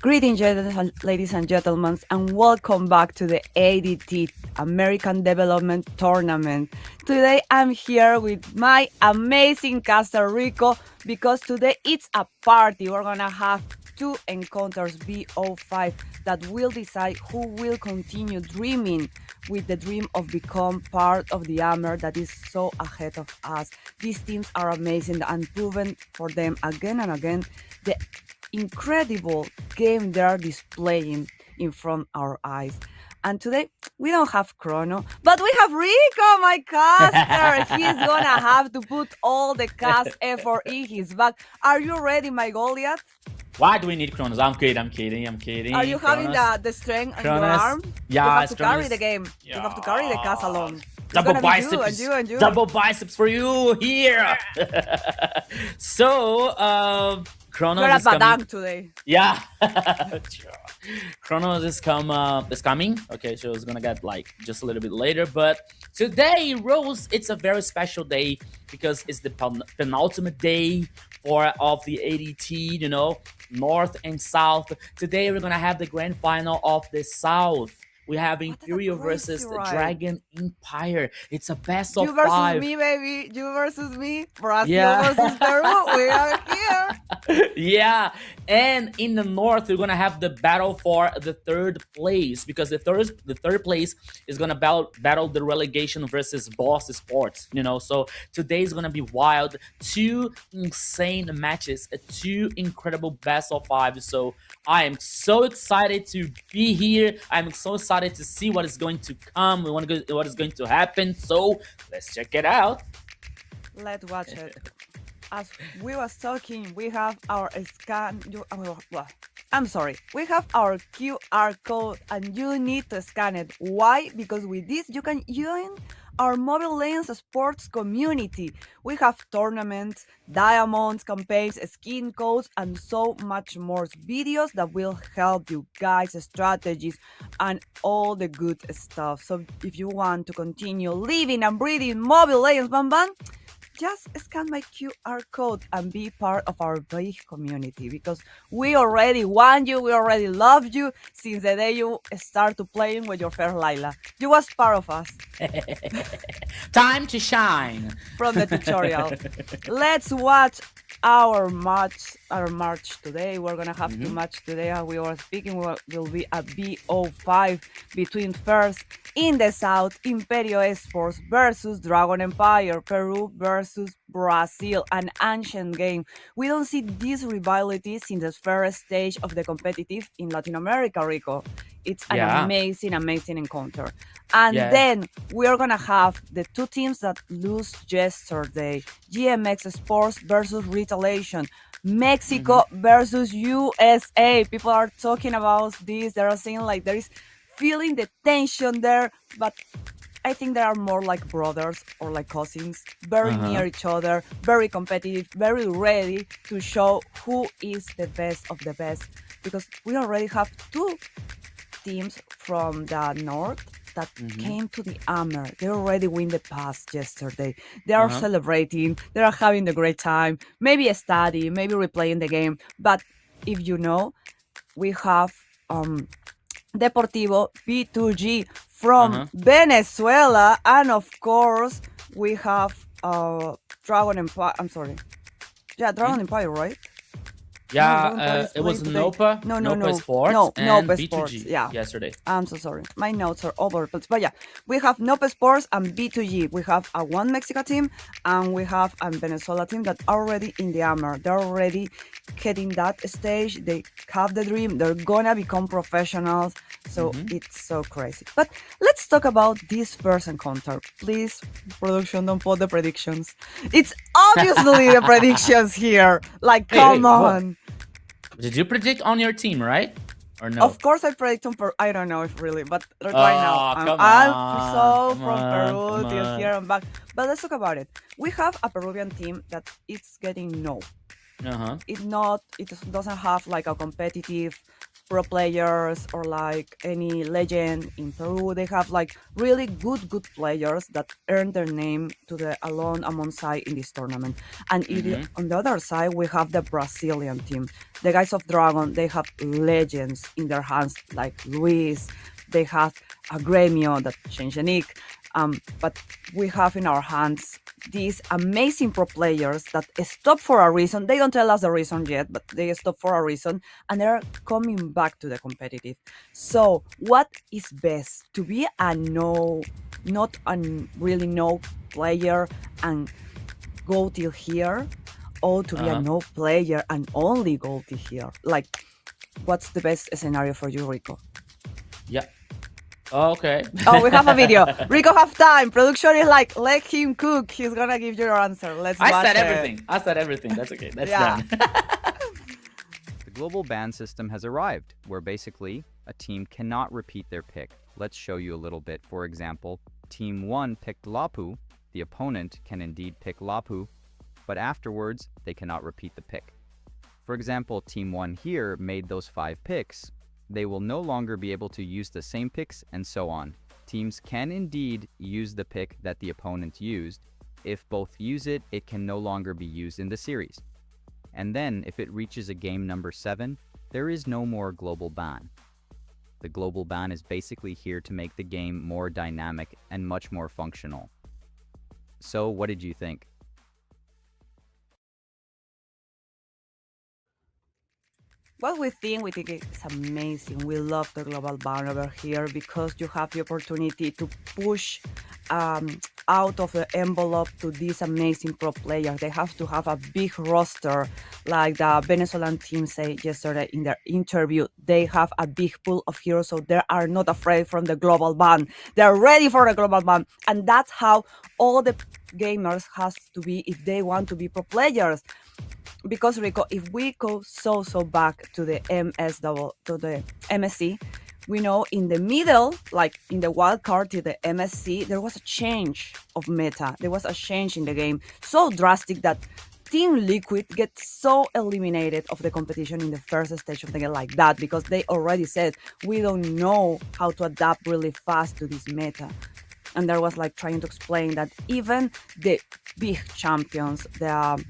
Greetings, ladies and gentlemen, and welcome back to the ADT American Development Tournament. Today I'm here with my amazing caster Rico because today it's a party. We're gonna have two encounters BO5 that will decide who will continue dreaming with the dream of become part of the Hammer that is so ahead of us. These teams are amazing and proven for them again and again the incredible game they are displaying in front our eyes. And today we don't have Chrono, but we have Rico, my caster. He's gonna have to put all the cast effort in his back. Are you ready, my Goliath? Why do we need Kronos? I'm kidding. Are you having the strength on your arm? Yeah, you have to Kronos. carry the game. Yeah. You have to carry the cast alone. Double biceps. You. Double biceps for you here. So, Kronos You're a is coming. badang today. Yeah. Kronos is coming. Okay, so it's gonna get like just a little bit later. But today, Rose, it's a very special day because it's the penultimate day of the ADT, you know, North and South. Today we're gonna have the grand final of the South. We have Imperial versus the Dragon Empire. It's a best of 5. You versus me, baby. You versus me. Brazil Yeah. versus Peru. We are here. Yeah, and in the north we're gonna have the battle for the third place because the third place is gonna battle the relegation versus Boss Sports. You know, so today is gonna be wild. 2 insane matches, 2 incredible best of 5. So I am so excited to be here. I'm so excited to see what is going to come. We want to go what is going to happen. So let's check it out. Let's watch it. As we was talking, we have our scan. I'm sorry. We have our QR code, and you need to scan it. Why? Because with this, you can join our Mobile Legends sports community. We have tournaments, diamonds, campaigns, skin codes, and so much more videos that will help you guys, strategies, and all the good stuff. So if you want to continue living and breathing Mobile Legends, just scan my QR code and be part of our big community because we already want you, we already love you since the day you start to playing with your first Layla. You was part of us. Time to shine. From the tutorial. Let's watch our match today. We're gonna have 2 matches today. As we were speaking, will be a BO5 between first in the south, Imperio Esports versus Dragon Empire, Peru versus Brazil, an ancient game. We don't see this rivalry since the first stage of the competitive in Latin America, Rico. It's an amazing encounter. And then we are gonna have the 2 teams that lose yesterday. GMX Sports versus Retaliation. Mexico versus USA. People are talking about this. They are saying like there is feeling the tension there, but I think they are more like brothers or like cousins, very near each other, very competitive, very ready to show who is the best of the best. Because we already have 2 teams from the north that came to the Hammer. They already win the pass yesterday. They are celebrating. They are having a great time. Maybe a study, maybe replaying the game. But if you know, we have Deportivo B2G from Venezuela, and of course we have Dragon Empire. I'm sorry, Dragon Empire, right? Yeah, it was Nopa. Nopa Sports and Nopa B2G Sports. Yeah, yesterday. I'm so sorry. My notes are over, but yeah, we have Nopa Sports and B2G. We have a 1 Mexico team, and we have a Venezuela team that are already in the Hammer. They're already getting that stage. They have the dream. They're gonna become professionals. So it's so crazy. But let's talk about this first encounter. Please, production, don't put the predictions. It's obviously the predictions here. Like, come on. Did you predict on your team, right? Or no? Of course I predict on Peru. I don't know if really, but right now I'm from Peru till here and back. But let's talk about it. We have a Peruvian team that is getting no. It doesn't have like a competitive pro players or like any legend in Peru. They have like really good players that earn their name to the alone among side in this tournament. And Hmm. on the other side, we have the Brazilian team. The guys of Dragon, they have legends in their hands like Luis. They have a Gremio that changed the nick. But we have in our hands these amazing pro players that stop for a reason. They don't tell us the reason yet, but they stop for a reason and they're coming back to the competitive. So, what is best? To be a not a really no player and go till here, or to be a Uh-huh. no player and only go till here? Like, what's the best scenario for you, Rico? Yeah. Okay. Oh, we have a video. Rico have time. Production is like, let him cook. He's gonna give you your answer. Let's I watch said it. everything. I said everything. That's okay. That's Yeah. done. The global ban system has arrived, where basically a team cannot repeat their pick. Let's show you a little bit. For example, Team 1 picked Lapu. The opponent can indeed pick Lapu, but afterwards, they cannot repeat the pick. For example, Team 1 here made those 5 picks. They will no longer be able to use the same picks, and so on. Teams can indeed use the pick that the opponent used. If both use it, it can no longer be used in the series. And then, if it reaches a game number 7, there is no more global ban. The global ban is basically here to make the game more dynamic and much more functional. So, what did you think? What we think it's amazing. We love the global ban over here because you have the opportunity to push out of the envelope to these amazing pro players. They have to have a big roster, like the Venezuelan team said yesterday in their interview. They have a big pool of heroes, so they are not afraid from the global ban. They're ready for the global ban, and that's how all the gamers has to be if they want to be pro players. Because Rico, if we go so back to the to the MSC, we know in the middle, like in the wild card to the MSC, there was a change of meta. There was a change in the game so drastic that Team Liquid gets so eliminated of the competition in the first stage of the game like that because they already said we don't know how to adapt really fast to this meta. And there was like trying to explain that even the big champions, the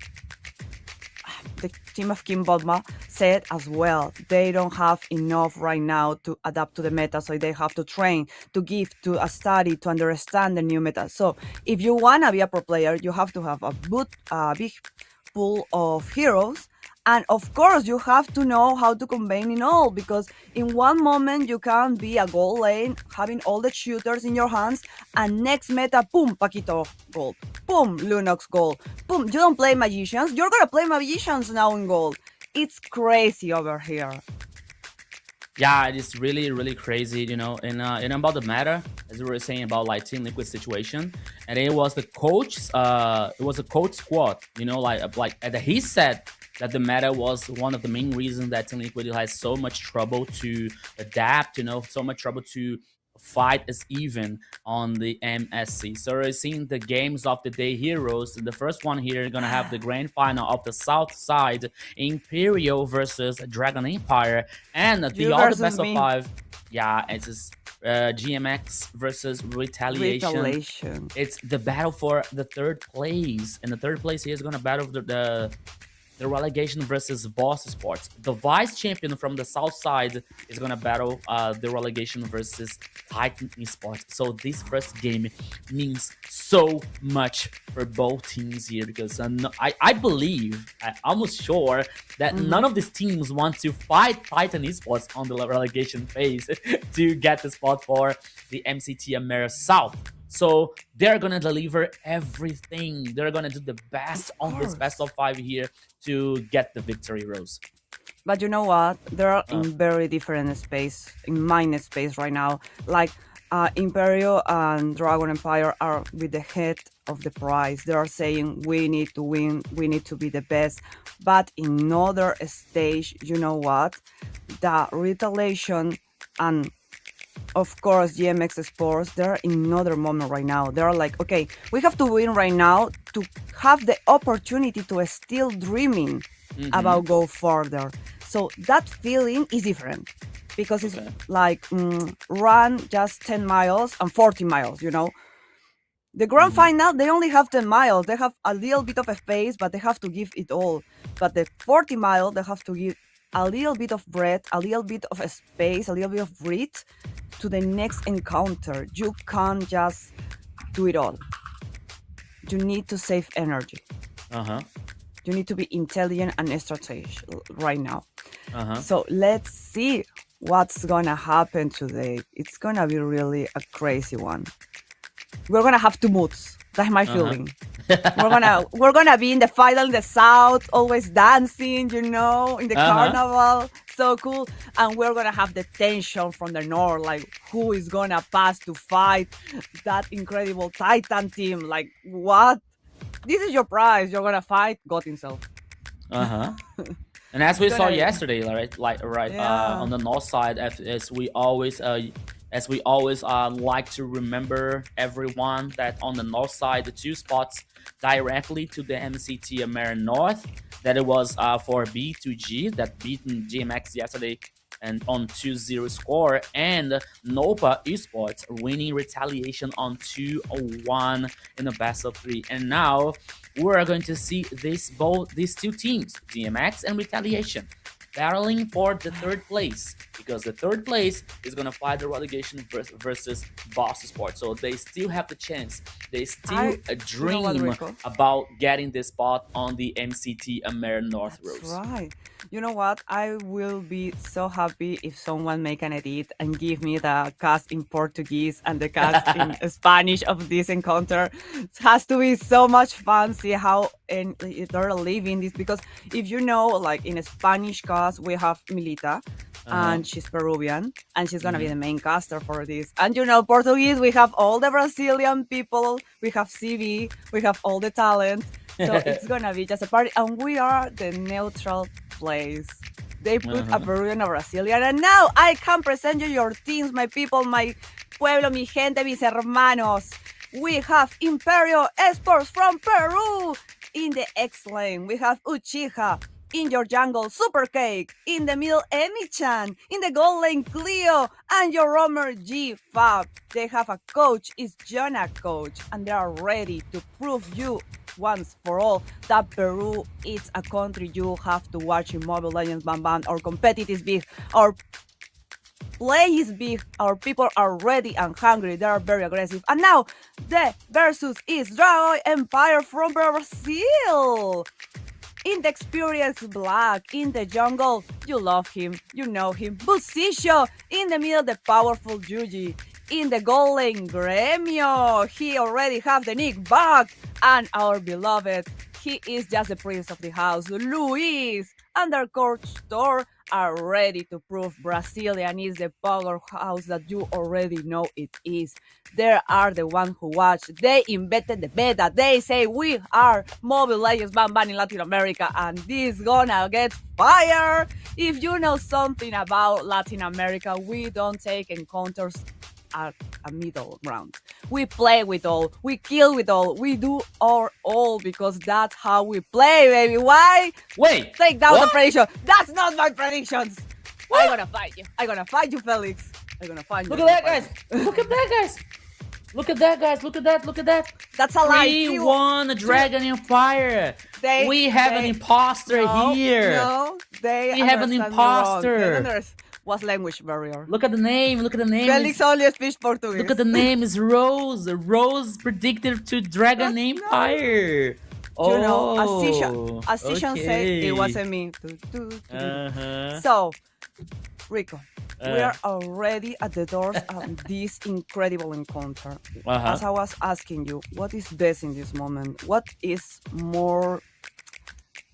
team of Kim Bodma said as well, they don't have enough right now to adapt to the meta, so they have to train, to give, to study, to understand the new meta. So if you want to be a pro player, you have to have a big pool of heroes. And of course, you have to know how to combine in all, because in one moment you can be a gold lane, having all the shooters in your hands, and next meta, boom, Paquito gold, boom, Lunox gold, boom, you don't play magicians, you're gonna play magicians now in gold. It's crazy over here. Yeah, it's really crazy, you know. And about the matter, as we were saying about like Team Liquid situation, and it was the coach, it was a coach squad, you know, and he said that the meta was one of the main reasons that Team Liquid has so much trouble to adapt, you know, so much trouble to fight as even on the MSC. So we're seeing the games of the day heroes. The first one here is gonna have the grand final of the South Side, Imperial versus Dragon Empire, and the You other versus best of me. 5. Yeah, it's GMX versus Retaliation. It's the battle for the 3rd place, and the 3rd place here is gonna battle the relegation versus Boss Sports. The vice champion from the south side is gonna battle the relegation versus Titan Esports. So this first game means so much for both teams here, because I believe, I'm almost sure that none of these teams want to fight Titan Esports on the relegation phase to get the spot for the MCT America South. So they're gonna deliver everything. They're gonna do the best on this best of 5 here to get the victory, Rose. But you know what? They're in very different space, in mine space right now. Like Imperial and Dragon Empire are with the head of the prize. They are saying we need to win, we need to be the best. But in another stage, you know what? The retaliation and of course GMX Sports, they're in another moment right now. They're like, okay, we have to win right now to have the opportunity to still dreaming about go further. So that feeling is different because it's Okay. like run just 10 miles and 40 miles, you know. The grand final, they only have 10 miles. They have a little bit of a space, but they have to give it all. But the 40 mile, they have to give a little bit of breath, a little bit of a space, a little bit of breath to the next encounter. You can't just do it all. You need to save energy. Uh-huh. You need to be intelligent and strategic right now. Uh-huh. So let's see what's gonna happen today. It's gonna be really a crazy one. We're gonna have two moods. That's my feeling. We're gonna be in the final in the south, always dancing, you know, in the carnival. So cool. And we're gonna have the tension from the north, like who is gonna pass to fight that incredible Titan team. Like what? This is your prize. You're gonna fight God himself. Uh-huh. And as we saw Gonna- yesterday, Yeah. on the north side, as we always like to remember everyone that on the north side, the two spots directly to the MCT American North, that it was for B2G that beaten GMX yesterday and on 2-0 score, and Nopa Esports winning Retaliation on 2-1 in the best of 3. And now we're going to see these two teams, DMX and Retaliation, battling for the third place, because the third place is going to fight the relegation versus Boss Sports. So they still have the chance. They still dream Rico? about getting this spot on the MCT American North That's rows. right. You know what? I will be so happy if someone make an edit and give me the cast in Portuguese and the cast in Spanish of this encounter. It has to be so much fun. See how they're living this, because if you know, like in a Spanish cast, we have Milita. And she's Peruvian, and she's gonna be the main caster for this. And you know, Portuguese, we have all the Brazilian people, we have CV, we have all the talent. So it's gonna be just a party, and we are the neutral place. They put a Peruvian or Brazilian, and now I can present you your teams, my people, my pueblo, mi gente, mis hermanos. We have Imperio Esports from Peru in the X lane. We have Uchiha. In your jungle, Super Cake. In the middle, Emi-chan. In the gold lane, Cleo. And your roamer, G-Fab. They have a coach, it's Jonah coach. And they are ready to prove you once for all that Peru is a country you have to watch in Mobile Legends Bam Bam. Our competitive is big. Our play is big. Our people are ready and hungry. They are very aggressive. And now, the versus is Dragon Empire from Brazil. In the experience Black, in the jungle, you love him, you know him. Busicio, in the middle, the powerful Yuji. In the gold lane, Gremio, he already have the nick back. And our beloved, he is just the prince of the house, Luis. And their coach Thor are ready to prove Brazilian is the powerhouse that you already know it is. They are the ones who watch. They invented the beta. They say we are Mobile Legends Bam Bam in Latin America, and this gonna get fire. If you know something about Latin America, we don't take encounters at a middle ground. We play with all, we kill with all, we do our all, because that's how we play, baby. Why? Wait, Take down the what? prediction. That's not my predictions. I'm gonna fight you. I'm gonna fight you, Felix. I'm gonna fight you. Look at that, guys. Look at that, guys. Look at that, guys. Look at that. Look at that. That's a lie. 3-1 Dragon Empire. We have an imposter here. No, We have an imposter. What's language barrier? Look at the name. Look at the name. Felix only speaks Portuguese. Look at the name. Is Rose. Rose predicted to Dragon Empire. You know, as Sishan said, it wasn't me. So, Rico, we are already at the doors of this incredible encounter. As I was asking you, what is best in this moment? What is more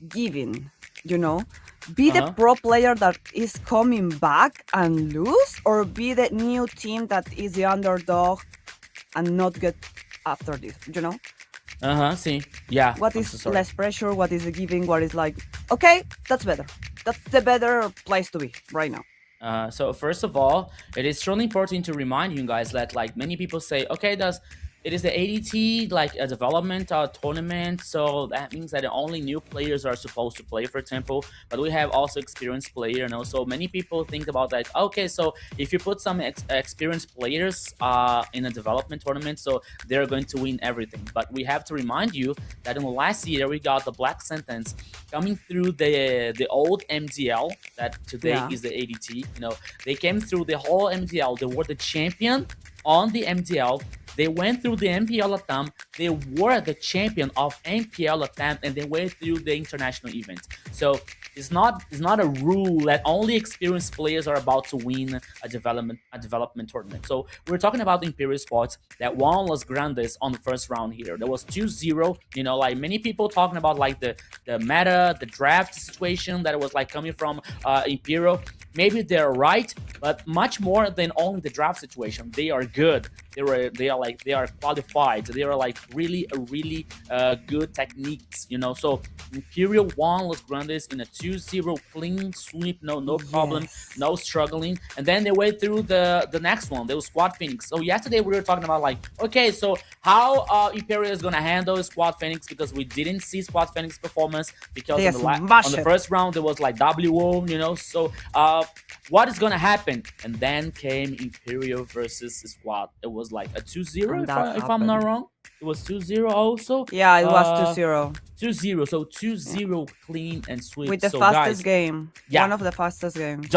giving, you know? Be the pro player that is coming back and lose, or be the new team that is the underdog and not get after this, you know? See. Yeah. What is less pressure? What is the giving? What is like, okay, that's better. That's the better place to be right now. So first of all, it is truly important to remind you guys that, like, many people say, okay, does It is the ADT like a development tournament, so that means that only new players are supposed to play, for example. But we have also experienced player, So many people think about that. Okay, so if you put some experienced players in a development tournament, so they're going to win everything. But we have to remind you that in the last year we got the Black Sentence coming through the old MDL that today is the ADT. They came through the whole MDL. They were the champion on the MDL. They went through the MPL Latam. They were the champion of MPL Latam, and they went through the international event. So it's not a rule that only experienced players are about to win a development tournament. So we're talking about Imperial Sports that won Los Grandes on the first round here. There was 2-0. Like many people talking about like the meta, the draft situation that was like coming from Imperial. Maybe they're right, but much more than only the draft situation. They are good. They are qualified. They are like really good techniques. So Imperial won Los Grandes in a 2-0 clean sweep. No problem, no struggling. And then they went through the next one. There was Squad Phoenix. So yesterday we were talking about like, okay, so how Imperial is gonna handle Squad Phoenix, because we didn't see Squad Phoenix performance because on the first round there was like WO. So what is gonna happen? And then came Imperial versus Squad. It was like a 2-0 if I'm not wrong. It was 2-0 also. Yeah, it was 2-0. 2-0. So 2-0 clean and sweep. With the so fastest guys, game. Yeah. One of the fastest games.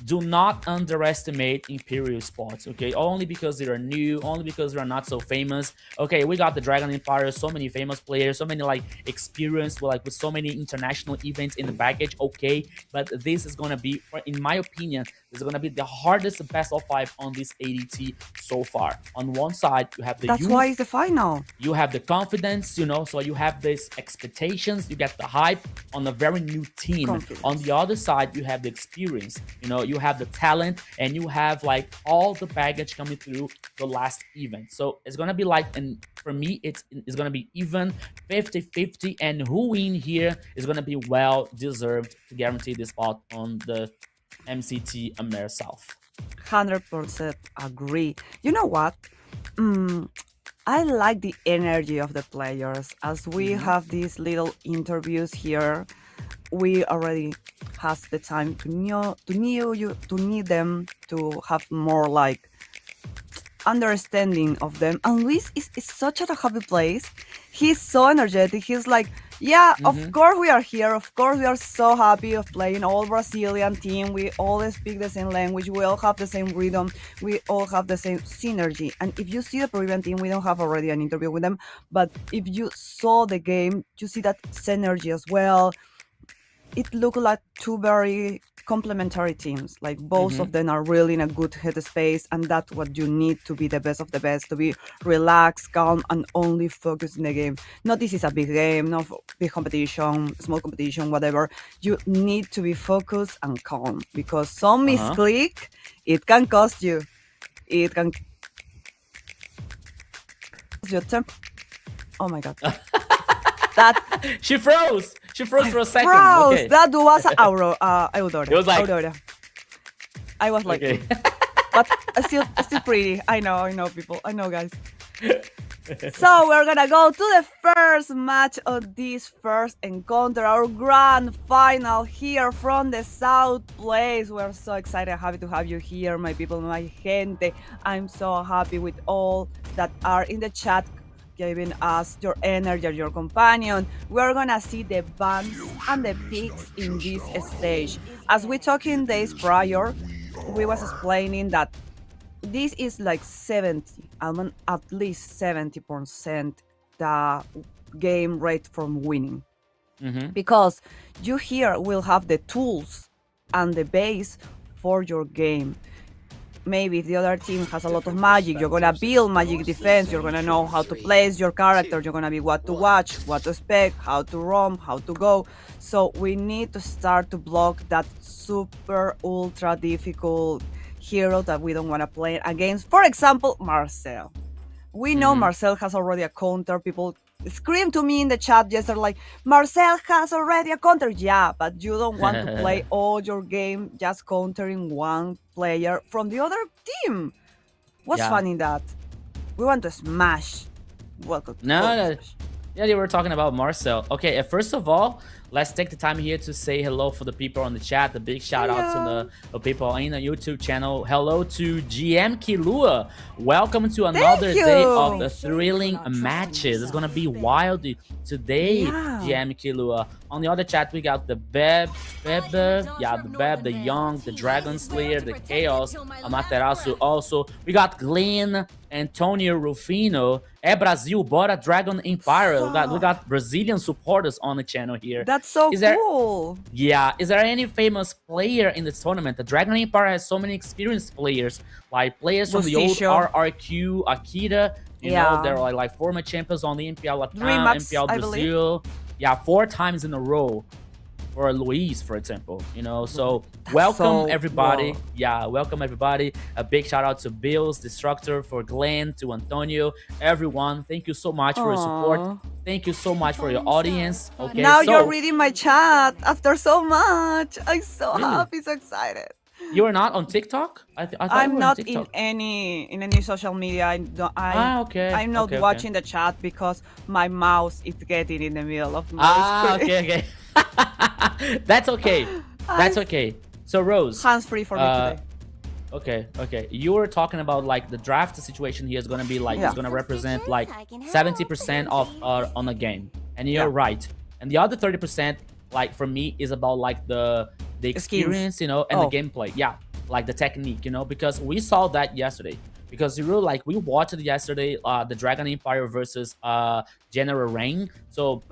Do not underestimate Imperial Sports, okay? Only because they are new, only because they are not so famous. Okay, we got the Dragon Empire, so many famous players, so many like experience with so many international events in the baggage, okay? But this is gonna be, in my opinion, this is gonna be the hardest best of 5 on this ADT so far. On one side, you have the That's why it's the final. You have the confidence, so you have these expectations, you get the hype on a very new team. Confidence. On the other side, you have the experience, you have the talent, and you have like all the baggage coming through the last event. So it's gonna be like, and for me, it's gonna be even 50-50, and who win here is gonna be well deserved to guarantee the spot on the MCT Amer South. 100% agree. You know what? I like the energy of the players. As we have these little interviews here, we already has the time to need them to have more like understanding of them. And Luis is such a happy place. He's so energetic. He's like, yeah, of course we are here. Of course we are so happy of playing all Brazilian team. We all speak the same language. We all have the same rhythm. We all have the same synergy. And if you see the Peruvian team, we don't have already an interview with them. But if you saw the game, you see that synergy as well. It looked like two very complementary teams. Like both of them are really in a good headspace, and that's what you need to be the best of the best, to be relaxed, calm, and only focus in the game. Not this is a big game, not big competition, small competition, whatever. You need to be focused and calm, because some misclick, it can cost you. It can cost your temper. Oh my god. That She froze for a second. froze. Okay. That was Eudora. It was like- Eudora. I was like, Okay. but still pretty. I know, people. I know, guys. So we're gonna go to the first match of this first encounter, our grand final here from the South Place. We're so excited, happy to have you here, my people, my gente. I'm so happy with all that are in the chat, giving us your energy, your companion. We're gonna see the bans and the picks in this stage. As we talked in days prior, we was explaining that this is like 70, at least 70% the game rate from winning. Because you here will have the tools and the base for your game. Maybe if the other team has a lot of magic, you're gonna build magic defense, you're gonna know how to place your character, you're gonna be what to watch, what to expect, how to roam, how to go. So we need to start to block that super ultra difficult hero that we don't want to play against. For example, Marcel. We know Marcel has already a counter. People scream to me in the chat yesterday like, Marcel has already a counter. Yeah, but you don't want to play all your game just countering one player from the other team. What's fun in that? We want to smash. Welcome. No. Yeah, you were talking about Marcel. Okay, first of all, let's take the time here to say hello for the people on the chat. A big shout out to the people in the YouTube channel. Hello to GM Kilua. Welcome to another day of the thrilling matches. It's gonna be wild today, GM Kilua. On the other chat, we got the Beb, the Young, the Dragon Slayer, the Chaos, Amaterasu also. We got Glenn, Antonio Rufino, Brasil, Bora Dragon Empire. We got Brazilian supporters on the channel here. That's so cool. Yeah, is there any famous player in this tournament? The Dragon Empire has so many experienced players, like players from the old RRQ, Akira. You know, they're like former champions on the MPL Latam, MPL Brazil. Yeah, 4 times in a row. For Luis, for example, you know, so welcome everybody. Yeah, welcome everybody. A big shout out to Bills, Destructor, for Glenn, to Antonio, everyone. Thank you so much for your support. Thank you so much for your audience. Okay, now you're reading my chat after so much. I'm so happy, so excited. You are not on TikTok? I'm not in any social media. I'm not watching the chat because my mouse is getting in the middle of my screen. Okay. That's okay. That's okay. So Rose, hands free for me today. Okay. You were talking about like the draft situation here is gonna be like it's gonna represent like 70% of on a game, and you're right. And the other 30%, like for me, is about like the experience, you know, and the gameplay. Yeah, like the technique, you know, because we saw that yesterday. Because you really like we watched yesterday the Dragon Empire versus General Rain. So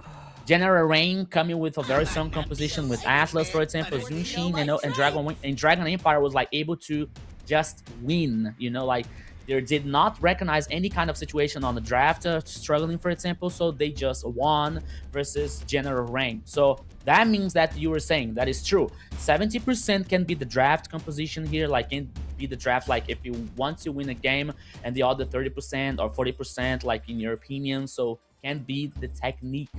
General Rain coming with a very strong composition with Atlas, for example, Zunshin, you know, and Dragon Empire was like able to just win, you know, like they did not recognize any kind of situation on the draft struggling, for example, so they just won versus General Rain. So that means that you were saying that is true. 70% can be the draft composition here, like can be the draft, like if you want to win a game, and the other 30% or 40%, like in your opinion, so can be the technique,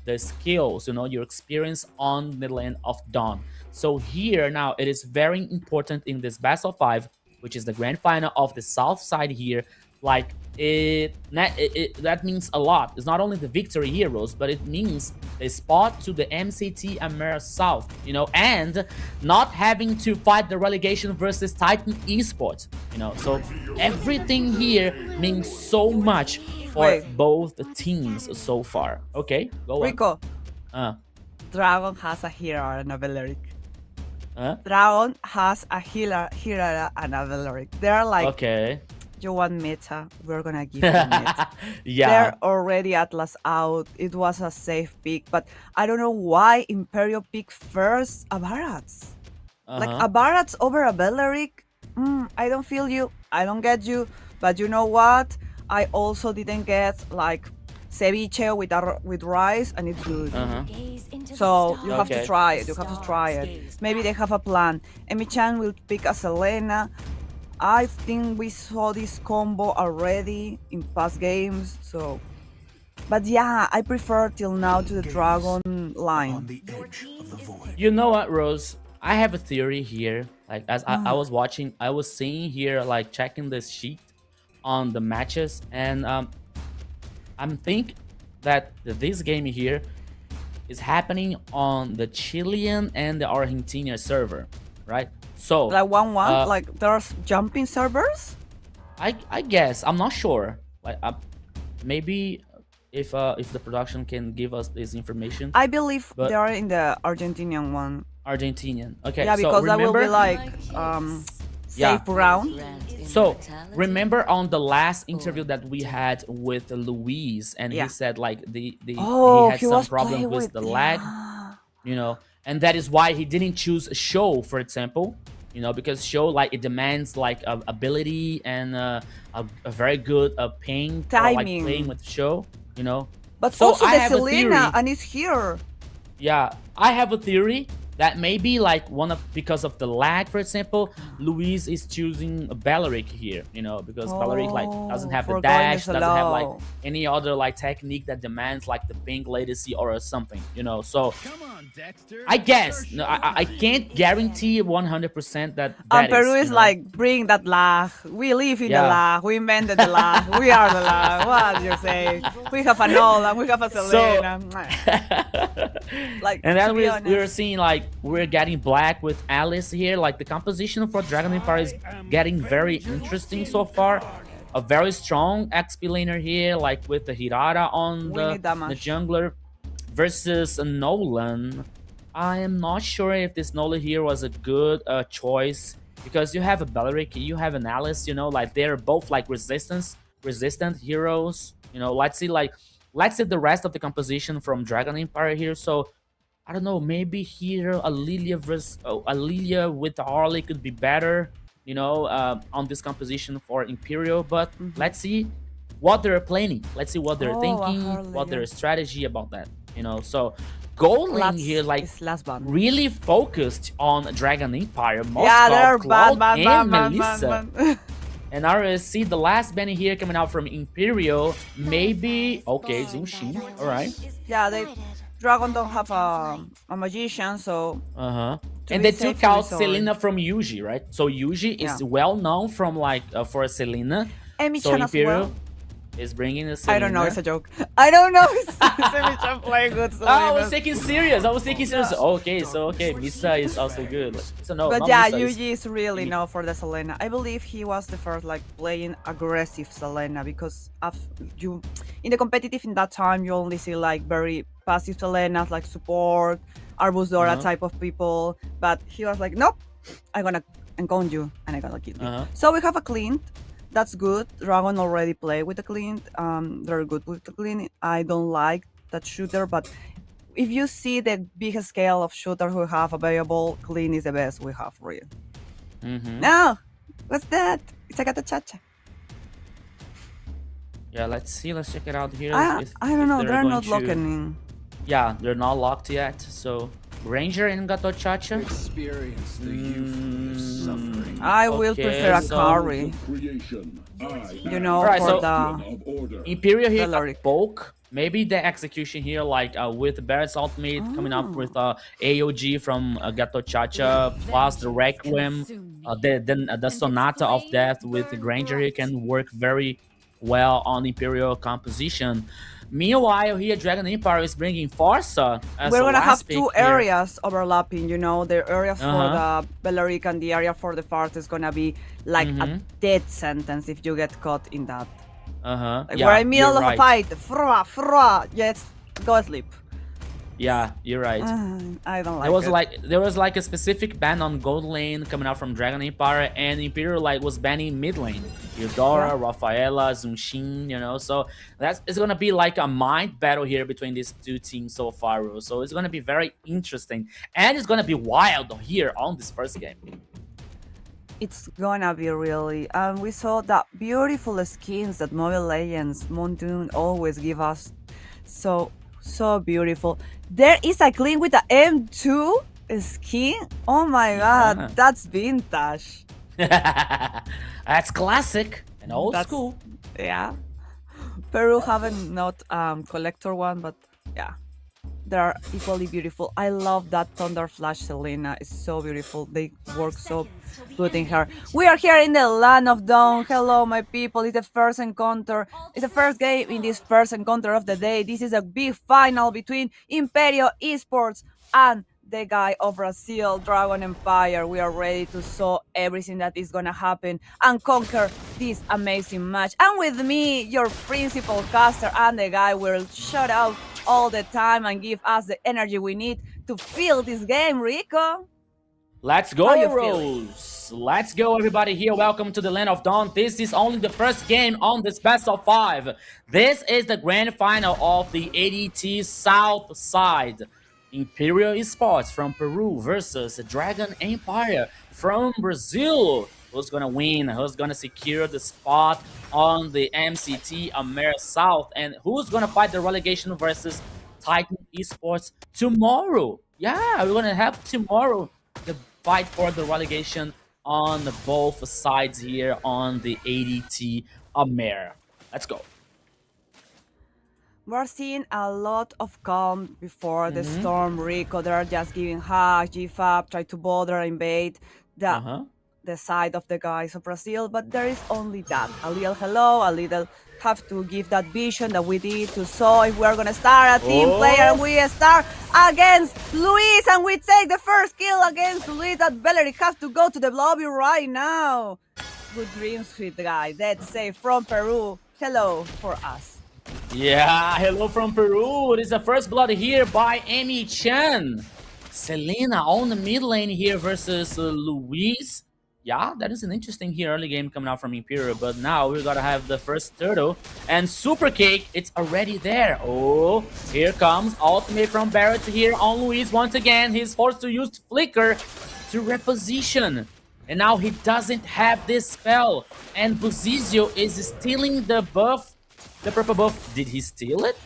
the skills, you know, your experience on the Land of Dawn. So here now, it is very important in this best of 5, which is the grand final of the South side here. Like that means a lot. It's not only the victory heroes, but it means a spot to the MCT Amera South, you know, and not having to fight the relegation versus Titan Esports, you know. So everything here means so much for both the teams so far. Okay, go on. Rico. Dragon has a hero and a Valeric. Dragon has a healer and a Valeric. They're like, you want meta, we're gonna give you meta. They're already Atlas out. It was a safe pick, but I don't know why Imperio picked first a Barats. Like a Barats over a Valeric. I don't feel you. I don't get you. But you know what? I also didn't get like ceviche with rice, and it's good. So you have to try it. You have to try it. Maybe they have a plan. Emi-chan will pick a Selena. I think we saw this combo already in past games. So, but yeah, I prefer till now to the Dragon line. You know what, Rose? I have a theory here. Like as I was watching, I was seeing here, like checking this sheet on the matches, and I'm thinking that this game here is happening on the Chilean and the Argentina server, right? So like 1-1, like there's jumping servers. I guess I'm not sure. Like maybe if the production can give us this information. I believe they are in the Argentinian one. Argentinian. Okay. Yeah, because so that will be like safe round. So remember on the last interview that we had with Luis, and he said like he had some problem with the lag, you know, and that is why he didn't choose Show, for example, you know, because Show, like, it demands like ability and a very good ping, timing, like playing with Show, you know. But so also the Selena, and it's here. Yeah, I have a theory that maybe like because of the lag, for example, Luis is choosing Belleric here, because Belleric like doesn't have the for going dash, doesn't have like slow. any other like technique that demands like the ping latency or something, So I guess no, I can't guarantee 100% that And that Peru is, is like, bring that lag. We live in the Yeah. lag. We invented the lag. We are the lag. What you say? We have a Nolan. We have a Selena. Like, and to then be we're honest. seeing like we're getting black with Alice here. Like the composition for Dragon Empire is getting very interesting so far. A very strong XP laner here, like with the Hirara on We need the damage. jungler versus a Nolan. I am not sure if this Nolan here was a good choice because you have a Belleric, you have an Alice, like they're both like resistant heroes. Let's see the rest of the composition from Dragon Empire here. So I don't know, maybe here a Lilia with Harley could be better, on this composition for Imperial. But let's see what they're planning. Let's see what they're Oh, a thinking, Harley, what their yeah. strategy about that. So Gold Lane here, like It's last ban. really focused on Dragon Empire. Moskov, Yeah, they're Cloud, bad, and bad, Melissa. bad. And I see the last banner here coming out from Imperial. Maybe okay, Zunshin. All right. Yeah, Dragon don't have a magician, so And be they safe took to out resort. Selena from Yuji, right? So Yuji is Yeah. well known from like for Selena. So Emi-chan as Imperial well. is bringing a Selena. I don't know, it's a joke. I don't know if Emi-chan play good Oh, I was Selena. taking serious. Okay, Misa is also good. So no, But not yeah, Misa, Yuji is really known for the Selena. I believe he was the first like playing aggressive Selena because you in the competitive in that time you only see like very passive Selenas like support, Arbus Dora type of people. But he was like, nope, I'm gonna encone you and I'm gonna kill you. So we have a Clint. That's good. Dragon already played with the Clint. They're good with the Clint. I don't like that shooter, but if you see the big scale of shooters we have available, Clint is the best we have, really. No! What's that? It's a Chacha. Yeah, let's see. Let's check it out here. I don't know. They're not locking in. Yeah, they're not locked yet. So Ranger and Gato Chacha. Experience the youthful suffering. I will Okay, prefer a so- carry. Alright, For so- the Imperial here got Belleric. poke. Maybe the execution here, like with Barrett's ultimate coming up with AOG from Gato Chacha plus the Requiem, then the Sonata of Death with the Granger here can work very well on Imperial composition. Meanwhile, here Dragon Empire is bringing Farsa as We're a gonna last have pick two here. areas overlapping, the area for the Belleric and the area for the Fart is gonna be like a death sentence if you get caught in that. Like Yeah, we're in middle you're of a right. fight. Frua, yes, go sleep. Yeah, you're right. I don't like There was like a specific ban on Gold Lane coming out from Dragon Empire, and Imperial like was banning mid lane. Eudora, Rafaela, Zunshin, so it's gonna be like a mind battle here between these two teams so far. So it's gonna be very interesting, and it's gonna be wild here on this first game. It's gonna be really. We saw that beautiful skins that Mobile Legends, Montoon always give us. So beautiful. There is a clean with the M2 skin. Oh my god, that's vintage. That's classic and old That's- school. Yeah. Peru haven't not collector one, but yeah. They're equally beautiful. I love that Thunder Flash Selena. It's so beautiful. They work so good in her. We are here in the land of dawn. Hello, my people. It's the first encounter. It's the first game in this first encounter of the day. This is a big final between Imperio Esports and the guy of Brazil, Dragon Empire. We are ready to saw everything that is gonna happen and conquer this amazing match. And with me, your principal caster and the guy will shout out all the time and give us the energy we need to feel this game, Rico. Let's go, How you feeling? Rose. Let's go, everybody here. Welcome to the Land of Dawn. This is only the first game on this best of 5. This is the grand final of the ADT South side. Imperial Esports from Peru versus Dragon Empire from Brazil. Who's gonna win? Who's gonna secure the spot on the MCT America South? And who's gonna fight the relegation versus Titan Esports tomorrow? Yeah, we're gonna have tomorrow the fight for the relegation on both sides here on the ADT Amer. Let's go. We're seeing a lot of calm before the Mm-hmm. storm. Rico, they're just giving hugs, GFAB, try to bother, invade the Uh-huh. the side of the guys of Brazil, but there is only that. A little hello, a little have to give that vision that we did to saw if we're gonna start a team player and Oh, we start against Luis and we take the first kill against Luis. That Bellery has to go to the lobby right now. Good dreams, sweet guy. Let's say from Peru. Hello for us. yeah. Hello from Peru. It is the first blood here by Amy Chen. Selena on the mid lane here versus Luis. Yeah, that is an interesting here early game coming out from Imperial, but now we gotta have the first turtle and Super Cake. It's already there. Oh, here comes ultimate from Barrett here on Luis once again. He's forced to use Flicker to reposition, and now he doesn't have this spell. And Buzizio is stealing the buff, the purple buff. Did he steal it?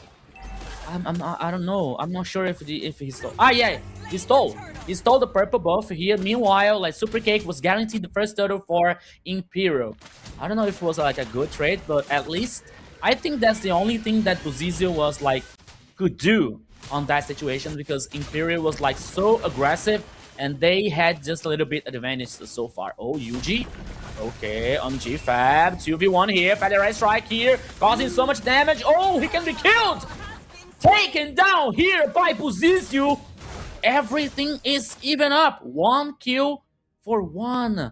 I don't know. I'm not sure if he stole. Ah, yeah, he stole. He stole the purple buff here. Meanwhile, like Super Cake was guaranteed the first turtle for Imperial. I don't know if it was like a good trade, but at least I think that's the only thing that Buzizio was like could do on that situation, because Imperial was like so aggressive and they had just a little bit advantage so far. Oh, Yuji. Okay, on GFAB. 2v1 here. Federal strike here, causing so much damage. Oh, he can be killed. Taken down here by Buzizio. Everything is even up. 1 kill for 1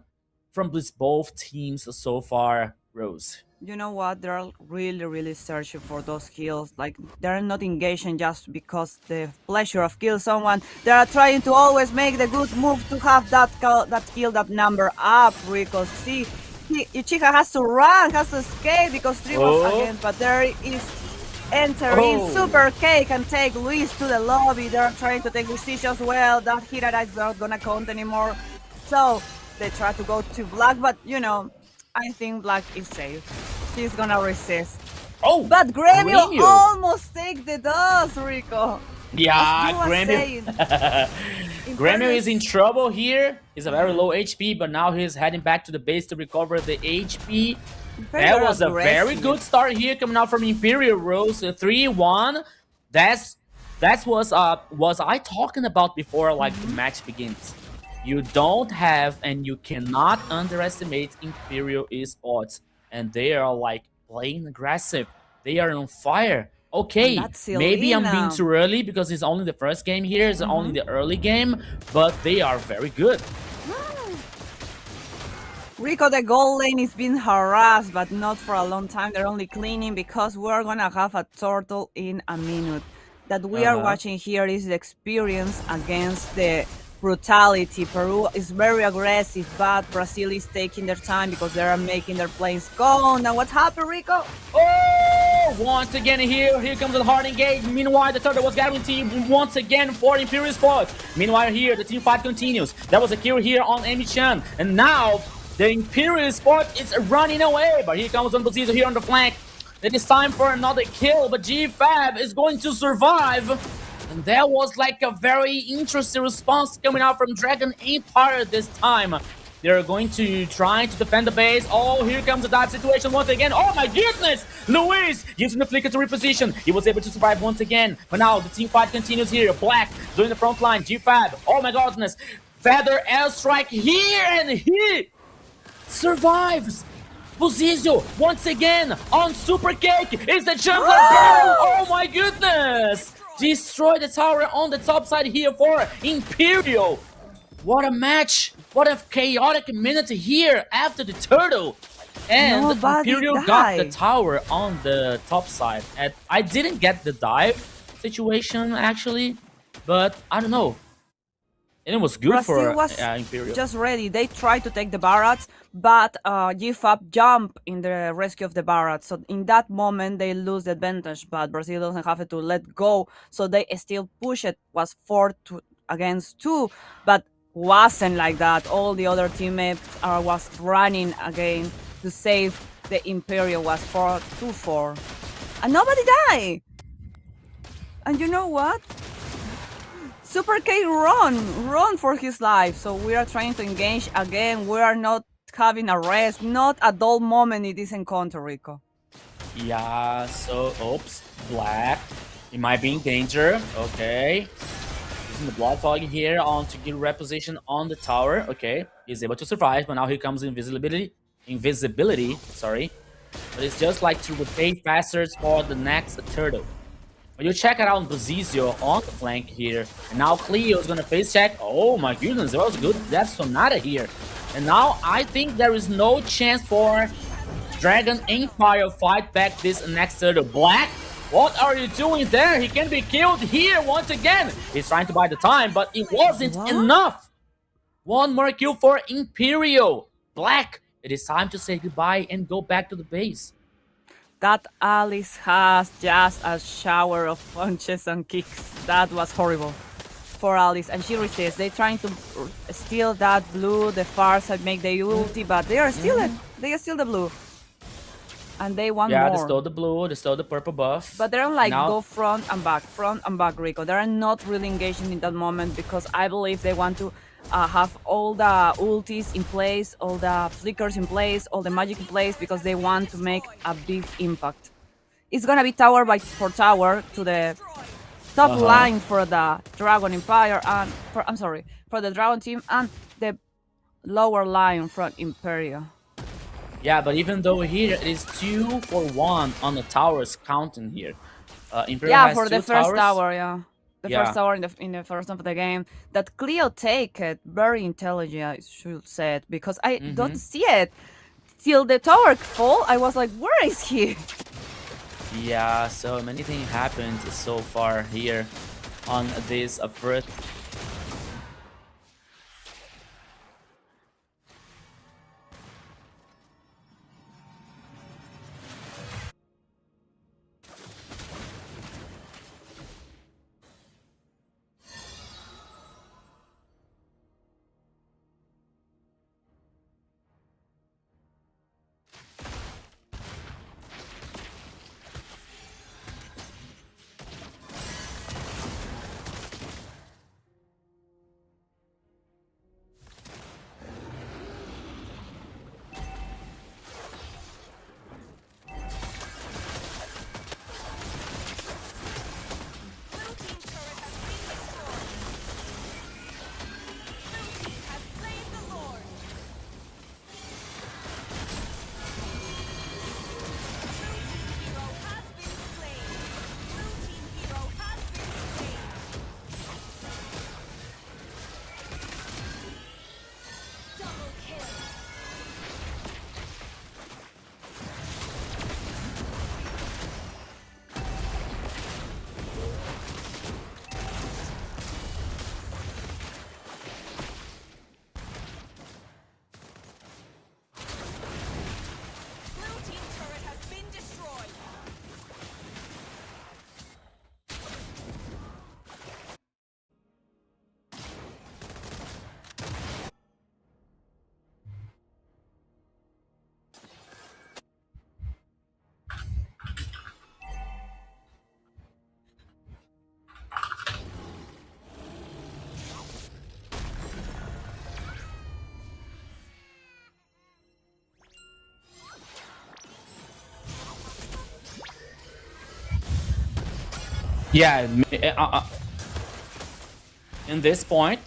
from these both teams so far, Rose. You know what? They're really searching for those kills. Like, they're not engaging just because the pleasure of kill someone. They are trying to always make the good move to have that kill, that number up. Because see, Ichiha has to run, has to escape because 3 was again. But there is entering Super Cake and take Luis to the lobby. They're trying to take Lucicio as well. That Hirara is not gonna count anymore. So they try to go to Black, but you know, I think Black is safe. She's gonna resist. Oh, But Gremio almost take the dust, Rico. Yeah, As you were saying. Gremio is in trouble here. He's a very low HP, but now he's heading back to the base to recover the HP. That was a very good start here coming out from Imperial Rose. 3-1. That's was I talking about before like the match begins. You don't have and you cannot underestimate Imperial Esports. And they are like playing aggressive. They are on fire. Okay, maybe I'm being too early because it's only the first game here. It's only the early game, but they are very good. Rico, the gold lane is being harassed, but not for a long time. They're only cleaning because we're gonna have a turtle in a minute. That we are watching here is the experience against the brutality. Peru is very aggressive, but Brazil is taking their time because they are making their planes go. Now what happened, Rico? Oh, once again here comes the hard engage. Meanwhile, the turtle was guaranteed once again for Imperial Sports. Meanwhile here, the team fight continues. That was a kill here on Amy Chan. And now, the Imperial Sport is running away. But here comes on Buzizio here on the flank. It is time for another kill, but GFAB is going to survive. And that was like a very interesting response coming out from Dragon Empire this time. They're going to try to defend the base. Oh, here comes the dive situation once again. Oh my goodness! Luis using the flicker to reposition. He was able to survive once again. But now the team fight continues here. Black doing the front line. GFAB. Oh my goodness. Feather airstrike here, and he survives. Buzizio once again on Super Cake. Is the jungler barrel? Oh my goodness! Destroy the tower on the top side here for Imperial. What a match! What a chaotic minute here after the turtle. And Imperial got the tower on the top side. And I didn't get the dive situation actually, but I don't know. And it was good Brazil for Imperial. Just ready. They tried to take the barracks, but GFAB jumped in the rescue of the barracks. So in that moment, they lose the advantage, but Brazil doesn't have to let go. So they still push it. Was 4-2, but wasn't like that. All the other teammates was running again to save the Imperial. Was 4-4. And nobody died. And you know what? Super K run for his life. So we are trying to engage again. We are not having a rest, not a dull moment in this encounter, Rico. Yeah, so, oops, Black. He might be in danger. Okay. Using the blood fog here on to get reposition on the tower. Okay. He's able to survive, but now here comes invisibility. Sorry. But it's just like to rotate faster for the next turtle. But you check it out Bozizio on the flank here. And now Cleo is gonna face check. Oh my goodness, that was good. That's Sonata here. And now I think there is no chance for Dragon Empire fight back this next turtle. Black, what are you doing there? He can be killed here once again. He's trying to buy the time, but it wasn't enough. One more kill for Imperial. Black, it is time to say goodbye and go back to the base. That Alice has just a shower of punches and kicks. That was horrible for Alice, and she resists. They're trying to steal that blue, the far side, make the ulti, but they are still they are still the blue. And they want more. Yeah, they stole the blue, they stole the purple buff. But they don't like go front and back, Rico. They are not really engaging in that moment because I believe they want to have all the ultis in place, all the flickers in place, all the magic in place because they want to make a big impact. It's gonna be tower for tower to the top line for the Dragon Empire and for the Dragon team and the lower line from Imperia. Yeah, but even though here it is 2 for 1 on the towers counting here. Imperial yeah, has for the two first towers. tower, yeah. The first tower in the first of the game. That Cleo take it, very intelligent, I should say it, because I don't see it. Till the tower fall, I was like, where is he? Yeah, so many things happened so far here on this first. Yeah, in this point,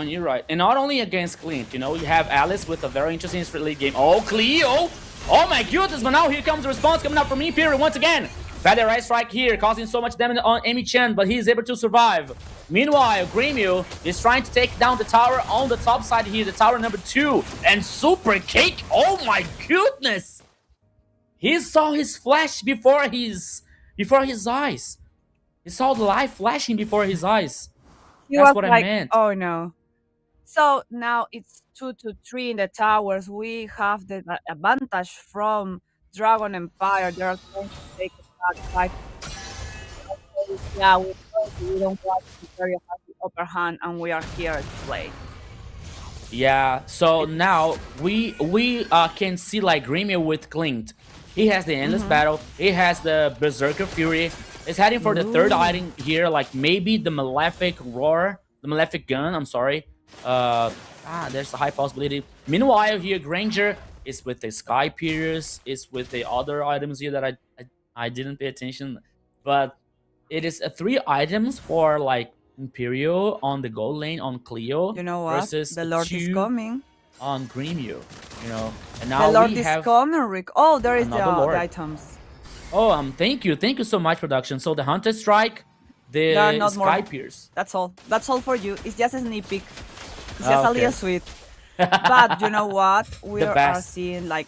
you're right. And not only against Clint, you know, you have Alice with a very interesting Street League game. Oh, Cleo! Oh my goodness, but now here comes the response coming up from Imperial once again. Bad right strike here, causing so much damage on Amy Chen, but he's able to survive. Meanwhile, Gremio is trying to take down the tower on the top side here, the tower number 2. And Super Cake, oh my goodness! He saw his flash before his eyes. He saw the light flashing before his eyes. That's what I meant. Oh no. So now it's 2-3 in the towers. We have the advantage from Dragon Empire. They are going to take it back 5. Yeah, we don't want to carry the upper hand, and we are here to play. Yeah, so now we can see like Gremio with Clint. He has the Endless Battle. He has the Berserker Fury. He's heading for the third item here, like maybe the Malefic Roar the Malefic Gun, I'm sorry. There's a high possibility. Meanwhile, here, Granger is with the Sky Pierce, is with the other items here that I didn't pay attention. But it is 3 items for, like, Imperial on the gold lane on Cleo. You know what? Versus The Lord is 2 coming. on Gremio, you know. And The now Lord we is have... coming, Rick. Oh, there is the another Lord. items. Oh, thank you so much, production. So the Hunter Strike, There are the not Sky more. Pierce. That's all. That's all for you. It's just a sneak peek. It's just a Okay. little sweet. But you know what? We The are best. seeing like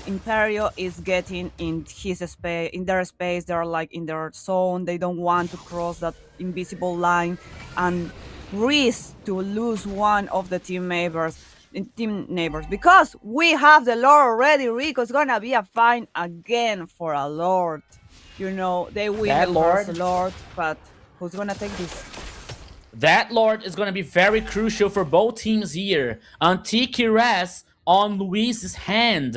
Imperio is getting in his space, in their space. They're like in their zone. They don't want to cross that invisible line and risk to lose one of the team neighbors. Because we have the Lord already. Rico, it's gonna be a fight again for a Lord. You know, they win That the Lord. first Lord, but who's gonna take this? That Lord is going to be very crucial for both teams here. Antique Res on Luis's hand.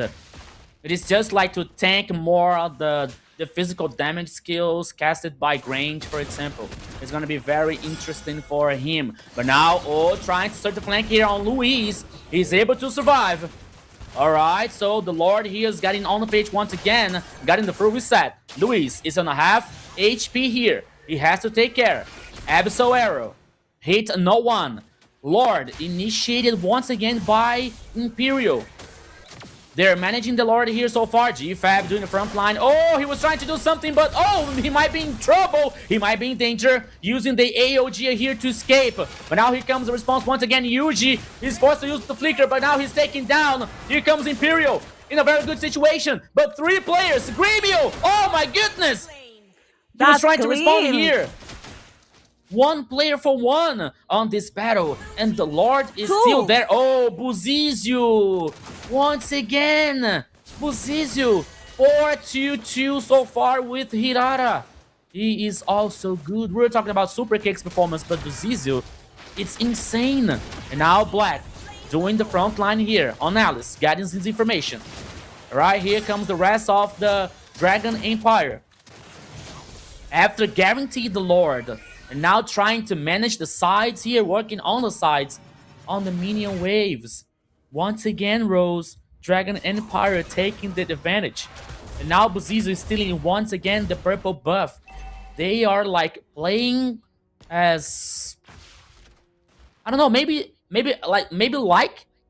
It is just like to tank more of the physical damage skills casted by Grange, for example. It's going to be very interesting for him. But now, trying to start the flank here on Luis. He's able to survive. Alright, so the Lord here is getting on the page once again. Getting the full reset. Luis is on a half HP here. He has to take care. Abyssal Arrow. Hit no one. Lord initiated once again by Imperial. They're managing the Lord here so far. GFAB doing the front line. Oh, he was trying to do something, but he might be in trouble. He might be in danger. Using the AOG here to escape. But now here comes the response once again. Yuji is forced to use the flicker, but now he's taken down. Here comes Imperial in a very good situation. But 3 players. Gremio. Oh my goodness. He was That's trying to respond clean. here. 1 player for 1 on this battle, and the Lord is still there. Oh, Buzizio once again. Buzizio 4-2-2 so far with Hirara. He is also good. We're talking about Super Kicks performance, but Buzizio, it's insane. And now Black doing the front line here on Alice, getting his information. Right here comes the rest of the Dragon Empire. After guaranteed the Lord, and now trying to manage the sides here, working on the sides, on the minion waves. Once again, Rose, Dragon Empire taking the advantage. And now Buzizio is stealing once again the purple buff. They are like playing as... I don't know, maybe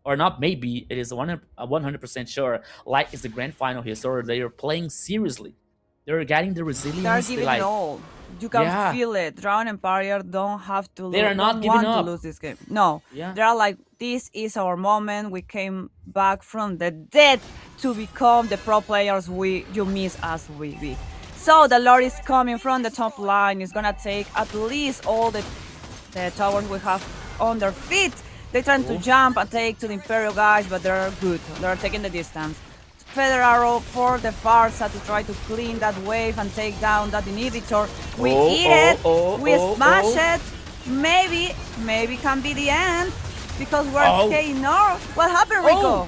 or not maybe, it is 100% sure, like it's the grand final here, so they are playing seriously. They're getting the resilience. They're giving like, it all. You can Yeah. feel it. Dragon Empire don't have to. They are not don't giving want up. to lose this game. No, Yeah. they're like, this is our moment. We came back from the dead to become the pro players you miss as we be. So the Lord is coming from the top line. It's gonna take at least all the towers we have on their feet. They're trying to jump and take to the Imperial guys, but they're good. They're taking the distance. Feather Arrow for the far side to try to clean that wave and take down that inhibitor. We eat it, we smash it. Maybe can be the end because we're taking north. What happened, Rico?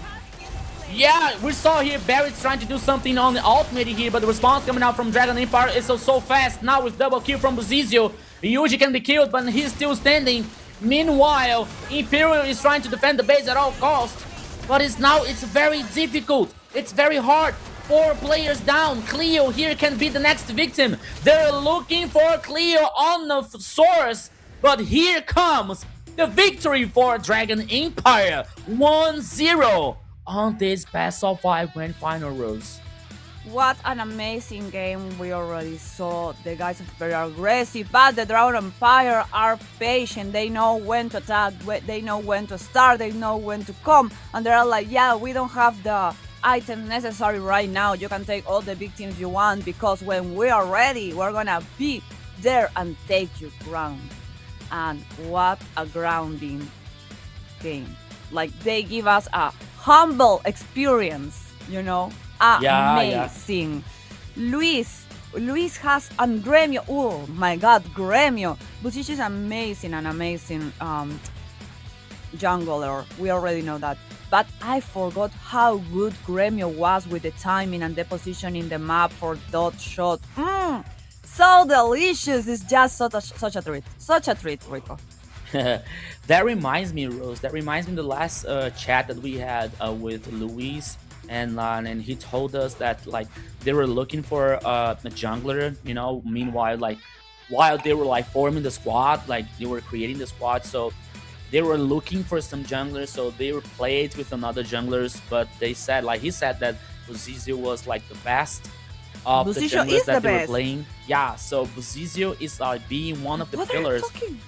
Yeah, we saw here Barrett's trying to do something on the ultimate here, but the response coming out from Dragon Empire is so fast. Now with double kill from Buzizio, Yuji can be killed, but he's still standing. Meanwhile, Imperial is trying to defend the base at all costs, but it's very difficult. It's very hard. 4 players down. Cleo here can be the next victim. They're looking for Cleo on the source, but here comes the victory for Dragon Empire. 1-0 on this best of 5 grand final, Rose. What an amazing game we already saw. The guys are very aggressive, but the Dragon Empire are patient. They know when to attack, they know when to start, they know when to come. And they're like, yeah, we don't have the items necessary right now. You can take all the big teams you want, because when we are ready, we're gonna be there and take your ground. And what a grounding game. Like, they give us a humble experience, you know? Amazing. Luis has, and Gremio, oh my god, Gremio. Buzich is amazing, an amazing jungler. We already know that. But I forgot how good Gremio was with the timing and the position in the map for dot shot. So delicious. It's just such a treat. Such a treat, Rico. That reminds me, Rose. That reminds me the last chat that we had with Luis, and he told us that like they were looking for a jungler. You know, meanwhile, like while they were like forming the squad, like they were creating the squad, so they were looking for some junglers. So they were played with another junglers, but they said like he said that Buzizio was like the best of the Lucio junglers is the that they were best. playing. Yeah, so Buzizio is being one of the What are you pillars talking?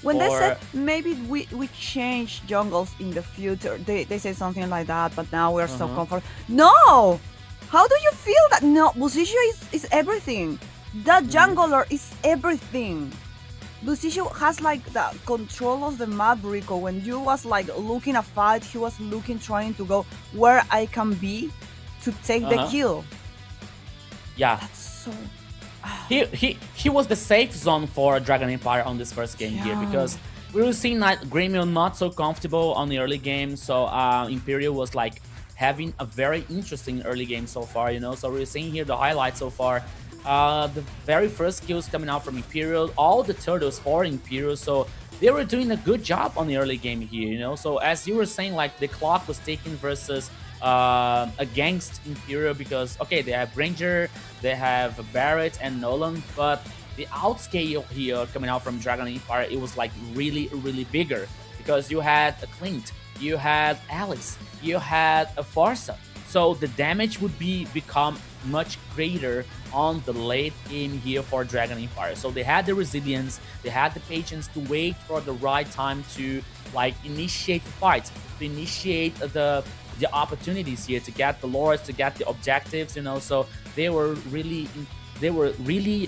When they said for. maybe we change jungles in the future, they said something like that, but now we're so Uh-huh. comfortable. No! How do you feel that? No, Busisho is everything. That jungler is everything. Busisho has like the control of the map, Rico. When you was like looking a fight, he was looking, trying to go where I can be to take the Uh-huh. kill. Yeah, That's so. he was the safe zone for Dragon Empire on this first game here, Yeah. because we were seeing like Gremio not so comfortable on the early game, so Imperial was like having a very interesting early game so far, you know. So we're seeing here the highlights so far. The very first kills coming out from Imperial, all the turtles for Imperial, so they were doing a good job on the early game here, you know. So as you were saying, like the clock was taken versus against Imperial, because okay, they have Ranger, they have Barrett and Nolan, but the outscale here coming out from Dragon Empire, it was like really bigger, because you had a Clint, you had Alex, you had a Farsa, so the damage would become much greater on the late game here for Dragon Empire. So they had the resilience, they had the patience to wait for the right time to like initiate the fight, to initiate the opportunities here, to get the lords, to get the objectives, you know. So they were really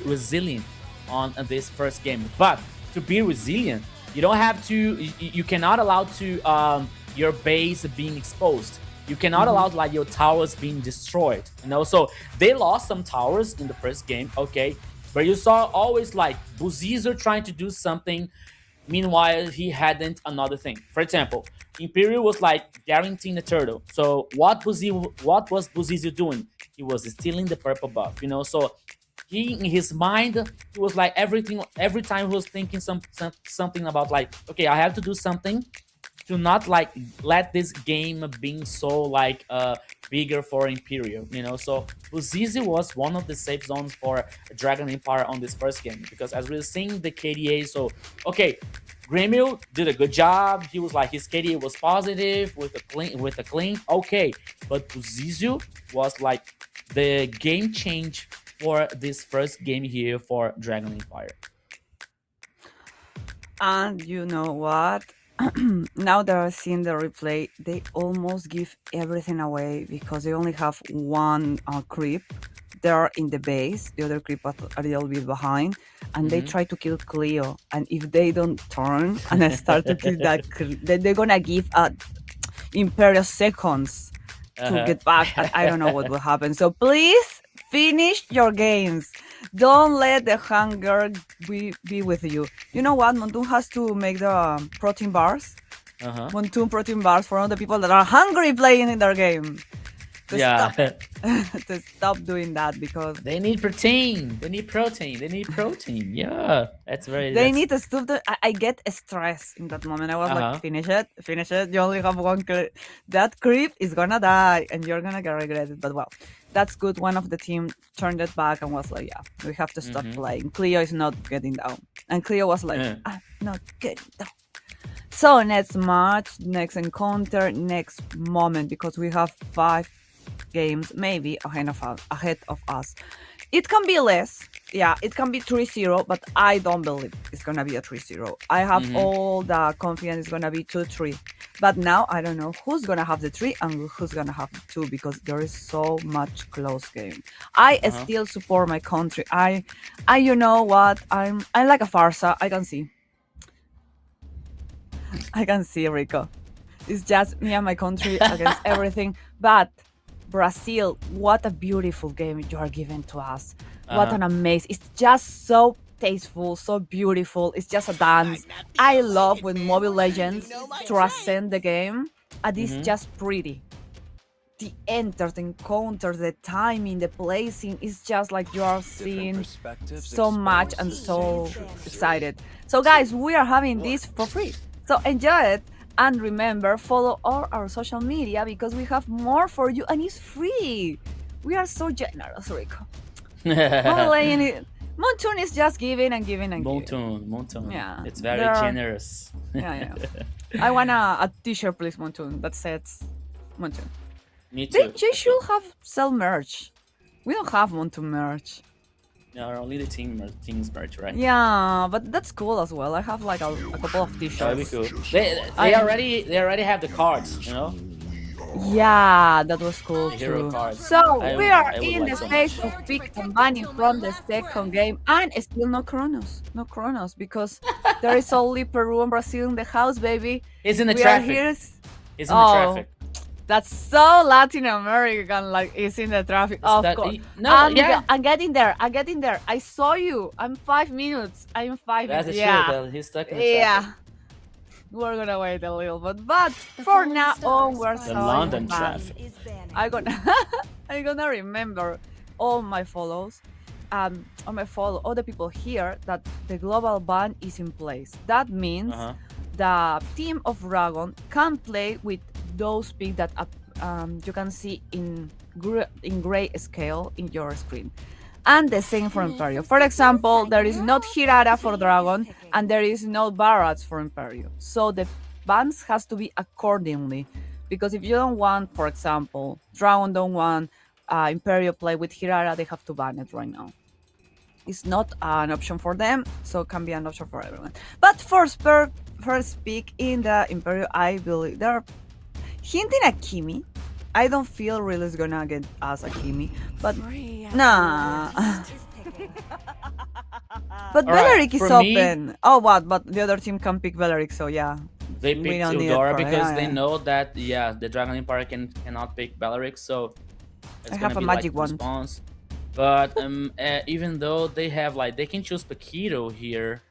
resilient on this first game. But to be resilient, you don't have to, you cannot allow to your base being exposed. You cannot allow like your towers being destroyed, you know. So they lost some towers in the first game, okay, but you saw always like Buzizer trying to do something. Meanwhile, he hadn't another thing. For example, Imperial was like guaranteeing the turtle. So what was Buzizu doing? He was stealing the purple buff, you know. So he, in his mind, he was like everything. Every time he was thinking something about like, okay, I have to do something to not like let this game being so like bigger for Imperial, you know. So Buzizi was one of the safe zones for Dragon Empire on this first game, because as we were seeing the KDA, so okay, Gremio did a good job. He was like, his KDA was positive with a clean, okay, but Buzizu was like the game change for this first game here for Dragon Empire. And you know what? Now that I've seen the replay, they almost give everything away because they only have one creep. They're in the base, the other creep are a little bit behind, and they try to kill Cleo. And if they don't turn and I start to kill that creep, then they're gonna give Imperial seconds to get back. And I don't know what will happen. So please finish your games. Don't let the hunger be with you. You know what? Montoon has to make the protein bars. Montoon protein bars for all the people that are hungry playing in their game. Yeah. To stop doing that, because They need protein. They need protein. They need protein. Yeah, that's very. they that's- need to stop. I get stressed in that moment. I was Uh-huh. like, finish it. You only have one creep. That creep is gonna die, and you're gonna get regretted. But well, that's good. One of the team turned it back and was like, yeah, we have to stop playing. Cleo is not getting down, and Cleo was like, I'm not getting down. So next match, next encounter, next moment, because we have 5 games maybe ahead of us. It can be less. Yeah, it can be 3-0, but I don't believe it's gonna be a 3-0. I have all the confidence it's gonna be 2-3. But now I don't know who's gonna have the 3 and who's gonna have the 2, because there is so much close game. I still support my country. I you know what? I'm like a farsa. I can see, Rico. It's just me and my country against everything. But Brazil, what a beautiful game you are giving to us. What an amazing. It's just so tasteful, so beautiful. It's just a dance. I love when Mobile Legends transcend the game, and it's just pretty. the enter, the encounter, the timing, the placing is just like you are seeing perspectives so much and expose so ancient excited. So guys, we are having this for free. So enjoy it. And remember, follow all our social media because we have more for you and it's free. We are so generous, Rico. Moontoon is just giving and giving and giving. Moontoon. Yeah, It's very there are- generous. Yeah. I want a t-shirt, please, Moontoon, that says Moontoon. Me too. They should have sell merch. We don't have Moontoon merch. No, only the teams merch, right? Yeah, but that's cool as well. I have like a couple of That'd be t-shirts. cool. They already have the cards, you know. Yeah, that was cool The hero too. cards. So I we are would in like the so phase much. of pick and banning from the second game, and still no Kronos, because there is only Peru and Brazil in the house, baby. He's in the We are traffic. here. He's in the Oh, traffic. That's so Latin American, like it's in the traffic. Of that- course. no, yeah. I'm getting there. I saw you. I'm 5 minutes. I'm 5 That's the minutes. Yeah. shit. He's stuck in the traffic. Yeah. We're gonna wait a little bit, but for now on, we're The so London fun. traffic. I'm gonna remember all my follows, on my follow all the people here that the global ban is in place. That means Uh-huh. the team of Dragon can play with those picks that you can see in gray scale in your screen. And the same for Imperio. For example, there is not Hirara for Dragon and there is no Barrats for Imperio. So the bans has to be accordingly. Because if you don't want, for example, Dragon don't want Imperio play with Hirara, they have to ban it right now. It's not an option for them, so it can be an option for everyone. But for first pick in the Imperio, I believe they're hinting at Kimi. I don't feel really is gonna get us a Kimi, but nah. But All right, Beleric is for me- open. Oh, what? But the other team can pick Beleric, so yeah. They We picked don't need it Eudora for- because yeah, they yeah. know that the Dragon Empire cannot pick Beleric, so it's I gonna have a be magic like wand. response. But even though they have they can choose Paquito here,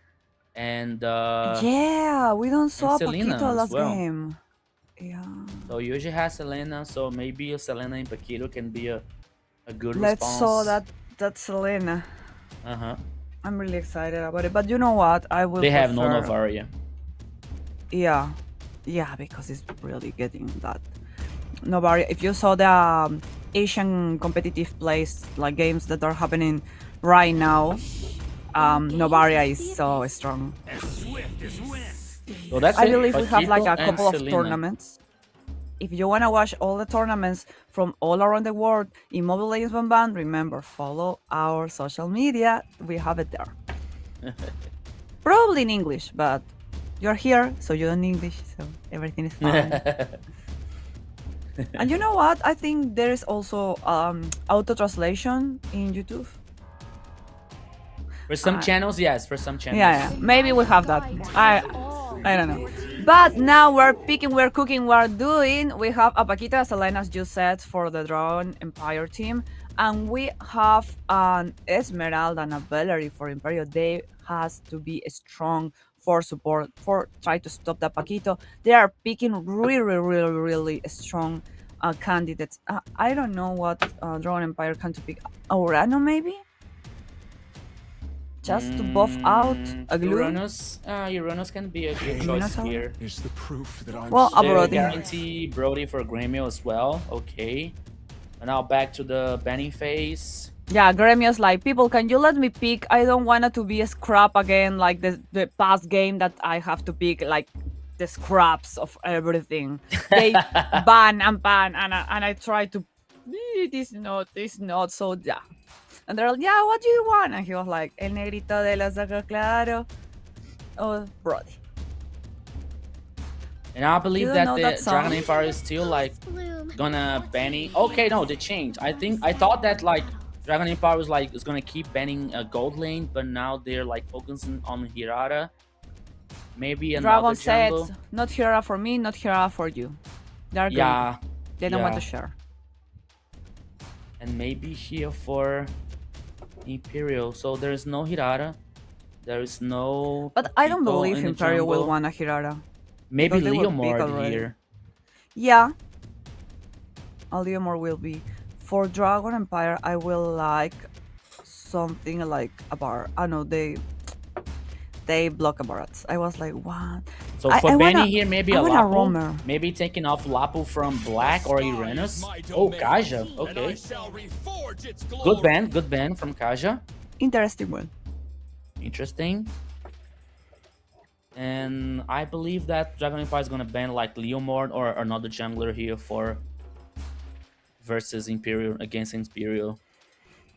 and Yeah, we don't saw Selena Paquito as last well. game. Yeah. so Yuji has Selena, so maybe Selena and Paquito can be a good Let's response. saw that Selena. Uh-huh. I'm really excited about it. But you know what? I will They have no prefer- Novaria. Yeah. Yeah, because it's really getting that. Novaria. If you saw the Asian competitive plays, like games that are happening right now, Novaria is so strong. So that's I it. believe we have like Paquito a and couple of Selena. tournaments. If you want to watch all the tournaments from all around the world in Mobile Legends Band, remember, follow our social media. We have it there. Probably in English, but you're here, so you don't English, so everything is fine. And you know what? I think there is also auto translation in YouTube. For some channels, yes. For some channels. Yeah, maybe we have that. I don't know. But now we're picking, we're cooking, we're doing. We have a Paquita, as Elena just said, for the Dragon Empire team. And we have an Esmeralda and a Valerie for Imperio. They has to be strong for support, for try to stop the Paquito. They are picking really strong candidates. I don't know what Dragon Empire can to pick. Aurano maybe? Just to buff out a glue? Uranus can be a good choice Uranus? here. Is the proof that I'm Well, They will Brody. guarantee Brody for Gremio as well. Okay. And now back to the banning phase. Yeah, Gremio's like, people, can you let me pick? I don't want it to be a scrap again, like the past game that I have to pick, like the scraps of everything. They ban, and I try to, this not, so yeah. And they're like, yeah, what do you want? And he was like, el negrito de los ojos claro. Oh, Brody. And I believe You that don't the know that Dragon song? Empire is still like gonna banning. Okay, no, they changed. I thought that like Dragon Empire was like is gonna keep banning a gold lane, but now they're like focusing on Hirata. Maybe another Dragon said, jungle. not Hera for me, not Hera for you. They're good. Yeah, They don't want yeah. to share. and maybe here for Imperial. So there is no Hirata. There is no. But I don't Paquito believe in the Imperio will jungle. want a Hirara. Maybe because they will pick Leomord already. here. Yeah. A Leomord will be. For Dragon Empire, I will like something like a bar. I know they block a Barats. I was like, what? So I for Benny wanna- here, maybe I a want a Lapu, roamer. maybe taking off Lapu from Black or Uranus. Oh, Kaja, okay. Good ban from Kaja. Interesting one. Interesting. And I believe that Dragon Empire is gonna ban like Leomord or another jungler here for versus Imperial against Imperial.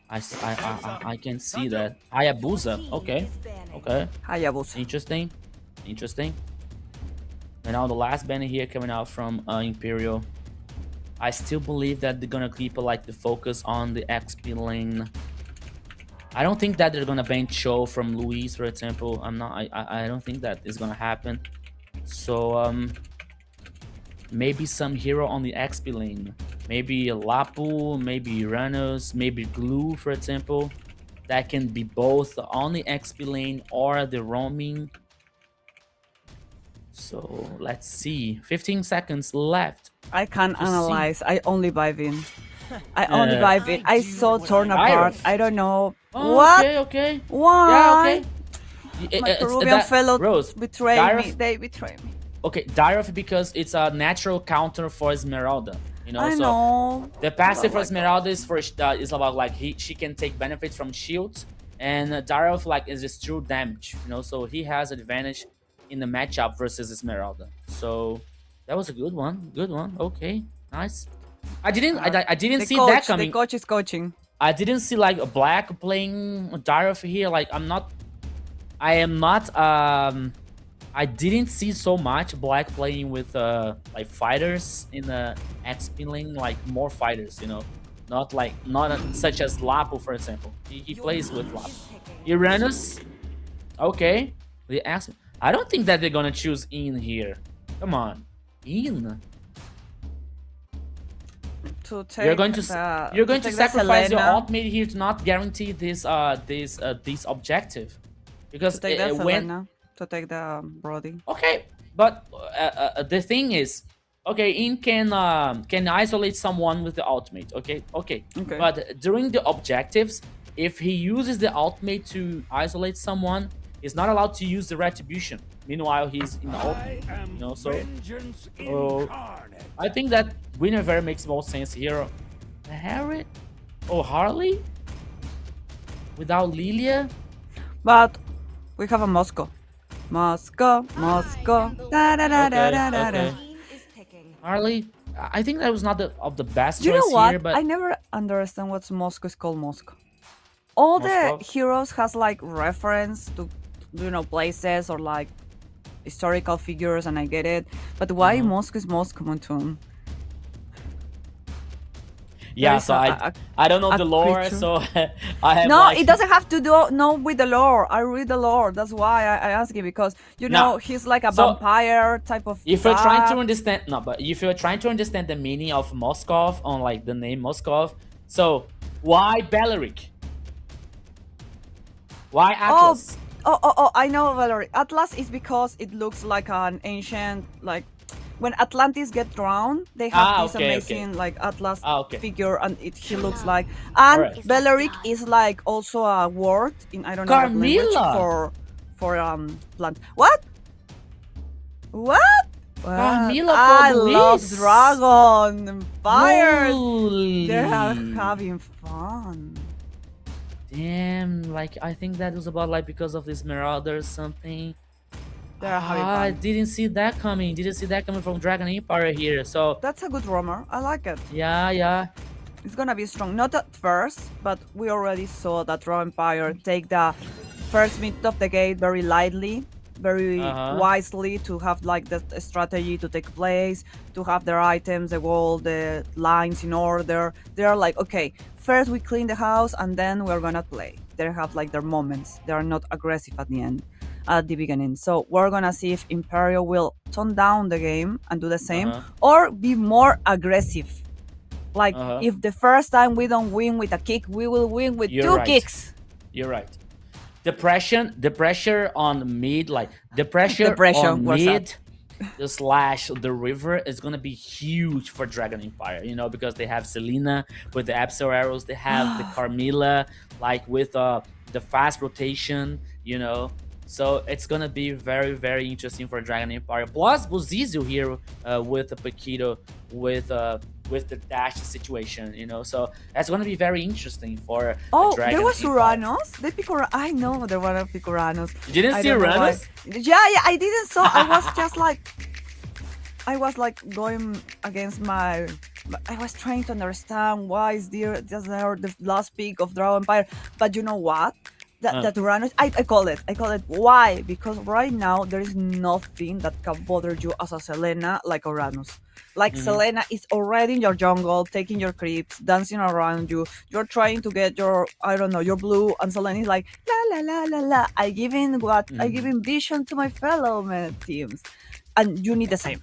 I can see that. Hayabusa, okay, okay, Hayabusa. interesting, interesting. And now the last banner here coming out from Imperial. I still believe that they're gonna keep like the focus on the XP lane. I don't think that they're gonna ban Cho from Luis, for example. I don't think that is gonna happen. So maybe some hero on the XP lane. Maybe Lapu, maybe Uranus, maybe Glue, for example. That can be both on the XP lane or the roaming. So let's see. 15 seconds left. I can't To see. analyze. I only buy Vin. I only buy Vin. I saw torn apart. I don't know. Oh, What? okay, okay. Why? Yeah, okay. My It's Peruvian fellow Rose, betrayed me. Diref- They betrayed me. Okay, Diref because it's a natural counter for Esmeralda. You know, I so know. the passive for Oh my Esmeralda is is about like she can take benefits from shields, and Diref like is just true damage. You know, so he has advantage in the matchup versus Esmeralda. So that was a good one. Good one. Okay, nice. I didn't The see coach, that coming. the coach is coaching. I didn't see like a Black playing Diref here. Like I am not I didn't see so much Black playing with like fighters in the XP lane, like more fighters, you know. Not such as Lapu, for example. He plays with Lapu. Uranus. Okay. The X, I don't think that they're gonna choose In here. Come on. In. To take You're going to take the sacrifice your Selena. ultimate here to not guarantee this objective, because To take the when Selena. To take the Brody. okay, but the thing is, okay, In can isolate someone with the ultimate. Okay, Okay. but during the objectives, if he uses the ultimate to isolate someone, he's not allowed to use the retribution. Meanwhile, he's in the ultimate, you know. So I think that Guinevere makes more sense here. Harry? Oh, Harley? Without Lilia? But we have a Moscow. Moscow, Moscow. Da, da, da, da, da, da, da. Okay. Harley? I think that was not of the best You choice know what? here, but I never understand what's Moscow is called Moscow. All the Moscow? heroes has like reference to, you know, places or like historical figures, and I get it. But why Moscow is Moscow, Montoon? yeah, is so a- I don't know a the lore, creature. so I have No, like, it doesn't have to do no with the lore. I read the lore. That's why I ask you, because you No. know he's like a So, vampire type of. If you're trying to guy. understand, no, but if you're trying to understand the meaning of Moskov on like the name Moskov, so why Beleric? Why Atlas? Oh! I know, Valerie. Atlas is because it looks like an ancient, like when Atlantis get drowned, they have this okay, amazing like Atlas Okay. figure, and he looks like. And Alright. Beleric is like also a word in I don't know what language Carmilla! for plant. What? What? Carmilla for I love Luis. dragon and fire. Holy. They're having fun. Damn, like I think that was about like because of this Marauder or something. They're having I fun. didn't see that coming. Didn't see that coming from Dragon Empire here. So That's a good rumor. I like it. yeah. It's gonna be strong. Not at first, but we already saw that Raw Empire take the first mid of the gate very lightly, very wisely, to have like the strategy to take place, to have their items, the wall, the lines in order. They're like, okay, first we clean the house and then we're gonna play. They have like their moments. They are not aggressive at the end, at the beginning. So we're gonna see if Imperial will tone down the game and do the same, or be more aggressive. Like if the first time we don't win with a kick, we will win with You're two right. kicks. You're right. The pressure on mid, like the pressure pressure on was mid slash the river is gonna be huge for Dragon Empire, you know, because they have Selena with the Absol arrows, they have the Carmilla like with the fast rotation, you know. So it's gonna be very, very interesting for Dragon Empire. Plus Buzizu here with the Paquito with the dash situation, you know. So that's gonna be very interesting for Oh, Dragon there was Empire. Uranos. They pick I know there were pick Uranos. You didn't I see don't know why. Uranus? Yeah, I didn't saw. I was just like, I was like going against my. I was trying to understand why is there just there the last pick of Dragon Empire, but you know what? That Uranus, I call it. I call it why? Because right now there is nothing that can bother you as a Selena like Uranus. Like Selena is already in your jungle, taking your creeps, dancing around you. You're trying to get your, I don't know, your blue, and Selena is like la la la la la. I give in what I give in vision to my fellow teams, and you need the same.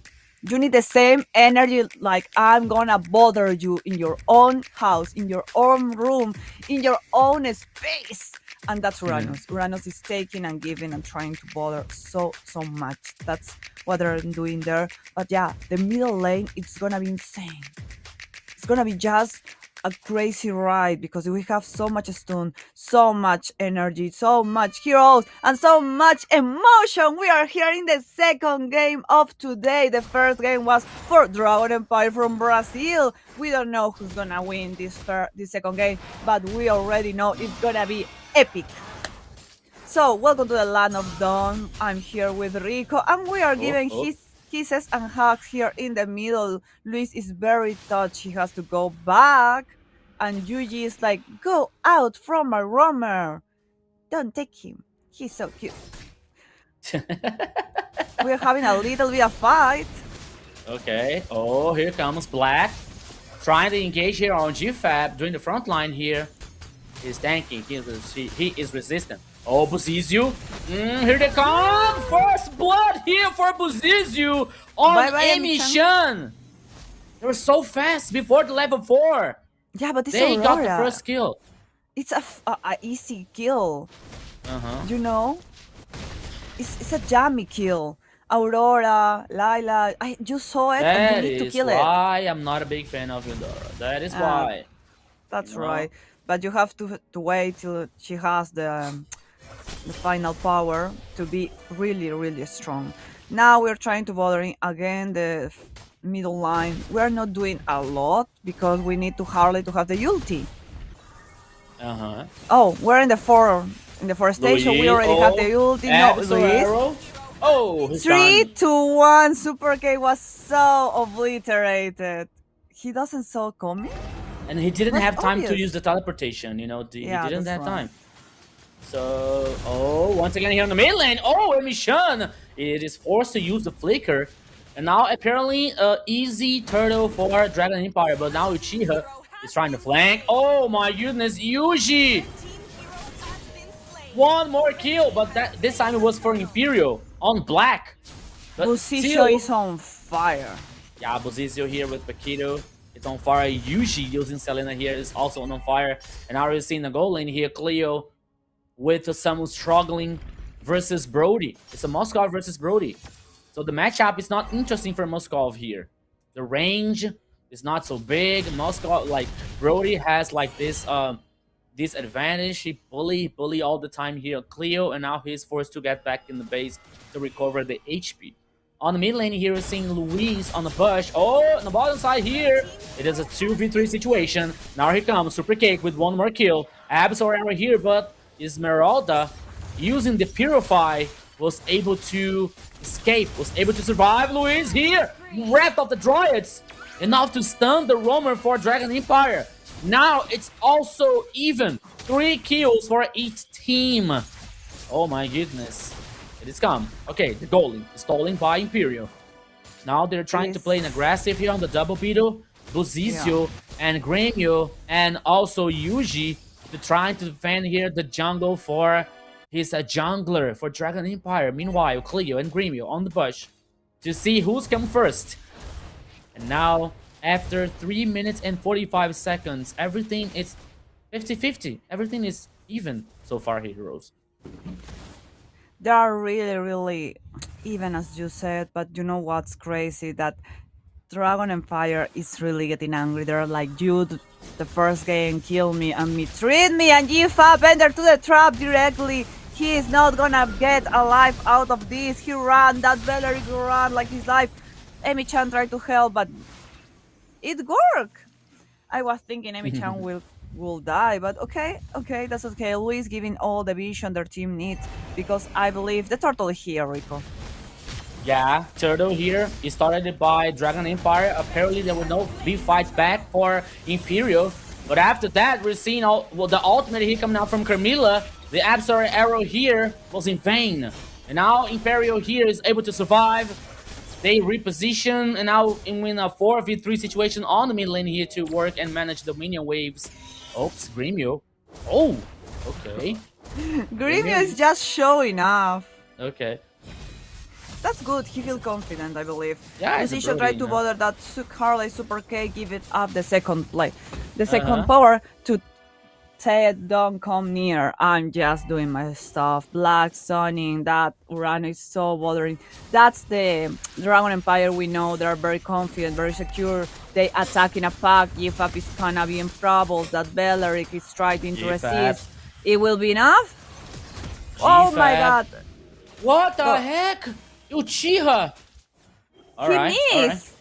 You need the same energy. Like I'm gonna bother you in your own house, in your own room, in your own space. And that's Uranus. Uranus is taking and giving and trying to bother so much. That's what they're doing there. But yeah, the middle lane, it's gonna be insane. It's gonna be just a crazy ride because we have so much stun, so much energy, so much heroes, and so much emotion. We are here in the second game of today. The first game was for Dragon Empire from Brazil. We don't know who's gonna win this second game, but we already know it's gonna be epic. So, welcome to the land of Dawn. I'm here with Rico, and we are giving his kisses and hugs here in the middle. Luis is very touched. He has to go back. And Yuji is like, go out from my roamer. Don't take him. He's so cute. We're having a little bit of fight. Okay. Oh, here comes Black. Trying to engage here on GFAB doing the front line here. He's tanking. He is resistant. Oh, Buzizu. Here they come. First blood here for Buzizu on Emi-chan. They were so fast before the level 4. Yeah, but it's they Aurora. got the first kill. It's a easy kill. You know? It's a jammy kill. Aurora, Lila, you saw it and you need to kill it. That is why I'm not a big fan of Eudora. That is why. That's right. But you have to wait till she has the final power to be really, really strong. Now we're trying to bother again the middle line. We're not doing a lot because we need to Harley to have the ulti. Oh, we're in the forestation. We already have the ulti. No, Luis. Oh, 3, 2, 1. Super K was so obliterated. He doesn't saw coming. And he didn't have time to use the teleportation, you know, he didn't have time. So, once again here on the mid lane, Emi-chan, it is forced to use the flicker. And now apparently easy turtle for Dragon Empire, but now Uchiha is trying to flank. Oh my goodness, Yuji! One more kill, but this time it was for Imperial on Black. Buzizu is on fire. Yeah, Buzizu here with Paquito. It's on fire. Yuji using Selena here is also on fire. And now we're seeing the goal lane here. Cleo with Samu struggling versus Brody. It's a Moskov versus Brody. So the matchup is not interesting for Moskov here. The range is not so big. Moskov, like Brody has like this advantage. He bully all the time here Cleo, and now he's forced to get back in the base to recover the HP. On the mid lane here, we're seeing Luis on the bush. Oh, on the bottom side here, it is a 2v3 situation. Now here comes Super Cake with one more kill. Absol arrow here, but Esmeralda, using the Purify, was able to escape, was able to survive. Luis here, Wrath of the Dryads, enough to stun the roamer for Dragon Empire. Now it's also even. 3 kills for each team. Oh my goodness. It is come. Okay, the goalie is stolen by Imperial. Now they're trying to play an aggressive here on the double beetle. Buzizu and Gremio and also Yuji to trying to defend here the jungle for his jungler for Dragon Empire. Meanwhile, Cleo and Gremio on the bush to see who's come first. And now, after 3 minutes and 45 seconds, everything is 50-50. Everything is even so far, heroes. They are really, really even as you said, but you know what's crazy? That Dragon Empire is really getting angry. They're like, dude, the first game kill me and mistreat me, and GFAP enter to the trap directly. He is not gonna get alive out of this. He ran, that Valerie ran like his life. Emi-chan tried to help, but it worked. I was thinking Emi-chan will die, but okay, that's okay. Luis giving all the vision their team needs, because I believe the turtle is here, Rico. Yeah, Turtle here. He started it by Dragon Empire. Apparently, there were no big fights back for Imperial. But after that, we're seeing the ultimate here coming out from Carmilla. The Absolute Arrow here was in vain. And now Imperial here is able to survive. They reposition and now win a 4v3 situation on the mid lane here to work and manage the minion waves. Oops, Gremio. Oh, okay. Gremio is just showing off. Okay. That's good. He feels confident, I believe. Yeah, it's a Decision tried Brody, to no? bother that Harley Super K, give it up the second play. The second power to say don't come near. I'm just doing my stuff. Black Sunning, that Urano is so bothering. That's the Dragon Empire we know. They're very confident, very secure. They attack in a pack. GFAP is gonna be in troubles. That Belleric is trying to GFAP. resist. It will be enough? Oh my GFAP. god. What the Go. heck? Uchiha! He Alright, missed.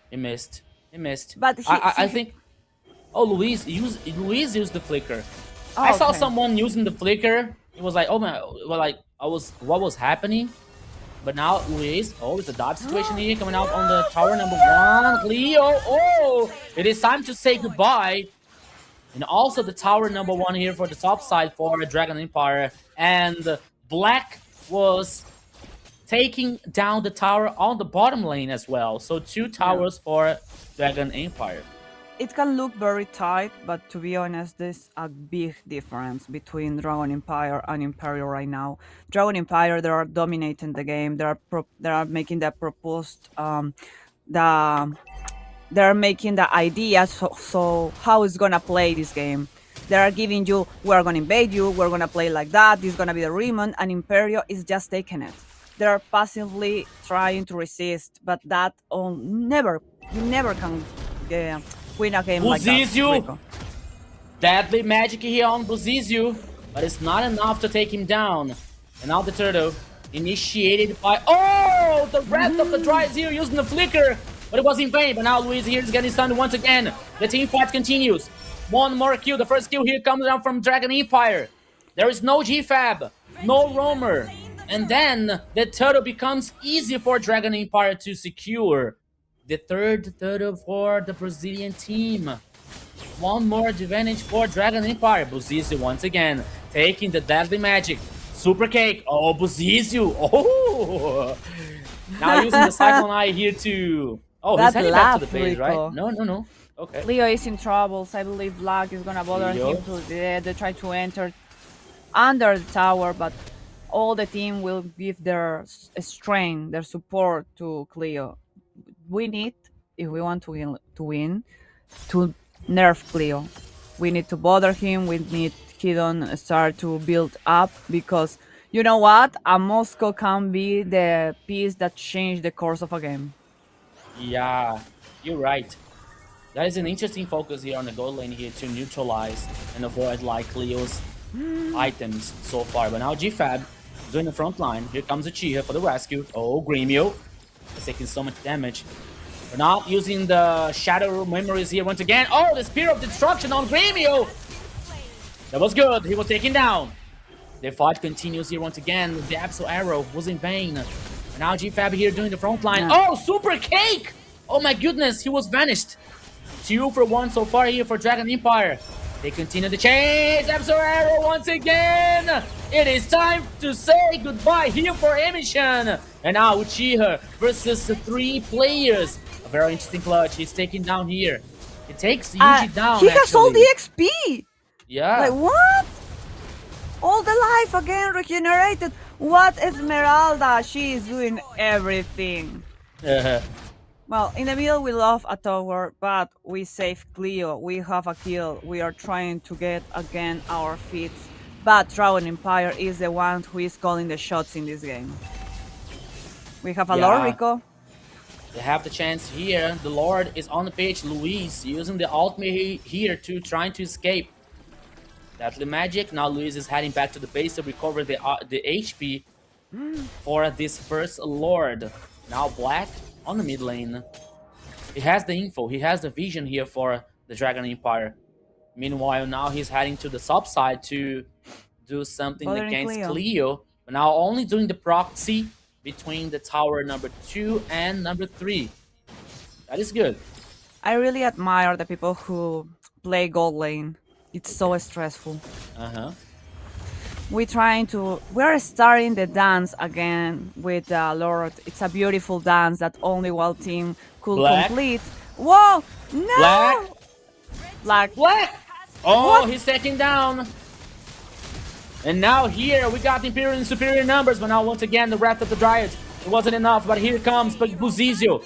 He missed. He missed. But I think... Oh, Luis used the flicker. Oh, I saw okay. someone using the flicker. It was like, oh my... Well, like, what was happening? But now Luis... Oh, it's a dodge situation here coming out on the tower number 1. Leo! Oh! It is time to say goodbye. And also the tower number 1 here for the top side for Dragon Empire. And Black was taking down the tower on the bottom lane as well. So 2 towers for Dragon Empire. It can look very tight, but to be honest, there's a big difference between Dragon Empire and Imperial right now. Dragon Empire, they are dominating the game. They are making the proposed they're making the idea so how it's gonna play this game. They are giving you, we're gonna invade you, we're gonna play like that, this is gonna be the Remon, and Imperio is just taking it. They're passively trying to resist, but that you never can win a game like that. Buzizu! Rico. Deadly magic here on Buzizu, but it's not enough to take him down. And now the turtle, initiated by... Oh! The rest of the Dry Zero using the flicker, but it was in vain. But now Luis here is getting stunned once again. The team fight continues. One more kill. The first kill here comes down from Dragon Empire. There is no GFAB, no roamer. And then the turtle becomes easy for Dragon Empire to secure. The third turtle for the Brazilian team. One more advantage for Dragon Empire. Buzizu once again taking the deadly magic. Super cake. Oh, Buzizu. Oh. Now using the Cyclone Eye here to... Oh, That he's heading back to the laugh, base, Rico. right? No. Okay. Leo is in troubles. I believe Black is gonna bother Leo. him to they try to enter under the tower, but all the team will give their strength, their support to Cleo. We need, if we want to win, to nerf Cleo. We need to bother him. We need he don't start to build up, because you know what? A Moscow can be the piece that changed the course of a game. Yeah, you're right. That is an interesting focus here on the gold lane here to neutralize and avoid like Leo's items so far. But now GFAB doing the front line. Here comes Uchiha for the rescue. Oh, Gremio is taking so much damage. We're not using the Shadow Memories here once again. Oh, the Spear of Destruction on Gremio! That was good. He was taken down. The fight continues here once again. The Absolute Arrow was in vain. And now GFAB here doing the front line. Yeah. Oh, Super Cake! Oh my goodness, he was vanished. 2 for 1 so far here for Dragon Empire. They continue the chase. Absolute Arrow once again. It is time to say goodbye here for Emission. And now Uchiha versus the 3 players. A very interesting clutch. He's taken down here. It takes Yuji down. He has all actually. the XP. Yeah. Like what? All the life again regenerated. What Esmeralda? She is doing everything. Well, in the middle we love a tower, but we save Cleo. We have a kill. We are trying to get again our feet. But Dragon Empire is the one who is calling the shots in this game. We have a Yeah. Lord Rico. They have the chance here. The Lord is on the pitch. Luis using the ultimate here to trying to escape. Deadly Magic. Now Luis is heading back to the base to recover the HP for this first Lord. Now Black on the mid lane. He has the info. He has the vision here for the Dragon Empire. Meanwhile, now he's heading to the top side to do something Bothering against Cleo. Cleo. But now only doing the proxy between the tower number 2 and number 3. That is good. I really admire the people who play gold lane. It's so stressful. Uh-huh. We're starting the dance again with Lord. It's a beautiful dance that only one team could Black. complete. Whoa! No! Black. Black. Black! Oh, What? he's taken down. And now here we got Imperial in superior numbers, but now once again the Wrath of the Dryad. It wasn't enough, but here comes Buzizio.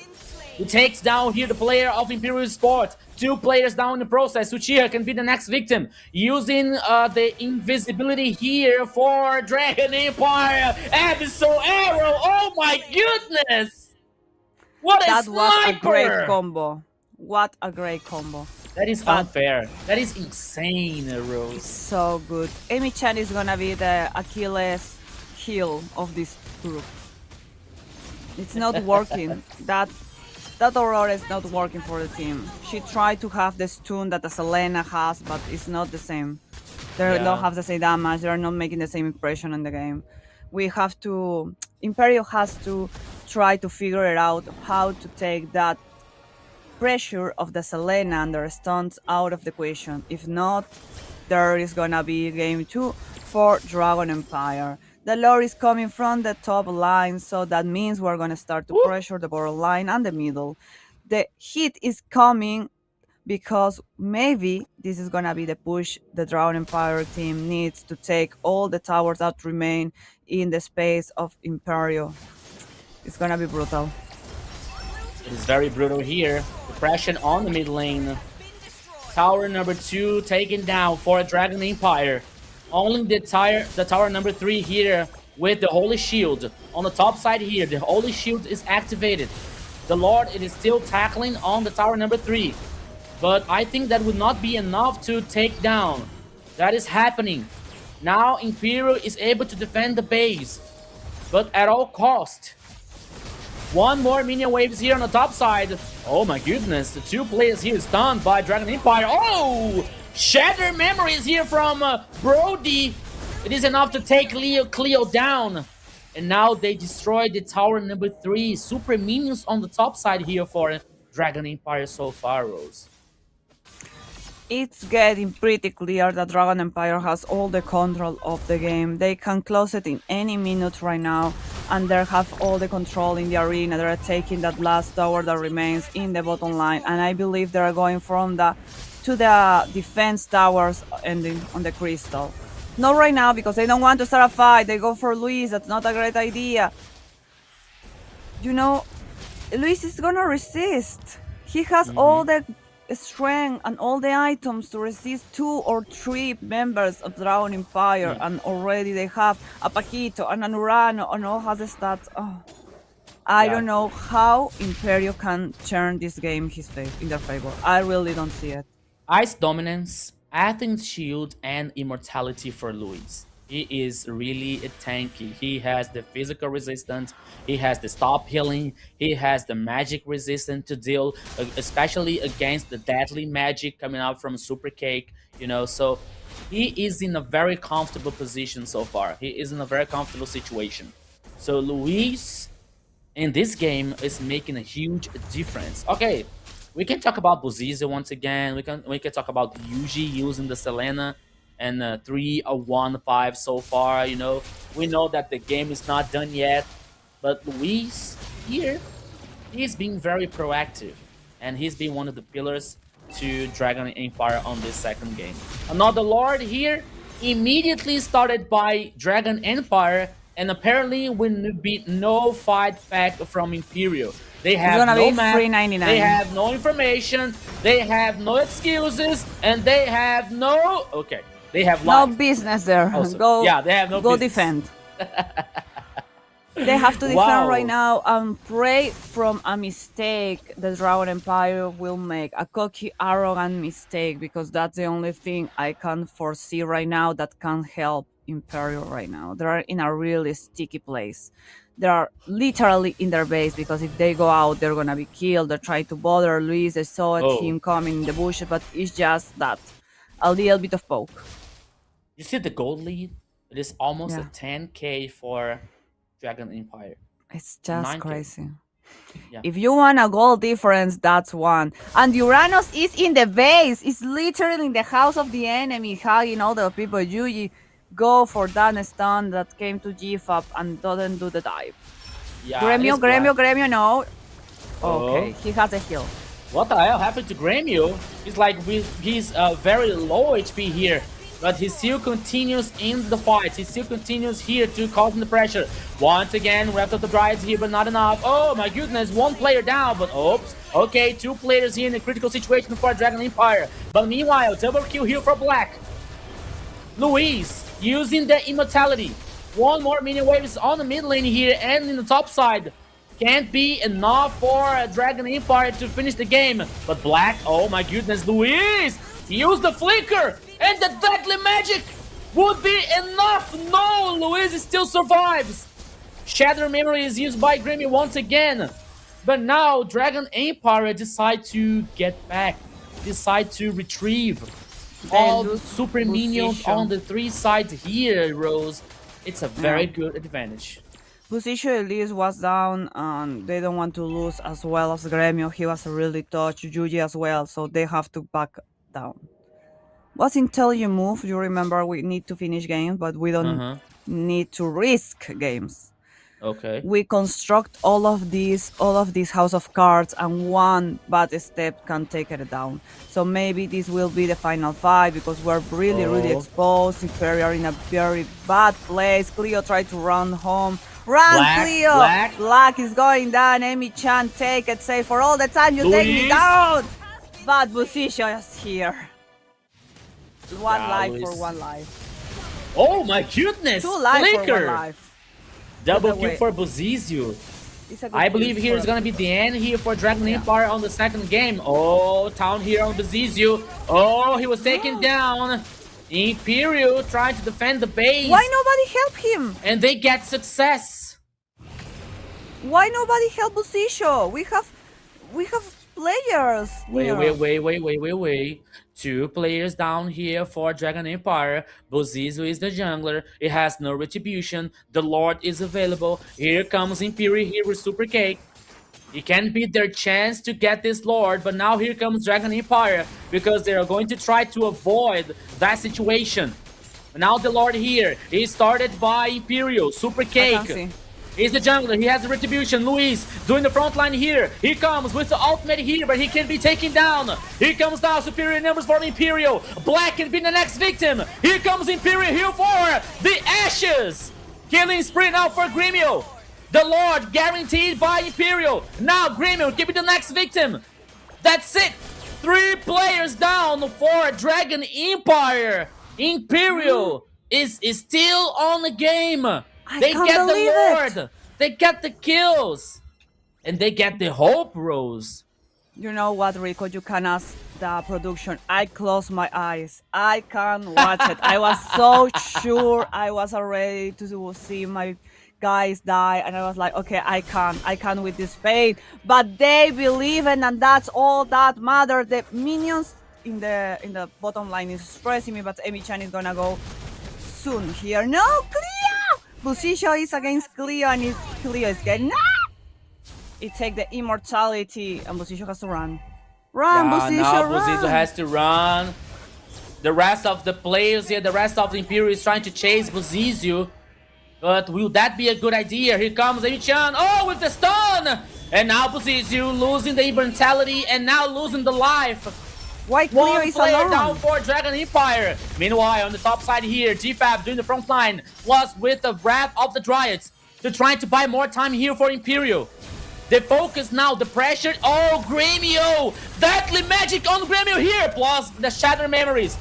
He takes down here the player of Imperial Sport. 2 players down in the process. Uchiha can be the next victim. Using the invisibility here for Dragon Empire. Abyssal Arrow. Oh my goodness! What a That was a sniper! great combo. What a great combo. That is unfair. That is insane, Rose. So good. Amy Chan is gonna be the Achilles heel of this group. It's not working. That Aurora is not working for the team. She tried to have the stun that the Selena has, but it's not the same. They Yeah. don't have the same damage. They're not making the same impression in the game. Imperio has to try to figure it out how to take that pressure of the Selena and their stuns out of the equation. If not, there is gonna be game 2 for Dragon Empire. The lore is coming from the top line, so that means we're gonna start to pressure the bottom line and the middle. The hit is coming because maybe this is gonna be the push the Dragon Empire team needs to take all the towers that remain in the space of Imperio. It's gonna be brutal. It is very brutal here. Depression on the mid lane. Tower number 2 taken down for Dragon Empire. Only the tower number 3 here with the Holy Shield. On the top side here, the Holy Shield is activated. The Lord, it is still tackling on the tower number 3. But I think that would not be enough to take down. That is happening. Now Imperial is able to defend the base. But at all cost. One more minion waves here on the top side. Oh my goodness, the 2 players here stunned by Dragon Empire. Oh! Shatter memories here from Brody. It is enough to take Cleo down. And now they destroyed the tower number 3. Super minions on the top side here for Dragon Empire so far, Rose. It's getting pretty clear that Dragon Empire has all the control of the game. They can close it in any minute right now, and they have all the control in the arena. They're taking that last tower that remains in the bottom line, and I believe they're going to the defense towers and on the crystal. Not right now because they don't want to start a fight. They go for Luis. That's not a great idea. You know, Luis is gonna resist. He has all the strength and all the items to resist 2 or 3 members of Dragon Empire, and already they have a Paquito and an Urano and all has the stats. Oh, I don't know how Imperio can turn this game in their favor. I really don't see it. Ice Dominance, Athens Shield, and Immortality for Luis. He is really a tanky. He has the physical resistance, he has the stop healing, he has the magic resistance to deal, especially against the deadly magic coming out from Super Cake, you know, so he is in a very comfortable position so far. He is in a very comfortable situation. So Luis in this game is making a huge difference. Okay, we can talk about Buzizio once again. We can talk about Yuji using the Selena and 3-1-5 so far. You know, we know that the game is not done yet, but Luis here, he's being very proactive, and he's been one of the pillars to Dragon Empire on this second game. Another Lord here, immediately started by Dragon Empire, and apparently will be no fight back from Imperial. They have no map, they have no information, they have no excuses, and they have no... Okay, they have no life. business there. Also, Go, yeah, they have no go business. defend. They have to defend Wow. right now and pray from a mistake the Dragon Empire will make. A cocky, arrogant mistake, because that's the only thing I can foresee right now that can help Imperial right now. They are in a really sticky place. They are literally in their base, because if they go out, they're gonna be killed. They're trying to bother Luis. I saw it, Oh, him coming in the bushes, but it's just that. A little bit of poke. you see the gold lead? It is almost a Yeah. 10k for Dragon Empire. It's just 9K. crazy. Yeah. If you want a goal difference, that's one. And Uranus is in the base. It's literally in the house of the enemy, hugging all the people. Yuji, go for that stun that came to GFAP and doesn't do the dive. Yeah. Gremio, no. Oh. Okay, he has a heal. What the hell happened to Gremio? He's like, he's very low HP here, but he still continues in the fight. He still continues here to causing the pressure. Once again, wrapped up the Dryads here, but not enough. Oh my goodness, one player down, but oops. Okay, two players here in a critical situation for Dragon Empire. But meanwhile, double kill here for Black. Luis using the immortality. One more minion wave is on the mid lane here and in the top side. Can't be enough for Dragon Empire to finish the game. But Black, oh my goodness, Luis! He used the flicker and the deadly magic would be enough. No, Luis still survives. Shatter Memory is used by Grimmy once again. But now Dragon Empire decide to get back, decide to retrieve all the lose super minions position. on the three sides here, Rose. It's a very good advantage. Bushido Elise was down, and they don't want to lose as well as Gremio. He was really touched. Yuji as well, so they have to back down. What's intelligent move? You remember we need to finish games, but we don't need to risk games. Okay. We construct all of these house of cards, and one bad step can take it down. So maybe this will be the final fight, because we're really exposed. Imperial are in a very bad place. Cleo tried to run home. Run, Black, Cleo! Black. Is going down. Emi-chan, take it safe for all the time you take me Luis. down. But Busisho is here. One Yeah, life Luis. for one life. Oh my goodness! Two lives for one Flicker! life. Double By the kill way, for Bozizio. It's a good I believe kill here for is a- gonna be the end here for Dragon Empire on the second game. Oh, town here on Bozizio. Oh, he was taken down. Imperial trying to defend the base. Why nobody help him? And they get success. Why nobody help Busisho? We have players. here. Wait. Two players down here for Dragon Empire. Bozizio is the jungler. It has no retribution. The Lord is available. Here comes Imperial here with Super Cake. It can be their chance to get this Lord, but now here comes Dragon Empire because they are going to try to avoid that situation. Now the Lord here is started by Imperial. Super I can Cake. see. He's the jungler. He has the retribution. Luis doing the front line here. He comes with the ultimate here, but he can be taken down. Here comes now superior numbers for Imperial. Black can be the next victim. Here comes Imperial here for the Ashes. Killing spree now for Gremio. The Lord guaranteed by Imperial. Now Gremio can be the next victim. That's it. 3 players down for Dragon Empire. Imperial is still on the game. They can't get the believe it. Lord. They get the kills. And they get the hope, Rose. You know what, Rico? You can ask the production. I close my eyes. I can't watch it. I was so sure I was ready to see my guys die, and I was like, okay, I can with this pain. But they believe in, and that's all that matters. The minions in the bottom line is stressing me, but Emi-chan is gonna go soon here. No, Cleo! Busisho is against Cleo, and Cleo is getting it take the immortality, and Busisho has to run. Run, Yeah, Busisho, now run! Bozizio has to run. The rest of the players here, the rest of the Imperial is trying to chase Bozizio. But will that be a good idea? Here comes Emi-chan. Oh, with the stun! And now Bozizio losing the immortality and now losing the life. Why Cleo One is player alone? down for Dragon Empire. Meanwhile, on the top side here, GFAB doing the front line, plus with the Wrath of the Dryads. They're trying to buy more time here for Imperial. They focus now, the pressure. Oh, Gremio! Deadly magic on Gremio here, plus the Shatter Memories.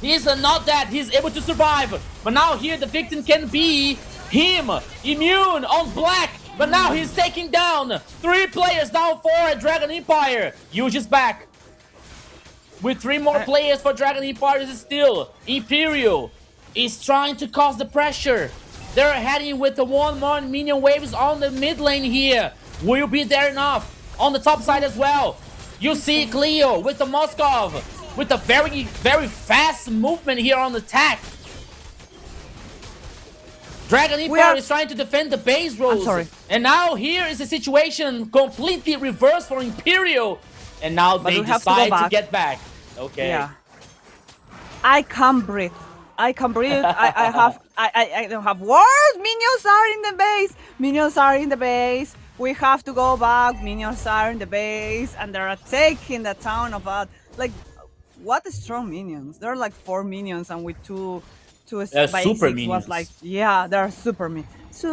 He's not dead, he's able to survive. But now here the victim can be Him, immune on black, but now he's taking down 3 players, down 4 at Dragon Empire. Yuji's back. With 3 more players for Dragon Empire still. Imperial is trying to cause the pressure. They're heading with the 1 more minion waves on the mid lane here. Will be there enough? On the top side as well. You see Cleo with the Moskov, with a very, very fast movement here on the attack. Dragon Empire is trying to defend the base rows. I'm sorry. And now here is the situation completely reversed for Imperial. And now they decide to get back. Okay. Yeah. I can't breathe. I can't breathe. I don't have words. Minions are in the base. Minions are in the base. We have to go back. Minions are in the base, and they're taking the town of like, what strong minions? There are like 4 minions, and with two super minions. Was like, yeah, they're super minions.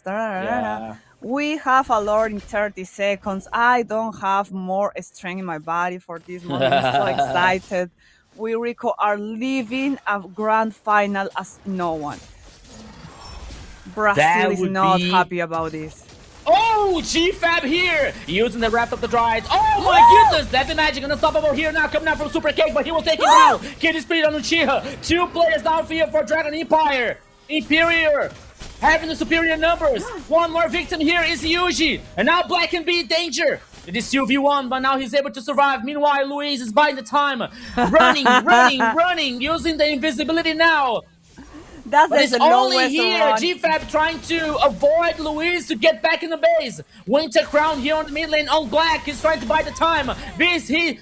Yeah. We have a lord in 30 seconds. I don't have more strength in my body for this moment. I'm so excited. We, Rico, are leaving a grand final as no one. Brazil is not happy about this. Oh, GFAB here, using the Wrath of the Dryad. Oh my goodness, Deadly Magic unstoppable here now, coming out from Super Cake, but he will take it down. Kid Spirit on Uchiha. 2 players down here for Dragon Empire. Imperial having the superior numbers. 1 more victim here is Yuji. And now Black can be in danger. It is 2v1, but now he's able to survive. Meanwhile, Luis is buying the time. Running, using the invisibility now. But it's only here, GFAB trying to avoid Luis to get back in the base. Winter Crown here on the mid lane on Black. He's trying to buy the time.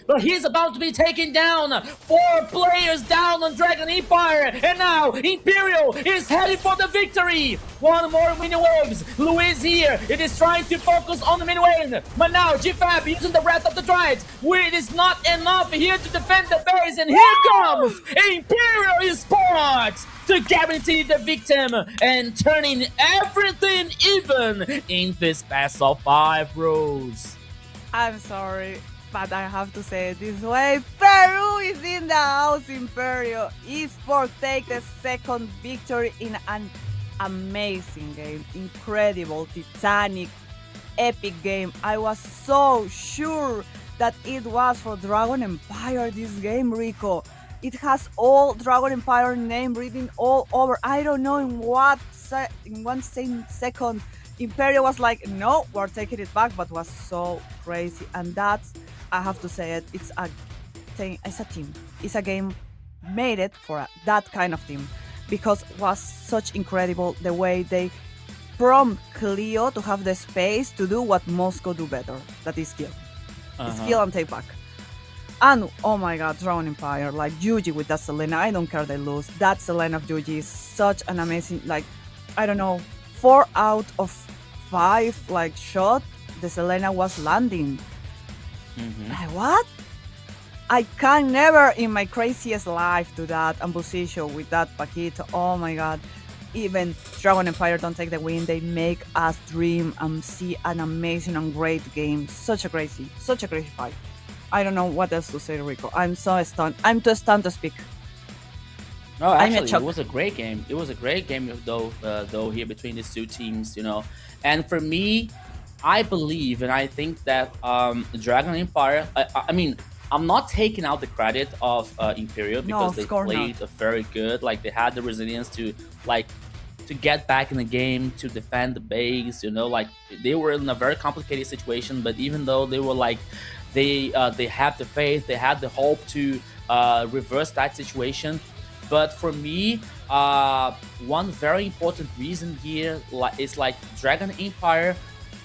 But he's about to be taken down. 4 players down on Dragon Empire. And now Imperial is heading for the victory. 1 more minion waves. Luis here. It is trying to focus on the mid lane. But now GFAB using the Wrath of the Dryad. It is not enough here to defend the base. And here comes Imperial Esports to guarantee the victim and turning everything even in this best of 5, Rose. I'm sorry, but I have to say it this way. Peru is in the house. Imperial Esports take the 2nd victory in an amazing game. Incredible, titanic, epic game. I was so sure that it was for Dragon Empire this game, Rico. It has all Dragon Empire name written all over. I don't know in what in 1 second Imperial was like, no, we're taking it back, but was so crazy. And that's, I have to say it, it's a thing, it's a team. It's a game made it for that kind of team, because it was such incredible the way they prompt Cleo to have the space to do what Moscow do better, that is kill. Skill and take back. And oh my god, Dragon Empire, like Yuji with that Selena, I don't care they lose. That Selena of Yuji is such an amazing, like, I don't know, 4 out of 5 like shot, the Selena was landing. Like, what? I can never in my craziest life do that. And Busicio with that Paquito, oh my god. Even Dragon Empire don't take the win, they make us dream and see an amazing and great game. Such a crazy fight. I don't know what else to say, Rico. I'm so stunned. I'm too stunned to speak. No, actually, it was a great game. It was a great game, though here between these 2 teams, you know. And for me, I believe and I think that Dragon Empire. I mean, I'm not taking out the credit of Imperial because they played very good. Like they had the resilience to get back in the game, to defend the base. You know, like they were in a very complicated situation. But even though they were like. They had the faith, they had the hope to reverse that situation. But for me, one very important reason here is like Dragon Empire,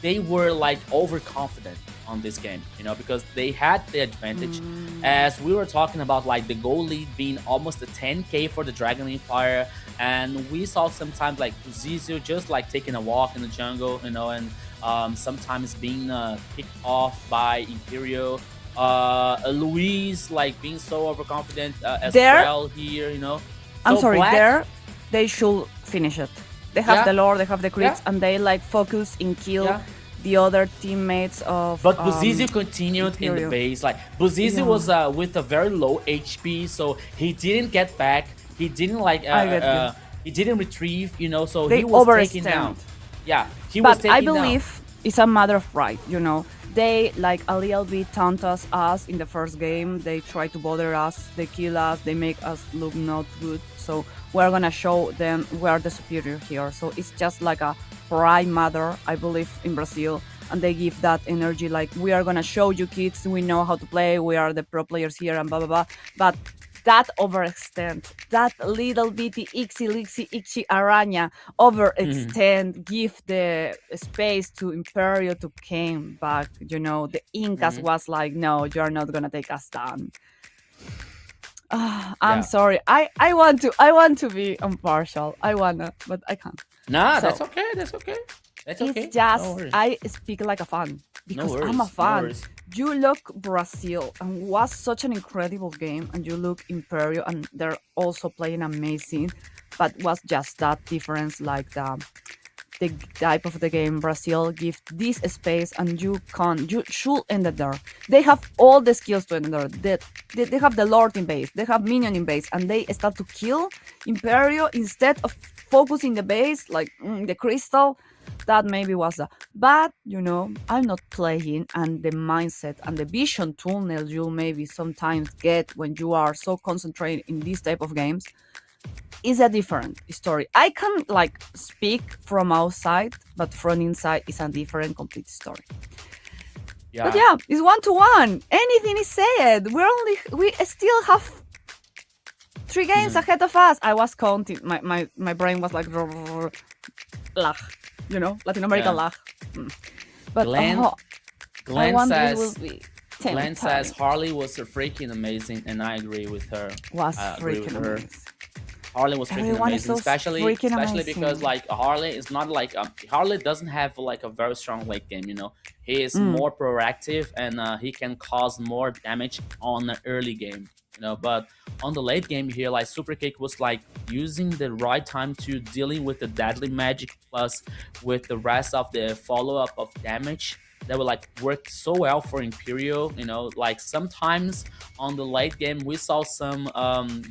they were like overconfident on this game, you know, because they had the advantage. As we were talking about, like the goal lead being almost a 10k for the Dragon Empire, and we saw sometimes like Busicio just like taking a walk in the jungle, you know, and sometimes being picked off by Imperial. Luis like being so overconfident as well here, you know. I'm sorry, Black, they should finish it. They have the lore, they have the crits, and they like focus in kill the other teammates of. But Busicio continued Imperial. In the base. Like Busicio was with a very low HP, so he didn't get back. He didn't like He didn't retrieve, you know, so They he was taken down. overextend. Yeah, he was But taken I down. believe it's a matter of pride, you know. They like a little bit taunt us in the first game. They try to bother us, they kill us, they make us look not good. So we're gonna show them we are the superior here. So it's just like a pride matter, I believe, in Brazil. And they give that energy like we are gonna show you kids, we know how to play, we are the pro players here and blah blah blah. But that overextend, that little bitty ixi araña overextend, give the space to Imperio to came back. You know, the Incas was like, no, you're not gonna take us down. I'm Yeah. sorry. I want to be impartial. I wanna, but I can't. Nah, So- that's okay. That's okay. That's okay. It's just No worries. I speak like a fan because worries, I'm no a fan. worries. You look Brazil and was such an incredible game, and you look Imperio and they're also playing amazing, but was just that difference like the type of the game. Brazil give this space and you should end it there. They have all the skills to end it there. They have the Lord in base, they have minion in base, and they start to kill Imperio instead of focusing the base like the crystal. That maybe was a but you know, I'm not playing, and the mindset and the vision tunnel you maybe sometimes get when you are so concentrated in this type of games is a different story. I can like speak from outside, but from inside is a different complete story. Yeah. But yeah, it's 1-1. Anything is said. We still have 3 games ahead of us. I was counting. My brain was like lag, you know, Latin American Yeah. lag. But Glenn- I Glenn wonder says. it will be Glenn says tempting. Harley was freaking amazing, and I agree with her. Was I agree with freaking her. amazing. Harley was freaking Everyone is amazing, so especially freaking because amazing. like Harley is not like Harley doesn't have like a very strong late game. You know, he is more proactive and he can cause more damage on the early game. You know, but on the late game here, like Supercake was like using the right time to dealing with the deadly magic plus with the rest of the follow up of damage that would like work so well for Imperial. You know, like sometimes on the late game we saw some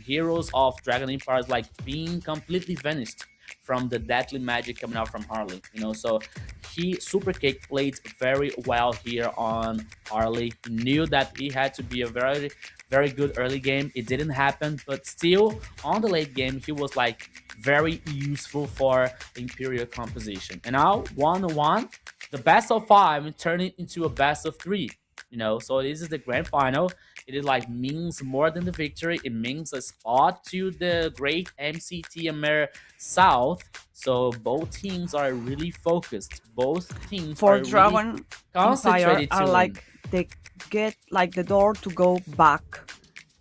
heroes of Dragon Empires like being completely vanished from the deadly magic coming out from Harley. You know, so Supercake played very well here on Harley. He knew that he had to be a very good early game. It didn't happen, but still on the late game he was like very useful for the Imperial composition. And now 1-1, the best of 5 turning into a best of 3. You know, so this is the grand final. It like means more than the victory. It means a spot to the great MCT Amer South. So both teams are really focused. Both teams For are Dragon really Empire concentrated are to like they get like the door to go back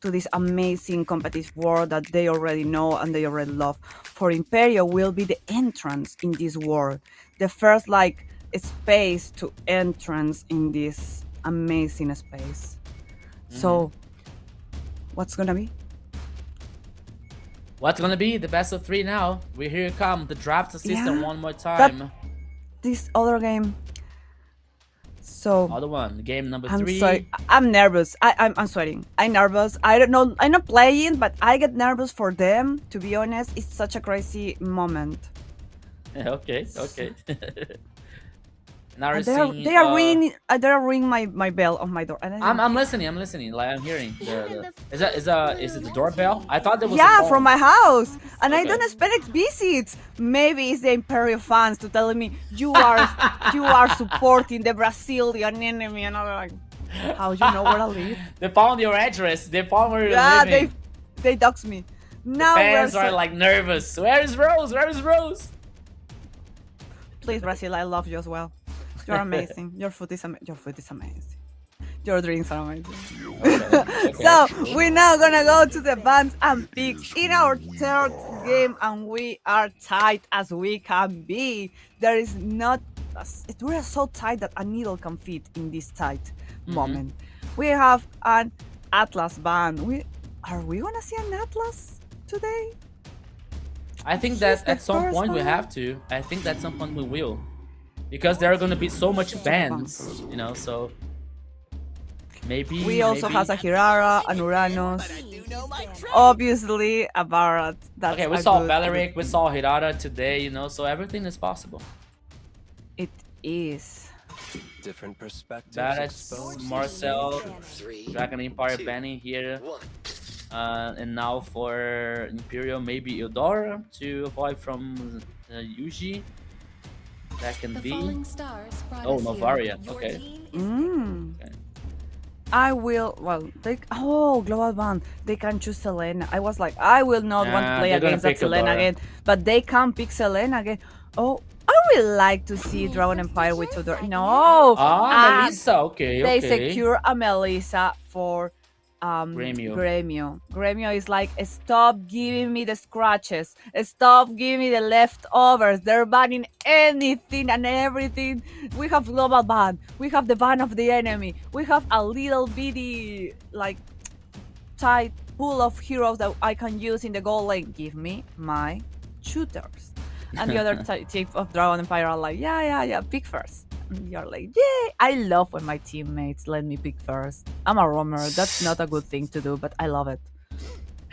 to this amazing competitive world that they already know and they already love. For Imperio will be the entrance in this world, the first like space to entrance in this amazing space. So what's gonna be? What's gonna be the best of 3 now? Here it come the draft system Yeah, one more time. This other game. So Other one, game number I'm 3. sorry. I'm nervous. I'm sweating. I'm nervous. I don't know. I'm not playing, but I get nervous for them. To be honest, it's such a crazy moment. Okay. Now we're And they are seeing, they are ringing my bell on my door. And I'm listening. Like I'm hearing. Is it the doorbell? I thought there was. yeah, a phone. from my house, and I Okay. don't expect visits. Maybe it's the Imperial fans to tell me you are supporting the Brazilian enemy, and I'm like, how you know where I live? They found your address. They found where you're Yeah, living. they dox me. Now Fans we're are like nervous. Where is Rose? Where is Rose? please, Brazil, I love you as well. You're amazing. Your food is amazing. Your drinks are amazing. Okay. So we're now gonna go to the bans and picks in our third game, and we are tight as we can be. There is not. We are so tight that a needle can fit in this tight moment. We have an Atlas ban. Are we gonna see an Atlas today? I think This is that the at some first point we one. have to. I think that at some point we will, because there are gonna be so much bans. You know, so maybe We also maybe. have a Hirara, an Uranus. Obviously, a Barat. That's Okay, we a saw good- Valeric, we saw Hirata today, you know, so everything is possible. It is. Different perspectives Barat, exposed. Marcel, Three, Dragon Empire, two, Benny here. one. And now for Imperial, maybe Eudora to avoid from Yuji. That can The be. falling stars brought Oh, us here. Novaria. Your Okay. team is Mm. Okay. I will. Well, global ban. They can choose Selena. I was like, I will not want to Nah, play they're gonna against that pick Selena Eudora. again. But they can pick Selena again. Oh, I would like to see Dragon Empire with Eudora. No. Ah, Melissa. Okay, They okay. secure a Melissa for Gremio. Gremio is like, stop giving me the scratches. Stop giving me the leftovers. They're banning anything and everything. We have global ban. We have the ban of the enemy. We have a little bitty like tight pool of heroes that I can use in the goal lane. Give me my shooters. And the other type of Dragon Empire are like, yeah, pick first. And you're like, yay! I love when my teammates let me pick first. I'm a roamer. That's not a good thing to do, but I love it.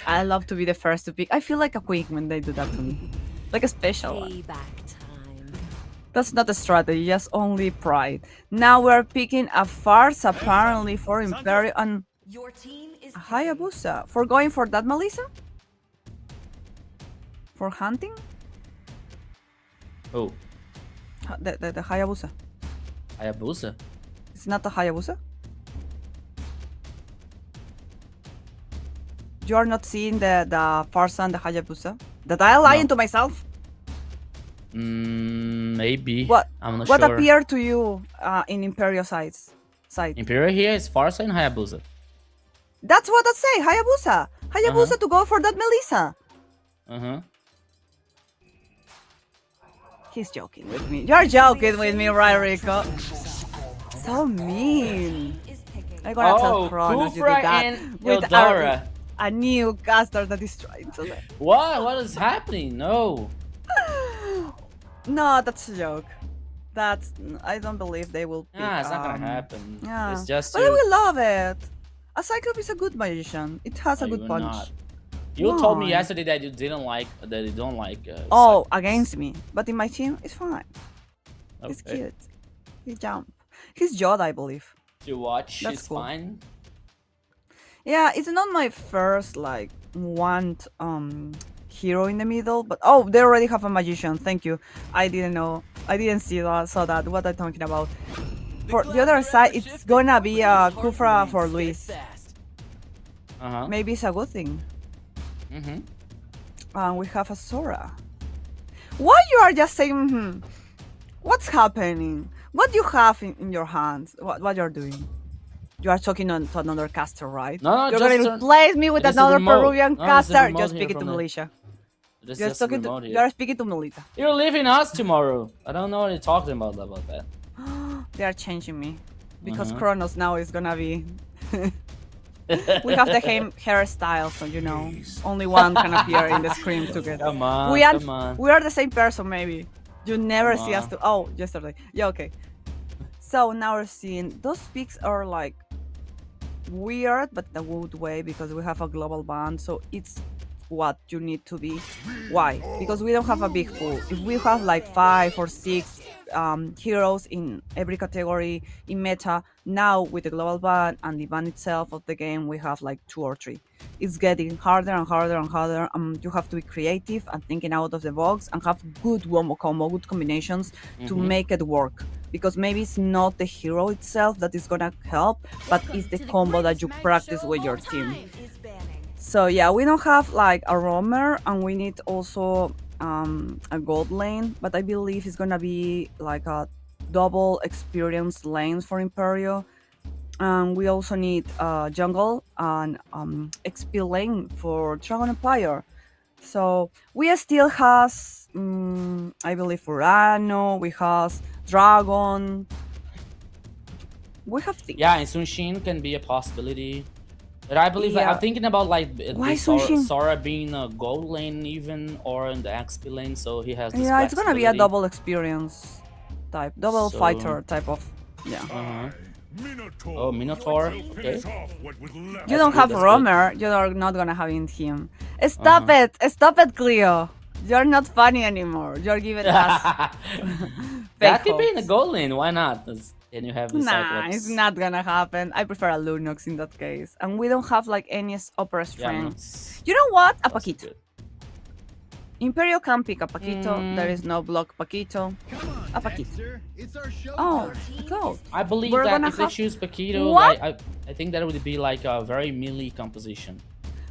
I love to be the first to pick. I feel like a queen when they do that to me. Like a special one. payback time. That's not a strategy, just only pride. Now we're picking a farce apparently for Imperial and Your team is a Hayabusa. For going for that, Melissa? For hunting? Oh, The Hayabusa. Hayabusa. It's not a Hayabusa? You are not seeing the Farsa and the Hayabusa? That I lying to myself? Maybe. What? I'm not What sure. appeared to you in Imperial side? Imperial here is Farsa and Hayabusa. That's what I say, Hayabusa. Hayabusa to go for that Melissa. Uh-huh. He's joking with me. You're joking with me, right, Rico? So mean. is picking. I'm gonna tell Oh, Kronos you Kufra did that and with Eldora. a new caster that is trying to say. What? What is happening? No. No, that's a joke. That's I don't believe they will pick. Nah, it's not gonna happen. Yeah, It's just but I will love it. A Cyclops is a good magician. It has a No, good you will punch. not. You told me Why? yesterday that you didn't like that you don't like. Oh, against me, but in my team, it's fine. Cyclops. It's Okay. cute. He jump. He's Jod, I believe. To watch, That's it's cool. fine. Yeah, it's not my first like want hero in the middle, but oh, they already have a magician. Thank you. I didn't know. I didn't see that. Saw that. What I'm talking about. For the other side, it's gonna be a Kufra for Luis. Uh-huh. Maybe it's a good thing. Mm-hmm. And we have a Sora. Why you are just saying? What's happening? What do you have in your hands? What you're doing? You are talking to another caster, right? No, You're just gonna replace me with it is the another remote. Peruvian No, it's the caster. remote Just here speak it to from the- Militia. This You're is just talking to. remote here. You're speaking to Melita. You're leaving us tomorrow. I don't know what you're talking about that. They are changing me because Uh-huh. Kronos now is gonna be. We have the same hairstyle, so you know, only one can appear in the screen together. Come on, we are come on. we are the same person, maybe. You never Come see us on. to. Oh, yesterday. Yeah, okay. So now we're seeing those pics are like weird, but in a good way because we have a global band, so it's what you need to be. Why? Because we don't have a big pool. If we have like 5 or 6 heroes in every category in meta, now with the global ban and the ban itself of the game, we have like 2 or 3. It's getting harder and harder and harder. You have to be creative and thinking out of the box and have good combo, good combinations to make it work. Because maybe it's not the hero itself that is gonna help, but it's the combo that you practice with your team. So yeah, we don't have like a roamer, and we need also a gold lane, but I believe it's gonna be like a double experience lanes for Imperio. We also need jungle and XP lane for Dragon Empire. So we still has, I believe, Urano, we have Dragon. We have things. Yeah, and Sunshin can be a possibility. But I believe Yeah. I'm thinking about like Why Sora, Sunshin? Sora being a gold lane even or in the XP lane, so he has this Yeah, it's gonna be a flexibility. double experience type, double So- fighter type of. Yeah. Uh-huh. Oh, Minotaur. Okay. You don't have that's good. Romer. You're not gonna have him. Stop it! Stop it, Cleo. You're not funny anymore. You're giving us That fake could be in the hopes. goal lane. Why not? Then you have the Nah, it's Cyclops. not gonna happen. I prefer a Lunox in that case. And we don't have like any upper Yeah, strength. You know what? A that's Paquito. good. Imperio can pick a Paquito. There is no block Paquito. A Paquito. Oh, go. I believe We're that gonna if they have- choose Paquito, What? I think that would be like a very melee composition.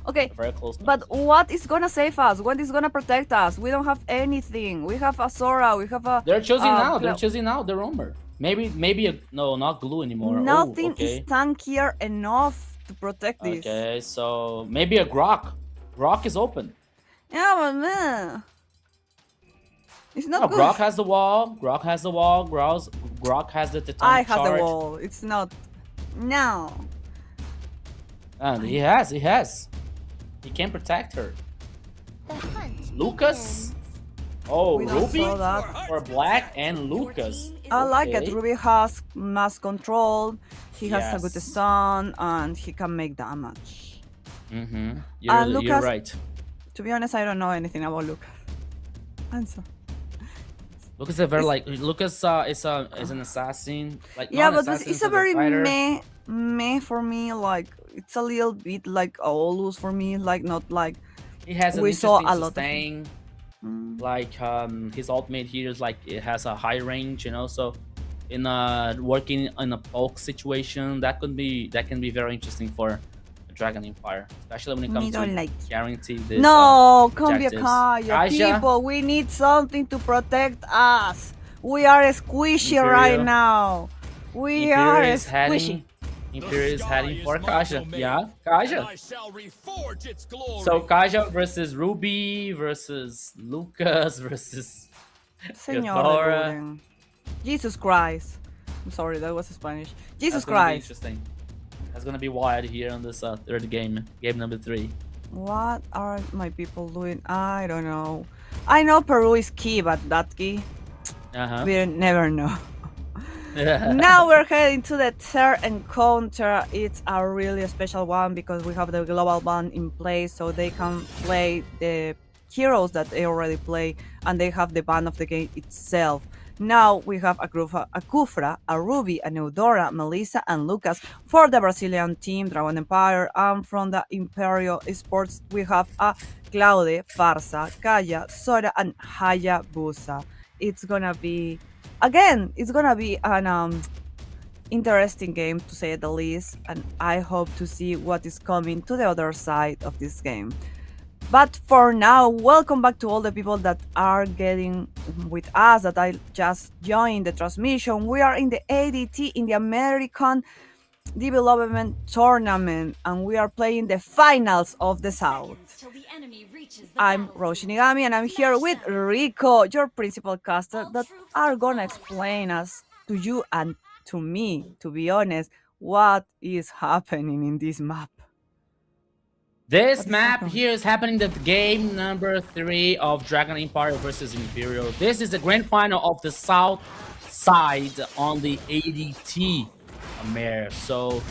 Okay, A very close but composition. what is gonna save us? What is gonna protect us? We don't have anything. We have a Sora. We have a. They're choosing now. They're Cleo. choosing now the Romer. Maybe no, not glue anymore. Nothing Oh, okay. is tankier enough to protect this. Okay, so maybe a Grok. Grok is open. Yeah, but man, it's not No, good. Grok has the wall. Grok has the wall. Grok has the Titanic I have charge. the wall. It's not. No. And he has. He can protect her. The hunt Lucas. Oh, We don't Ruby saw that. for Black and Lucas. I like it. Okay. Ruby has mass control. He has a good Yes. stun and he can make damage. Mm-hmm. And You're Lucas- right. To be honest, I don't know anything about Lucas. And so, Lucas is very like Lucas is an assassin. Like yeah, not an but assassin, it's a but very fighter. meh for me. Like it's a little bit like Aulus for me. Like not like. He has an we saw interesting a lot of sustain. Mm. Like his ultimate here is like it has a high range, you know. So in working in a poke situation, that can be very interesting for a Dragon Empire, especially when it Me comes don't to like. guarantee this. No, Cumbia objectives. Kaya. Kaja? People, we need something to protect us. We are squishy right Imperial. now. We Imperial are is squishy. heading. Imperial is heading for Kaja. Yeah, Kaja. So Kaja versus Ruby versus Lucas versus Señor Ghidorah. de Guden. Jesus Christ. I'm sorry, that was Spanish. Jesus That's gonna be Christ. interesting. That's gonna be wild here on this third game number 3. What are my people doing? I don't know. I know Peru is key, but that key, Uh-huh. we never know. Now we're heading to the third encounter. It's a really special one because we have the global ban in place, so they can play the heroes that they already play, and they have the ban of the game itself. Now we have a Kufra, a Ruby, a Neudora, Melissa, and Lucas for the Brazilian team, Dragon Empire, and from the Imperial Esports we have a Claude, Farsa, Kaya, Sora, and Hayabusa. It's gonna be an interesting game to say the least, and I hope to see what is coming to the other side of this game. But for now, welcome back to all the people that are getting with us, that I just joined the transmission. We are in the ADT, in the American Development Tournament, and we are playing the finals of the South. till the enemy reaches the I'm battlefield. Roshinigami, and I'm here with Rico, your principal caster, that are gonna explain us to you and to me, to be honest, what is happening in this map. This What is map happening? here is happening the game number 3 of Dragon Empire versus Imperial. This is the grand final of the south side on the ADT mare. So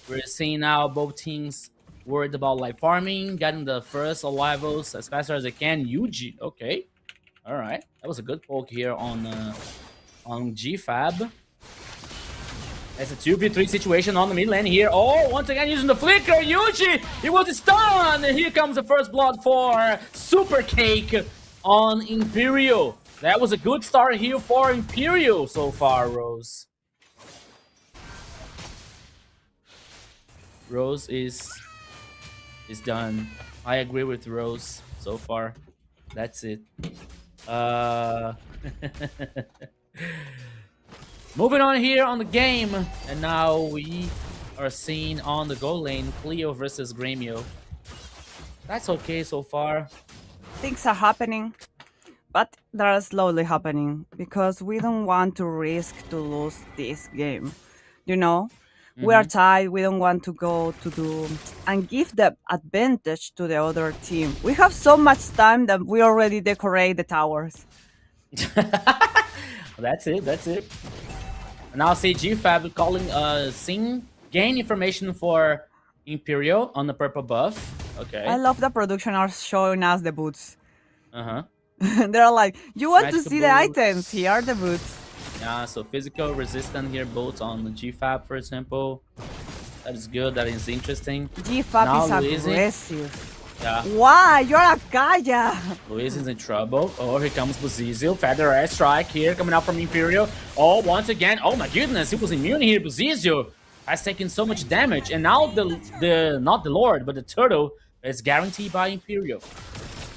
we're seeing now both teams worried about like farming, getting the first arrivals as fast as they can. Yuji, okay, all right, that was a good poke here on GFab. It's a 2v3 situation on the mid lane here. Oh, once again using the flicker. Yuji, he was stunned. And here comes the first blood for Super Cake on Imperial. That was a good start here for Imperial so far, Rose. Rose is done. I agree with Rose so far. That's it. Moving on here on the game, and now we are seeing on the goal lane Cleo versus Gremio. That's okay so far. Things are happening, but they're slowly happening because we don't want to risk to lose this game. You know, we are tied. We don't want to go to do and give the advantage to the other team. We have so much time that we already decorate the towers. That's it. That's it. And now see GFAB calling Sing gain information for Imperial on the purple buff. Okay. I love the production are showing us the boots. Uh-huh. They're like, you want to Magical see the boots. items? Here are the boots. Yeah, so physical resistant here boots on the GFAB, for example. That is good, that is interesting. GFAP Now is Luigi. aggressive. Yeah, Why? You're a Kaya. Luis is in trouble. Oh, here comes Buzizio. Feather air strike here coming out from Imperial. Oh, once again. Oh my goodness, he was immune here. Buzizio has taken so much damage. And now the not the Lord, but the turtle is guaranteed by Imperial.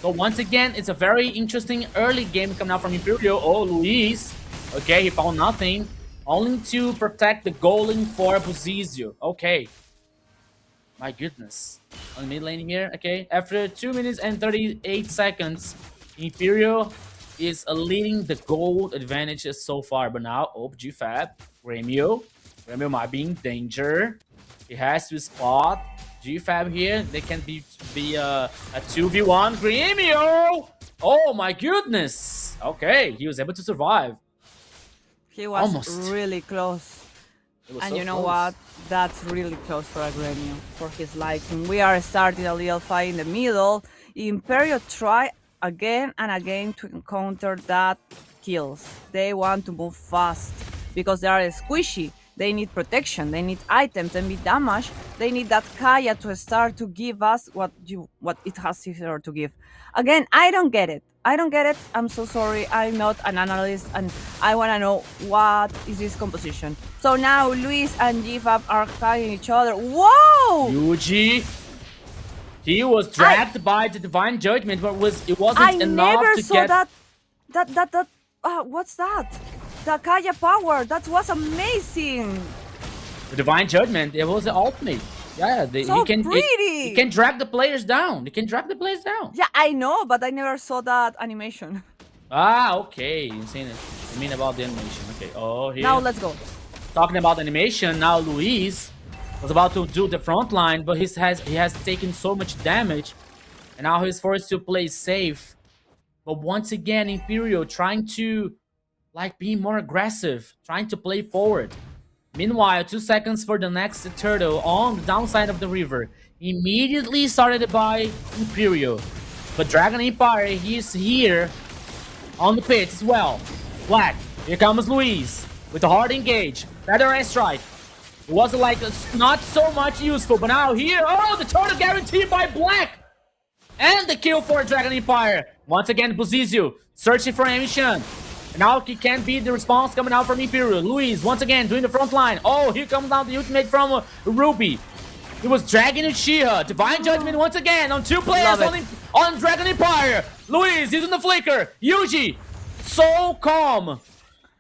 So once again, it's a very interesting early game coming out from Imperial. Oh, Luis. Okay, he found nothing. Only to protect the golem for Buzizio. Okay. My goodness. On the mid lane here, okay. After 2 minutes and 38 seconds, Imperial is leading the gold advantages so far. But now, oh, GFAB, Remio. Remio might be in danger. He has to spot GFAB here. They can be a 2v1. Remio! Oh my goodness! Okay, he was able to survive. He was Almost. really close. It was And so you know close. what? That's really close for Agremio, for his liking. We are starting a little fight in the middle. Imperio try again and again to encounter that kills. They want to move fast because they are squishy. They need protection. They need items. They need damage. They need that Kaya to start to give us what it has here to give. Again, I don't get it. I don't get it. I'm so sorry. I'm not an analyst, and I want to know what is this composition. So now Luis and GFAB are fighting each other. Whoa! Yuji, he was dragged by the divine judgment, but it wasn't I enough never to saw get. that. What's that? The Kaya power. That was amazing. The divine judgment. It was the ultimate. Yeah, So he can. pretty. He can drag the players down. He can drag the players down. Yeah, I know, but I never saw that animation. Ah, okay. You seen it? You mean about the animation? Okay. Oh, here. Now let's go. Talking about animation. Now Luis was about to do the front line, but he has taken so much damage, and now he's forced to play safe. But once again, Imperial trying to be more aggressive, trying to play forward. Meanwhile, 2 seconds for the next turtle on the downside of the river. Immediately started by Imperial. But Dragon Empire, he's here on the pit as well. Black, here comes Luis with a hard engage. Feather air strike. It wasn't not so much useful, but now here, oh, the turtle guaranteed by Black. And the kill for Dragon Empire. Once again, Buzizio searching for Amishan. And now he can be the response coming out from Imperial. Luis, once again, doing the front line. Oh, here comes down the ultimate from Ruby. He was dragging Uchiha. Divine Judgment once again on 2 players on Dragon Empire. Luis using the flicker. Yuji, so calm.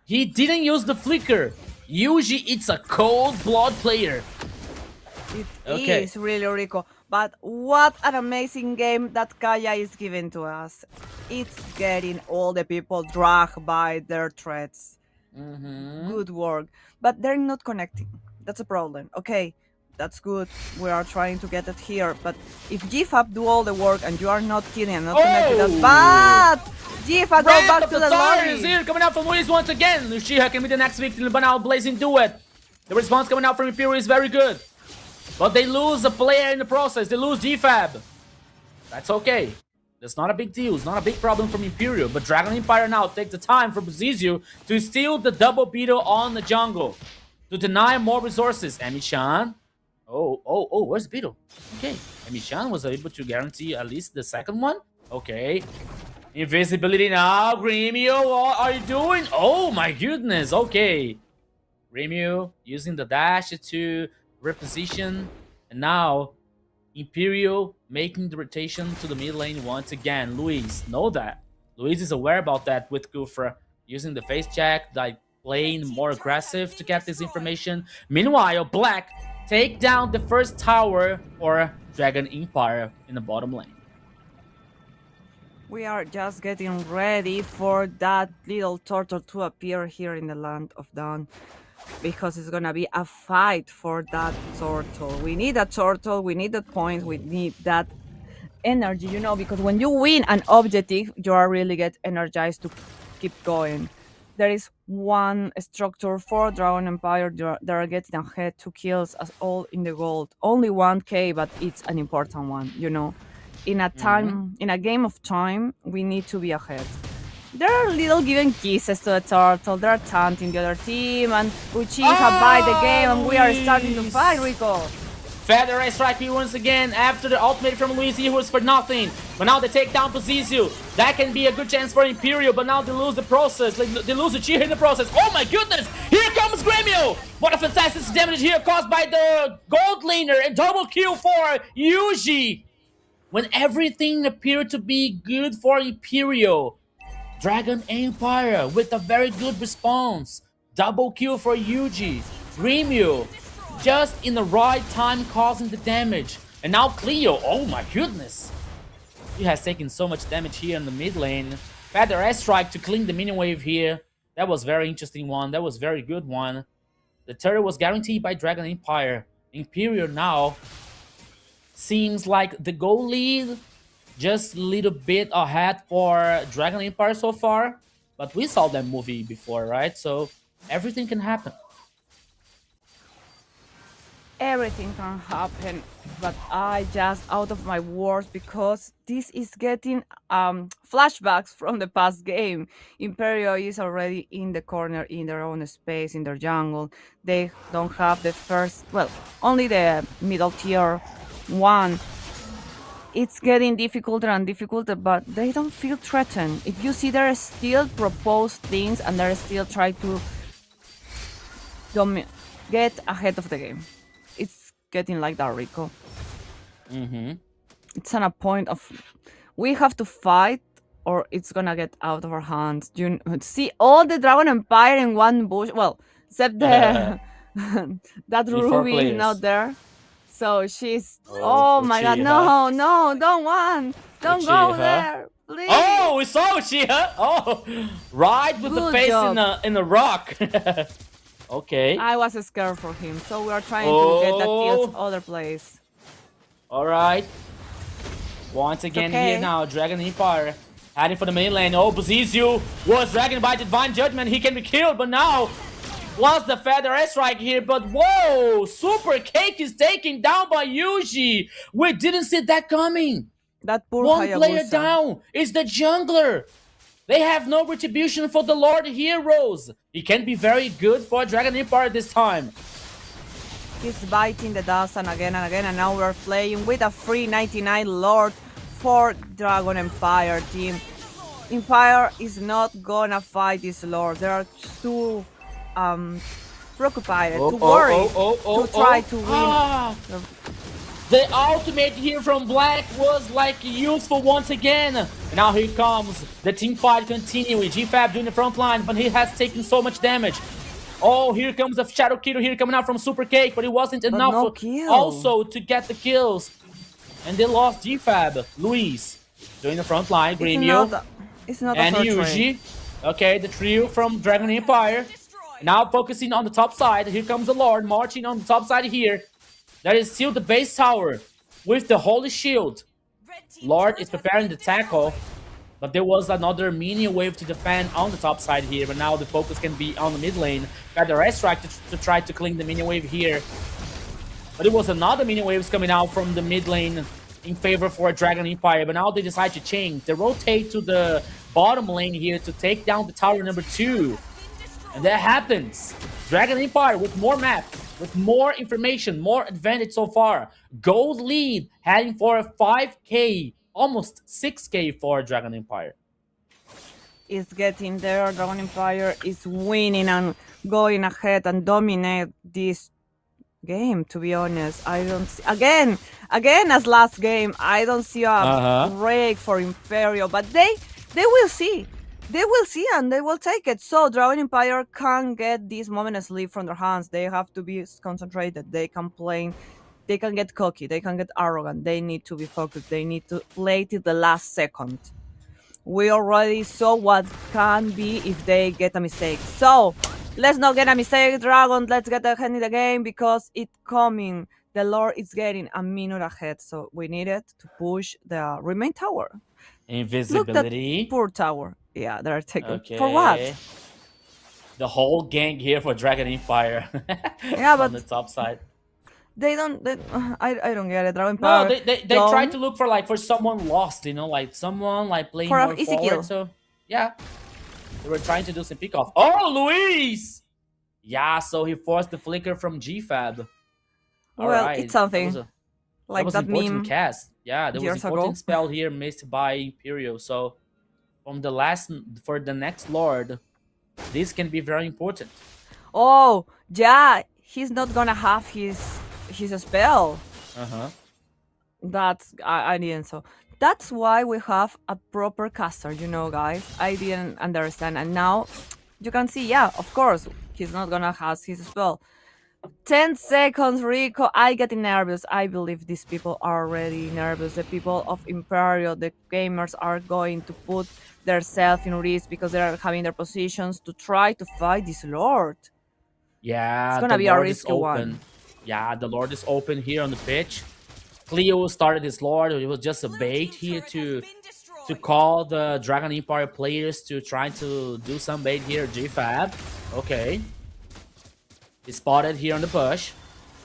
He didn't use the flicker. Yuji, it's a cold-blood player. It is really Rico. But what an amazing game that Kaya is giving to us. It's getting all the people dragged by their threats. Good work. But they're not connecting. That's a problem. Okay, that's good. We are trying to get it here. But if GFAB do all the work and you are not killing and not connected, that's bad. GFAB, go back to the lobby. Is here coming out from Luis once again. Uchiha can be the next victim, but now Blazing Duet. The response coming out from Imperial is very good. But they lose a player in the process. They lose GFAB. That's okay. That's not a big deal. It's not a big problem from Imperial. But Dragon Empire now takes the time for Buzizio to steal the double beetle on the jungle. To deny more resources. Amishan. Oh, where's Beetle? Okay. Amishan was able to guarantee at least the second one. Okay. Invisibility now. Gremio, what are you doing? Oh my goodness. Okay. Gremio using the dash to reposition, and now Imperial making the rotation to the mid lane once again. Luis, know that. Luis is aware about that with Kufra, using the face check, playing more aggressive to get this information. Meanwhile, Black take down the first tower for Dragon Empire in the bottom lane. We are just getting ready for that little turtle to appear here in the Land of Dawn. Because it's gonna be a fight for that turtle. We need a turtle, we need that point, we need that energy, because when you win an objective, you are really get energized to keep going. there is one structure for Dragon Empire. They're getting ahead 2 kills as all in the gold. Only 1k, but it's an important one, you know. In a game of time, we need to be ahead. They're little giving kisses to the turtle. They're taunting the other team, and Uchiha buy the game, and we are starting to fight, Rico. Feather Ray strike me once again after the ultimate from Luigi, who was for nothing. But now they take down Zizu. That can be a good chance for Imperial, but now they lose the process. They lose Uchiha in the process. Oh my goodness! Here comes Gremio! What a fantastic damage here caused by the gold laner, and double kill for Yuji. When everything appeared to be good for Imperial, Dragon Empire with a very good response. Double kill for Yuji. Gremio just in the right time causing the damage. And now Cleo, oh my goodness. He has taken so much damage here in the mid lane. Feather S strike to clean the minion wave here. That was very interesting one. That was very good one. The turret was guaranteed by Dragon Empire. Imperial now seems like the goal lead just a little bit ahead for Dragon Empire so far. But we saw that movie before, right? So everything can happen. Everything can happen, but I just out of my words because this is getting flashbacks from the past game. Imperio is already in the corner in their own space, in their jungle. They don't have the first, well, only the middle tier one. It's getting difficulter and difficulter, but they don't feel threatened. If you see, they're still propose things and they're still trying to get ahead of the game. It's getting like that, Rico. It's on a point of we have to fight or it's gonna get out of our hands. You see all the Dragon Empire in one bush. Well, except the that Ruby is not there. So she's oh my god, no, don't go there. Please. Oh, we saw Uchiha. Oh, right with the face in the rock. Okay. I was scared for him, so we are trying to get that kills other place. Alright. Once again here now, Dragon Empire heading for the main lane. Oh, Zizu was dragged by Divine Judgment. He can be killed, but now lost the Feather S strike here. But whoa, Super Cake is taken down by Yuji. We didn't see that coming. That poor one Hayabusa. Player down is the jungler. They have no retribution for the Lord Heroes. He can be very good for Dragon Empire this time. He's biting the dust and again, and now we're playing with a free 99 Lord for Dragon Empire team. Empire is not gonna fight this Lord. They are too preoccupied, too worried to try to win. The ultimate here from Black was like useful once again. And now here comes the team fight continuing. GFAB doing the front line, but he has taken so much damage. Oh, here comes the Shadow Killer here coming out from Super Cake, but it wasn't enough also to get the kills. And they lost GFAB. Luis doing the front line. Gremio and Yuji. Okay, the trio from Dragon Empire. Now focusing on the top side. Here comes the Lord marching on the top side here. That is still the base tower with the Holy Shield. Lord is preparing the tackle, but there was another minion wave to defend on the top side here, but now the focus can be on the mid lane. Got the rest strike to try to clean the minion wave here. But it was another minion waves coming out from the mid lane in favor for Dragon Empire, but now they decide to change. They rotate to the bottom lane here to take down the tower number 2. And that happens. Dragon Empire with more map, with more information, more advantage so far. Gold lead, heading for a 5k, almost 6k for Dragon Empire. Is getting there. Dragon Empire is winning and going ahead and dominate this game, to be honest. I don't see, again as last game, I don't see a break for Imperial, but they will see. They will see and they will take it. So Dragon Empire can't get this moment sleep from their hands. They have to be concentrated. They can play, they can get cocky, they can get arrogant. They need to be focused. They need to play till the last second. We already saw what can be if they get a mistake. So let's not get a mistake, Dragon. Let's get ahead in the game because it's coming. The Lord is getting a minute ahead. So we needed to push the remain tower. Invisibility. Look, that poor tower. Yeah, they're taking for what? The whole gang here for Dragon Empire. Yeah, On but the top side. they don't. I don't get it. Dragon No, Power. they try to look for like for someone lost, you know, like someone like playing For a more easy forward. kill. So yeah, they were trying to do some pick off. Oh, Luis! Yeah, so he forced the flicker from GFAB. Well, Alright, it's something that like was that important meme. cast. Yeah, there was years important ago. spell here missed by Imperial. So from the last for the next Lord, this can be very important. Oh, yeah, he's not gonna have his spell. Uh-huh. That's I didn't so. That's why we have a proper caster, you know, guys. I didn't understand, and now you can see. Yeah, of course, he's not gonna have his spell. 10 seconds, Rico. I getting nervous. I believe these people are already nervous. The people of Imperial, the gamers, are going to put themselves in risk because they are having their positions to try to fight this Lord. Yeah, It's gonna the be a Lord is risky open. one. Yeah, the Lord is open here on the pitch. Cleo started his Lord. It was just a bait here to call the Dragon Empire players to try to do some bait here. GFAB. Okay. He spotted here on the push.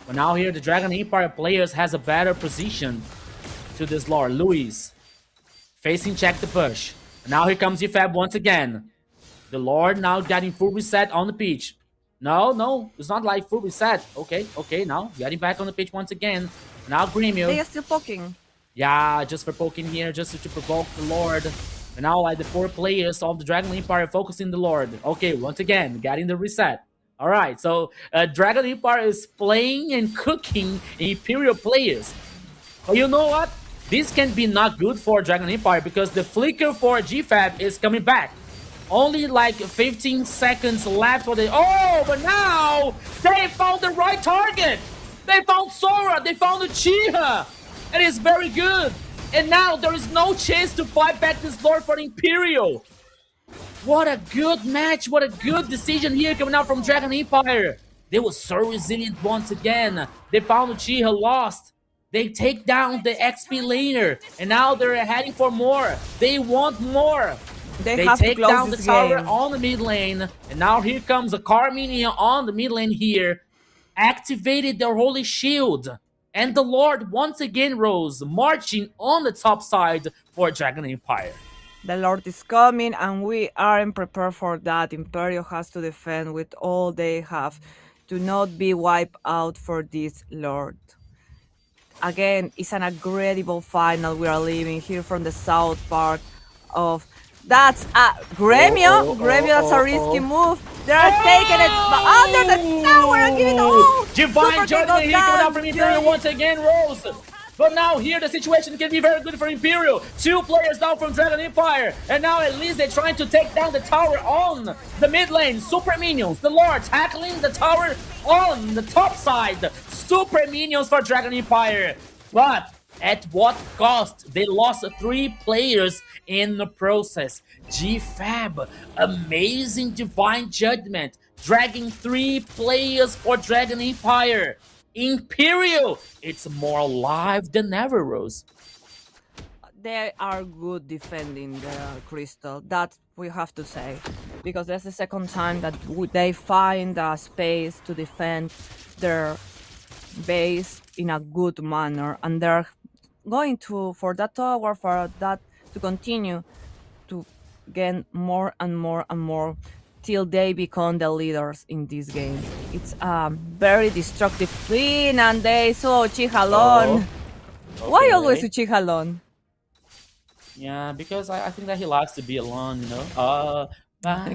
But now here the Dragon Empire players has a better position to this Lord. Luis. Facing check the push. Now here comes GFAB once again. The Lord now getting full reset on the pitch. No, it's not like full reset. Okay, now getting back on the pitch once again. Now Gremio. They are still poking. Yeah, just for poking here, just to provoke the Lord. And now like the 4 players of the Dragon Empire focusing the Lord. Okay, once again, getting the reset. Alright, so Dragon Empire is playing and cooking Imperial players. But you know what? This can be not good for Dragon Empire because the flicker for GFAB is coming back. Only like 15 seconds left for the... Oh, but now they found the right target. They found Sora. They found Uchiha. And it's very good. And now there is no chance to fight back this Lord for Imperial. What a good match. What a good decision here coming out from Dragon Empire. They were so resilient once again. They found Uchiha lost. They take down the XP laner. And now they're heading for more. They want more. They have take to close down the this tower game. on the mid lane. And now here comes a Carmenia on the mid lane here. Activated their holy shield. And the Lord once again rose, marching on the top side for Dragon Empire. The Lord is coming and we aren't prepared for that. Imperial has to defend with all they have to not be wiped out for this Lord. Again, it's an incredible final we are living here from the south part of... That's a Gremio. Gremio, that's a risky move. They are taking it under the tower and giving all. Divine Judgment here coming out from Imperial once again, Rose. But now here the situation can be very good for Imperial. 2 players down from Dragon Empire. And now at least they're trying to take down the tower on the mid lane. Super minions. The Lord tackling the tower on the top side. Super minions for Dragon Empire. But at what cost? They lost 3 players in the process. GFAB, amazing Divine Judgment, dragging 3 players for Dragon Empire. Imperial, it's more alive than ever, Rose. They are good defending the crystal. That we have to say, because that's the second time that they find a space to defend their base in a good manner, and they're going to for that tower for that to continue to gain more and more and more till they become the leaders in this game. It's a very destructive thing, and they saw Uchiha alone. Why always Uchiha alone? Yeah, because I think that he likes to be alone, you know.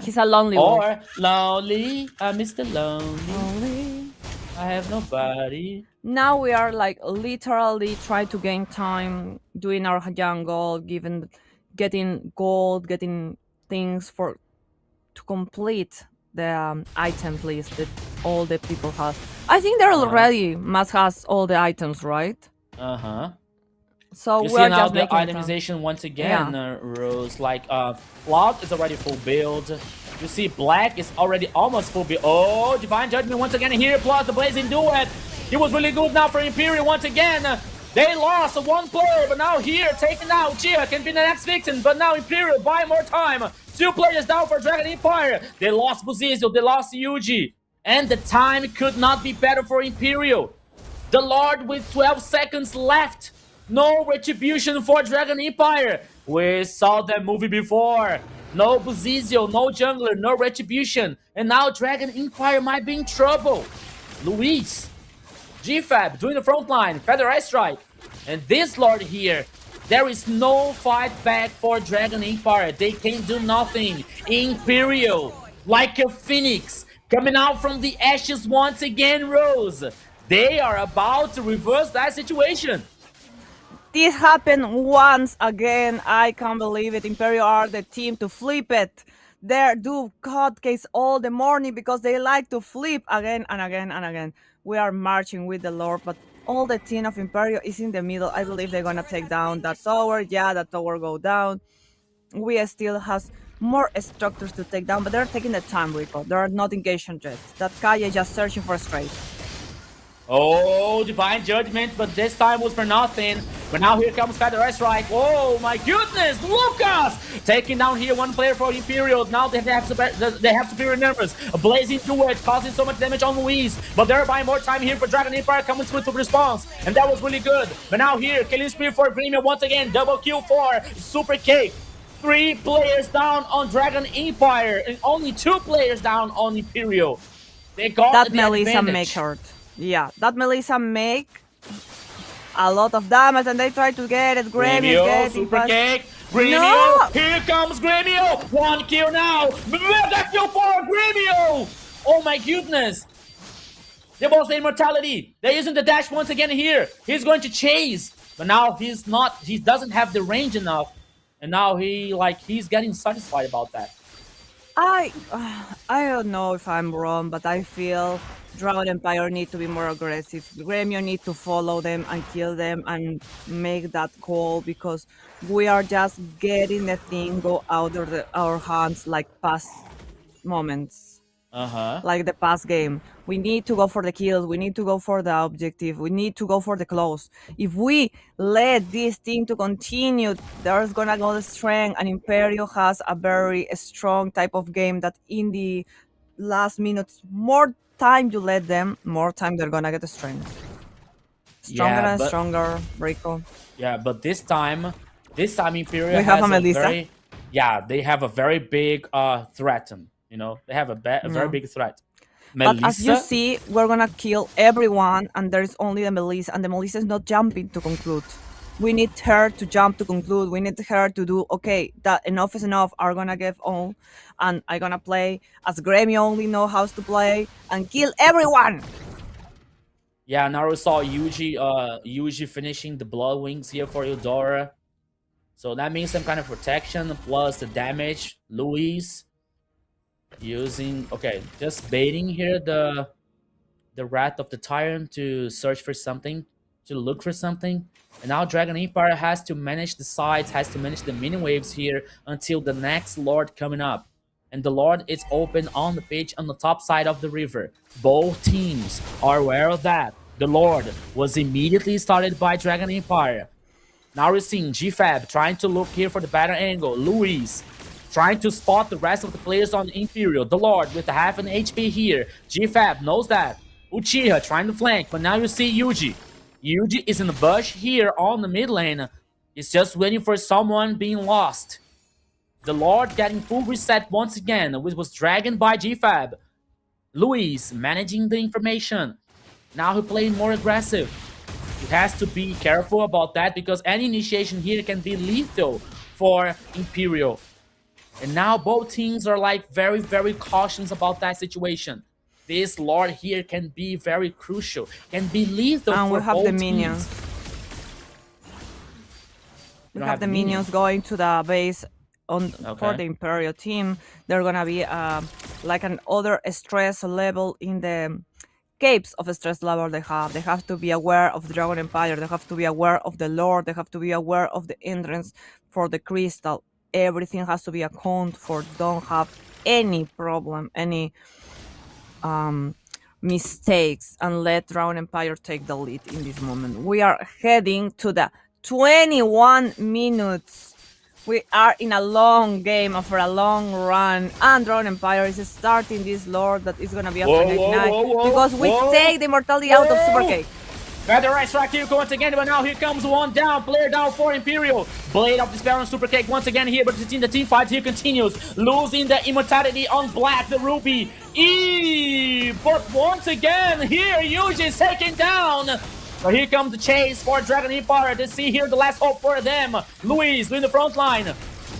He's a lonely wolf. Or lonely, Mr. Lonely. I have nobody. Now we are like literally trying to gain time doing our jungle, getting gold, getting things to complete the item list that all the people have. I think they're already must has all the items, right? So You see we're now just the making itemization once again, Yeah. Rose. Like, Cloud is already full build. You see Black is already almost full build. Oh, Divine Judgment once again here, plus the Blazing Duet. He was really good now for Imperial once again. They lost one player, but now here, taken out. Uchiha can be the next victim, but now Imperial buy more time. 2 players down for Dragon Empire. They lost Buzizio, they lost Yuji. And the time could not be better for Imperial. The Lord with 12 seconds left. No retribution for Dragon Empire. We saw that movie before. No Buzizio, no jungler, no retribution. And now Dragon Empire might be in trouble. Luis, GFAB doing the front line, Feather Eye Strike. And this Lord here, there is no fight back for Dragon Empire. They can do nothing. Imperial, like a phoenix, coming out from the ashes once again, Rose. They are about to reverse that situation. This happened once again. I can't believe it. Imperial are the team to flip it. They do hotcakes all the morning because they like to flip again and again and again. We are marching with the Lord, but all the team of Imperial is in the middle. I believe they're gonna take down that tower. Yeah, that tower go down. We still has more structures to take down, but they're taking the time, Rico. They're not engaged yet. That Kaya just searching for a straight. Oh, Divine Judgment, but this time was for nothing. But now here comes Feather Eye Strike. Oh my goodness, Lucas! Taking down here one player for Imperial. Now they have superior numbers. A blazing duet, causing so much damage on Luis. But they're buying more time here for Dragon Empire, coming with the response. And that was really good. But now here, killing spree for Gremio once again. Double kill for Super Cake. 3 players down on Dragon Empire. And only 2 players down on Imperial. They got that the Melissa advantage. make hurt. Yeah, that Melissa make a lot of damage, and they try to get it. Gremio, Super Cake, Gremio, No! Here comes Gremio, 1 kill now, mega kill for Gremio! Oh my goodness! They lost the immortality. They're using the dash once again here. He's going to chase, but now he doesn't have the range enough, and now he's getting satisfied about that. I don't know if I'm wrong, but I feel Dragon Empire need to be more aggressive. Gremio need to follow them and kill them and make that call, because we are just getting the thing go out of our hands like past moments. Like the past game. We need to go for the kills. We need to go for the objective. We need to go for the close. If we let this team to continue, there's gonna go the strength, and Imperio has a very strong type of game that in the last minutes, more time you let them, more time they're gonna get the strength. Stronger and stronger, Rico. Yeah, but this time Imperial We have has a Melissa. they have a very big threat. You know, they have a very big threat. But as you see, we're gonna kill everyone, and there's only the Melissa, and the Melissa is not jumping to conclude. We need her to jump to conclude. We need her to do, okay, that enough is enough. I'm gonna give all, and I'm gonna play as Gremio only know how to play, and kill everyone. Yeah, now we saw Yuji finishing the Blood Wings here for Eudora. So that means some kind of protection plus the damage. Luis using, okay, just baiting here the Wrath of the Tyrant to search for something, to look for something. And now Dragon Empire has to manage the sides, has to manage the mini waves here until the next Lord coming up. And the Lord is open on the pitch on the top side of the river. Both teams are aware of that. The Lord was immediately started by Dragon Empire. Now we're seeing GFAB trying to look here for the better angle. Luis trying to spot the rest of the players on Imperial. The Lord with half an HP here. GFAB knows that. Uchiha trying to flank, but now you see Yuji. Yuji is in the bush here on the mid lane. He's just waiting for someone being lost. The Lord getting full reset once again, which was dragged by GFAB. Luis managing the information. Now he's playing more aggressive. He has to be careful about that because any initiation here can be lethal for Imperial. And now both teams are like very, very cautious about that situation. This Lord here can be very crucial, can be lethal and for we have both the minions. teams. We have the minions going to the base on for the Imperial team. They're gonna be like an other stress level in the capes of stress level they have. They have to be aware of the Dragon Empire. They have to be aware of the Lord. They have to be aware of the entrance for the crystal. Everything has to be accounted for. Don't have any problem, any mistakes and let Dragon Empire take the lead in this moment. We are heading to the 21 minutes. We are in a long game for a long run, and Dragon Empire is starting this lore that is gonna be after 99 because we take the immortality out of Super Cake. Got the right strike here once again, but now here comes one down, player down for Imperial. Blade of Despair on Super Cake once again here, but the team fight here continues. Losing the immortality on Black, the Ruby. But once again, here Yuji is taken down. So here comes the chase for Dragon Empire. To see here the last hope for them. Luis in the front line.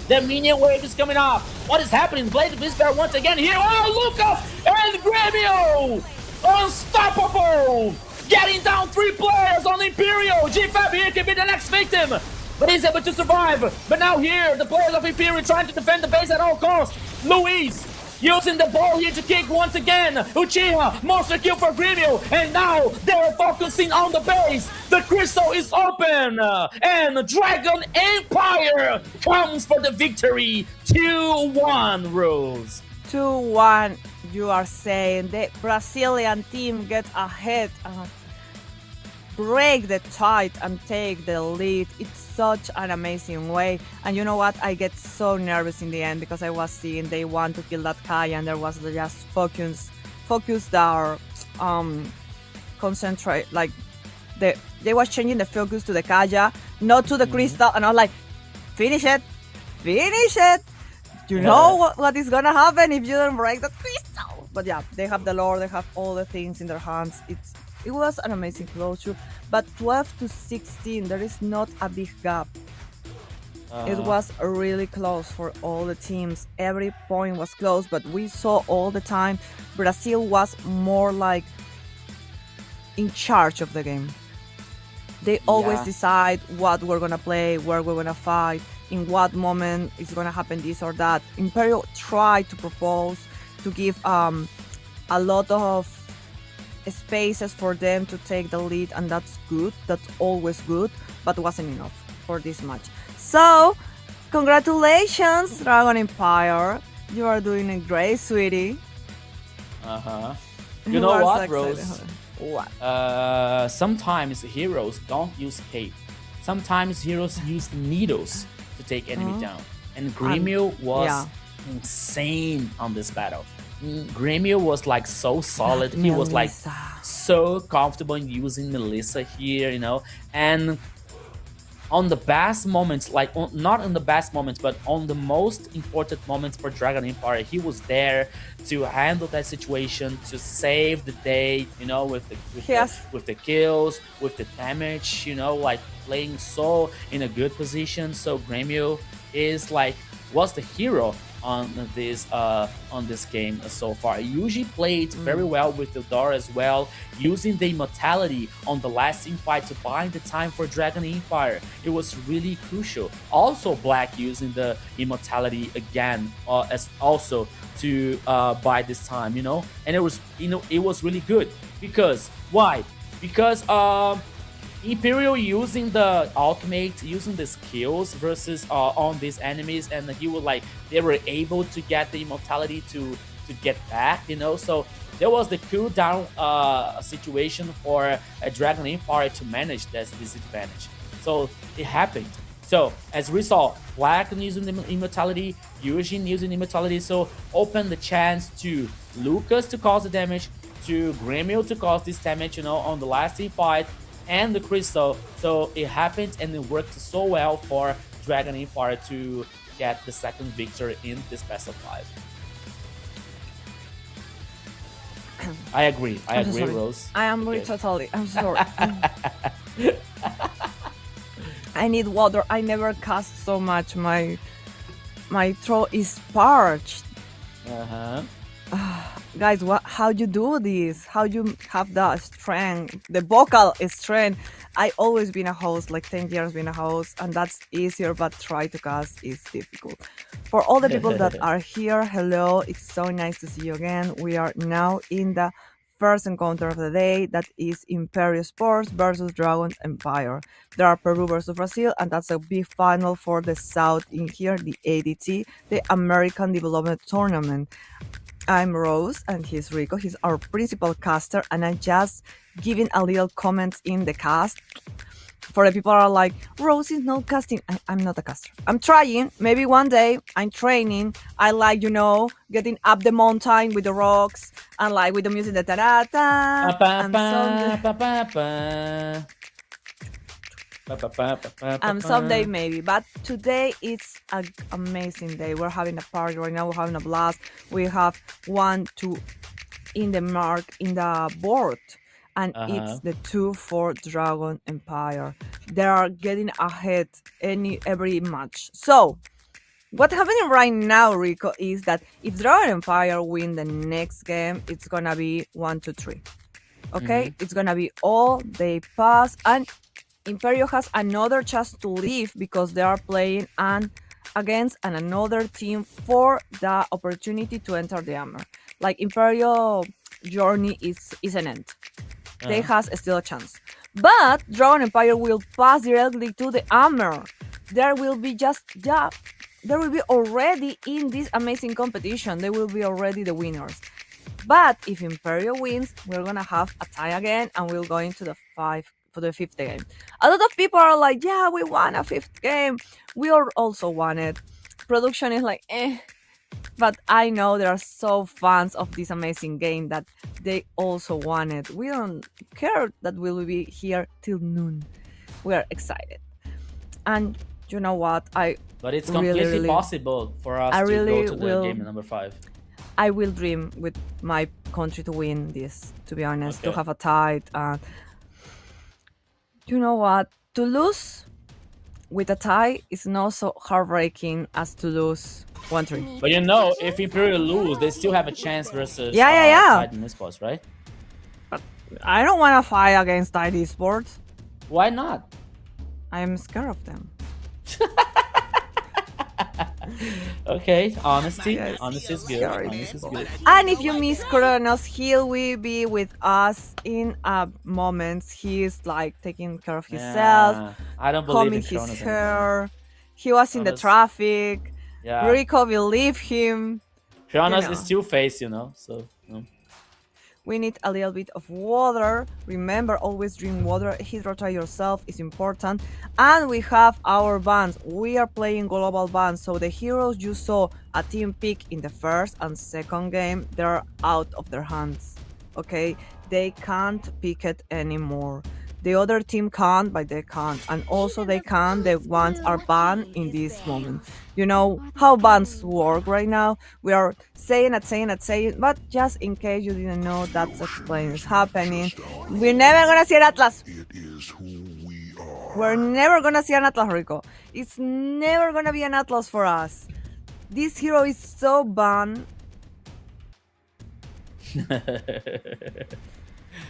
The minion wave is coming off. What is happening? Blade of Despair once again here. Oh, Lucas and Gremio! Unstoppable! Getting down 3 players on Imperial. G5 here can be the next victim. But he's able to survive. But now here, the players of Imperial trying to defend the base at all costs. Luis using the ball here to kick once again. Uchiha, monster kill for Gremio. And now they're focusing on the base. The crystal is open. And Dragon Empire comes for the victory. 2-1, Rose. 2-1, you are saying. The Brazilian team gets ahead and break the tide and take the lead. It's such an amazing way. And you know what? I get so nervous in the end because I was seeing they want to kill that Kai and there was just focus their concentrate, like they was changing the focus to the Kaya, not to the crystal, and I was like, finish it. You know what is gonna happen if you don't break that crystal. But yeah, they have the lore, they have all the things in their hands. It was an amazing closure, but 12 to 16, there is not a big gap. It was really close for all the teams. Every point was close, but we saw all the time Brazil was more like in charge of the game. They always decide what we're gonna play, where we're gonna fight, in what moment is gonna happen this or that. Imperial tried to propose to give a lot of spaces for them to take the lead, and that's good. That's always good, but wasn't enough for this match. So, congratulations, Dragon Empire. You are doing a great, sweetie. You know are what, so Rose? excited. What? Sometimes heroes don't use cape. Sometimes heroes use needles to take enemy down. And Gremio was insane on this battle. Gremio was like so solid. He was like so comfortable in using Melissa here, you know. And on the best moments, like not in the best moments, but on the most important moments for Dragon Empire, he was there to handle that situation, to save the day, you know, with the kills, with the damage, you know, like playing so in a good position. So Gremio was the hero on this game so far. He usually played very well with the Dora as well, using the immortality on the last team fight to buy the time for Dragon Empire. It was really crucial. Also, Black using the immortality again as also to buy this time, you know. And it was really good because why? Because Imperial using the ultimate, using the skills versus on these enemies, and they were able to get the immortality to get back, you know. So there was the cooldown situation for a Dragon Empire to manage this disadvantage. So it happened. So as we saw, Black using the immortality, Yujin using immortality, so open the chance to Lucas to cause the damage, to Gremio to cause this damage, you know, on the last team fight, and the crystal. So it happened and it worked so well for Dragon Empire to get the second victory in this best of 5. I agree, Rose. I am really totally. I'm sorry. I need water. I never cast so much. My throat is parched. Guys, how you do this? How you have the strength, the vocal strength? I always been a host, like 10 years been a host, and that's easier, but try to cast is difficult. For all the people that are here, hello, it's so nice to see you again. We are now in the first encounter of the day, that is Imperial Sports versus Dragon Empire. There are Peru versus Brazil, and that's a big final for the South in here, the ADT, the American Development Tournament. I'm Rose and he's Rico. He's our principal caster, and I'm just giving a little comments in the cast. For the people who are like, Rose is not casting. I'm not a caster. I'm trying. Maybe one day I'm training. I like, getting up the mountain with the rocks and like with the music, da da da da. Someday maybe, but today it's an amazing day. We're having a party right now. We're having a blast. We have 1, 2 in the board, and it's the 2 for Dragon Empire. They are getting ahead every match. So what's happening right now, Rico, is that if Dragon Empire win the next game, it's gonna be 1, 2, 3. Okay, it's gonna be all they pass, and Imperio has another chance to leave because they are playing against another team for the opportunity to enter the armor. Like Imperio journey is an end. They has still a chance. But Dragon Empire will pass directly to the armor. There will be already in this amazing competition. They will be already the winners. But if Imperio wins, we're gonna have a tie again, and we'll go into the 5th game. A lot of people are like, yeah, we won a 5th game. We also won it. Production is like, but I know there are so fans of this amazing game that they also want it. We don't care that we'll be here till noon. We are excited. And you know what? But it's completely possible for us to go to the game number 5. I will dream with my country to win this, to be honest, to have a tie. You know what? To lose with a tie is not so heartbreaking as to lose 1-3. But if Imperial lose, they still have a chance versus Titan Esports, right? But I don't want to fight against Titan Esports. Why not? I'm scared of them. Okay, honesty is good. Honesty is good. And if you miss Kronos, he will be with us in a moment. He's like taking care of himself. I don't believe in his Kronos hair. anymore. He was in the traffic. Yeah. Rico will leave him. Kronos is two-faced, so. We need a little bit of water. Remember, always drink water. Hydrate yourself is important. And we have our bans. We are playing global bans. So the heroes you saw a team pick in the first and second game, they're out of their hands. Okay? They can't pick it anymore. The other team can't, but they can't. And also they can't. The ones are banned in this moment. You know how bans work right now? We are saying, but just in case you didn't know, that's explaining. It's happening. We're never gonna see an Atlas. It is who we are. We're never gonna see an Atlas, Rico. It's never gonna be an Atlas for us. This hero is so banned.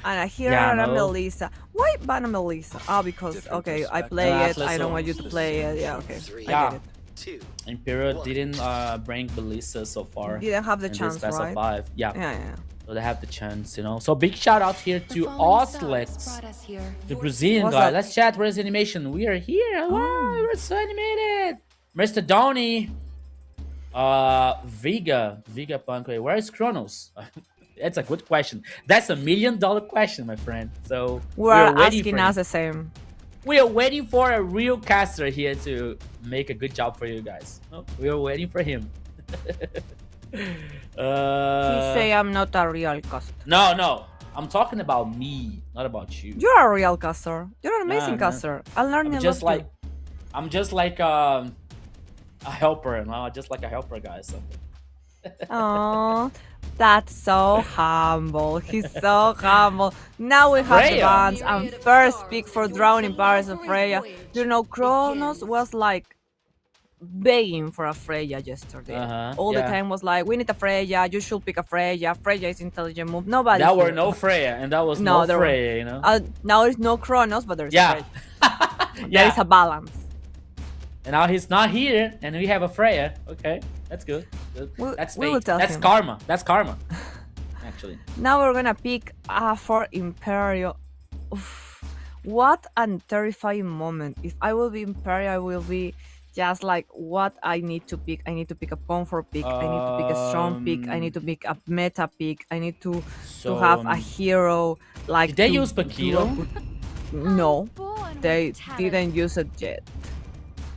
And I hear Melissa. Why ban Melissa? Because I play it. I don't want you to play it. Yeah, okay. I get it. Imperial didn't bring Melissa so far. Didn't have the chance, best right? of 5. Yeah. So they have the chance, So big shout out here to Oslex, the Brazilian guy. Let's chat. Where's animation? We are here. Wow, we're so animated. Mr. Donny, Vega Punk. Where is Kronos? That's a good question. That's $1 million question, my friend. So we're asking us the same. We are waiting for a real caster here to make a good job for you guys. We are waiting for him. He say I'm not a real caster. No. I'm talking about me, not about you. You're a real caster. You're an amazing caster. I'll learn a lot. I'm just like a helper, just like a helper guy. So. Oh, that's so humble. He's so humble. Now we have the bans, and first pick for Dragon Empire is Freya. Kronos was like begging for a Freya yesterday. All the time was like, we need a Freya, you should pick a Freya. Freya is intelligent move. Nobody. There were no Freya, and that was no Freya, now there's no Kronos, but there's Freya. There is a balance. And now he's not here, and we have a Freya. Okay, that's good. That's fate. That's karma. That's karma. Actually. Now we're gonna pick for Imperio. Oof. What a terrifying moment. If I will be Imperio, I will be just like what I need to pick. I need to pick a comfort pick. I need to pick a strong pick. I need to pick a meta pick. I need to have a hero. Like did they to use do a Paquito? good- No, Born they with talent. didn't use it yet.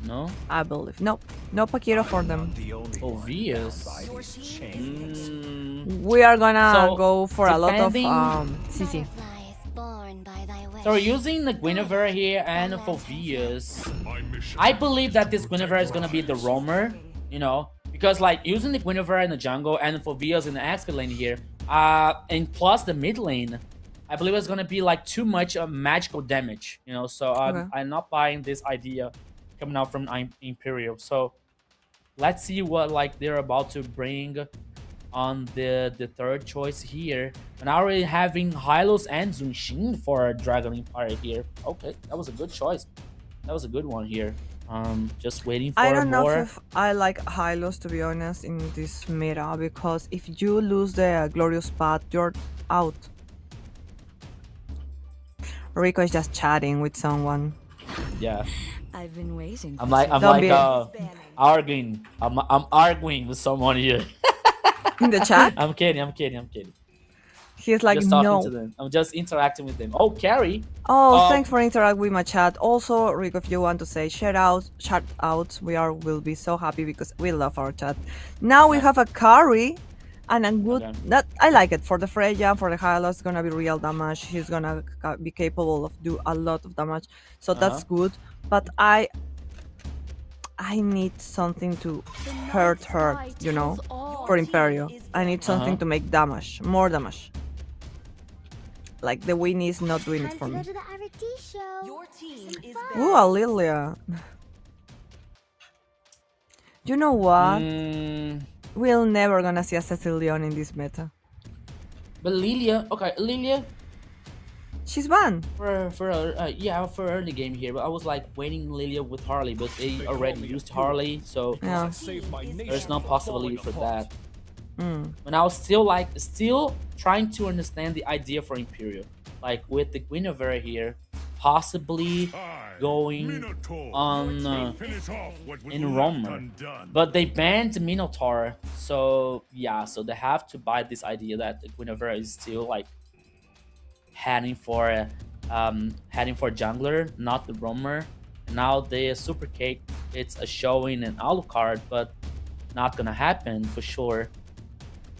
No. I believe. No, no Paquito for them. Obvious. We are gonna So, go for a lot of depending- CC. Fireflies born by thy wish. So we're using the Guinevere here and Phoveus. I believe that this Guinevere is gonna be the roamer, you know, because like using the Guinevere in the jungle and Phoveus in the XP lane here, and plus the mid lane, I believe it's gonna be like too much magical damage, you know. So Okay. I'm not buying this idea coming out from Imperial. So let's see what like they're about to bring on the third choice here. And already having Hylos and Zunshin for Dragon Empire here. Okay, that was a good choice. That was a good one here. Just waiting for I don't know more. if I like Hylos, to be honest, in this meta, because if you lose the glorious path, you're out. Rico is just chatting with someone. Yeah, I've been waiting. I'm like Don't be- arguing. I'm arguing with someone here. In the chat, I'm kidding. he's like, Just talking no. to them. I'm just interacting with them. Oh, Carrie. Oh, thanks for interacting with my chat. Also, Rico, if you want to say shout outs, will be so happy because we love our chat. Now we have a carry and a good Okay. that I like it for the Freya, for the Hylos. It's gonna be real damage. He's gonna be capable of do a lot of damage, so that's good. But I need something to hurt her, you know, for Imperio. I need something to make damage, more damage. Like the Winnie is not doing it for me. To the ADT show. Your team is Ooh, a Lilia. You know what? We're never gonna see a Cecilion in this meta. But Lilia, okay, Lilia She's banned. for early game here. But I was like waiting Lilia with Harley, but they already used Harley, so Yeah. there's no possibility for that. Mm. And I was still trying to understand the idea for Imperial, like with the Guinevere here, possibly going on in Romer, but they banned Minotaur, so yeah, so they have to buy this idea that the Guinevere is still like heading for jungler, not the Romer. And now the Super Cake, it's a showing an Alucard, but not gonna happen for sure.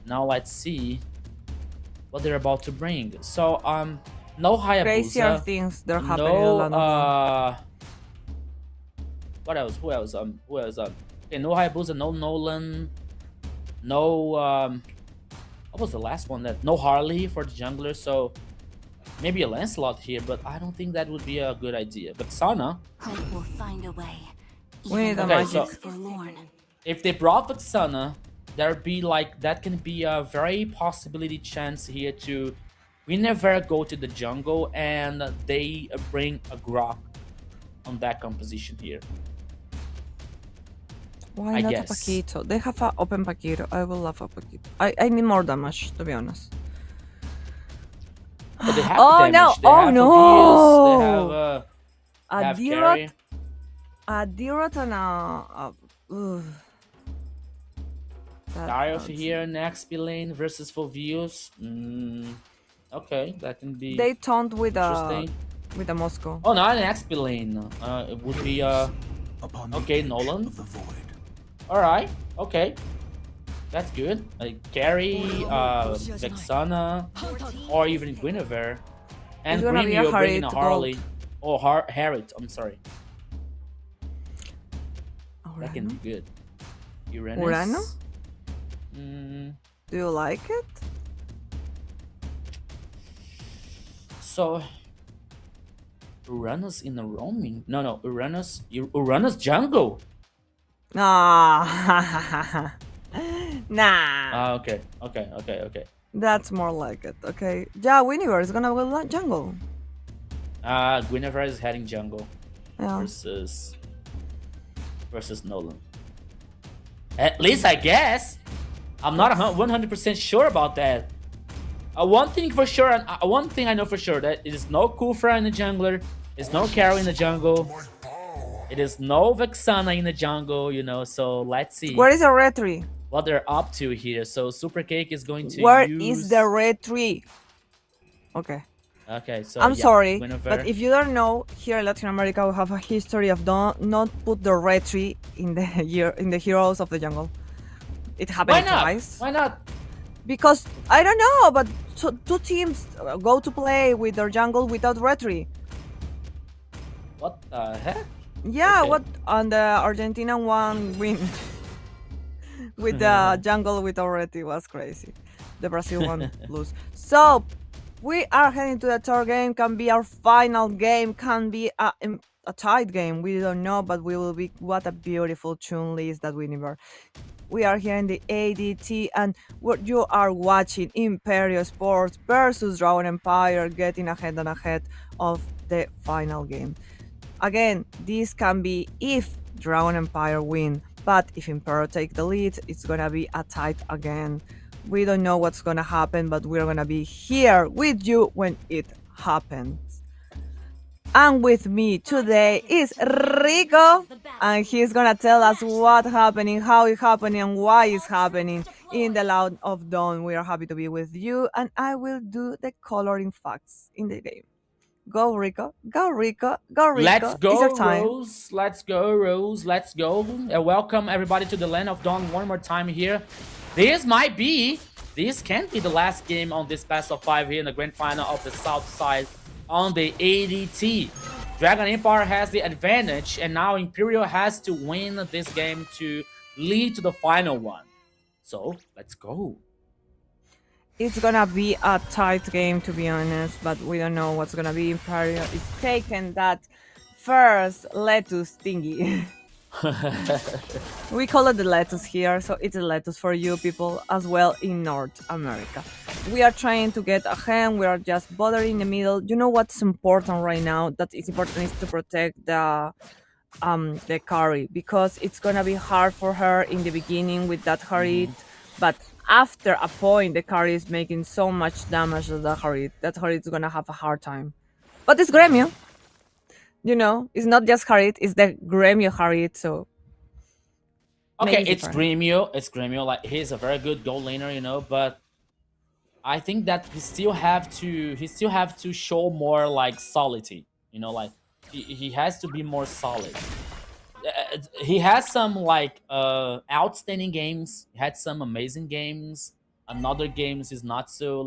Now let's see what they're about to bring. So no Crazier Hayabusa, things they're happening. no a lot. what else? Who else? Okay, no Hayabusa, no Nolan, no what was the last one? That no Harley for the jungler. So maybe a Lancelot here, but I don't think that would be a good idea. But Sana, Hope will find a way. We need a Okay, magic. so- Forlorn. if they brought Vexana, there'd be like that can be a very possibility chance here to we never go to the jungle and they bring a Grok on that composition here. Why I not guess. a Paquito? They have an open Paquito. I will love a Paquito. I need more damage, to be honest. But they have Oh, damage. no. They Oh, have no. Phoveus, they A have Dirot, Carrie. a Dirot and a ugh. That Darius hurts. here in XP lane versus Phoveus. Okay, that can be They taunt with a interesting. Moscow. Oh, not an XP lane. It would be okay, Nolan. All right, okay, that's good. Like Carrie, Vexana, or even Guinevere, and It's gonna be a Gremio bringing a Harriet Harley. gold. Oh, Harriet. I'm sorry. That can Urano? be good. Uranus. Urano? Mm, Do you like it? so Uranus in the roaming? No, Uranus jungle. Nah. Nah. Ah, okay. That's more like it, okay? Yeah, Winnie is gonna go jungle. Guinevere is heading jungle Yeah. versus Nolan. At least I guess. I'm not 100% sure about that. One thing for sure, one thing I know for sure, that it is no Kufra in the jungler, it's no carry in the jungle. It is no Vexana in the jungle, you know, so let's see Where is the red tree? what they're up to here. So Super Cake is going to Where use... is the red tree? Okay. Okay, so I'm yeah, sorry, Guinevere. but if you don't know, here in Latin America we have a history of not put the red tree in the heroes of the jungle. It happened Why not? twice. Why not? Because I don't know, but two teams go to play with their jungle without red tree. What the heck? Yeah, Okay. what on the Argentina one win with the jungle without red tree was crazy. The Brazil one lose. So we are heading to the third game. Can be our final game. Can be a tight game. We don't know, but we will be. What a beautiful tune list that we never. We are here in the ADT, and what you are watching Imperio Sports versus Dragon Empire, getting ahead and ahead of the final game. Again, this can be if Dragon Empire win, but if Imperial take the lead, it's gonna be a tight again. We don't know what's gonna happen, but we're gonna be here with you when it happens. And with me today is Rico, and he's gonna tell us what's happening, how it's happening, and why it's happening in the Loud of Dawn. We are happy to be with you, and I will do the coloring facts in the game. Go Rico, go Rico, go Rico. Let's It's go, your time. Rose. Let's go, Rose. Let's go. Welcome everybody to the Land of Dawn one more time here. This can't be the last game on this best of 5 here in the grand final of the South Side on the ADT. Dragon Empire has the advantage, and now Imperial has to win this game to lead to the final one. So let's go. It's gonna be a tight game, to be honest, but we don't know what's gonna be. Imperial is taking that first lettuce thingy. We call it the lettuce here, so it's a lettuce for you people as well in North America. We are trying to get ahead. We are just bothering in the middle. You know what's important right now? That is important is to protect the carry, because it's gonna be hard for her in the beginning with that Harit, but after a point the carry is making so much damage to the Harit that Harit is gonna have a hard time. But it's Gremio. You know, it's not just Harit, it's the Gremio Harit, so Okay, maybe it's Gremio. It's Gremio. Like, he's a very good goal laner, you know, but I think that he still have to show more like solidity, you know, like he has to be more solid. He has some like outstanding games. He had some amazing games. Another games is not so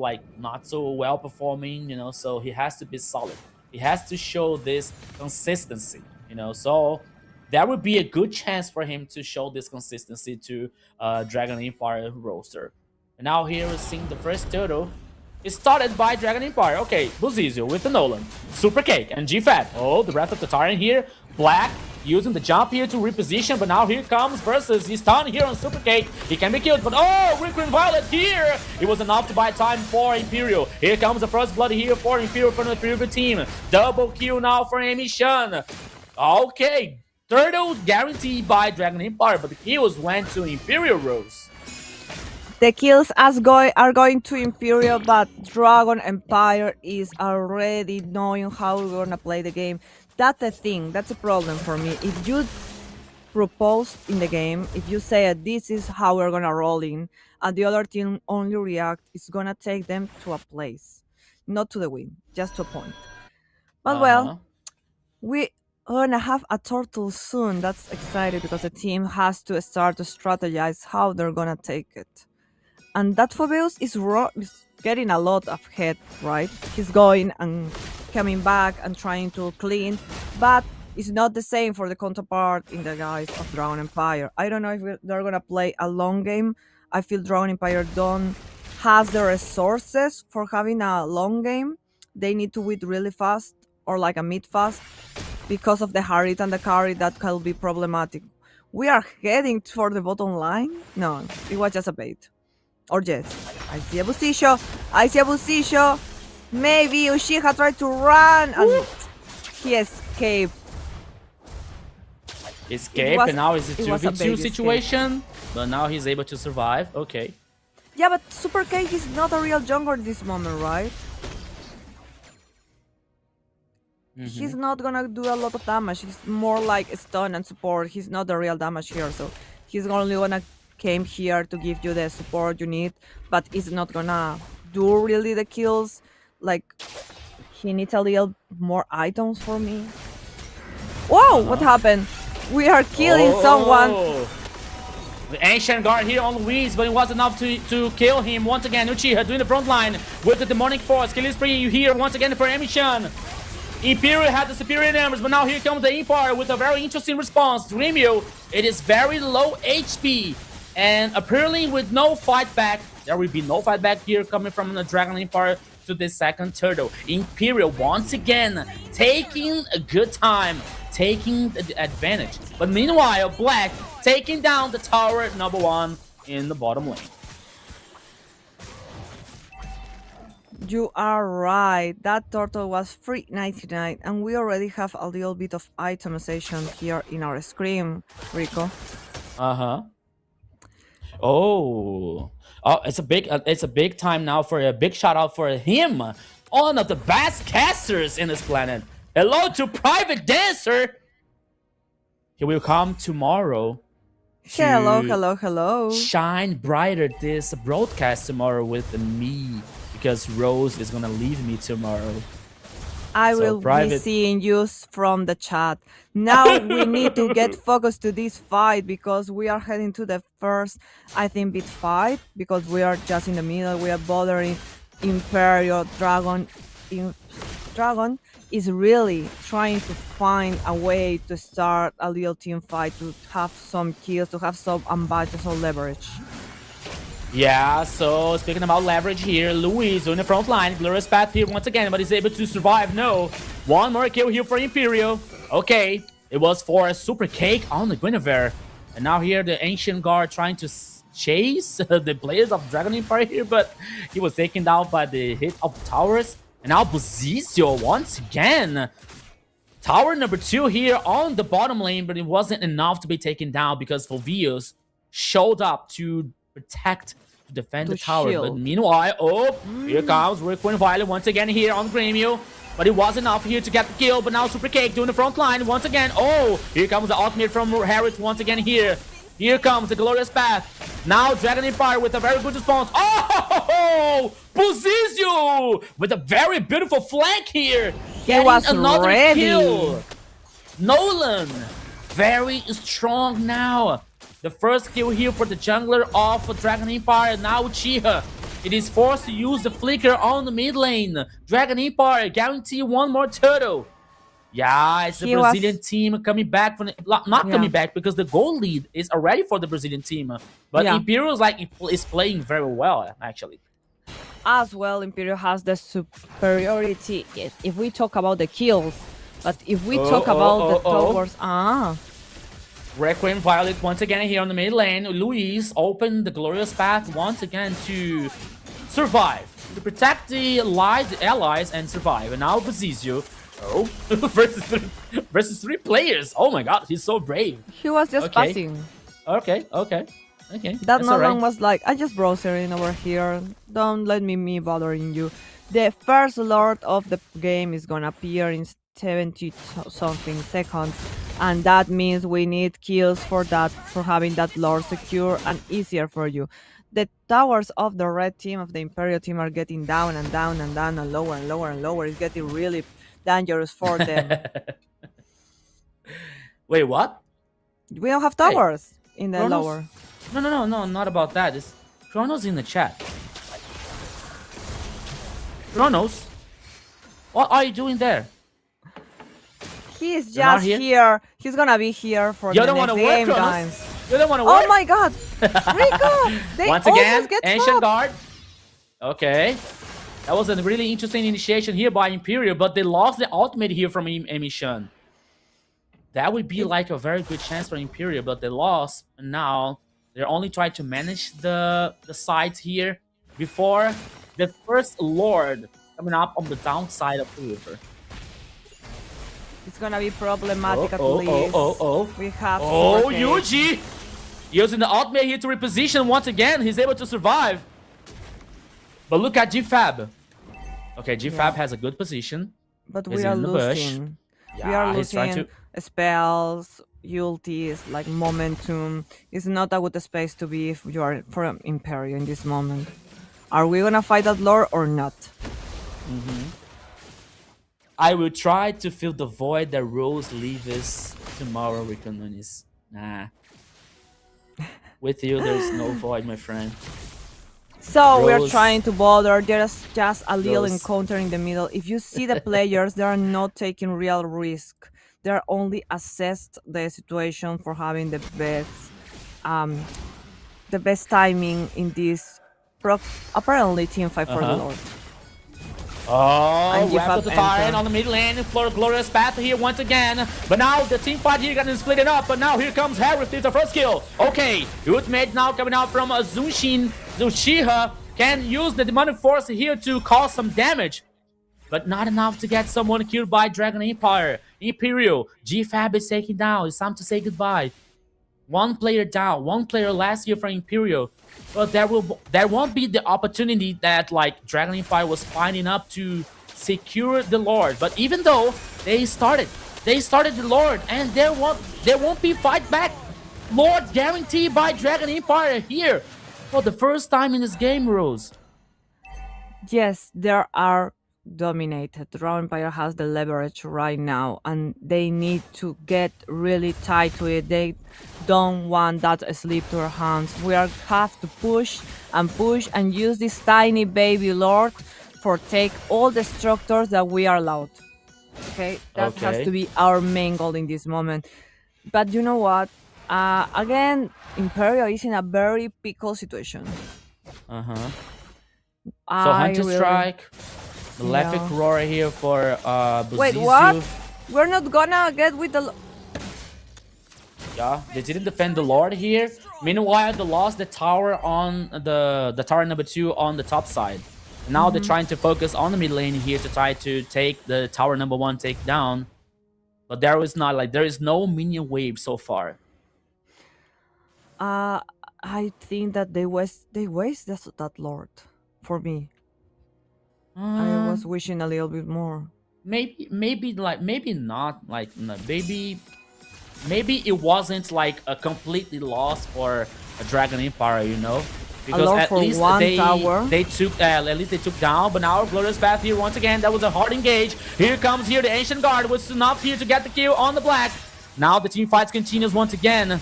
well performing, you know, so he has to be solid. He has to show this consistency, you know, so that would be a good chance for him to show this consistency to Dragon Empire roster. And now here we're seeing the first turtle. It's started by Dragon Empire. Okay, Buzizio with the Nolan. Super Cake and G-Fat. Oh, the Wrath of the Tyrant here. Black using the jump here to reposition, but now here comes Versus. He's stunned here on Super Cake. He can be killed, but oh, Green Violet here. It was enough to buy time for Imperial. Here comes the first blood here for Imperial from the Imperial team. Double kill now for Amy Shun. Okay, turtle guaranteed by Dragon Empire, but the kills went to Imperial Rose. The kills are going to Imperial, but Dragon Empire is already knowing how we're gonna play the game. That's the thing, that's a problem for me. If you propose in the game, if you say this is how we're gonna roll in, and the other team only react, it's gonna take them to a place. Not to the win, just to a point. But well, we gonna have a turtle soon. That's exciting because the team has to start to strategize how they're gonna take it. And that Phobeus is getting a lot of head, right? He's going and coming back and trying to clean, but it's not the same for the counterpart in the guys of Dragon Empire. I don't know if they're gonna play a long game. I feel Dragon Empire don't has the resources for having a long game. They need to win really fast or like a mid fast because of the Harit and the carry. That can be problematic. We are heading for the bottom line. No, it was just a bait. Or yes, I see a Bustillo. Maybe Uchiha tried to run and he escaped. And now it's a 2v2 situation, but now he's able to survive. Okay. Yeah, but Super Cake is not a real jungler at this moment, right? he's not gonna do a lot of damage. He's more like stun and support. He's not the real damage here, so he's only gonna came here to give you the support you need, but it's not gonna do really the kills. Like he needs a little more items for me. Whoa! What happened? We are killing someone. The Ancient Guard here on Luis, but it wasn't enough to kill him. Once again, Uchiha doing the front line with the Demonic Force. Killing spree here once again for Emission. Imperial had the superior numbers, but now here comes the Empire with a very interesting response. Dreamio, it is very low HP, and apparently with no fight back, there will be no fight back here coming from the Dragon Empire to the second turtle. Imperial once again taking a good time, taking the advantage. But meanwhile, Black taking down the tower number 1 in the bottom lane. You are right. That turtle was $3.99, and we already have a little bit of itemization here in our screen, Rico. Oh, it's a big time now for a big shout out for him, one of the best casters in this planet. Hello to Private Dancer. He will come tomorrow. Hello. Shine brighter this broadcast tomorrow with me, because Rose is gonna leave me tomorrow. I will be seeing you from the chat. Now we need to get focused to this fight because we are heading to the first, I think, big fight because we are just in the middle. We are bothering Imperial Dragon. Dragon is really trying to find a way to start a little team fight, to have some kills, to have some unbiased or leverage. Yeah, so speaking about leverage here, Luis on the front line, Glorious Path here once again, but he's able to survive. No, one more kill here for Imperial. Okay, it was for a super cake on the Guinevere. And now here the Ancient Guard trying to chase the players of Dragon Empire here, but he was taken down by the hit of the towers. And now Bozizio once again. Tower number 2 here on the bottom lane, but it wasn't enough to be taken down because Fulvius showed up to protect, to defend the tower. Shield. But meanwhile, here comes Requiem Violet once again here on Gremio. But it was enough here to get the kill. But now Super Cake doing the front line once again. Oh, here comes the ultimate from Harris once again here. Here comes the Glorious Path. Now Dragon Empire with a very good response. Oh, Bozizio with a very beautiful flank here. Getting was another ready. kill. Nolan, very strong now. The first kill here for the jungler of Dragon Empire. Now Uchiha. It is forced to use the flicker on the mid lane. Dragon Empire guarantee one more turtle. Yeah, it's the Brazilian team coming back from not coming back because the goal lead is already for the Brazilian team. But Imperial is playing very well actually. As well, Imperial has the superiority if we talk about the kills, but if we talk about the towers, Requiem Violet once again here on the mid lane. Luis opened the Glorious Path once again to survive, to protect the allies and survive. And now Bozizio, versus three players. Oh my god, he's so brave. He was just passing. Okay. That Nolan was like, I just browsing over here. Don't let me bothering you. The first lord of the game is gonna appear in 70-something seconds, and that means we need kills for that, for having that lord secure and easier for you. The towers of the red team, of the Imperial team, are getting down and down and down and lower and lower and lower. It's getting really dangerous for them. Wait, what? We don't have towers in the lower. No, not about that. It's Chronos in the chat. Chronos, what are you doing there? He's just here. He's gonna be here for the next game, guys. You don't want to work? Oh my god! Rico! They once again, get Ancient Guard. Okay. That was a really interesting initiation here by Imperial, but they lost the ultimate here from Emission. That would be like a very good chance for Imperial, but they lost. And now they're only trying to manage the sides here before the first Lord coming up on the downside of the river. It's gonna be problematic at least. We have Yuji! Using the ultimate here to reposition once again. He's able to survive. But look at GFab. Okay, GFab has a good position. But He's we are in the bush. losing. Yeah, We are he's trying losing to. spells, ultis, like momentum. It's not a good space to be if you are from Imperio in this moment. Are we gonna fight that lord or not? I will try to fill the void that Rose leaves tomorrow, Rico Nunes. Nah. With you, there's no void, my friend. So we are Rose. trying to bother. There's just a little Rose. encounter in the middle. If you see the players, they are not taking real risk. They are only assessed the situation for having um, the best timing in this apparently team fight for the Lord. Oh, And give wrapped up up the Tyrant enter. on the mid lane for Glorious Path here once again. But now the team fight here gonna split it up. But now here comes Harry with the first kill. Okay, ultimate now coming out from Zunshin. Zuchiha can use the Demonic Force here to cause some damage. But not enough to get someone killed by Dragon Empire. Imperial, GFAB is taken down. It's time to say goodbye. One player down, one player last year for Imperial. But there won't be the opportunity that like Dragon Empire was finding up to secure the Lord. But even though they started the Lord, and there won't be fight back. Lord guaranteed by Dragon Empire here for the first time in this game, Rose. Yes, there are dominated. Raw Empire has the leverage right now, and they need to get really tight to it. They don't want that slip to our hands. We have to push and use this tiny baby lord for take all the structures that we are allowed. Okay, that has Okay. to be our main goal in this moment. But you know what? Again, Imperio is in a very pickle situation. Uh-huh. So I Hunter really- Strike, Malefic Yeah. Roar here for Wait, Buzizu. what? We're not gonna get with the. Yeah, they didn't defend the Lord here. Meanwhile, they lost the tower on the tower number 2 on the top side. Now they're trying to focus on the mid lane here to try to take the tower number 1 take down. But there is no minion wave so far. I think that they waste that lord for me. I was wishing a little bit more. Maybe not like no, maybe it wasn't like a completely lost for a Dragon Empire, you know, because Lord at for least one they tower. they took at least they took down. But now Glorious Path here once again. That was a hard engage. Here comes the Ancient Guard with enough here to get the kill on the Black. Now the team fights continues once again.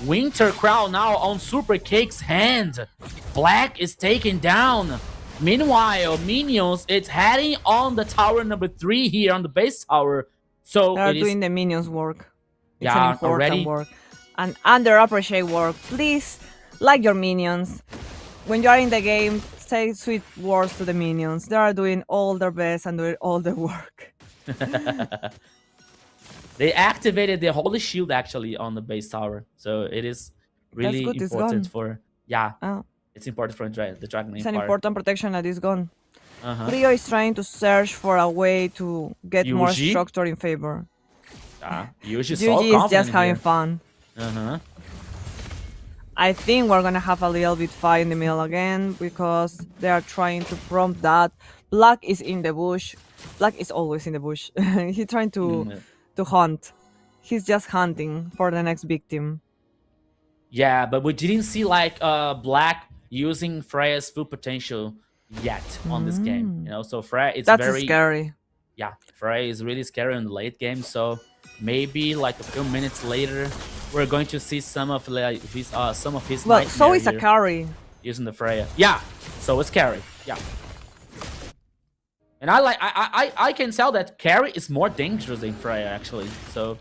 Winter Crown now on Super Cake's hand. Black is taken down. Meanwhile, Minions, it's heading on the tower number 3 here on the base tower. So They are it is doing the minions work. It's Yeah, an important already. work. And underappreciated work. Please, like your minions. When you are in the game, say sweet words to the minions. They are doing all their best and doing all the work. They activated the Holy Shield actually on the base tower. So it is really good, it's important gone. for yeah, Oh, it's important for the Dragon it's an Empire. important protection that is gone. Uh-huh. Rio is trying to search for a way to get more Yuji? structure in favor. Yeah, Yuji so Yuji is confident just having here. fun. Uh-huh. I think we're gonna have a little bit fight in the middle again because they are trying to prompt that. Black is in the bush. Black is always in the bush. He's trying to hunt. He's just hunting for the next victim. Yeah, but we didn't see like Black using Freya's full potential yet on this game. You know, so Freya it's That's very scary. yeah, Freya is really scary in the late game. So maybe like a few minutes later, we're going to see some of his Well, so nightmare is a here carry. using the Freya. Yeah, so it's carry. Yeah, and I can tell that carry is more dangerous than Freya actually. So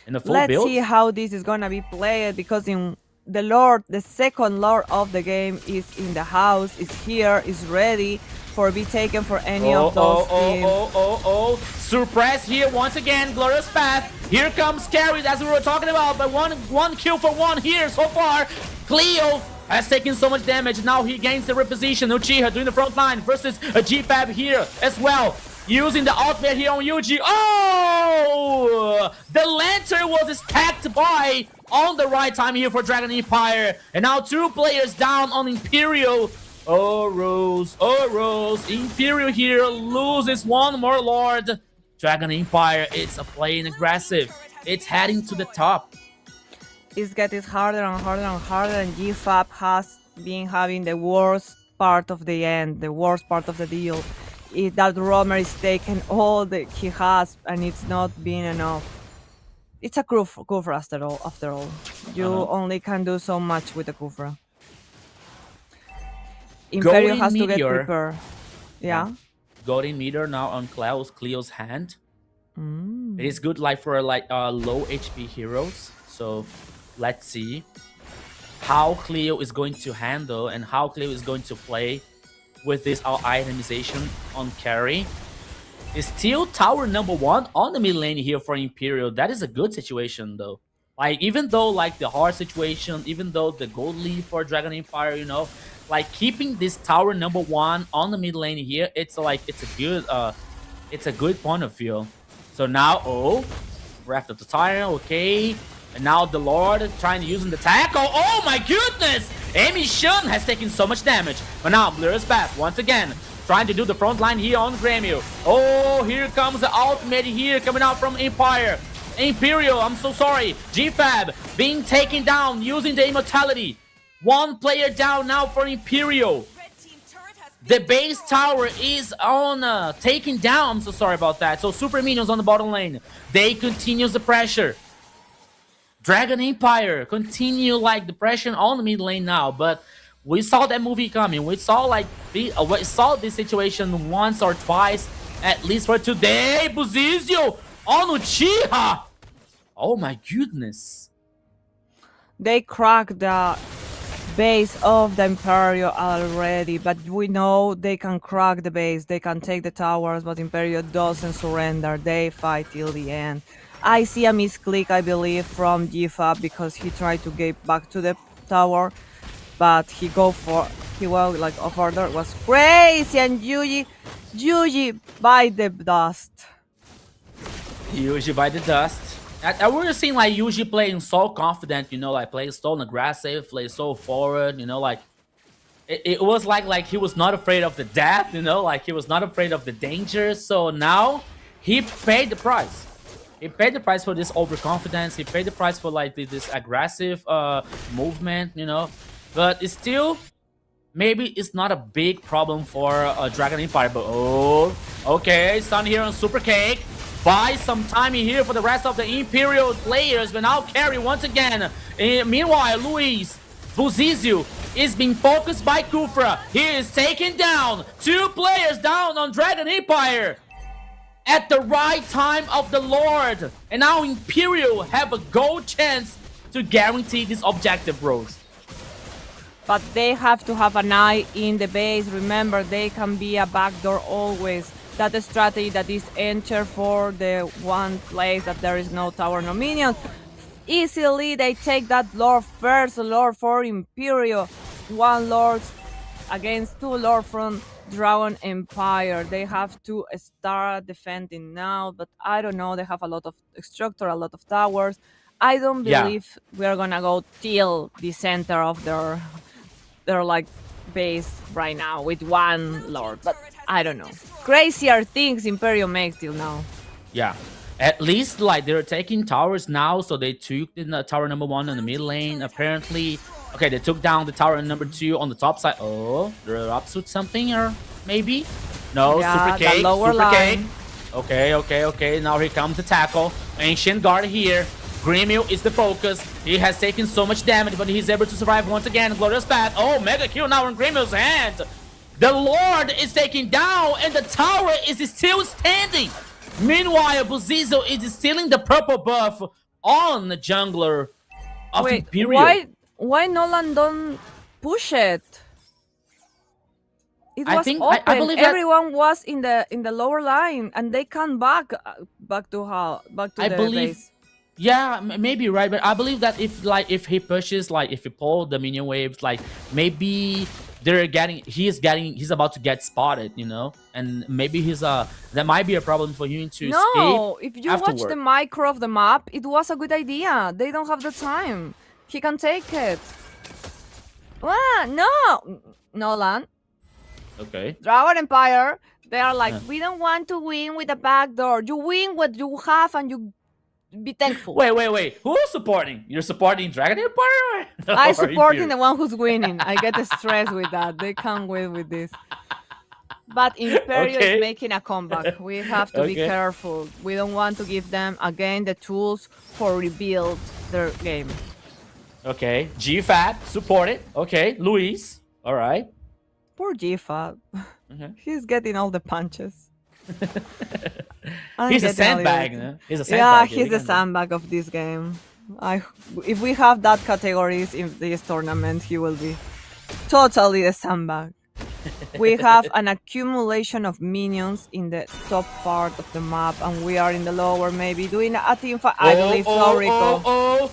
in the full Let's build, see how this is gonna be played because in the second lord of the game is in the house, is here, is ready for be taken for any of those teams. Surprise here once again, Glorious Path. Here comes Carry, as we were talking about, but one kill for one here so far. Cleo has taken so much damage. Now he gains the reposition. Uchiha doing the front line versus a GFAB here as well. Using the ultimate here on Yuji. Oh! The Lantern was stacked by on the right time here for Dragon Empire. And now 2 players down on Imperial. Oh, Rose. Oh, Rose. Imperial here loses one more Lord. Dragon Empire, it's playing aggressive. It's heading to the top. It's getting harder and harder and harder, and GFAP has been having the worst part of the end, the worst part of the deal. That Romer is taking all that he has, and it's not being enough. It's a Kufra after all. You only can do so much with the Kufra. Imperial Golden has to get Meteor. prepared. Yeah. Golden Meteor now on Cleo's hand. Mm. It is good like for low HP heroes. So let's see how Cleo is going to handle and how Cleo is going to play with this itemization on carry. It's still tower number 1 on the mid lane here for Imperial. That is a good situation though. Like even though like the hard situation, even though the gold lead for Dragon Empire, you know, like keeping this tower number 1 on the mid lane here, it's a good point of view. So now, Wrath of the Tyrant, okay. And now the Lord trying to use the tackle. Oh my goodness! Amy Shun has taken so much damage. But now Blur's back once again. Trying to do the front line here on Gremio. Oh, here comes the ultimate here coming out from Empire. Imperial, I'm so sorry. GFAB being taken down using the immortality. One player down now for Imperial. The base tower is on taken down. I'm so sorry about that. So super minions on the bottom lane. They continue the pressure. Dragon Empire continue like the pressure on the mid lane now, but we saw that movie coming. We saw we saw this situation once or twice, at least for today. Buzizio on Uchiha. Oh my goodness. They cracked the base of the Imperial already, but we know they can crack the base. They can take the towers, but Imperial doesn't surrender. They fight till the end. I see a misclick, I believe, from GFAB because he tried to get back to the tower, but he was like off order. It was crazy, and Yuji by the dust. Yuji by the dust. I was seeing like Yuji playing so confident, you know, like playing so aggressive, playing so forward, you know, like it was like he was not afraid of the death, you know, like he was not afraid of the danger. So now he paid the price. He paid the price for this overconfidence. He paid the price for like this aggressive movement, you know. But it's still, maybe it's not a big problem for Dragon Empire. But okay, Sun here on Super Cake. Buy some time here for the rest of the Imperial players, but now carry once again. Meanwhile, Luis Buzizio is being focused by Kufra. He is taken down. 2 players down on Dragon Empire at the right time of the Lord. And now Imperial have a gold chance to guarantee this objective, bros. But they have to have an eye in the base. Remember, they can be a backdoor always. That strategy that is enter for the one place that there is no tower, no minions. Easily they take that Lord first, Lord for Imperial. 1 Lord against 2 Lord from Dragon Empire. They have to start defending now, but I don't know. They have a lot of structure, a lot of towers. I don't believe we're gonna go till the center of their like base right now with 1 Lord, but I don't know. Crazier things Imperial makes till now. Yeah. At least like they're taking towers now, so they took in the tower number 1 in the mid lane. Apparently, okay, they took down the tower number 2 on the top side. Oh, they're up to something, or maybe no. Yeah, Super Cake, lower Super Cake. line. Okay. Now here comes the tackle. Ancient Guard here. Gremio is the focus. He has taken so much damage, but he's able to survive once again. Glorious Path. Oh, mega kill now in Gremio's hands. The Lord is taken down, and the tower is still standing. Meanwhile, Buzizio is stealing the purple buff on the jungler of Wait, Imperial. why Nolan don't push it? It I was think- open. I believe that- Everyone was in the lower line, and they come back to I the believe- base. Yeah, maybe right, but I believe that if he pushes, like if he pull the minion waves, like maybe he's about to get spotted, you know, and maybe that might be a problem for him to No, escape. if you watch the micro of the map, it was a good idea. They don't have the time. He can take it. Ah, no, Nolan, Okay. Dragon Empire, they are like, Uh. we don't want to win with a backdoor. You win what you have and you be thankful. Wait. Who's supporting? You're supporting Dragon Empire? I Or supporting Imperial? the one who's winning. I get stressed with that. They can't win with this. But Imperio is Okay. making a comeback. We have to be Okay. careful. We don't want to give them again the tools for rebuild their game. Okay. GFAT, support it. Okay. Luis. All right. Poor Jifa. Mhm. He's getting all the punches. I'm He's a getting little sandbag. bit- No? He's a Yeah, sandbag. he's the sandbag of this game. If we have that categories in this tournament, he will be totally the sandbag. We have an accumulation of minions in the top part of the map, and we are in the lower, maybe doing a team fight. I believe so, Rico.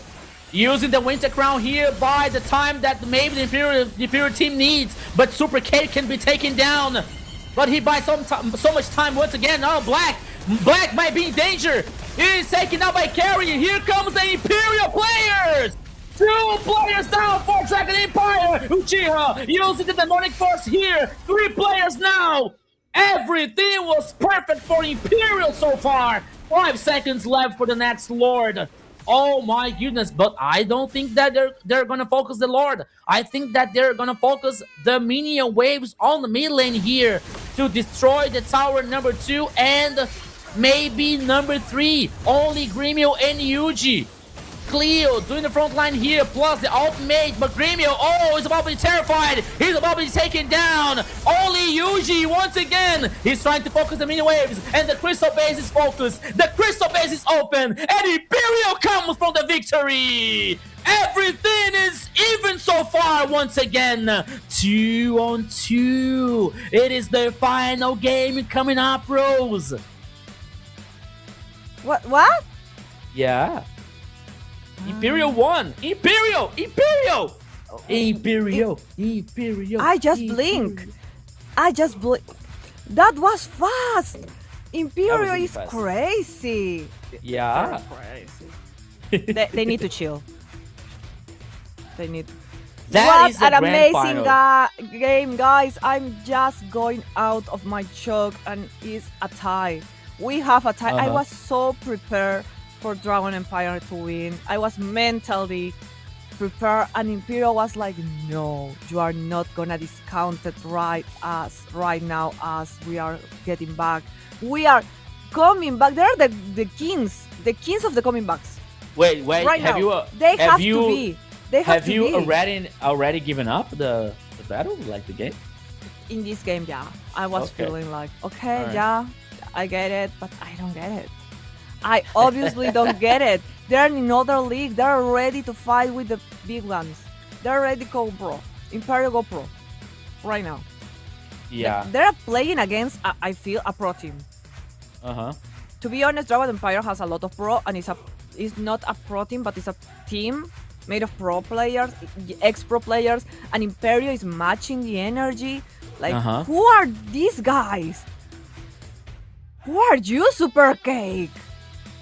Using the Winter Crown here by the time that maybe the Imperial team needs, but Super K can be taken down. But he buys so much time once again. Oh, Black might be in danger. He's taken out by Carry. Here comes the Imperial players. 2 players down for Dragon Empire. Uchiha using the demonic force here. 3 players now. Everything was perfect for Imperial so far. 5 seconds left for the next Lord. Oh my goodness, but I don't think that they're gonna focus the Lord. I think that they're gonna focus the minion waves on the mid lane here to destroy the tower number 2 and maybe number 3. Only Gremio and Yuji. Cleo doing the front line here, plus the ultimate, but Gremio, oh, he's about to be terrified. He's about to be taken down. Only Yuji, once again, he's trying to focus the mini waves, and the crystal base is focused. The crystal base is open, and Imperial comes from the victory. Everything is even so far once again. 2 on 2. It is the final game coming up, Rose. What? Yeah. Imperial won! Imperial! I just blink. That was fast. Imperial really is fast. crazy. Yeah. Crazy. they need to chill. They need. That what is the an grand amazing final. game, guys! I'm just going out of my choke, and it's a tie. We have a tie. I Uh-huh. was so prepared for Dragon Empire to win. I was mentally prepared, and Imperial was like, "No, you are not gonna discount it right now. As we are getting back, we are coming back. They're the kings of the coming backs Wait. right have now. you? They have you? to be. They have Have to you be. already given up the battle, like the game? In this game, yeah, I was Okay. feeling like, okay, Alright. yeah, I get it, but I don't get it. I obviously don't get it. They're in another league. They're ready to fight with the big ones. They're ready to go pro. Imperial go pro right now. Yeah. They're playing against, I feel, a pro team. Uh-huh. To be honest, Dragon Empire has a lot of pro, and it's not a pro team, but it's a team made of pro players, ex-pro players, and Imperial is matching the energy. Like, Uh-huh. who are these guys? Who are you, Super Cake?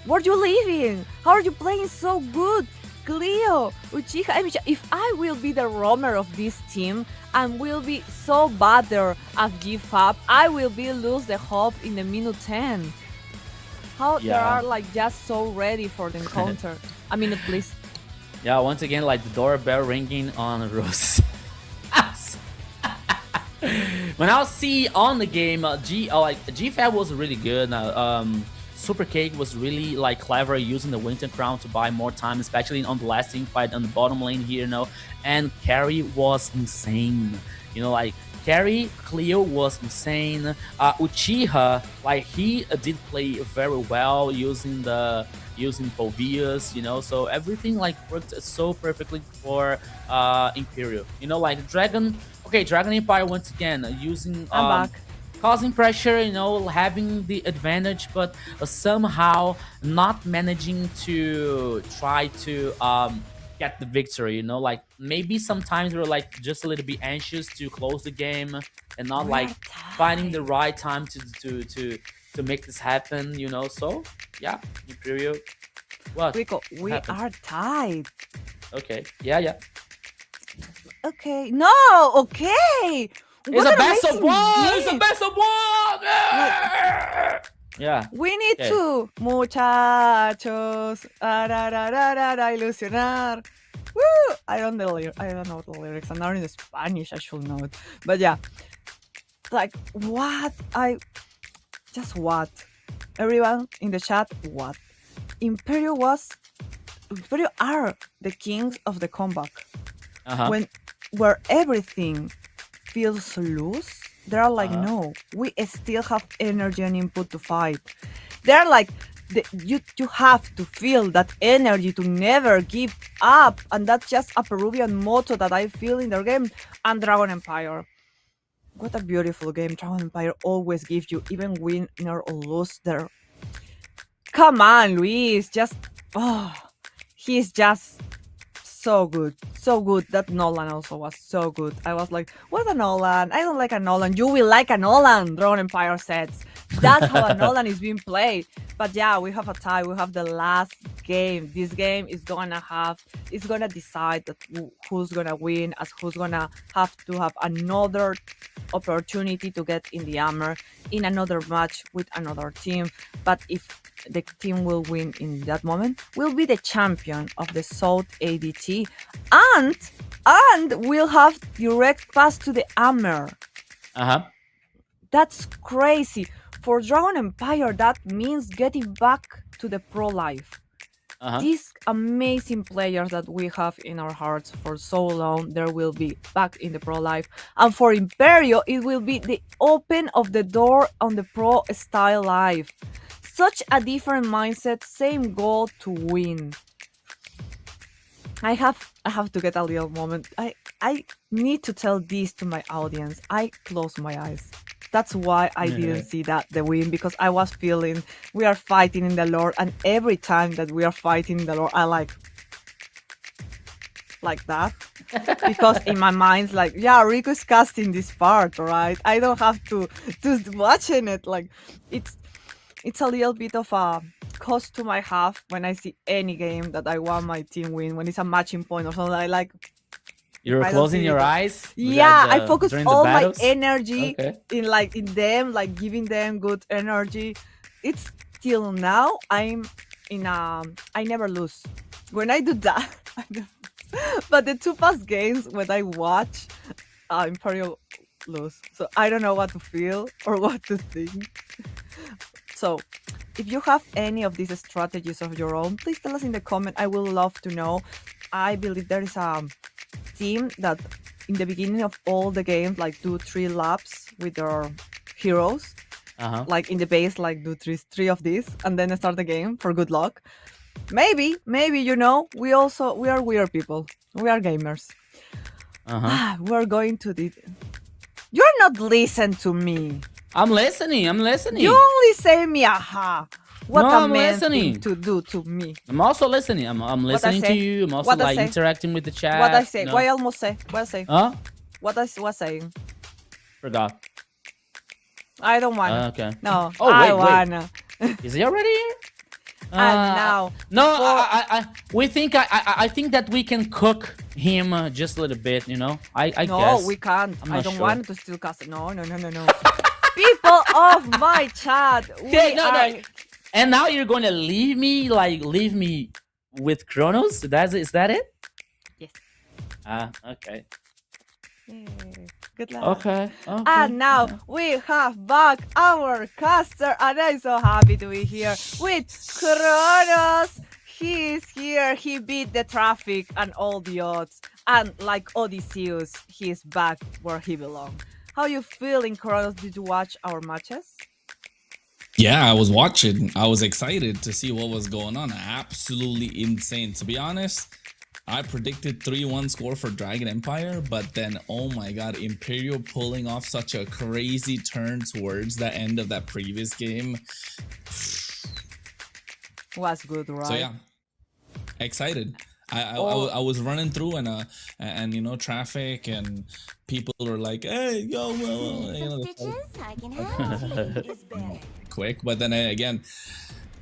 Where are you living? How are you playing so good? Cleo, Uchiha, I mean, if I will be the roamer of this team and will be so bad there at GFAP, I will be lose the hope in the minute 10. How they Yeah. are like just so ready for the encounter. A minute, please. Yeah, once again, like the doorbell ringing on Rose. When I see on the game, GFAT was really good. Super Cake was really like clever using the Winter Crown to buy more time, especially on the last team fight on the bottom lane here, And Carry was insane, like Carry Cleo was insane. Uchiha, like he did play very well using Povias, so everything like worked so perfectly for Imperial. Like Dragon Empire once again using I'm back. causing pressure, having the advantage, but somehow not managing to try to get the victory. Like maybe sometimes we're like just a little bit anxious to close the game and not like finding the right time to make this happen. So yeah, Imperial. What? Rico, we happened? are tied. Okay. Yeah. Okay. No, okay. It's What a an best of amazing one. It's a game. best of one. Yeah. We need Okay. to, muchachos, ilusionar. Woo! I don't know the lyrics. I'm not in Spanish. I should know it. But yeah, like what? What? Everyone in the chat, what? Imperio are the kings of the comeback. Uh-huh. Where everything feels loose, they're like, Uh-huh. no, we still have energy and input to fight. They're like, you have to feel that energy to never give up, and that's just a Peruvian motto that I feel in their game. And Dragon Empire, what a beautiful game. Dragon Empire always gives you, even win or lose there. Come on, Luis, he's just so good. That Nolan also was so good. I was like, what a Nolan? I don't like a Nolan. You will like a Nolan, Dragon Empire sets. That's how a Nolan is being played. But yeah, we have a tie. We have the last game. This game is gonna decide that who's gonna win, as who's gonna have to have another opportunity to get in the armor in another match with another team. But if the team will win in that moment, will be the champion of the South ADT, and we'll have direct pass to the armor. Uh-huh. That's crazy. For Dragon Empire, that means getting back to the pro life. Uh-huh. These amazing players that we have in our hearts for so long, there will be back in the pro life. And for Imperio, it will be the open of the door on the pro style life. Such a different mindset, same goal to win. I have to get a little moment. I need to tell this to my audience. I close my eyes. That's why I didn't see the win, because I was feeling we are fighting in the Lord, and every time that we are fighting in the Lord, I like that. Because in my mind's like, yeah, Rico's casting this part, right? I don't have to watching it. Like it's a little bit of a cost to my half when I see any game that I want my team win, when it's a matching point or something. I like. You're closing your eyes? Yeah, I focus all my energy in them, like giving them good energy. It's till now I'm in I never lose. When I do that, but the two past games when I watch Imperial lose. So I don't know what to feel or what to think. So if you have any of these strategies of your own, please tell us in the comment. I would love to know. I believe there is a team that in the beginning of all the games like do 3 laps with their heroes, like in the base, like do three of these and then start the game for good luck. Maybe we are weird people, we are gamers. We're going to the you're not listening to me. I'm listening. You only say me aha. What no, a I'm man listening. thing to do to me. I'm also listening. I'm listening to you. I'm also like interacting with the chat. What I say? No. What I almost say? What I say? Huh? What I was saying? Forgot. I don't wanna. Okay. No. Oh, I wait. wanna. Is he already here? And now. No, we think I think that we can cook him just a little bit, you know. I guess. No, we can't. I don't sure. want to still cast it. No. People of my chat. No. And now you're going to leave me with Kronos? Is that it? Yes. Okay. Yay. Good luck. Okay. And now we have back our caster, and I'm so happy to be here with Kronos. He is here. He beat the traffic and all the odds. And like Odysseus, he is back where he belongs. How you feeling, Kronos? Did you watch our matches? Yeah, I was watching. I was excited to see what was going on. Absolutely insane. To be honest, I predicted 3-1 score for Dragon Empire, but then, oh my god, Imperial pulling off such a crazy turn towards the end of that previous game. Was good, right? So yeah, excited. I was running through and you know, traffic and people were like, hey, yo, well, you know, I can help you. quick. But then again,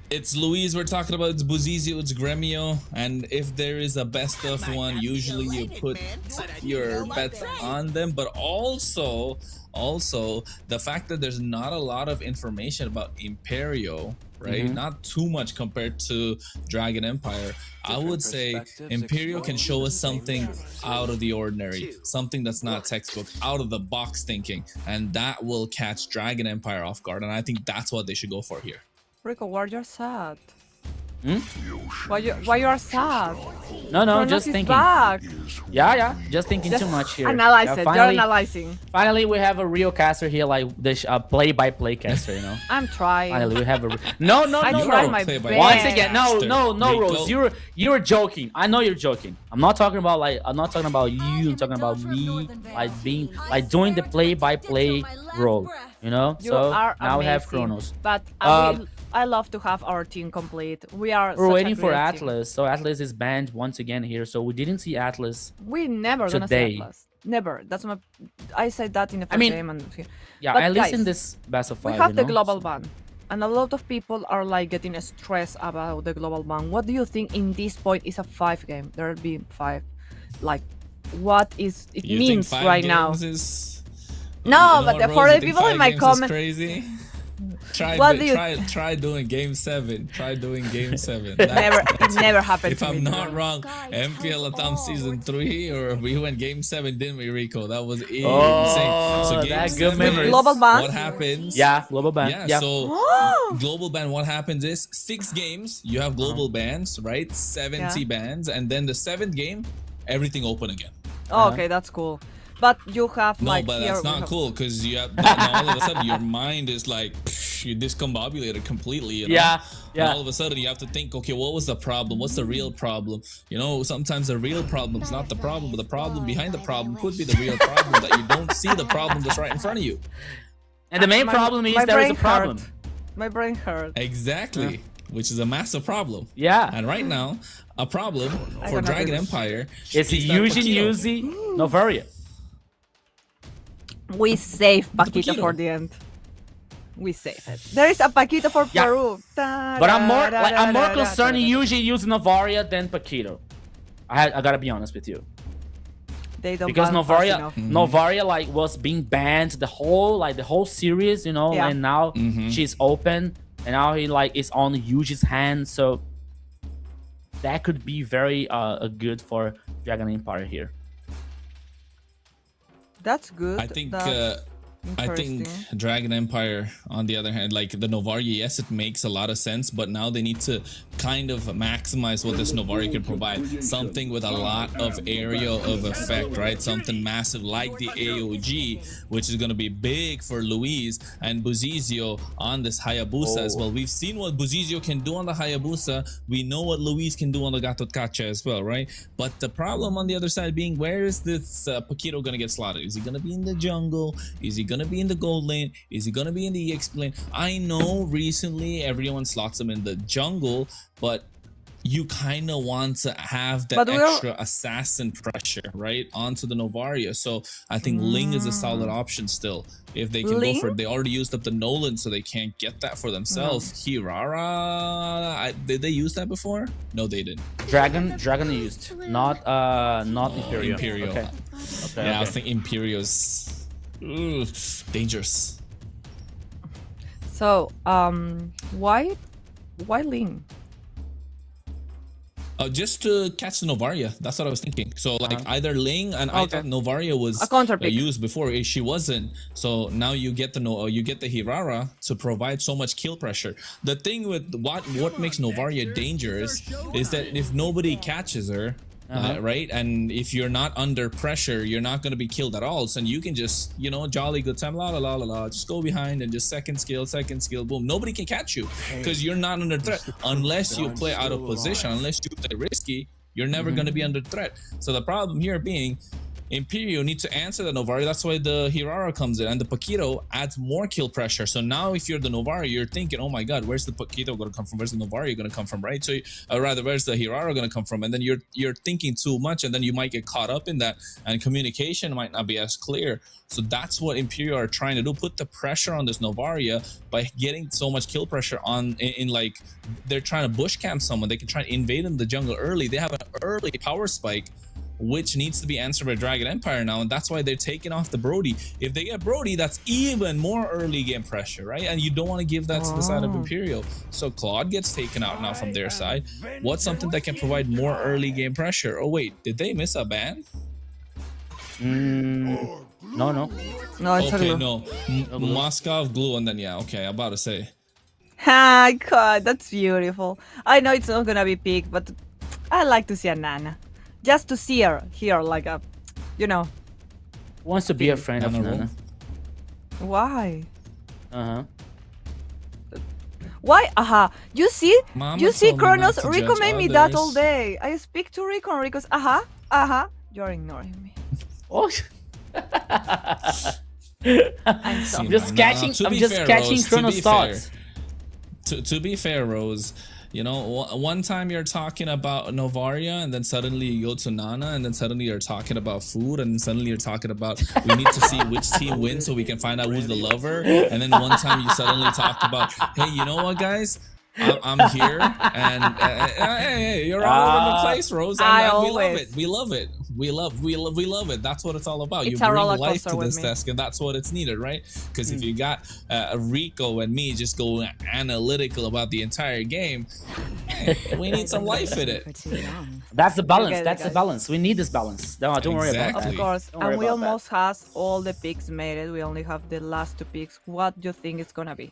It's Luis we're talking about, it's Buzizio, it's Gremio, and if there is a best of one, usually you put your bets on them, but also the fact that there's not a lot of information about Imperio, right? Not too much compared to Dragon Empire. I would say Imperio can show us something out of the ordinary, something that's not textbook, out of the box thinking, and that will catch Dragon Empire off guard, and I think that's what they should go for here. Rico, why you're sad? Why you are sad? No, Kronos just is thinking. back. Yeah, just thinking too much here. Analyze it. You're Finally, analyzing. finally, we have a real caster here, like the play-by-play caster, you know. I'm trying. Finally, we have a no. I tried my Play by best. Once again, no, Rico. Rose, you're joking. I know you're joking. I'm not talking about you. I'm talking about me, like doing the play-by-play role. You know. You So are now we have amazing, Kronos. But I love to have our team complete. We're waiting for great team. Atlas. So Atlas is banned once again here. So we didn't see Atlas. We never gonna Today. see Atlas. Never. That's my. I said that in the first mean, game. And Yeah, But at least in guys, this best of we five. have you the know? global ban, and a lot of people are like getting stressed about the global ban. What do you think in this point is a 5 game? There'll be 5. Like, what is it You think means 5 right now? games is... No, You know but what, for Rose, the you think people in 5 my games is comment, crazy. What do you- Try doing game 7. Try doing game 7. it never happened If to me. I'm not wrong, MPL Atom season 3, or we went game 7, didn't we, Rico? That was insane. Oh, that good memories. Global ban? What happens? Yeah, global ban. Yeah, so global ban, what happens is 6 games, you have global bans, right? 70 bans, and then the 7th game, everything open again. Oh, okay, that's cool. But you have No, like but here that's we not have- cool because you have now all of a sudden your mind is like you discombobulated completely. You know? Yeah, And yeah. all of a sudden you have to think, okay, what was the problem? What's the real problem? You know, sometimes the real problem is not the problem, but the problem behind the problem could be the real problem that you don't see the problem that's right in front of you. And the main My- problem is my there is a brain problem. hurt. My brain hurt. Exactly. Which is a massive problem. Yeah. And right now, a problem for cannot Dragon do this. Empire It's is that Eugene Paquito- Yuzi Novaria. We save Paquito Paquito. for the end. We save it. There is a Paquito for Yeah. Peru. But I'm more concerned Eugene using Novaria than Paquito. I gotta be honest with you. They don't Because ban fast Novaria enough. Novaria like was being banned the whole series, you know, Yeah. and now she's open and now he like is on Yuji's hand, so that could be very good for Dragon Empire here. That's good. I think That's I think interesting. Dragon Empire, on the other hand, like the Novaria, yes, it makes a lot of sense, but now they need to kind of maximize what this Novaria can provide. Something with a lot of area of effect, right? Something massive like the AOG, which is going to be big for Luis and Buzizio on this Hayabusa as well. We've seen what Buzizio can do on the Hayabusa. We know what Luis can do on the Gato Kacha as well, right? But the problem on the other side being, where is this Paquito going to get slaughtered? Is he going to be in the jungle? Is he going to be in the gold lane? Is he going to be in the EX lane? I know recently everyone slots him in the jungle, but you kind of want to have that But we're- extra assassin pressure, right, onto the Novaria. So I think Ling is a solid option still. If they can Ling? go for it. They already used up the Nolan, so they can't get that for themselves. Hirara, did they use that before? No, they didn't. Dragon used, not Imperial. Imperial. Okay. Yeah, I was thinking Imperio's dangerous. So, why Ling? Just to catch the Novaria. That's what I was thinking. So like either Ling, and I Okay. thought Novaria was A counter pick. used before. She wasn't. So now you get the Hirara to provide so much kill pressure. The thing with what makes Novaria dangerous is that if nobody catches her, right, and if you're not under pressure, you're not going to be killed at all. So you can just, you know, jolly good time, la la la la la, just go behind and just second skill, boom. Nobody can catch you because you're not under threat unless you play out of position, unless you play risky. You're never going to be under threat. So the problem here being, Imperio need to answer the Novari. That's why the Hirara comes in, and the Paquito adds more kill pressure. So now if you're the Novari, you're thinking, oh my god, where's the Paquito going to come from? Where's the Novari going to come from, right? So rather, where's the Hirara going to come from? And then you're thinking too much, and then you might get caught up in that, and communication might not be as clear. So that's what Imperio are trying to do, put the pressure on this Novaria by getting so much kill pressure on in like they're trying to bush camp someone. They can try to invade in the jungle early. They have an early power spike, which needs to be answered by Dragon Empire now, and that's why they're taking off the Brody. If they get Brody, that's even more early game pressure, right? And you don't want to give that to the side of Imperial. So Claude gets taken out now from their side. What's something that can provide more early game pressure? Oh wait, did they miss a ban? No. No, it's Okay, a no. Moscow glue, and then yeah, okay, I'm about to say. Ah, God, that's beautiful. I know it's not gonna be big, but I like to see a Nana. Just to see her here, like a, you know. Wants to be a friend of Nana Nana. Why? Uh-huh. Why? Aha. You see? Mama You see, told me not Kronos? to Rico judge made me that all others. day. I speak to Rico, and Rico's, You're ignoring me. Oh. I'm sorry. I'm just catching. to I'm be just fair, catching Rose, to Kronos' be fair. thoughts. To be fair, Rose, you know, one time you're talking about Novaria, and then suddenly you go to Nana, and then suddenly you're talking about food, and then suddenly you're talking about we need to see which team wins so we can find out who's the lover. And then one time you suddenly talked about, hey, you know what, guys? I'm here, and hey, you're all over the place, Rose. And, I we love always- it. We love it. We love it. That's what it's all about. It's You a bring roller life coaster to with this me. desk, and that's what it's needed, right? Because if you got Rico and me just going analytical about the entire game, we need some life in it. For too long. That's the balance. Okay, That's the guys. balance. We need this balance. No, don't worry about Exactly. Of that. course. Don't worry And we about that. almost has all the picks made it. We only have the last two picks. What do you think it's gonna be?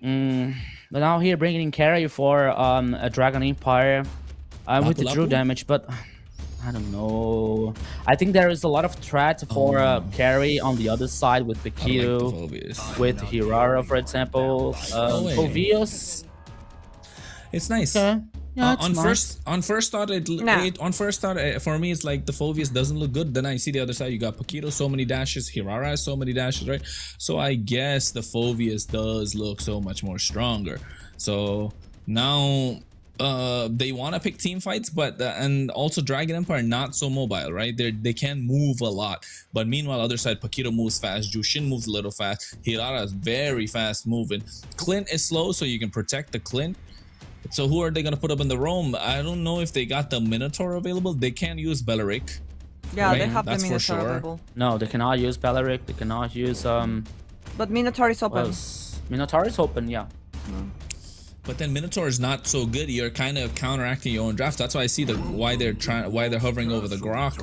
But now here bringing in carry for a Dragon Empire with the Lapu Drew Lapu? damage, but I don't know. I think there is a lot of threat for carry on the other side with I like the Paquito, Phobias. with Hirara, for example. way. Phoveos. It's nice. Okay. Yeah, it's on nice. first thought, for me, it's like the Phobius doesn't look good. Then I see the other side. You got Paquito, so many dashes. Hirara has so many dashes, right? So I guess the Phobius does look so much more stronger. So now they want to pick team fights, but and also Dragon Empire not so mobile, right? They can move a lot, but meanwhile other side Paquito moves fast, Jushin moves a little fast, Hirara is very fast moving, Clint is slow, so you can protect the Clint. So who are they gonna put up in the roam? I don't know if they got the Minotaur available. They can't use Beleric. Yeah, they Right, have that's the for Minotaur sure. available. No, they cannot use Beleric. They cannot use But Minotaur is open. Minotaur is open, yeah. But then Minotaur is not so good. You're kind of counteracting your own draft. That's why I see why they're hovering over the Grok.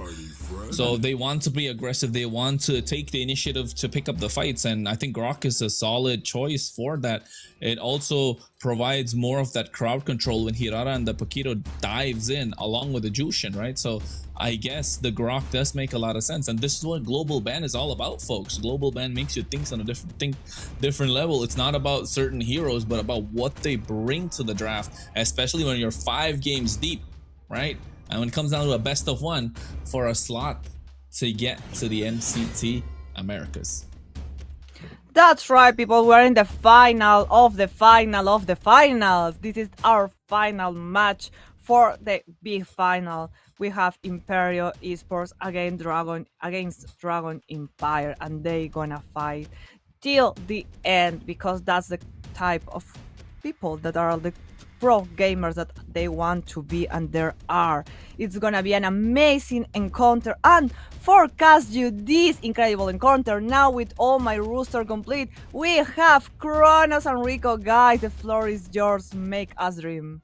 So they want to be aggressive. They want to take the initiative to pick up the fights, and I think Grok is a solid choice for that. It also provides more of that crowd control when Hirara and the Paquito dives in along with the Jushin, right? So I guess the Grok does make a lot of sense, and this is what global ban is all about, folks. Global ban makes you think on a different level. It's not about certain heroes, but about what they bring to the draft, especially when you're 5 games deep, right? And when it comes down to a best of 1 for a slot to get to the MCT Americas. That's right, people. We're in the final of the final of the finals. This is our final match for the big final. We have Imperio Esports against Dragon Empire, and they gonna fight till the end because that's the type of people that are the pro gamers that they want to be, and there are. It's gonna be an amazing encounter, and forecast you this incredible encounter now with all my roster complete. We have Kronos and Rico. Guys, the floor is yours. Make us dream.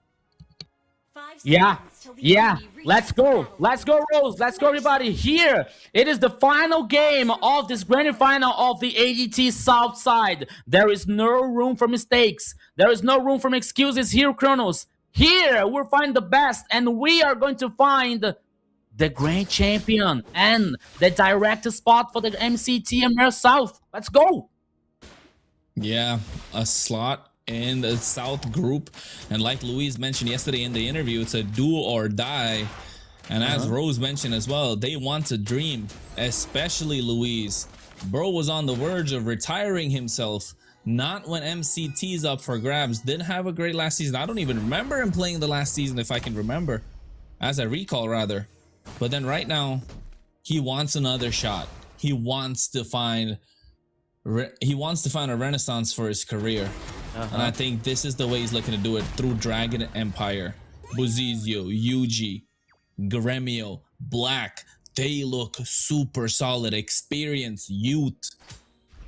Yeah, let's go, Rose, let's go, everybody. Here it is, the final game of this grand final of the ADT South side. There is no room for mistakes, there is no room for excuses here, Kronos. Here we'll find the best, and we are going to find the grand champion and the direct spot for the MCT America South. Let's go. Yeah, a slot in the South group, and like Louise mentioned yesterday in the interview, it's a do or die. And as Rose mentioned as well, they want to dream, especially Luis. Bro was on the verge of retiring himself. Not when MCT's up for grabs. Didn't have a great last season. I don't even remember him playing the last season, if I can remember. As I recall, rather. But then right now, he wants another shot. He wants to find a renaissance for his career. And I think this is the way he's looking to do it, through Dragon Empire. Buzizio, Yuji, Gremio, Black. They look super solid. Experience, youth.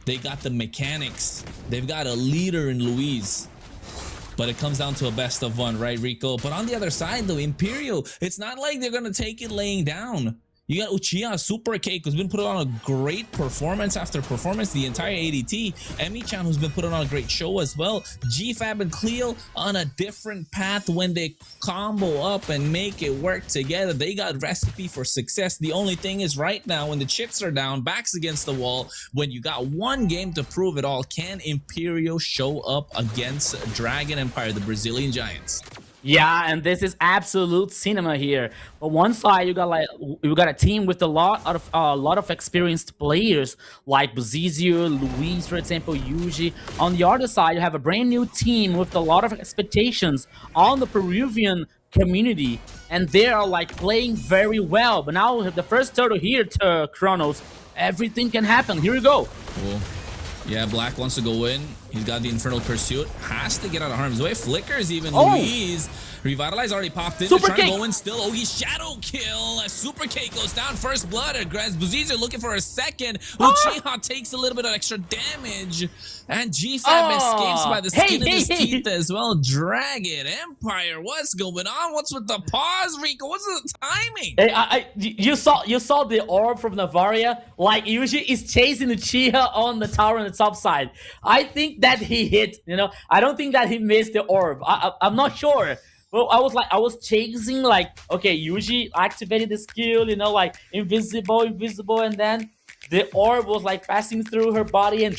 They got the mechanics. They've got a leader in Luis. But it comes down to a best of one, right, Rico? But on the other side, though, Imperial, it's not like they're going to take it laying down. You got Uchiha, Super Cake, who's been putting on a great performance after performance, the entire ADT. Emi-chan, who's been putting on a great show as well. GFAB and Cleo on a different path when they combo up and make it work together. They got recipe for success. The only thing is right now, when the chips are down, backs against the wall, when you got one game to prove it all, can Imperial show up against Dragon Empire, the Brazilian Giants? Yeah, and this is absolute cinema here. But one side you got a team with a lot of experienced players like Buzizio, Luis, for example, Yuji. On the other side, you have a brand new team with a lot of expectations on the Peruvian community, and they are like playing very well. But now the first turtle here to Kronos, everything can happen. Here we go. Cool. Yeah, Black wants to go in. He's got the Infernal Pursuit. Has to get out of harm's way. Flickers even. Luis. Revitalize already popped in. Super They're trying Cake. to go in still. Oh, he's Shadow Kill. As Super Cake goes down. First blood. As Buzizio looking for a second. Uchiha takes a little bit of extra damage. And GFAB escapes by the skin of his teeth as well. Dragon Empire. What's going on? What's with the pause, Rico? What's the timing? Hey, you saw the orb from Navaria. Like Yuji is chasing Uchiha on the tower on the top side. I think that he hit. I don't think that he missed the orb. I'm not sure. Well, I was chasing like, okay, Yuji activated the skill, like invisible, and then the orb was like passing through her body and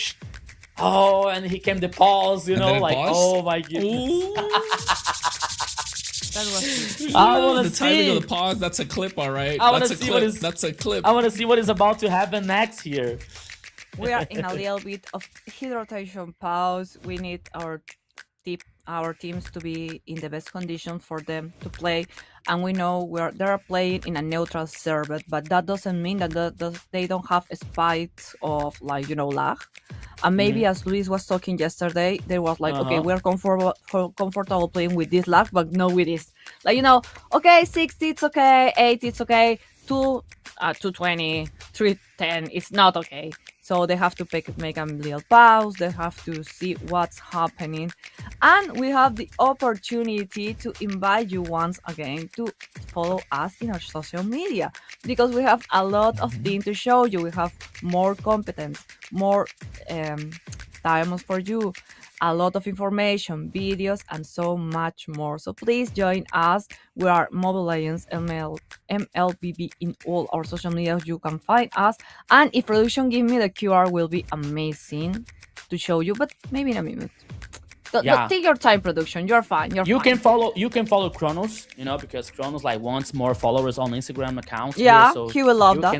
and he came the pause, like paused? Oh my goodness. That was I want to the see timing of the pause. That's a clip, all right. That's a clip. I want to see what is about to happen next here. We are in a little bit of hydration pause. We need our teams to be in the best condition for them to play, and we know they are playing in a neutral server, but that doesn't mean that they don't have spikes of lag. And maybe as Luis was talking yesterday, they was like, okay, we're comfortable playing with this lag, but no with this. Okay, 60 it's okay, 80 it's okay, 220, 310 it's not okay. So they have to make a little pause. They have to see what's happening. And we have the opportunity to invite you once again to follow us in our social media, because we have a lot of things to show you. We have more competence, more diamonds for you, a lot of information, videos, and so much more. So please join us. We are Mobile Legends MLBB in all our social media. You can find us. And if production give me the QR, will be amazing to show you, but maybe in a minute. Take your time, production. You're fine. You can follow Kronos, because Kronos wants more followers on Instagram accounts. Yeah, here, so he will love that.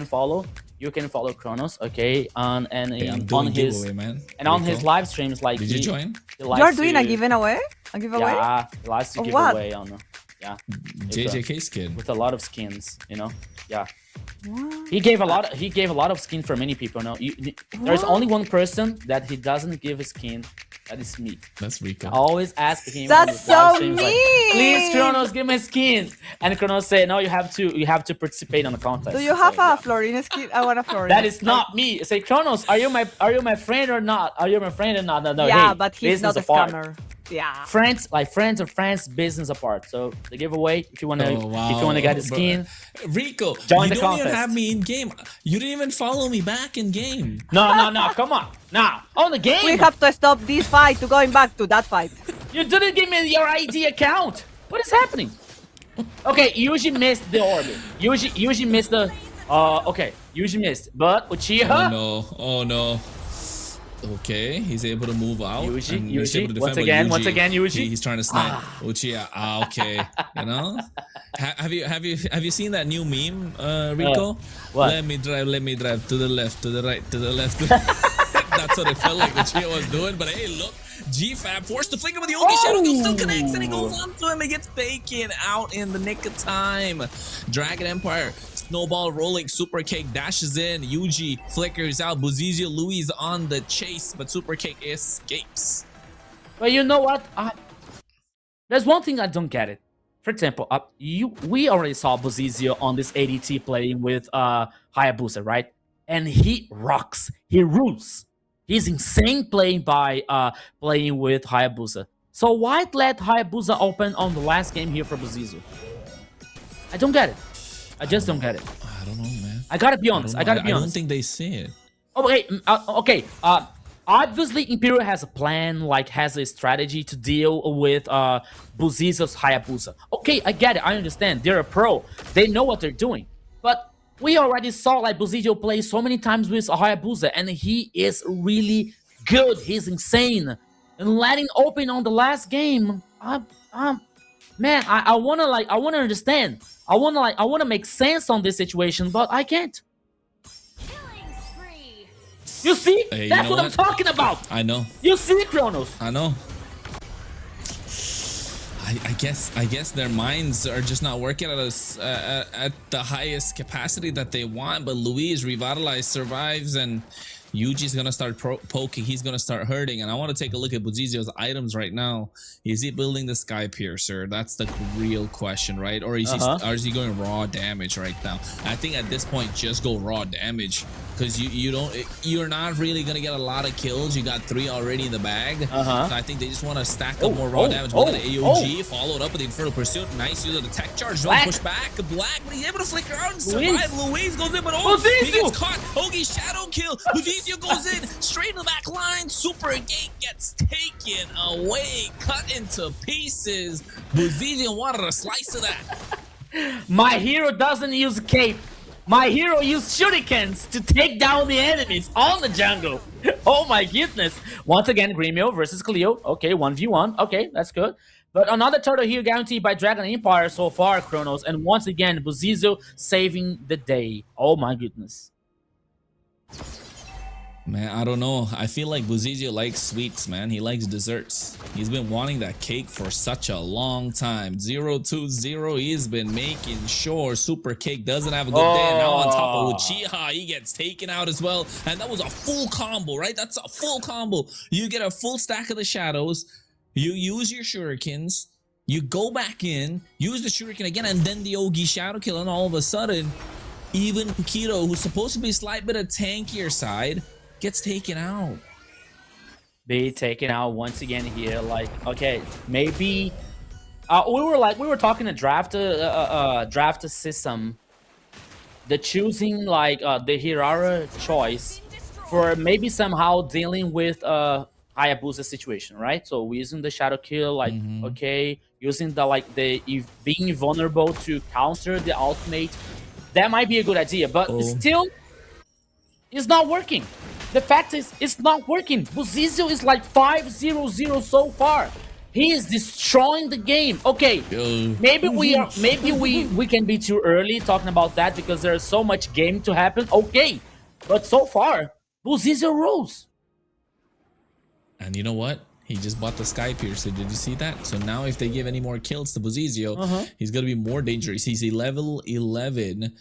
You can follow Kronos, okay? On his live streams, did you join? You're doing a giveaway? Yeah, he likes to give away on JJK skin with a lot of skins, Yeah. What? He gave a lot of skin for many people. No, there's only one person that he doesn't give a skin. That is me. That's Rico. I always ask him. That's so mean. Please, Kronos, give me a skin. And Kronos said, no, you have to participate on the contest. Do you have a Florina skin? I want a Florina. That is not me. I say, Kronos, are you my friend or not? Are you my friend or not? No. Yeah, hey, but he's not a scammer. Yeah. Friends or friends, business apart. So the giveaway, if you wanna get the skin, Rico, join the contest. You don't even have me in game. You didn't even follow me back in game. No, come on. Now on the game. We have to stop this fight to going back to that fight. You didn't give me your ID account. What is happening? Okay, Yuji missed the orbit. Yuji missed the. Okay, Yuji missed, but Uchiha. Oh no. Okay, he's able to move out. Yuji, and he's able to defend, once but again, Yuji. He's trying to snipe. Uchiha, okay. You know, have you seen that new meme, Rico? What? Let me drive to the left, to the right, to the left. That's what it felt like Uchiha was doing. But hey, look, GFAB forced to flicker with the Yogi Shadow Kill, still connects, and he goes on to him. He gets taken out in the nick of time. Dragon Empire. Snowball rolling, Super Cake dashes in, Yuji flickers out, Buzizio Louis on the chase, but Super Cake escapes. But you know what? There's one thing I don't get it. For example, we already saw Buzizio on this ADT playing with Hayabusa, right? And he rocks, he rules. He's insane playing with Hayabusa. So why let Hayabusa open on the last game here for Buzizio? I don't get it. I just don't get it. I don't know, man. I gotta be honest. I don't think they see it. Okay, okay. Obviously, Imperial has a plan, like has a strategy to deal with Buzizio's Hayabusa. Okay, I get it. I understand. They're a pro. They know what they're doing. But we already saw like Buzizio play so many times with Hayabusa, and he is really good. He's insane. And letting open on the last game, man, I wanna understand. I wanna make sense on this situation, but I can't. You see? Hey, that's what I'm talking about. I know. You see, Kronos. I know. I guess their minds are just not working at the highest capacity that they want. But Louise revitalized, survives, and Yuji's gonna start poking. He's gonna start hurting, and I want to take a look at Buzizio's items right now. Is he building the Sky Piercer? That's the real question, right? Or is he going raw damage right now? I think at this point, just go raw damage, because you're not really gonna get a lot of kills. You got 3 already in the bag. So I think they just want to stack up more raw damage. Look at the AOG, followed up with the Infernal Pursuit. Nice use of the tech charge. Don't push back. Black, but he's able to flicker out and survive. Louise goes in, but he gets caught. Ogi Shadow Kill. Buzizio goes in straight in the back line. Super Gate gets taken away, cut into pieces. Buzizio wanted a slice of that. My hero doesn't use cape. My hero used shurikens to take down the enemies on the jungle. Oh my goodness. Once again, Gremio versus Cleo. Okay, 1v1. Okay, that's good. But another turtle here guaranteed by Dragon Empire so far, Kronos. And once again, Buzizio saving the day. Oh my goodness. Man, I don't know. I feel like Buzizio likes sweets, man. He likes desserts. He's been wanting that cake for such a long time. 0-2-0, he's been making sure Super Cake doesn't have a good day. And now on top of Uchiha, he gets taken out as well. And that was a full combo, right? That's a full combo. You get a full stack of the shadows. You use your shurikens. You go back in, use the shuriken again, and then the Ogi Shadow Kill. And all of a sudden, even Pukito, who's supposed to be a slight bit of tankier side, gets taken out. Be taken out once again here. Like, okay, maybe we were talking to draft system. The choosing like the Hirara choice for maybe somehow dealing with Hayabusa situation, right? So we're using the Shadow Kill, like okay, using the being vulnerable to counter the ultimate. That might be a good idea, but still, it's not working. The fact is, it's not working. Buzizio is like 5-0-0 so far. He is destroying the game. Okay, maybe we can be too early talking about that because there's so much game to happen. Okay, but so far, Buzizio rules. And you know what? He just bought the Sky Piercer. Did you see that? So now if they give any more kills to Buzizio, he's going to be more dangerous. He's level 11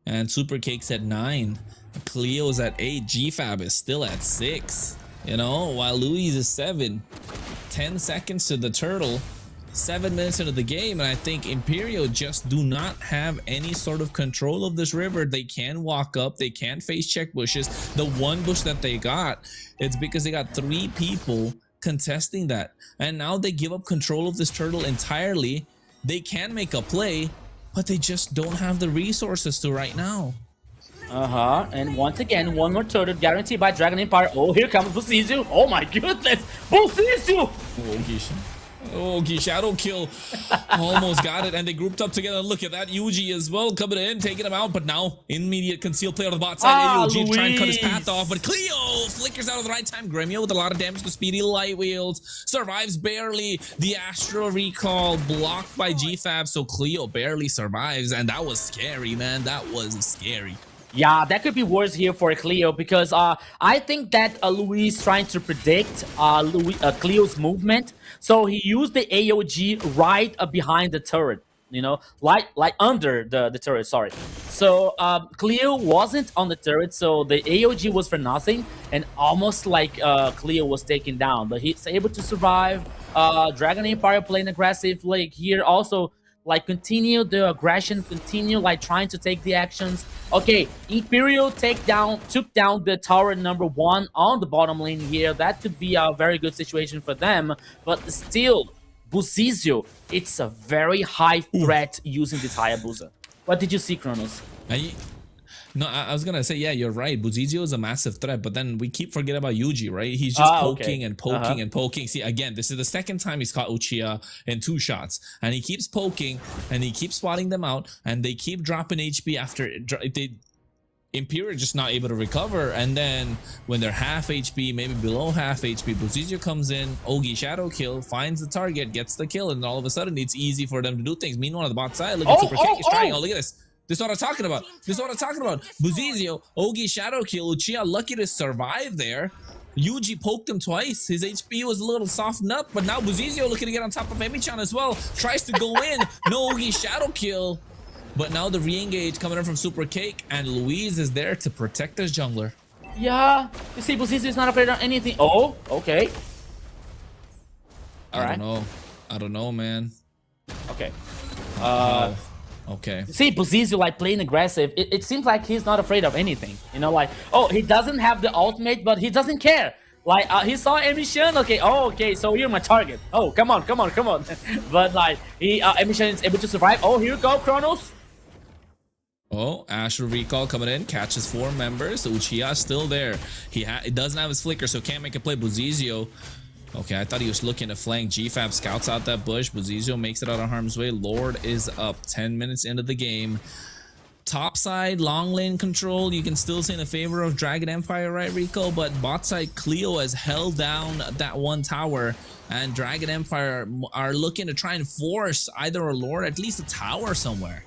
and Super Cake's at 9. Cleo's at 8. GFAB is still at 6. You know, while Louise is 7. 10 seconds to the turtle. 7 minutes into the game, and I think Imperial just do not have any sort of control of this river. They can walk up, they can face check bushes. The one bush that they got, it's because they got 3 people contesting that, and now they give up control of this turtle entirely. They can make a play, but they just don't have the resources to right now. And once again, one more turtle guaranteed by Dragon Empire. Oh, here comes Buzizio. Oh my goodness, Buzizio! Oh, Shadow Kill almost got it, and they grouped up together. Look at that, Yuji as well coming in, taking him out, but now immediate concealed player on the bot side. AOG trying to cut his path off, but Cleo flickers out at the right time. Gremio with a lot of damage to Speedy Light Wheels, survives barely. The Astro Recall blocked by GFAB, so Cleo barely survives, and that was scary, man. That was scary. Yeah, that could be worse here for Cleo because I think that Luis trying to predict Cleo's movement, so he used the AOG right behind the turret, you know, like under the turret. Sorry. So Cleo wasn't on the turret, so the AOG was for nothing, and almost like Cleo was taken down, but he's able to survive. Dragon Empire playing aggressive, like here also. Like continue the aggression, continue like trying to take the actions. Okay, Imperial took down the tower number 1 on the bottom lane here. That could be a very good situation for them, but still, Buzizio, it's a very high threat using this Hayabusa. What did you see, Kronos? No, I was gonna say, yeah, you're right. Buzizio is a massive threat, but then we keep forgetting about Yuji, right? He's just poking and poking and poking. See, again, this is the second time he's caught Uchiha in 2 shots, and he keeps poking and he keeps spotting them out, and they keep dropping HP after Imperial just not able to recover, and then when they're half HP, maybe below half HP, Buzizio comes in, Ogi Shadow Kill, finds the target, gets the kill, and all of a sudden it's easy for them to do things. Meanwhile, on the bot side, look at Super Cake is trying. Oh, look at this. This is what I'm talking about. This is what I'm talking about. Buzizio, Ogi Shadow Kill, Uchiha lucky to survive there. Yuji poked him twice. His HP was a little softened up, but now Buzizio looking to get on top of Emi-chan as well. Tries to go in. No Ogi Shadow Kill. But now the re-engage coming in from Super Cake, and Louise is there to protect his jungler. Yeah, you see, Buzizio is not afraid of anything. Oh, okay. I don't know, man. Okay. Okay. See, Buzizio like playing aggressive. It seems like he's not afraid of anything. You know, like, oh, he doesn't have the ultimate, but he doesn't care. Like, he saw Emi-chan, okay, oh, okay, so you're my target. Oh, come on. But like, Emi-chan is able to survive. Oh, here you go, Kronos. Oh, Astro Recall coming in, catches 4 members. Uchiha still there. He doesn't have his flicker, so can't make a play. Buzizio. Okay, I thought he was looking to flank. GFAB scouts out that bush. Buzizio makes it out of harm's way. Lord is up 10 minutes into the game. Top side, long lane control. You can still say in the favor of Dragon Empire, right, Rico? But bot side, Cleo has held down that 1 tower. And Dragon Empire are looking to try and force either a Lord, at least a tower somewhere.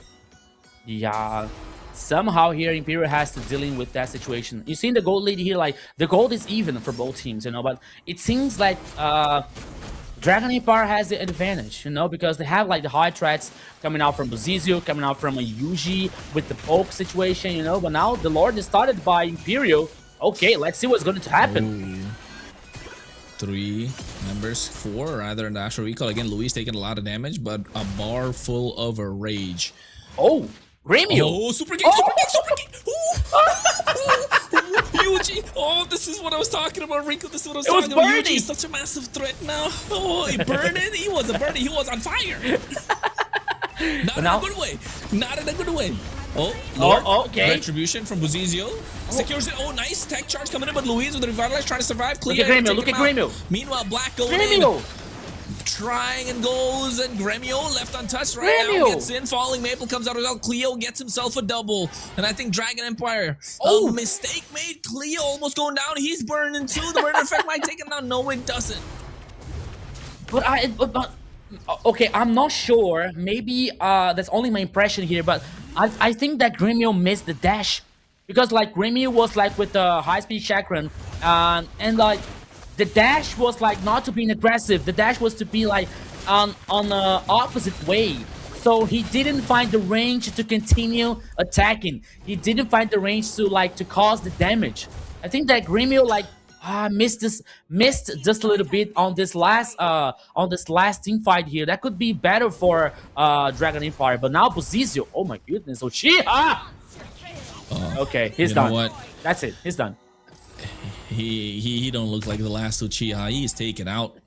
Yeah. Somehow here Imperial has to dealing with that situation. You see the gold lead here, like the gold is even for both teams, you know, but it seems like Dragon Empire has the advantage, you know, because they have like the high threats coming out from Buzizio, coming out from a Yuji with the poke situation, you know, but now the Lord is started by Imperial. Okay, let's see what's going to happen. Ooh. 3 members, 4 rather than the Astro Recall. Again, Luis taking a lot of damage, but a bar full of a rage. Oh, Gremio! Oh, Super King, Super King, Super King! Yuji! Oh, this is what I was talking about, Rico. This is what I was talking about. Yuji is such a massive threat now. Oh, he burned it. He was a burning. He was on fire. Not in a good way. Not in a good way. Oh, Lord. Okay. Retribution from Buzizio. Secures it. Oh, nice. Tech charge coming in, but Louise with the Revitalize trying to survive. Look at Gremio. Look at Gremio. Meanwhile, Black going in. Trying and goes, and Gremio left untouched right now. Gets in, falling Maple comes out as well. Cleo gets himself a double, and I think Dragon Empire. Oh, mistake made. Cleo almost going down. He's burning too. The burner effect might take him down. No, it doesn't. But okay, I'm not sure. Maybe that's only my impression here, but I think that Gremio missed the dash because like Gremio was like with the high-speed chakran, and like. The dash was like not to be aggressive. The dash was to be like on the opposite way. So he didn't find the range to continue attacking. He didn't find the range to cause the damage. I think that Gremio like missed just a little bit on this last team fight here. That could be better for Dragon Empire. But now Buzizio, oh my goodness, Uchiha! Okay, he's done. What? That's it. He's done. He don't look like the last Uchiha. He's taken out.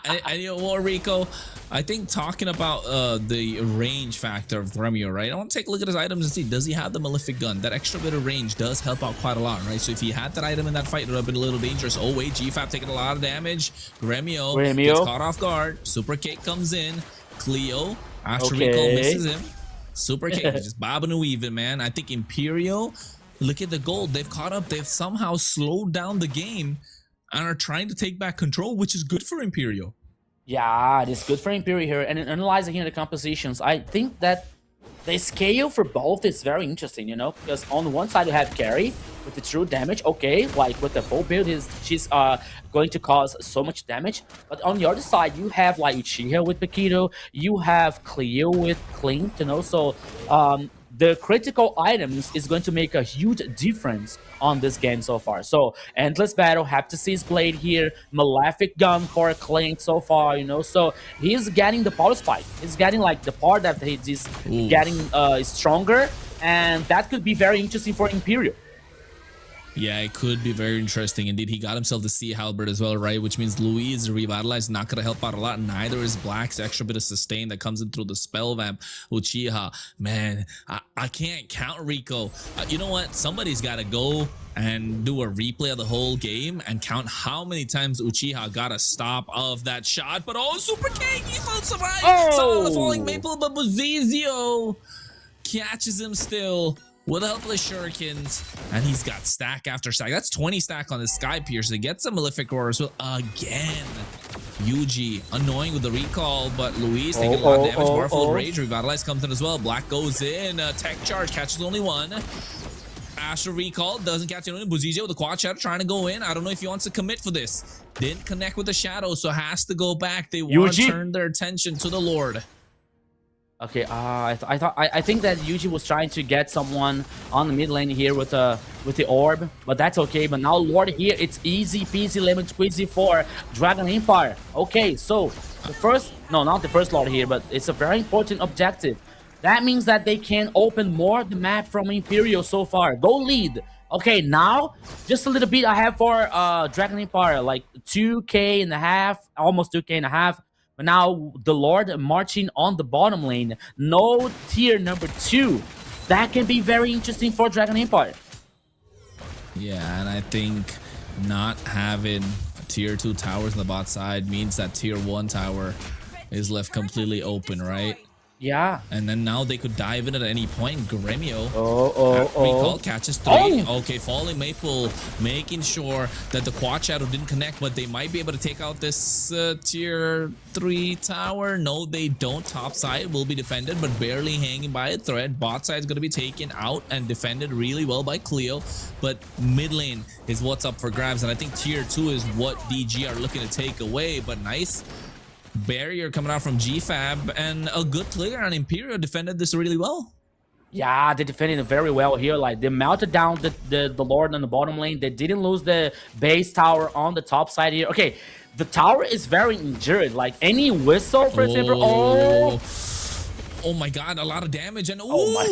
And you know what, Rico? I think talking about the range factor of Gremio, right? I want to take a look at his items and see, does he have the Malefic Gun? That extra bit of range does help out quite a lot, right? So if he had that item in that fight, it would have been a little dangerous. Oh wait, GFAP taking a lot of damage. Gremio gets caught off guard. Super Cake comes in. Cleo, after recall, misses him. Super Cake is just bobbing and weaving, man. I think Imperial, look at the gold. They've caught up. They've somehow slowed down the game and are trying to take back control, which is good for Imperial. Yeah, it is good for Imperial here. And analyzing here the compositions, I think that the scale for both is very interesting, you know, because on one side you have Carrie with the true damage. Okay, like with the full build, she's going to cause so much damage. But on the other side, you have like Uchiha with Paquito, you have Cleo with Clint, you know, so the critical items is going to make a huge difference on this game so far. So Endless Battle, have to see his blade here, Malefic Gun for Clint so far, you know, so he's getting the power spike. He's getting like the part that he's getting stronger, and that could be very interesting for Imperial. Yeah, it could be very interesting. Indeed, he got himself the Sea Halberd as well, right? Which means Louise Revitalized not going to help out a lot. Neither is Black's extra bit of sustain that comes in through the spell vamp. Uchiha, man, I can't count Rico. You know what? Somebody's got to go and do a replay of the whole game and count how many times Uchiha got a stop of that shot. But oh, Super King, he falls right. Saw the falling maple, but Bozizio catches him still with helpless shurikens, and he's got stack after stack. That's 20 stack on the Sky Piercer. Gets a Malefic Roar as well. Again, Yuji annoying with the recall, but Luis taking a lot of damage. Marvel of Rage, Revitalize comes in as well. Black goes in, Tech Charge catches only one. Astral Recall doesn't catch anyone. Buzizio with the Quad Shadow trying to go in. I don't know if he wants to commit for this. Didn't connect with the Shadow, so has to go back. They want to turn their attention to the Lord. Okay, I think that Yuji was trying to get someone on the mid lane here with the orb, but that's okay. But now Lord here, it's easy peasy lemon squeezy for Dragon Empire. Okay, so the first, no, not the first Lord here, but it's a very important objective. That means that they can open more the map from Imperial so far. Go lead. Okay, now just a little bit I have for Dragon Empire, like 2k and a half, almost 2k and a half. But now the Lord marching on the bottom lane. No tier number 2. That can be very interesting for Dragon Empire. Yeah, and I think not having tier 2 towers on the bot side means that tier 1 tower is left completely open, right? Yeah. And then now they could dive in at any point. Gremio. Recall catches 3. Okay, Falling Maple making sure that the Quad Shadow didn't connect, but they might be able to take out this tier 3 tower. No, they don't. Top side will be defended, but barely hanging by a thread. Bot side is going to be taken out and defended really well by Cleo. But mid lane is what's up for grabs. And I think tier 2 is what DG are looking to take away. But nice barrier coming out from GFAB, and a good player on Imperial defended this really well. Yeah, they defended it very well here. Like, they melted down the Lord on the bottom lane. They didn't lose the base tower on the top side here. Okay, the tower is very injured. Like, any whistle, for example. Oh my god, a lot of damage. And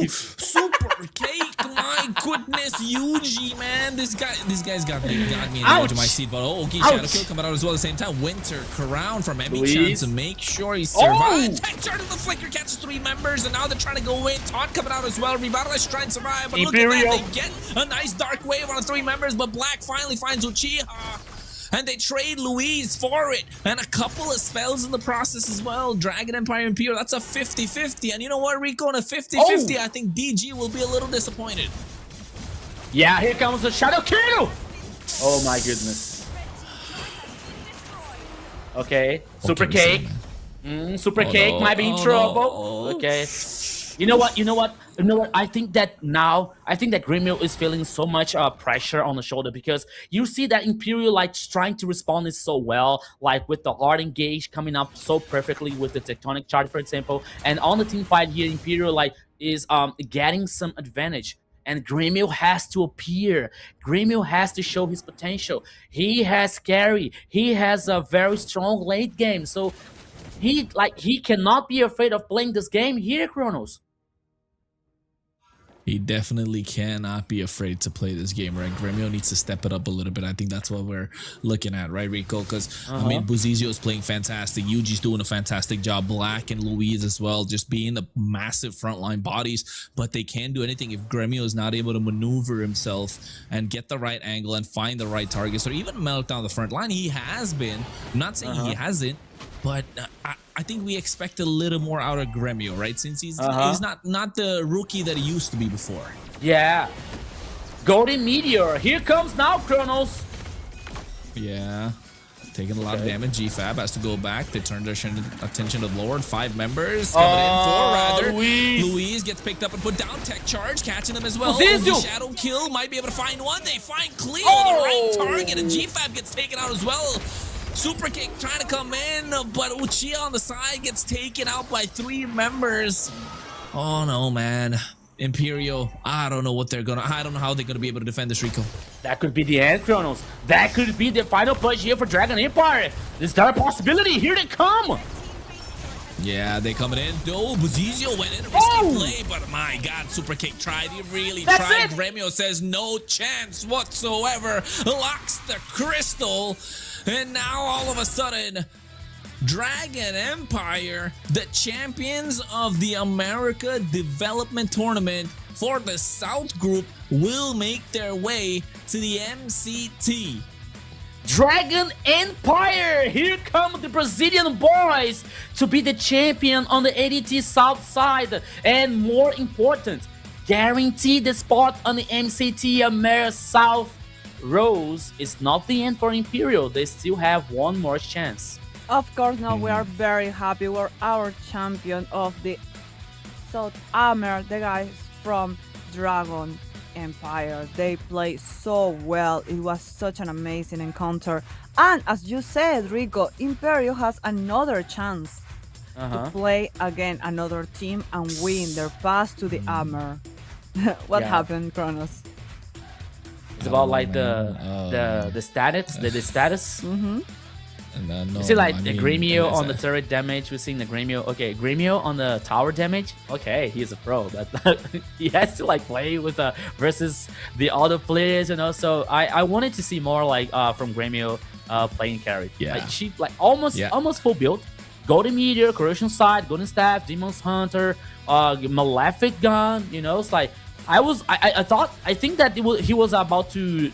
Super Cake, my goodness, Yuji, man. This guy's got me in the edge of my seat. But okay, Shadow Kill coming out as well at the same time. Winter Crown from Emi-chan to make sure he survives. Tech Charge of the Flicker catches 3 members, and now they're trying to go in. Taunt coming out as well. Revitalize trying to survive, but look at that, they get a nice dark wave on 3 members, but Black finally finds Uchiha. And they trade Louise for it. And a couple of spells in the process as well. Dragon Empire Imperial, that's a 50-50. And you know what, Rico? On a 50-50, I think DG will be a little disappointed. Yeah, here comes the Shadow Kill. Oh my goodness. Okay, Super Cake. Super Cake might be in trouble. Okay. You know what? I think that Gremio is feeling so much pressure on the shoulder, because you see that Imperial like trying to respond is so well, like with the Art Engage coming up so perfectly with the Tectonic Chart, for example. And on the team fight here, Imperial like is getting some advantage. And Gremio has to appear. Gremio has to show his potential. He has carry. He has a very strong late game. So he cannot be afraid of playing this game here, Kronos. He definitely cannot be afraid to play this game, right? Gremio needs to step it up a little bit. I think that's what we're looking at, right, Rico? Because, I mean, Buzizio is playing fantastic. Yuji's doing a fantastic job. Black and Louise as well, just being the massive frontline bodies. But they can't do anything if Gremio is not able to maneuver himself and get the right angle and find the right targets or even melt down the front line. He has been. I'm not saying he hasn't. But I think we expect a little more out of Gremio, right? Since he's not the rookie that he used to be before. Yeah. Golden Meteor. Here comes now, Kronos. Yeah. Taking a lot of damage. GFAB has to go back. They turn their attention to Lord. 5 members. Coming in 4 rather. Louise gets picked up and put down. Tech charge. Catching them as well. The Shadow kill. Might be able to find one. They find Cleo, the right target. And GFAB gets taken out as well. Super Kick trying to come in, but Uchiha on the side gets taken out by 3 members. Oh no, man. Imperial, I don't know what they're gonna, I don't know how they're gonna be able to defend this, Rico. That could be the end, Kronos. That could be the final push here for Dragon Empire. Is there a possibility? Here they come. Yeah, they coming in. Oh, Buzizio went in, risky play, but my God, Super Kick tried. He really tried. Gremio says no chance whatsoever. Locks the crystal. And now all of a sudden, Dragon Empire, the champions of the America Development Tournament for the South Group, will make their way to the MCT. Dragon Empire! Here come the Brazilian boys to be the champion on the ADT South side. And more important, guarantee the spot on the MCT America South. Rose is not the end for Imperial. They still have one more chance. Of course, now we are very happy. We're our champion of the South America, the guys from Dragon Empire. They play so well. It was such an amazing encounter. And as you said, Rico, Imperial has another chance to play again another team and win their pass to the Amer. What happened, Kronos? It's about like the status, the status. No, you see, like the Gremio on the turret damage. We're seeing the Gremio. Okay, Gremio on the tower damage. Okay, he's a pro. But he has to like play with versus the other players, you know. So I wanted to see more like from Gremio playing carry. Yeah, like she like almost full build. Golden Meteor, Corrosion Side, Golden Staff, Demon's Hunter, Malefic Gun. You know, it's like. I think that he was about to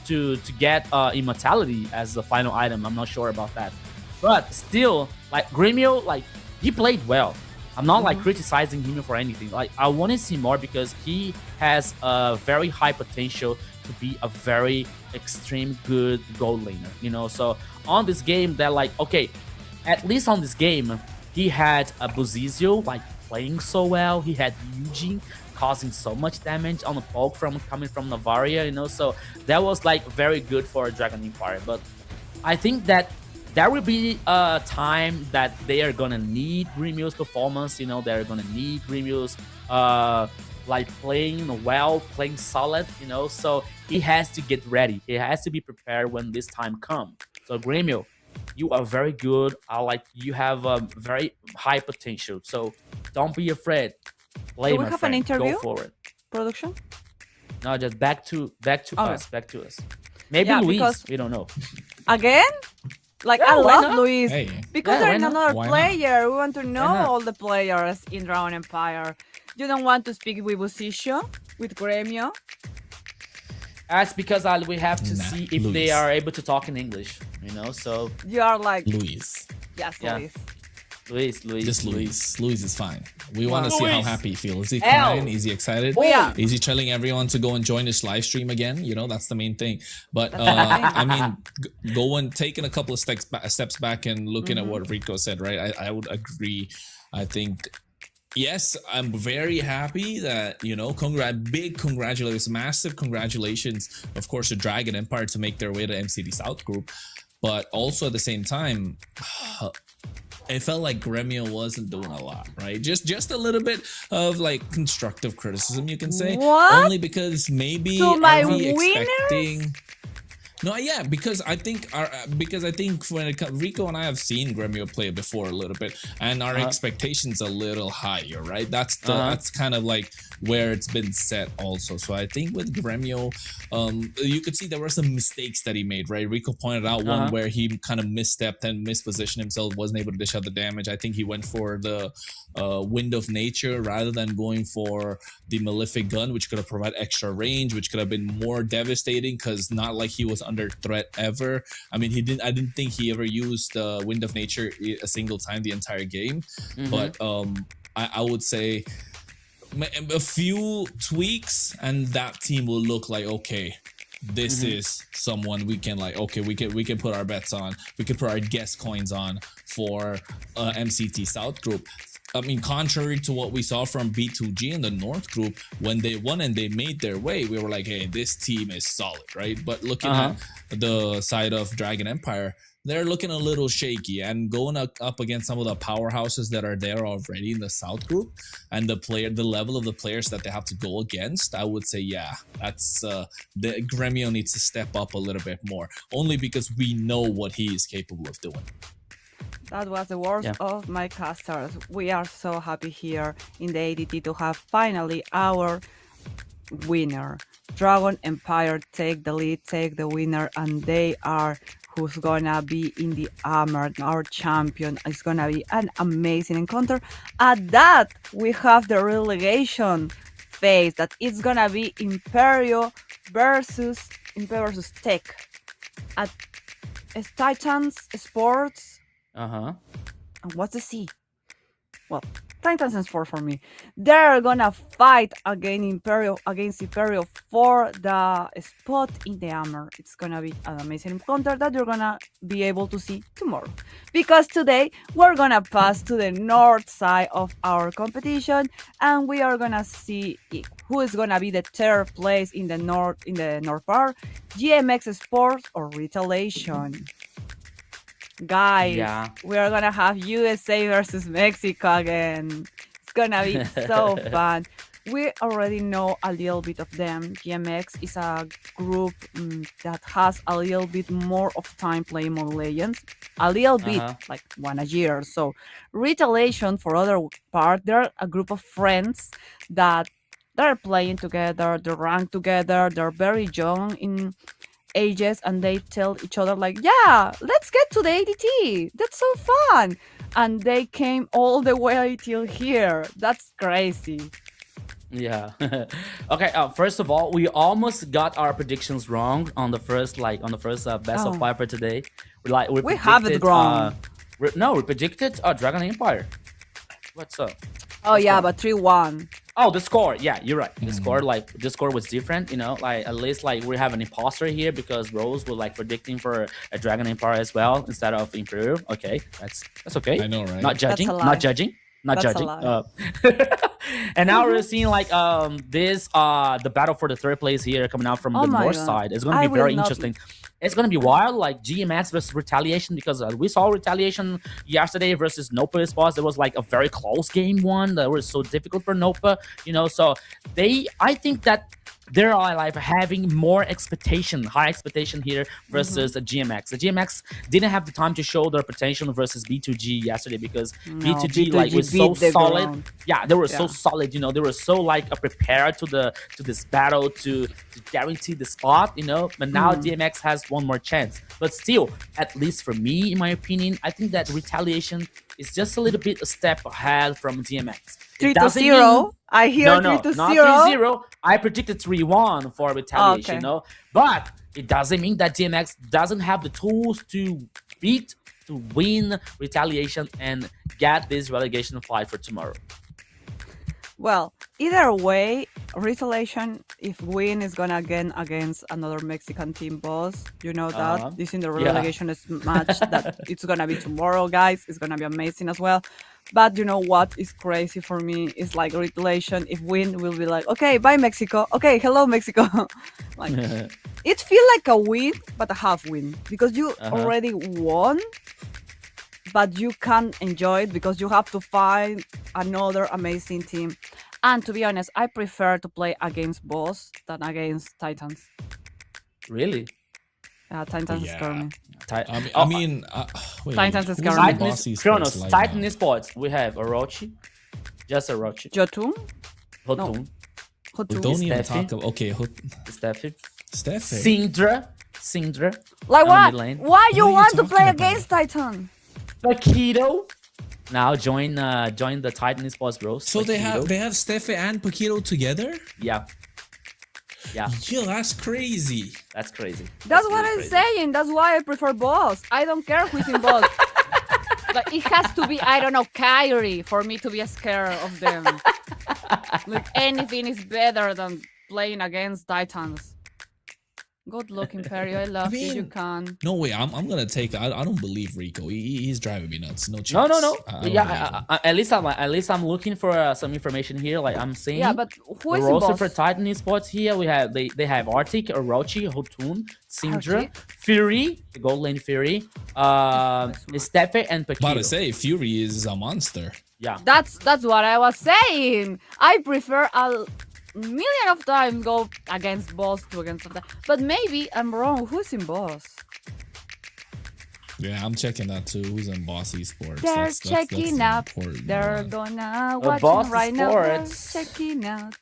get immortality as the final item. I'm not sure about that, but still, like Gremio, like he played well. I'm not like criticizing him for anything. Like I want to see more because he has a very high potential to be a very extreme good gold laner. You know, so on this game, that like okay, at least on this game, he had a Buzizio like playing so well. He had Eugene causing so much damage on the poke coming from Navaria, you know, so that was like very good for Dragon Empire. But I think that there will be a time that they are gonna need Gremio's performance, you know, they're gonna need Gremio's like playing well, playing solid, you know, so he has to get ready, he has to be prepared when this time comes. So Gremio, you are very good. You have a very high potential, so don't be afraid. Play, do we have an interview? Go forward. Production? No, just back to us. Back to us. Maybe Luis. We don't know. Again? Like I love Luis because they're another player. We want to know all the players in Dragon Empire. You don't want to speak with Buzizio, with Gremio? That's because we have to see if they are able to talk in English. You know, so you are like Luis. Yes, Luis. Luis. Just Luis. Luis is fine. We want to see how happy he feels. Is he crying? Is he excited? Yeah. Is he telling everyone to go and join this live stream again? You know, that's the main thing. But I mean, going taking a couple of steps back and looking at what Rico said, right? I would agree. I think, yes, I'm very happy that, you know, big congratulations, massive congratulations, of course, to Dragon Empire to make their way to MCT South Group. But also at the same time, it felt like Gremio wasn't doing a lot, right? Just a little bit of like constructive criticism, you can say. What? Only because maybe to my are we winners? expecting No, yeah, because I think when it comes, Rico and I have seen Gremio play before a little bit, and our expectations a little higher, right? That's kind of like where it's been set also. So I think with Gremio, you could see there were some mistakes that he made, right? Rico pointed out one where he kind of misstepped and mispositioned himself, wasn't able to dish out the damage. I think he went for the Wind of Nature rather than going for the Malefic Gun, which could have provided extra range, which could have been more devastating, because not like he was under threat ever. I mean, I didn't think he ever used Wind of Nature a single time the entire game. But I would say a few tweaks and that team will look like, okay, this is someone we can like, okay, we can put our bets on, we can put our guess coins on for MCT South group. I mean, contrary to what we saw from B2G in the North group, when they won and they made their way, we were like, hey, this team is solid, right? But looking at the side of Dragon Empire, they're looking a little shaky, and going up against some of the powerhouses that are there already in the South group, and the level of the players that they have to go against, I would say, yeah, that's the Gremio needs to step up a little bit more, only because we know what he is capable of doing. That was the worst of my casters. We are so happy here in the ADT to have finally our winner. Dragon Empire take the lead, take the winner, and they are who's gonna be in the armor. Our champion is gonna be an amazing encounter. At that, we have the relegation phase that it's gonna be Imperio versus Tech at Titans Sports. And what's the C? Well, Titans and Sport for me. They're gonna fight against Imperio for the spot in the armor. It's gonna be an amazing encounter that you're gonna be able to see tomorrow. Because today we're gonna pass to the north side of our competition, and we are gonna see who is gonna be the third place in the north part, GMX Sports or Retaliation. Guys, we are gonna have USA versus Mexico again. It's gonna be so fun. We already know a little bit of them. GMX is a group that has a little bit more of time playing Mobile Legends. A little bit, like one a year or so. Retaliation, for other part, they're a group of friends that they're playing together, they rank together, they're very young in ages, and they tell each other like, yeah, let's get to the ADT, that's so fun, and they came all the way till here. That's crazy. Okay, first of all, we almost got our predictions wrong on the first best of 5 for today. We have it wrong. We predicted Dragon Empire. What's up? Oh yeah, but 3-1. Oh, the score. Yeah, you're right. The score was different, you know, like at least like we have an imposter here because Rose was like predicting for a Dragon Empire as well instead of Imperial. Okay, that's okay. I know, right? Not judging. And now we're seeing like the battle for the third place here coming out from the north side. It's gonna be very interesting. It's gonna be wild, like GMX versus Retaliation, because we saw Retaliation yesterday versus Nopa Sports. It was like a very close game one that was so difficult for Nopa, you know. So I think that they're like having more high expectation here versus the GMX. The GMX didn't have the time to show their potential versus B2G yesterday because B2G like was so solid. Ground. Yeah, they were so solid, you know. They were so like prepared to this battle to guarantee the spot, you know. But now DMX has one more chance. But still, at least for me, in my opinion, I think that Retaliation is just a little bit a step ahead from DMX. 3-0. I hear 3-0. Not 3-0. I predicted 3-1 for Retaliation, you know. But it doesn't mean that DMX doesn't have the tools to win Retaliation and get this relegation fight for tomorrow. Well, either way, Retaliation, if win, is gonna again against another Mexican team boss. You know that. This in the relegation match that it's gonna be tomorrow, guys. It's gonna be amazing as well. But you know what is crazy for me is like Retaliation, if win, will be like, okay, bye Mexico. Okay, hello Mexico. Like it feels like a win, but a half win. Because you already won, but you can't enjoy it because you have to find another amazing team. And to be honest, I prefer to play against boss than against Titans. Really? Titans Yeah. scare me. I mean, wait, Titans who's is in current. Bossy Kronos, Sports lineup? Titan Sports. We have Orochi, just Orochi, Jotun? Hotun, We Hotu? don't even Steffi. talk about. Okay, Steffi, Steffi. Syndra, Like on the what? mid lane. Why you What are you want to talking play about? against Titan? Paquito. Now join the Titan Sports, bro. So they have Steffi and Paquito together? Yeah, Yo, that's crazy. that's crazy. That's what really I'm crazy. saying. That's why I prefer boss. I don't care who's in boss. Like it has to be, I don't know, Kyrie for me to be scared of them. Like anything is better than playing against Titans. Good luck, Imperio. I love you. You mean, can. No way. I'm gonna take. I don't believe Rico. He's driving me nuts. No chance. No. I don't believe Yeah, him. at least I'm looking for some information here. Like I'm seeing. Yeah, but who the is in roster boss? for Titan Sports here, we have they have Arctic, Orochi, Hotun, Syndra, Arctic? Fury, the Gold Lane Fury, Steffi, and About to Paquito. say Fury is a monster. Yeah, That's what I was saying. I prefer a million of times go against boss to against that. But maybe I'm wrong. Who's in boss? Yeah, I'm checking that too. Who's in Bossy Sports? They're checking out. important, They're man. gonna Boss watch right now. They're Sports. checking out.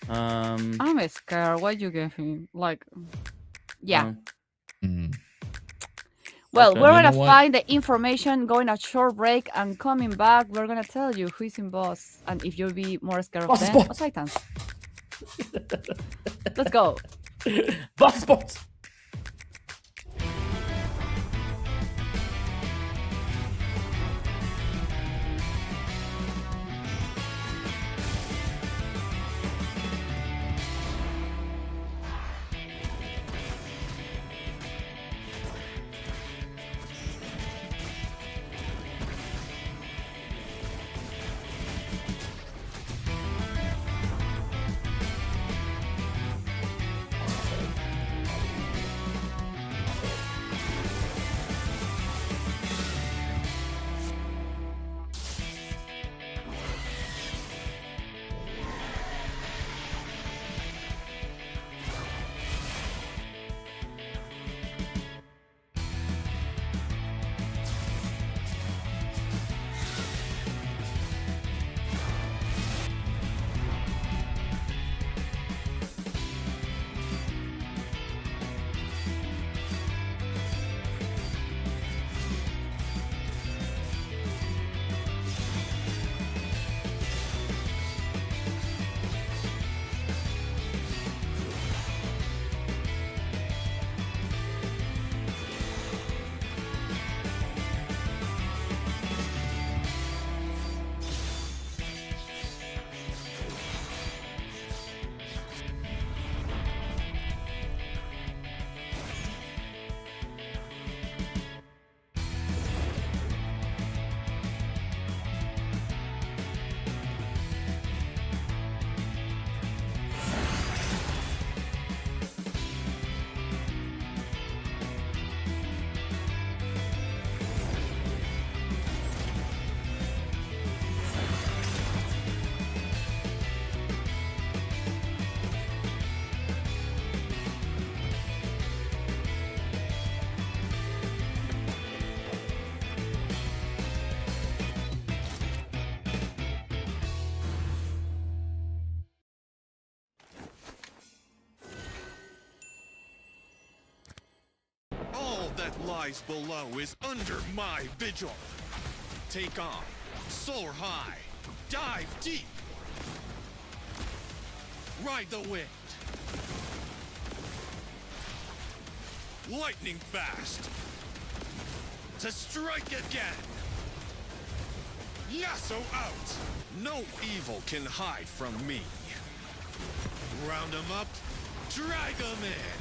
um, I'm scared. What you give him? Like, yeah. um, Mm. Well, okay. we're You gonna know what? find the information, going a short break, and coming back, we're gonna tell you who is in boss and if you'll be more scared of Boss them Sports. or Titans. Let's go. Boss Sports. All that lies below is under my vigil. Take on, soar high, dive deep. Ride the wind. Lightning fast. To strike again. Yasso out. No evil can hide from me. Round 'em up, drag 'em in.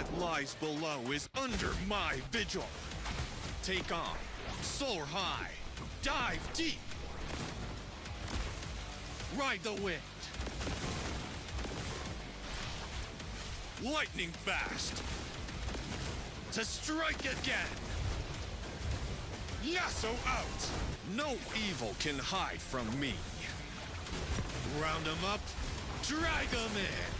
that lies below is under my vigil. Take on, soar high, dive deep. Ride the wind. Lightning fast. To strike again. Yasso out. No evil can hide from me. Round 'em up, drag 'em in.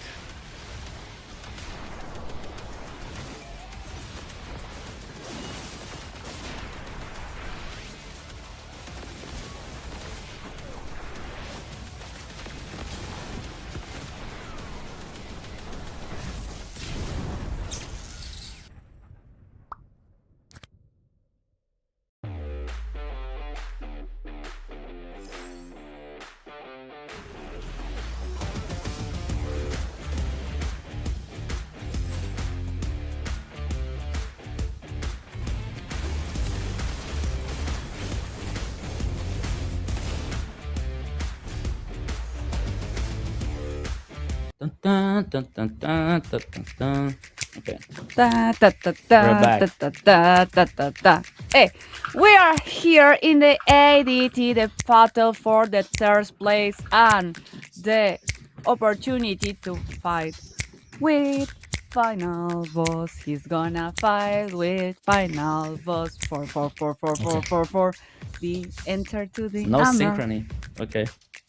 Dun, dun, dun, dun, dun, dun, dun, dun. Okay. Da, da, da, da, We're back. da, da, da, da, da. Hey, we are here in the ADT, the battle for the third place and the opportunity to fight with final boss. He's gonna fight with final boss. 4. Be entered to the No armor. synchrony. Okay.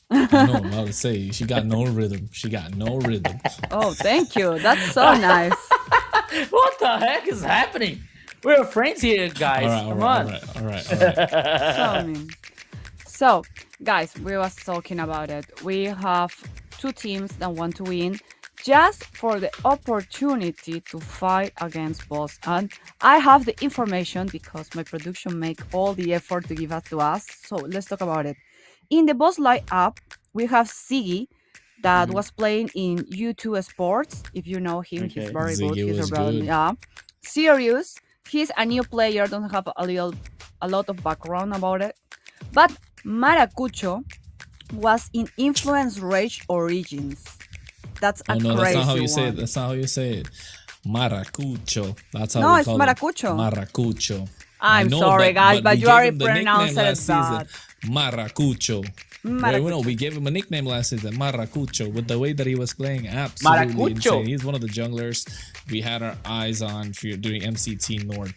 I know, I'm about to say, she got no rhythm. She got no rhythm. Oh, thank you. That's so nice. What the heck is happening? We're friends here, guys. Come on. All right. So mean. So, guys, we was talking about it. We have two teams that want to win just for the opportunity to fight against boss. And I have the information because my production make all the effort to give it to us. So let's talk about it. In the boss lineup, we have Ziggy that was playing in U2 Sports. If you know him, he's Okay. very good. Ziggy He's was a good. yeah. Sirius, he's a new player, don't have a lot of background about it. But Maracucho was in Influence Rage Origins. That's a Oh no, crazy that's not how you one. say it. That's not how you say it. Maracucho. That's how No, we it's call Maracucho. it. Maracucho. I'm I know, sorry, guys, but we you gave already him the nickname pronounced it last bad. season. Maracucho. Wait, no, we gave him a nickname last season, Maracucho, with the way that he was playing. Absolutely Maracucho. insane. He's one of the junglers we had our eyes on for doing MCT North,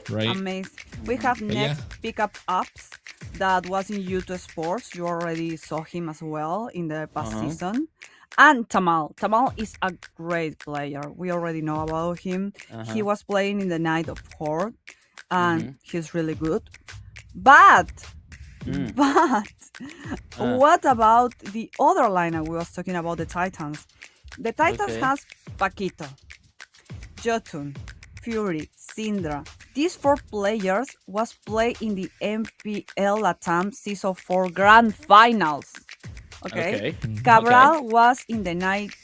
right? Amazing. We have next yeah. pickup ups that was in U2 Sports. You already saw him as well in the past season. And Tamal. Tamal is a great player. We already know about him. He was playing in the Night of Horde and he's really good. But what about the other lineup? We was talking about the Titans. The Titans Okay. has Paquito, Jotun, Fury, Syndra. These 4 players was played in the MPL Latam Season 4 Grand Finals. Okay. Cabral was in the ninth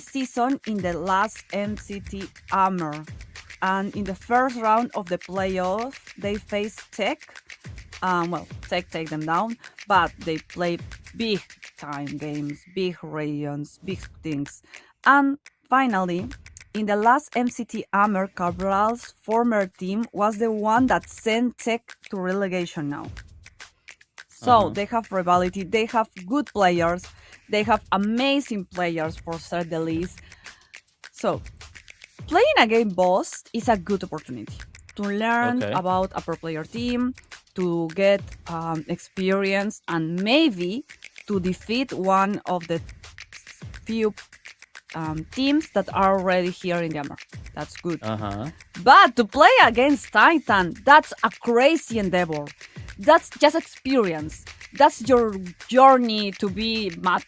season in the last MCT Armor. And in the first round of the playoffs, they faced Tech. Tech take them down, but they play big time games, big regions, big things. And finally, in the last MCT Armor, Cabral's former team was the one that sent Tech to relegation now. So they have rivalry, they have good players, they have amazing players for say the least. So playing a game boss is a good opportunity to learn about a pro player team, to get experience, and maybe to defeat one of the few teams that are already here in the Armor. That's good. But to play against Titan, that's a crazy endeavor. That's just experience. That's your journey to be mad.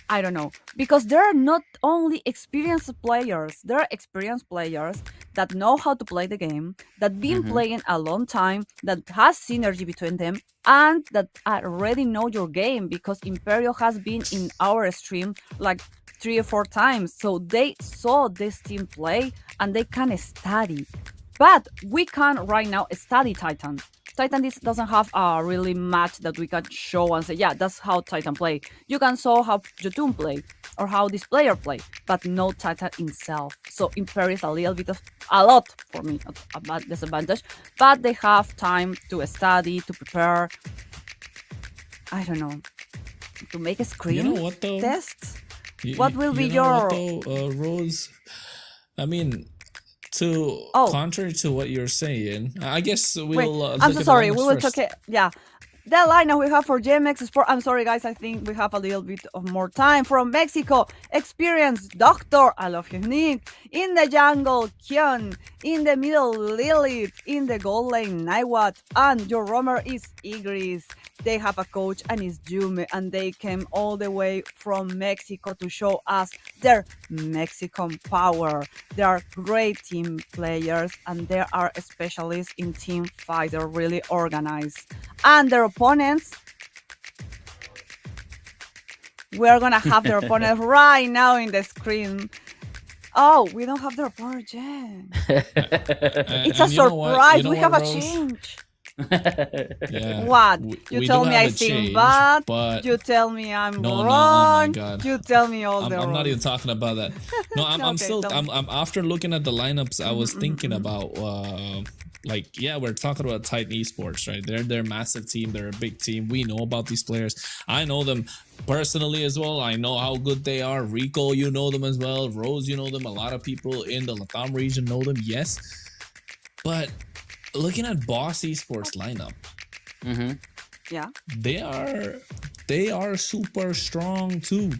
I don't know. Because there are not only experienced players, there are experienced players that know how to play the game, that been playing a long time, that has synergy between them, and that already know your game because Imperio has been in our stream like 3 or 4 times. So they saw this team play and they can study. But we can right now study Titan. Titan doesn't have a really match that we can show and say, yeah, that's how Titan play. You can show how Jotun play or how this player play, but no Titan himself. So Impair is a lot for me, a bad disadvantage. But they have time to study, to prepare. I don't know, to make a screen You know what though? test. You- What will be you know what, your- though, Rose? I mean, contrary to what you're saying, I guess we'll. Wait, I'm so sorry. We will talk. Yeah, the lineup we have for GMX Sport. I'm sorry, guys. I think we have a little bit of more time. From Mexico, experienced Doctor. I love his name. In the jungle, Kyun. In the middle, Lilith. In the gold lane, Naiwat. And your roamer is Igris. They have a coach and it's Yume, and they came all the way from Mexico to show us their Mexican power. They are great team players and they are specialists in team fight. They're really organized. And their opponents, we're gonna have their opponent right now in the screen. Oh, we don't have their opponent yet. It's a surprise. We have a change. Yeah. What? You we tell do me have I a sing change, bad. but You tell me I'm No, wrong. no, oh my God. You tell me all the I'm not wrong. even talking about that. No, I'm Okay, still. tell me. I'm after looking at the lineups. I was thinking about like, yeah, we're talking about Titan Esports, right? They're a massive team. They're a big team. We know about these players. I know them personally as well. I know how good they are. Rico, you know them as well. Rose, you know them. A lot of people in the Latam region know them. Yes, but looking at Boss Esports lineup, Yeah. they are super strong too.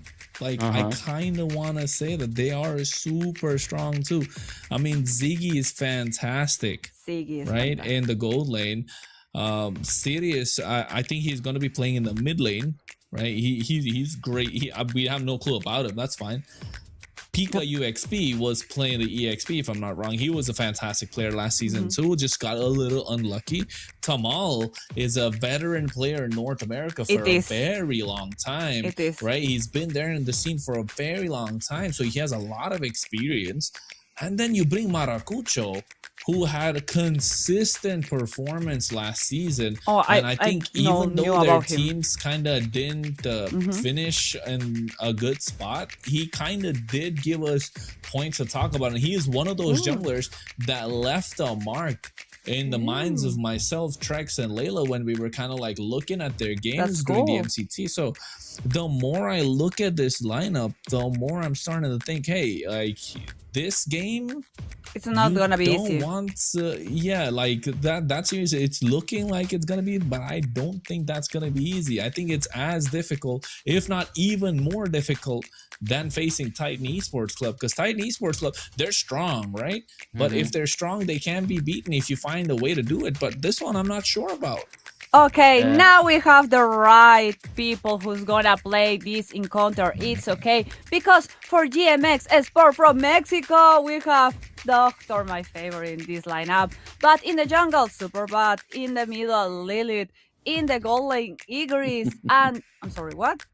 Like I kind of want to say that they are super strong too. I mean, Ziggy is fantastic, Siggy is right? fantastic. In the gold lane. Sirius, I think he's going to be playing in the mid lane, right? He's great. We have no clue about him. That's fine. Pika UXP was playing the EXP, if I'm not wrong. He was a fantastic player last season too, just got a little unlucky. Tamal is a veteran player in North America for a very long time, right? He's been there in the scene for a very long time, so he has a lot of experience. And then you bring Maracucho, who had a consistent performance last season. And I think even though their teams kind of didn't finish in a good spot, he kind of did give us points to talk about. And he is one of those junglers that left a mark in the minds of myself, Trex, and Layla when we were kind of like looking at their games during the MCT. So the more I look at this lineup, the more I'm starting to think, hey, like this game, it's not gonna be easy. Yeah, like that's seriously, it's looking like it's gonna be, but I don't think that's gonna be easy. I think it's as difficult, if not even more difficult, than facing Titan Esports Club, because Titan Esports Club, they're strong, right? But if they're strong, they can be beaten if you find a way to do it. But this one, I'm not sure about. Okay, now we have the right people who's gonna play this encounter. It's okay, because for GMX Sport from Mexico, we have Doctor, my favorite in this lineup. But in the jungle, Superbad. In the middle, Lilith. In the gold lane, Igris. And I'm sorry, what?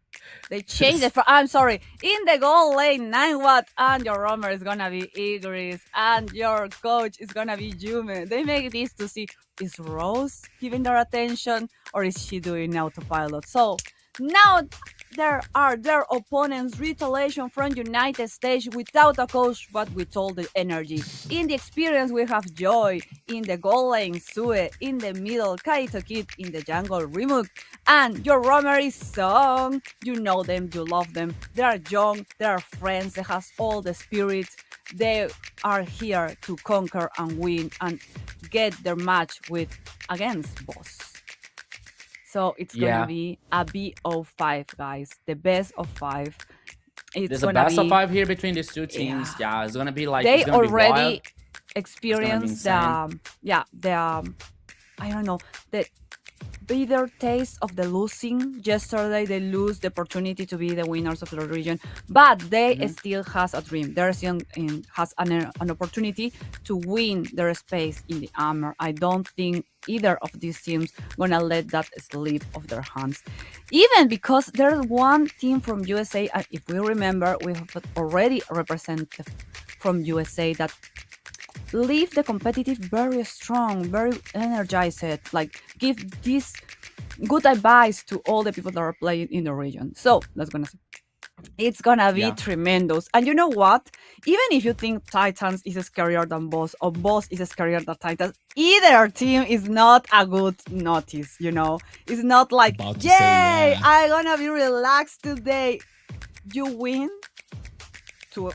They changed it. I'm sorry. In the gold lane, 9 watt, and your roamer is gonna be Igris, and your coach is gonna be Yume. They make this to see, is Rose giving their attention or is she doing autopilot? So now there are their opponents, retaliation from United States without a coach, but with all the energy. In the experience, we have Joy. In the gold lane, Sue. In the middle, Kaito Kid. In the jungle, Remuk. And your roamer is Song. You know them, you love them. They are young, they are friends, they have all the spirit. They are here to conquer and win and get their match against Boss. So it's gonna be a BO5, guys. The best of 5. There's a best of 5 here between these two teams. Yeah, it's gonna be like they it's gonna already be experienced I don't know, the bitter taste of the losing. Yesterday they lose the opportunity to be the winners of the region, but they still has a dream. Their young has an opportunity to win their space in the armor. I don't think either of these teams gonna let that slip off their hands, even because there's one team from USA. If we remember, we have already represented from USA that leave the competitive very strong, very energized, like give this good advice to all the people that are playing in the region. So that's gonna see. It's gonna be tremendous. And you know what? Even if you think Titans is scarier than Boss or Boss is scarier than Titans, either team is not a good notice, you know? It's not like, About to yay, say, yeah. I'm gonna be relaxed today. You win to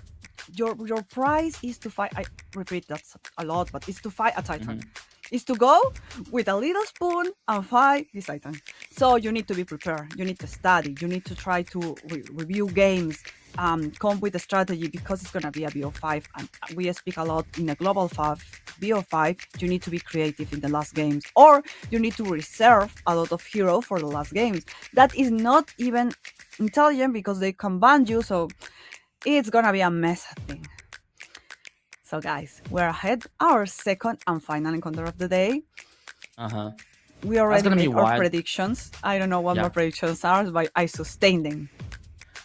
your prize is to fight. I repeat that a lot, but it's to fight a Titan. Is to go with a little spoon and fight this Titan. So you need to be prepared. You need to study. You need to try to review games, come with a strategy because it's gonna be a BO5. And we speak a lot in a global 5 BO5. You need to be creative in the last games, or you need to reserve a lot of hero for the last games. That is not even intelligent because they can ban you. So it's gonna be a mess thing. So guys, we're ahead. Our second and final encounter of the day. We already made our predictions. I don't know what more predictions are, but I sustain them.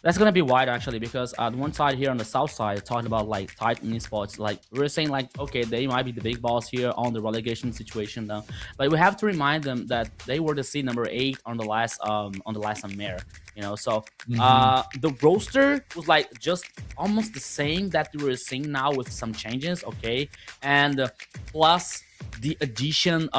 That's gonna be wide actually, because on one side here on the south side, talking about like Titan esports, like we're saying like, okay, they might be the big boss here on the relegation situation now, but we have to remind them that they were the seed number 8 on the last Amir, you know. So the roster was like just almost the same that we were seeing now with some changes, okay, and plus the addition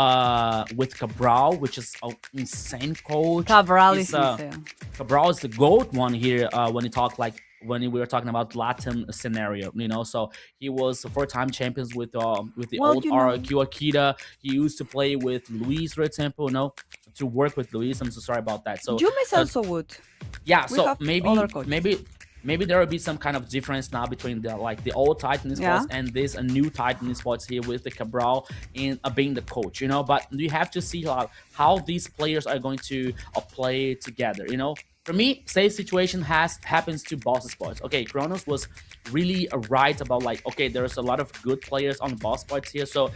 with Cabral, which is an insane coach. Cabral is insane. Cabral is the GOAT one here when you talk like when we were talking about Latin scenario, you know. So he was 4-time champions with the old RQ Akita. He used to play with Luis, for example, you know, to work with Luis. I'm so sorry about that. So Jumis also would. Yeah, so maybe there will be some kind of difference now between the old Titan esports and this new Titan esports here with the Cabral in being the coach, you know. But you have to see how these players are going to play together, you know. For me, same situation happens to Boss Sports. Okay, Kronos was really right about like, okay, there's a lot of good players on Boss Sports here. So,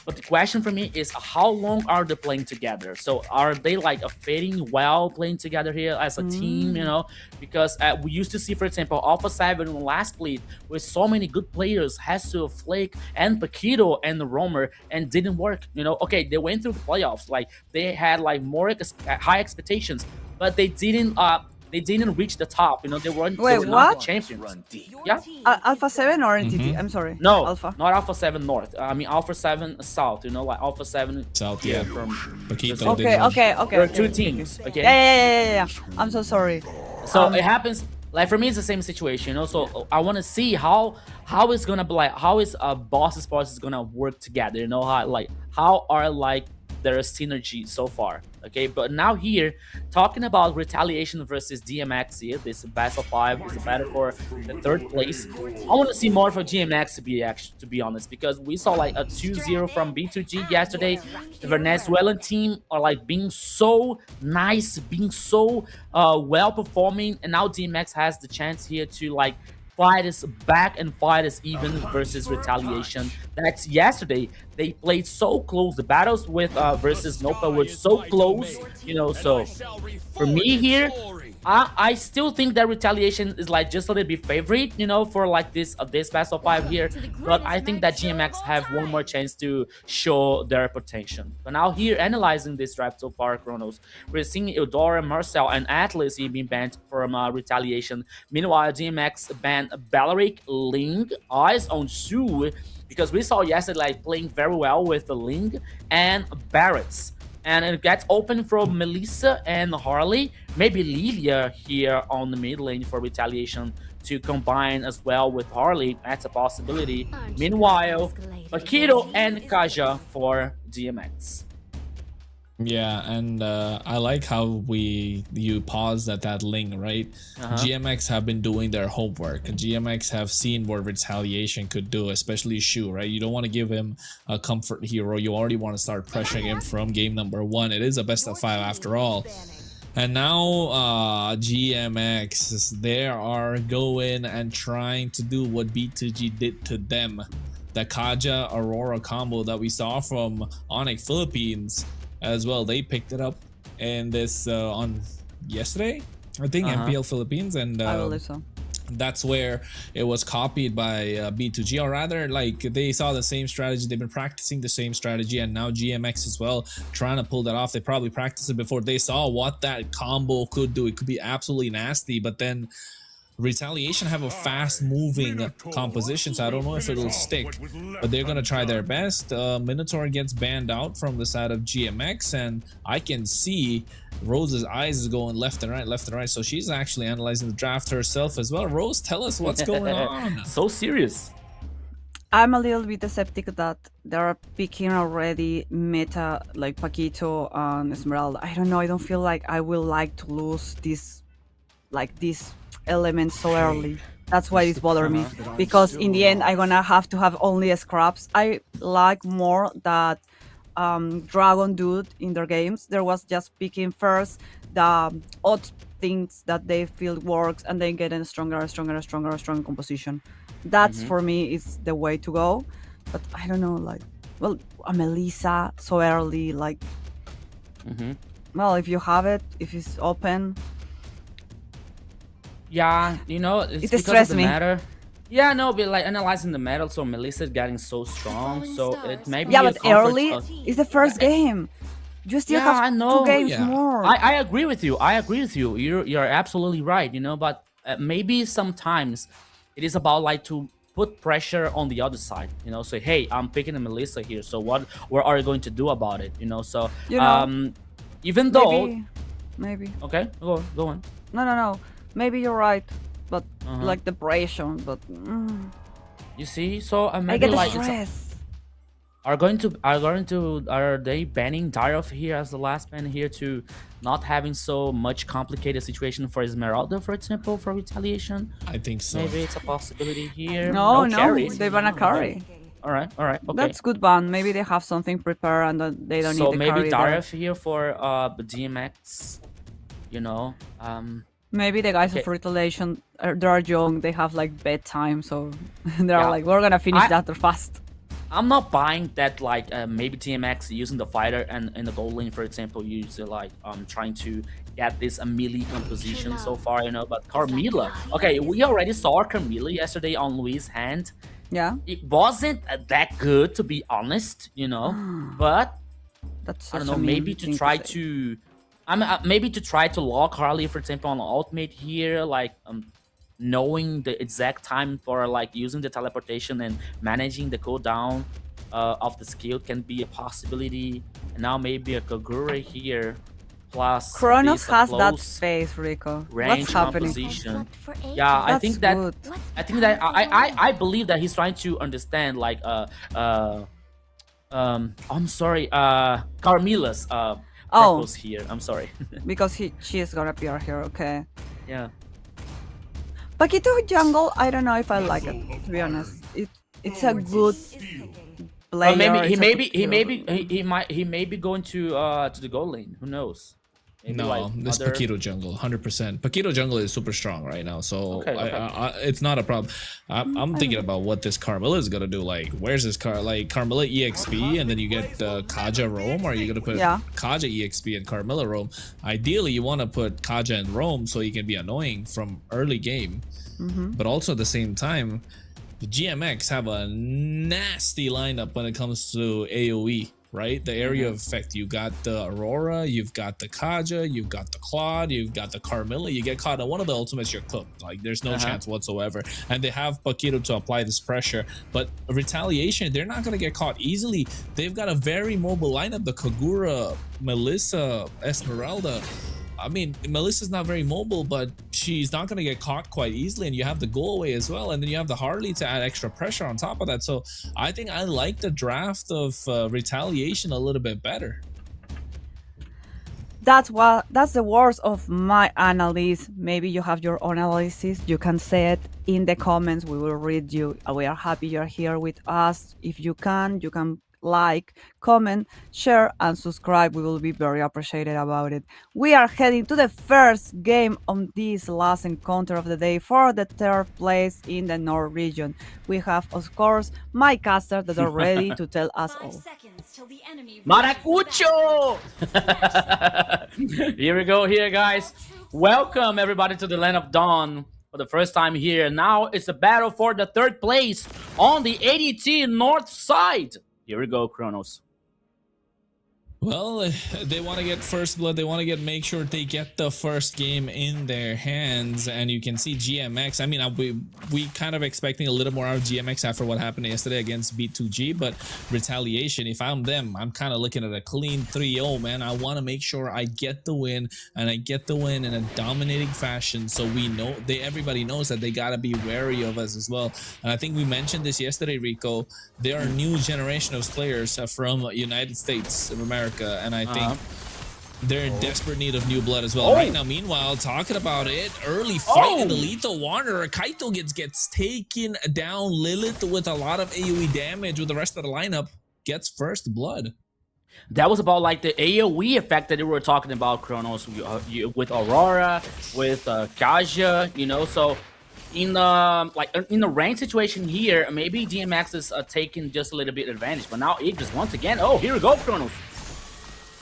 but the question for me is, how long are they playing together? So are they like fitting well playing together here as a team, you know? Because we used to see, for example, Alpha 7 in the last split with so many good players, Hesu, Flake, and Paquito and the Roamer, and didn't work, you know? Okay, they went through the playoffs, like they had like more high expectations, but they didn't reach the top, you know. They weren't the champions. Yeah, Alpha 7 or NTT? I'm sorry. No, Alpha. Not Alpha 7 North. I mean Alpha 7 South, you know, like Alpha 7 South, yeah. From Paquito. Okay. There are two teams. Okay. Yeah. I'm so sorry. So it happens. Like for me, it's the same situation, you know. So I want to see how it's gonna be, like how is Boss Sports is gonna work together, you know, how are like their synergy so far, okay? But now here, talking about Retaliation versus DMX here, this best of 5 is a battle for the 3rd place. I want to see more for GMX to be honest, because we saw like a 2-0 from B2G yesterday. The Venezuelan team are like being so nice, being so well performing, and now DMX has the chance here to like fight is back and fight is even versus Retaliation. That's yesterday. They played so close. The battles with versus Nopa were so close, you know. So for me here, I still think that Retaliation is like just a little bit favorite, you know, for like this best of 5 here. But I think that GMX have one more chance to show their potential. But now here, analyzing this draft so far, Kronos, we're seeing Eudora, Marcel, and Atlas being banned from Retaliation. Meanwhile, GMX banned Balearic, Ling, Eyes on Shu, because we saw yesterday like playing very well with the Ling and Barrett's. And it gets open from Melissa and Harley. Maybe Lilia here on the mid lane for Retaliation to combine as well with Harley. That's a possibility. Meanwhile, Paquito and Kaja for DMX. Yeah, and I like how you paused at that link, right? GMX have been doing their homework. GMX have seen what Retaliation could do, especially Shu, right? You don't want to give him a comfort hero. You already want to start pressuring him from game number 1. It is a best of 5 after all. And now GMX, they are going and trying to do what B2G did to them. The Kaja Aurora combo that we saw from Onyx Philippines as well. They picked it up in this on yesterday, I think, MPL Philippines, and I believe so. that's where it was copied by B2G, or rather, like, they saw the same strategy, they've been practicing the same strategy, and now GMX as well trying to pull that off. They probably practiced it before, they saw what that combo could do. It could be absolutely nasty, but then Retaliation have a fast moving composition, so I don't know if it'll stick, but they're gonna try their best. Minotaur gets banned out from the side of GMX, and I can see Rose's eyes is going left and right, so she's actually analyzing the draft herself as well. Rose, tell us what's going on. So serious. I'm a little bit skeptic that they're picking already meta like Paquito and Esmeralda. I don't know. I don't feel like I will like to lose this elements so early. That's why it's bothering me, because in the end I'm gonna have to have only scraps. I like more that Dragon dude in their games. There was just picking first the odd things that they feel works and then getting stronger composition. That's for me is the way to go. But I don't know, like, well, a Melissa so early, like, well, if you have it, if it's open. Yeah, you know, it's It because of stressed the me. matter. Yeah, no, but like analyzing the metal, so Melissa's getting so strong, so it may be Yeah, a but comfort early of- is the first game. You still Yeah, I have know. 2 games Yeah. more. I agree with you. You're absolutely right. You know, but maybe sometimes it is about like to put pressure on the other side. You know, say, hey, I'm picking a Melissa here. So what are you going to do about it? You know, so You know, even though maybe. okay, go on. No. Maybe you're right, but Uh-huh. like depression. But You see, so I maybe get the like stress. are they banning Darov here as the last ban here to not having so much complicated situation for Esmeralda, for example, for retaliation? I think so. Maybe it's a possibility here. No, carry. they wanna carry. All right, okay. That's good ban. Maybe they have something prepared and they don't So need the maybe carry. there. Darov here for the DMX, you know. Maybe the guys Okay. of retaliation, they're young. They have like bedtime, so they're Yeah. like, we're gonna finish I- that fast. I'm not buying that like maybe TMX using the fighter and in the gold lane, for example, use like trying to get this a melee composition so far, you know. But Carmilla, okay, we already saw Carmilla yesterday on Luis' hand. Yeah, It wasn't that good, to be honest, you know. But that's. I don't such know, a mean maybe to thing try say. to, maybe to try to lock Harley, for example, on ultimate here, like knowing the exact time for like using the teleportation and managing the cooldown of the skill can be a possibility. And now maybe a Kagura here, plus Kronos this has that close space, Rico. range What's happening? composition. For ages. Yeah, I That's think that good. I believe that he's trying to understand like I'm sorry, Carmilla's purpose here. I'm sorry. Because she is gonna appear here. Okay. Yeah. Paquito jungle. I don't know if I like it. To be honest, it's a good player. Maybe it's a good he may be going to the goal lane. Who knows? Maybe No, like this other- Paquito jungle, 100%. Paquito jungle is super strong right now, so Okay. it's not a problem. I'm thinking about what this Carmilla is gonna do. Like, where's this Carmilla EXP, and then you get Kaja Roam, or are you gonna put Yeah. Kaja EXP and Carmilla Roam? Ideally, you want to put Kaja and Roam so you can be annoying from early game, but also at the same time, the GMX have a nasty lineup when it comes to AOE. Right, the area of effect. You got the Aurora, you've got the Kaja, you've got the Claude, you've got the Carmilla. You get caught on one of the ultimates, you're cooked. Like, there's no chance whatsoever. And they have Paquito to apply this pressure. But retaliation, they're not gonna get caught easily. They've got a very mobile lineup. The Kagura, Melissa, Esmeralda. I mean, Melissa's not very mobile, but she's not going to get caught quite easily, and you have the go away as well, and then you have the Harley to add extra pressure on top of that. So I think I like the draft of retaliation a little bit better. That's the words of my analysis. Maybe you have your own analysis. You can say it in the comments. We will read you. We are happy you're here with us. If you can like, comment, share, and subscribe. We will be very appreciated about it. We are heading to the first game on this last encounter of the day for the third place in the North region. We have, of course, my casters that are ready to tell us all. Maracucho! Here we go, here, guys. Welcome everybody to the Land of Dawn. for the first time here. Now it's a battle for the third place on the ADT north side. Here we go, Kronos. Well, they want to get first blood. They want to make sure they get the first game in their hands. And you can see GMX. I mean, we kind of expecting a little more out of GMX after what happened yesterday against B2G. But Retaliation, if I'm them, I'm kind of looking at a clean 3-0, man. I want to make sure I get the win, and I get the win in a dominating fashion. So we know, everybody knows that they got to be wary of us as well. And I think we mentioned this yesterday, Rico. There are new generation of players from United States of America. And I think they're in desperate need of new blood as well. Right now, meanwhile, talking about it, early fight in the Lethal Wanderer. Kaito gets taken down. Lilith with a lot of AoE damage with the rest of the lineup gets first blood. That was about like the AoE effect that we were talking about, Kronos, with Aurora, with Kaja, you know. So in the ranked situation here, maybe DMX is taking just a little bit advantage. But now Idris once again. Oh, here we go, Kronos.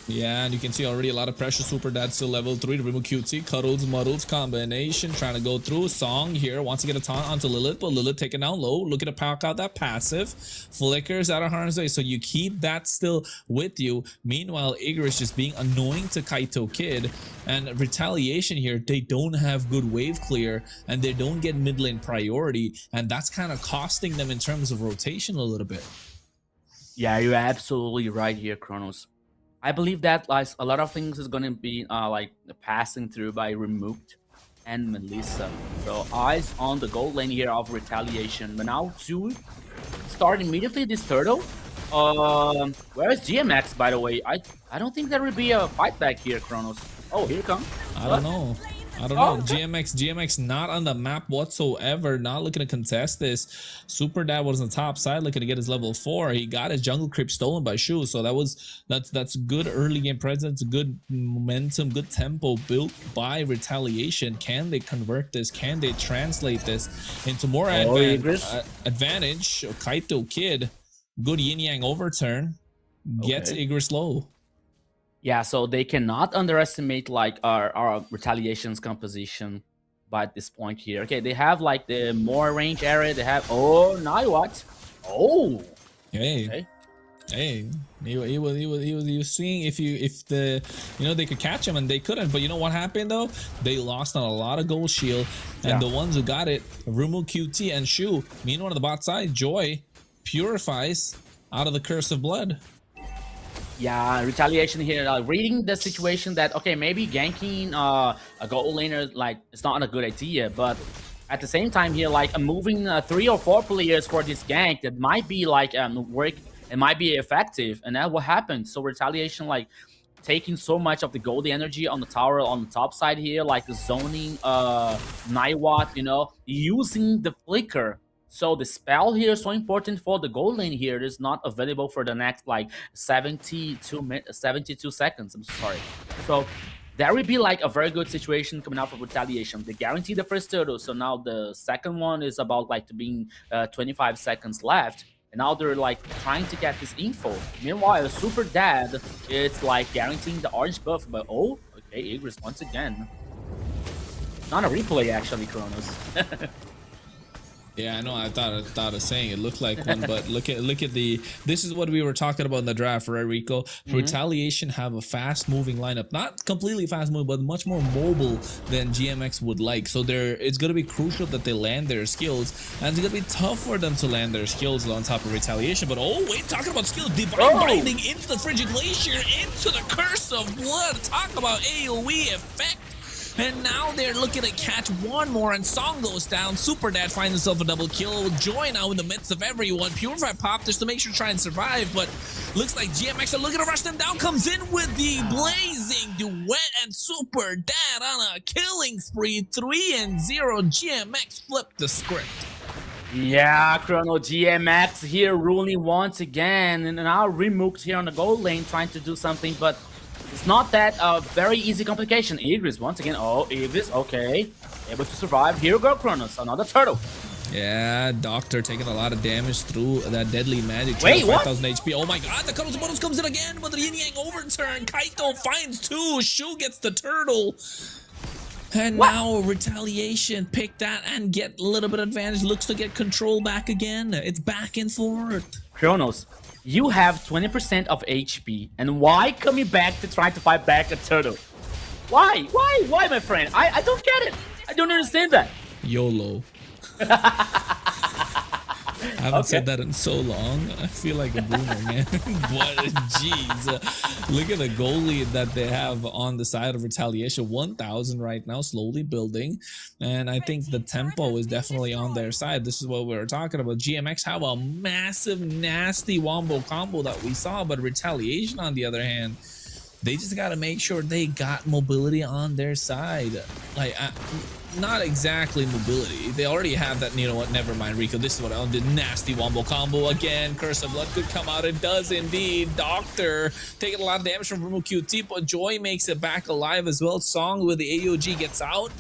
Yeah, and you can see already a lot of pressure. Super Dad still level 3 to remove QT. Cuddles, Muddles combination. Trying to go through. Song here. Wants to get a taunt onto Lilith, but Lilith taken down low. Looking to pack out that passive. Flickers out of harm's way. So you keep that still with you. Meanwhile, Igris just being annoying to Kaito Kid. And Retaliation here, they don't have good wave clear. And they don't get mid lane priority. And that's kind of costing them in terms of rotation a little bit. Yeah, you're absolutely right here, Kronos. I believe that like a lot of things is gonna be like passing through by Removed and Melissa. So eyes on the gold lane here of Retaliation. But now to start immediately this turtle. Where is GMX, by the way? I don't think there will be a fight back here, Kronos. Oh, here it comes. I don't know. GMX not on the map whatsoever. Not looking to contest this. Super Dad was on the top side looking to get his level 4. He got his jungle creep stolen by Shu. So that's good early game presence, good momentum, good tempo built by Retaliation. Can they convert this? Can they translate this into more advantage? Kaito Kid, good yin yang overturn, gets Igris low. Yeah, so they cannot underestimate like our Retaliation's composition by this point here. Okay, they have like the more range area. They have now what? Oh, hey, he was seeing if they could catch him, and they couldn't. But you know what happened though? They lost on a lot of gold shield, and the ones who got it, Rumu, QT, and Shu. Meanwhile, on the bot side, Joy purifies out of the curse of blood. Yeah, Retaliation here, reading the situation that, okay, maybe ganking a gold laner, like, it's not a good idea, but at the same time here, like, moving 3 or 4 players for this gank, that might be, like, work, it might be effective, and that what happened. So Retaliation, like, taking so much of the gold energy on the tower on the top side here, like, zoning Naiwat, you know, using the flicker. So the spell here is so important for the gold lane here. It is not available for the next like 72 seconds. I'm sorry. So there will be like a very good situation coming out for Retaliation. They guarantee the first turtle. So now the second one is about like to being 25 seconds left. And now they're like trying to get this info. Meanwhile, Super Dad is like guaranteeing the orange buff. But oh, okay, Igris once again. Not a replay actually, Kronos. Yeah, I know. I thought of saying it looked like one, but look at the. This is what we were talking about in the draft, right, Rico? Retaliation have a fast-moving lineup, not completely fast-moving, but much more mobile than GMX would like. So it's going to be crucial that they land their skills, and it's going to be tough for them to land their skills on top of Retaliation. But oh wait, talking about skills, Divine Binding into the Frigid Glacier, into the Curse of Blood. Talk about AoE effect. And now they're looking to catch one more, and Song goes down. Super Dad finds himself a double kill. Joy now in the midst of everyone. Purify pop just to make sure to try and survive, but looks like GMX are looking to rush them down. Comes in with the blazing duet, and Super Dad on a killing spree. 3-0. GMX flipped the script. Yeah, Chrono GMX here ruling once again, and now Remooked here on the gold lane trying to do something, but it's not that very easy complication. Igris once again. Oh, Igris, okay. Able to survive. Here we go, Kronos. Another turtle. Yeah, Doctor taking a lot of damage through that deadly magic. Wait, what? 5,000 HP. Oh my god, the Cuddles Muddles comes in again with the yin yang overturn. Kaito finds 2. Shu gets the turtle. And now retaliation, pick that and get a little bit of advantage. Looks to get control back again. It's back and forth. Kronos, you have 20% of HP, and why coming back to try to fight back a turtle? Why? Why, my friend? I don't get it. I don't understand that. YOLO. I haven't said that in so long. I feel like a boomer, man. But jeez, look at the goalie that they have on the side of retaliation. 1,000 right now, slowly building, and I think the tempo is definitely on their side. This is what we were talking about. GMX have a massive, nasty wombo combo that we saw, but retaliation, on the other hand, they just got to make sure they got mobility on their side. Like, not exactly mobility. They already have that. You know what? Never mind, Rico. This is what I did. Nasty wombo combo again. Curse of Blood could come out. It does indeed. Doctor taking a lot of damage from Rumo QT, but Joy makes it back alive as well. Song with the AOG gets out.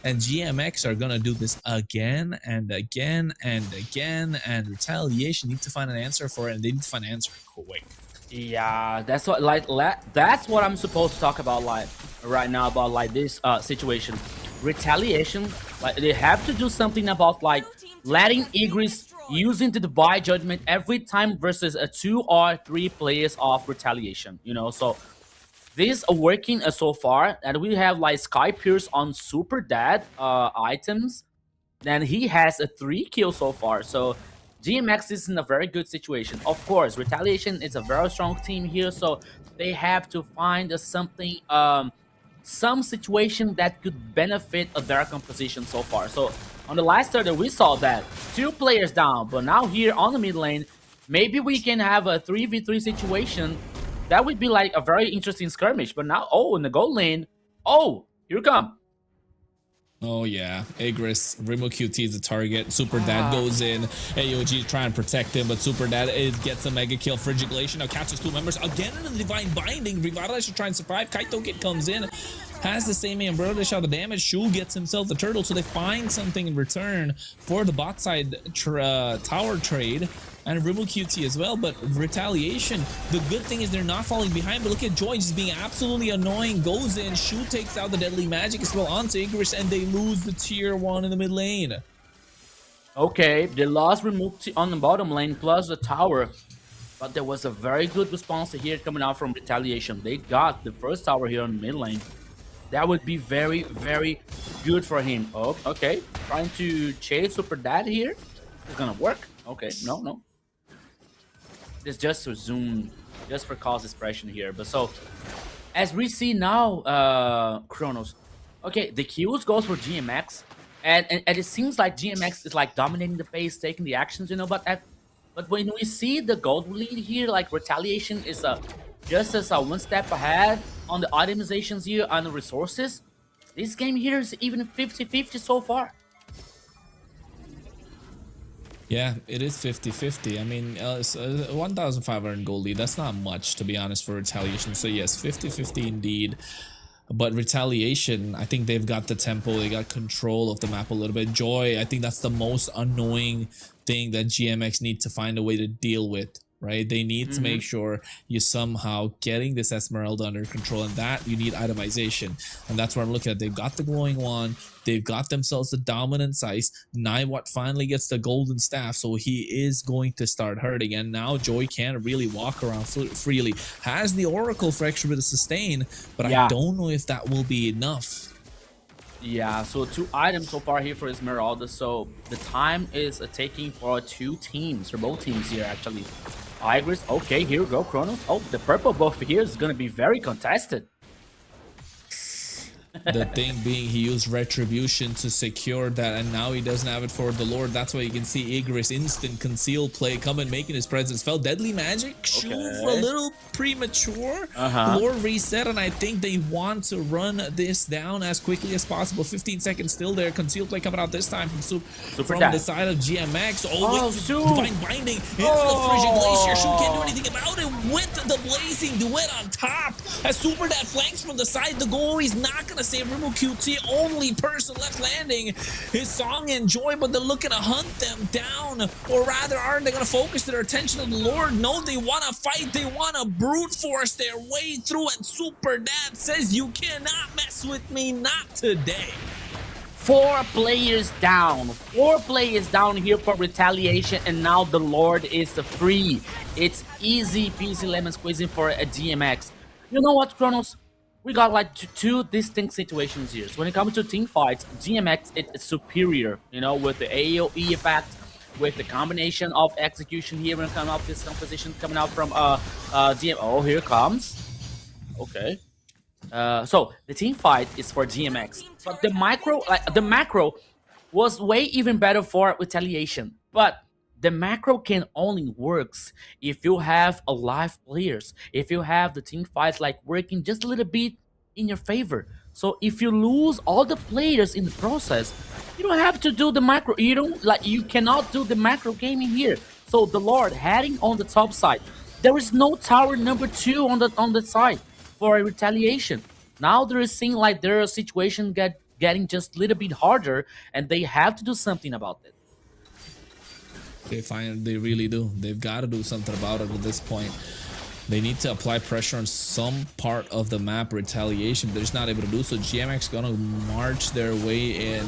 And GMX are gonna do this again and again and again. And retaliation need to find an answer for it, and they need to find an answer quick. Yeah, that's what that's what I'm supposed to talk about right now about this situation. Retaliation, they have to do something about letting Igris using the divide judgment every time versus a 2 or 3 players of retaliation. You know, so this are working so far, and we have Sky Pierce on Super Dad items, and he has a 3 kill so far. So GMX is in a very good situation. Of course, retaliation is a very strong team here, so they have to find something, some situation that could benefit their composition so far. So on the last turtle, we saw that 2 players down, but now here on the mid lane, maybe we can have a 3v3 situation. That would be a very interesting skirmish. But now, in the gold lane, here you come. Oh yeah, Igris, Rimo QT is the target. Super Dad goes in. AOG is trying to protect him, but Super Dad gets a mega kill. Frigilation now catches 2 members. Again in the Divine Binding. Revitalize should try and survive. Kaito Kit comes in. Has the same umbrella dish out the damage. Shu gets himself the turtle, so they find something in return for the bot side tower trade. And Rimo QT as well, but retaliation. The good thing is they're not falling behind, but look at Joy just being absolutely annoying. Goes in, Shu takes out the deadly magic as well onto Igris, and they lose the tier 1 in the mid lane. Okay, they lost Rimo on the bottom lane plus the tower, but there was a very good response here coming out from retaliation. They got the first tower here on the mid lane. That would be very, very good for him. Oh, okay, trying to chase Super Dad here. It's gonna work. Okay, no. It's just to zoom, just for cause expression here. But so, as we see now, Kronos, okay, the kills goes for GMX, and it seems like GMX is dominating the base, taking the actions, you know. But when we see the gold lead here, retaliation is just as 1 step ahead on the itemizations here and the resources. This game here is even 50-50 so far. Yeah, it is 50-50. I mean, 1,500 gold lead, that's not much, to be honest, for retaliation. So yes, 50-50 indeed. But retaliation, I think they've got the tempo, they got control of the map a little bit. Joy, I think that's the most annoying thing that GMX need to find a way to deal with. Right, they need to make sure you somehow getting this Esmeralda under control, and that you need itemization, and that's what I'm looking at. They've got the glowing wand, they've got themselves the dominant size. Naiwat finally gets the golden staff, so he is going to start hurting, and now Joy can't really walk around freely. Has the Oracle for extra bit of sustain, but I don't know if that will be enough. Yeah, so 2 items so far here for Esmeralda, so the time is taking for 2 teams, or both teams here actually. Igris, okay, here we go, Kronos. Oh, the purple buff here is going to be very contested. The thing being, he used Retribution to secure that, and now he doesn't have it for the Lord. That's why you can see Igris instant conceal play coming, making his presence felt. Deadly magic, Shu for a little premature. Lord reset, and I think they want to run this down as quickly as possible. 15 seconds still there. Conceal play coming out this time from the side of GMX. Divine Binding into the Frigid Glacier. Shu can't do anything about it with the Blazing Duet on top. As Super Dad flanks from the side, the goal is not gonna to save Rimu QT, only person left landing is Song and Joy, but they're looking to hunt them down. Or rather, aren't they going to focus their attention on the Lord? No, they want to fight. They want to brute force their way through. And Super Dad says, you cannot mess with me, not today. 4 players down. 4 players down here for retaliation, and now the Lord is free. It's easy peasy lemon squeezing for a DMX. You know what, Kronos? We got like two distinct situations here. So when it comes to team fights, DMX is superior, you know, with the AoE effect, with the combination of execution here when it comes out this composition coming out from DM. Oh, here it comes. Okay. So the team fight is for DMX, but the macro was way even better for retaliation. But the macro can only works if you have alive players, if you have the team fights like working just a little bit in your favor. So if you lose all the players in the process, you don't have to do the macro. You cannot do the macro gaming here. So the Lord heading on the top side. There is no tower number 2 on the side for a retaliation. Now there is seeing like their situation getting just a little bit harder, and they have to do something about it. They really do. They've got to do something about it at this point. They need to apply pressure on some part of the map, retaliation, but they're just not able to do so. GMX gonna march their way in,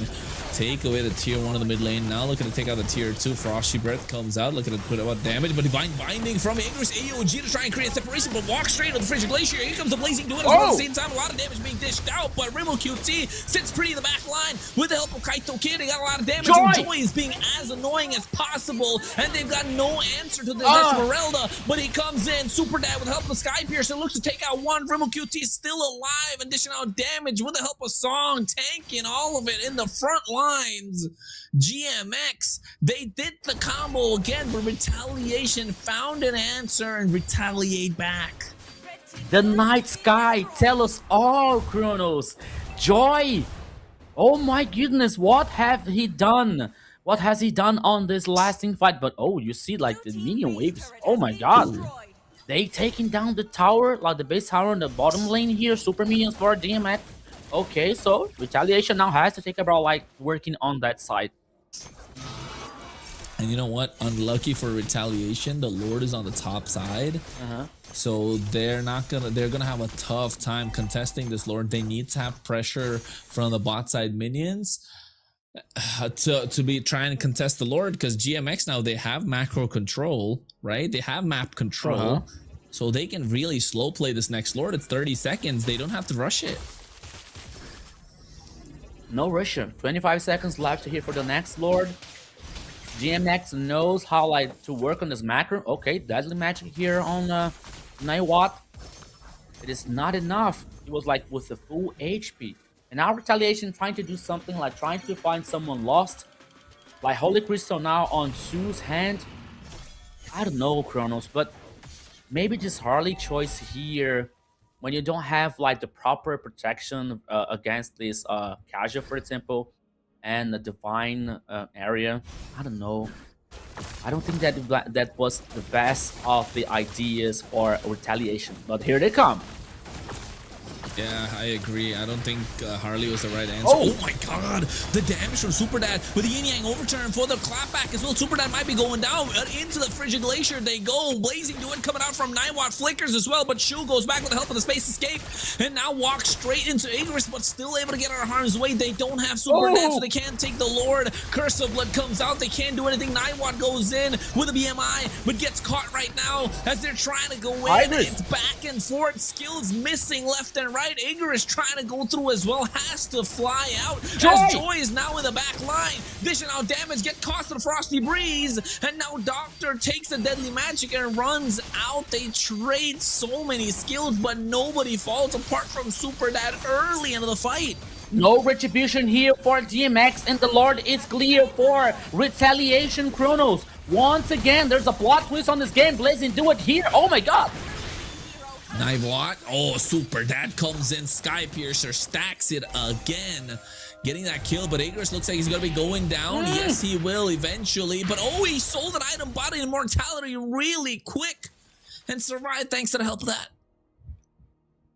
take away the tier 1 of the mid lane. Now looking to take out the tier 2. Frosty Breath comes out, looking to put out damage, but Divine Binding from Igris AOG to try and create separation, but walk straight with the Frigid Glacier. Here comes the Blazing Duet as well. At the same time, a lot of damage being dished out, but Rimmel QT sits pretty in the back line with the help of Kaito Kid. They got a lot of damage, and Joy is being as annoying as possible, and they've got no answer to this Esmeralda, but he comes in, Super Dad with the help of Sky Piercer looks to take out one. Rimmel QT is still alive and dishing out damage with the help of Song, tanking all of it in the front lines. GMX, they did the combo again, but retaliation found an answer and retaliate back. The Night Sky, tell us all, Kronos. Joy, oh my goodness, what have he done? What has he done on this lasting fight? But oh, you see like the minion waves. Oh my god. They taking down the tower, like the base tower in the bottom lane here. Super minions for DMX. Okay, so retaliation now has to take about like working on that side. And you know what? Unlucky for retaliation, the Lord is on the top side. So they're gonna have a tough time contesting this Lord. They need to have pressure from the bot side minions to be trying to contest the Lord, because GMX now they have macro control, right? They have map control, so they can really slow play this next Lord. It's 30 seconds. They don't have to rush it. No rush. 25 seconds left here for the next Lord. GMX knows how like to work on this macro. Okay, deadly magic here on 9 watt. It is not enough. It was like with the full HP. And now retaliation trying to do something like trying to find someone lost. Like Holy Crystal now on Sue's hand. I don't know, Kronos, but maybe just Harley choice here when you don't have like the proper protection against this Kaja, for example, and the Divine area. I don't know. I don't think that was the best of the ideas for retaliation, but here they come. Yeah, I agree. I don't think Harley was the right answer. Oh my god! The damage from Super Dad with the Yin Yang overturn for the clapback as well. Super Dad might be going down. Into the Frigid Glacier they go. Blazing Duet coming out from 9 watt flickers as well, but Shu goes back with the help of the Space Escape and now walks straight into Igris, but still able to get out of harm's way. They don't have Super Dad, so they can't take the Lord. Curse of Blood comes out. They can't do anything. 9 watt goes in with a BMI, but gets caught right now as they're trying to go in. It's back and forth. Skills missing left and right. Igor is trying to go through as well, has to fly out as Joy is now in the back line, dishing out damage, get caught to the Frosty Breeze, and now Doctor takes the deadly magic and runs out. They trade so many skills, but nobody falls apart from Super Dad early into the fight. No retribution here for DMX, and the Lord is clear for retaliation. Kronos, once again, there's a plot twist on this game. Blazing Duet here. Oh my god. 9 watt. Oh, Super Dad comes in. Sky Piercer stacks it again, getting that kill, but Igris looks like he's gonna be going down. Yes, he will eventually, but oh, he sold an item body immortality really quick and survived thanks to the help of that.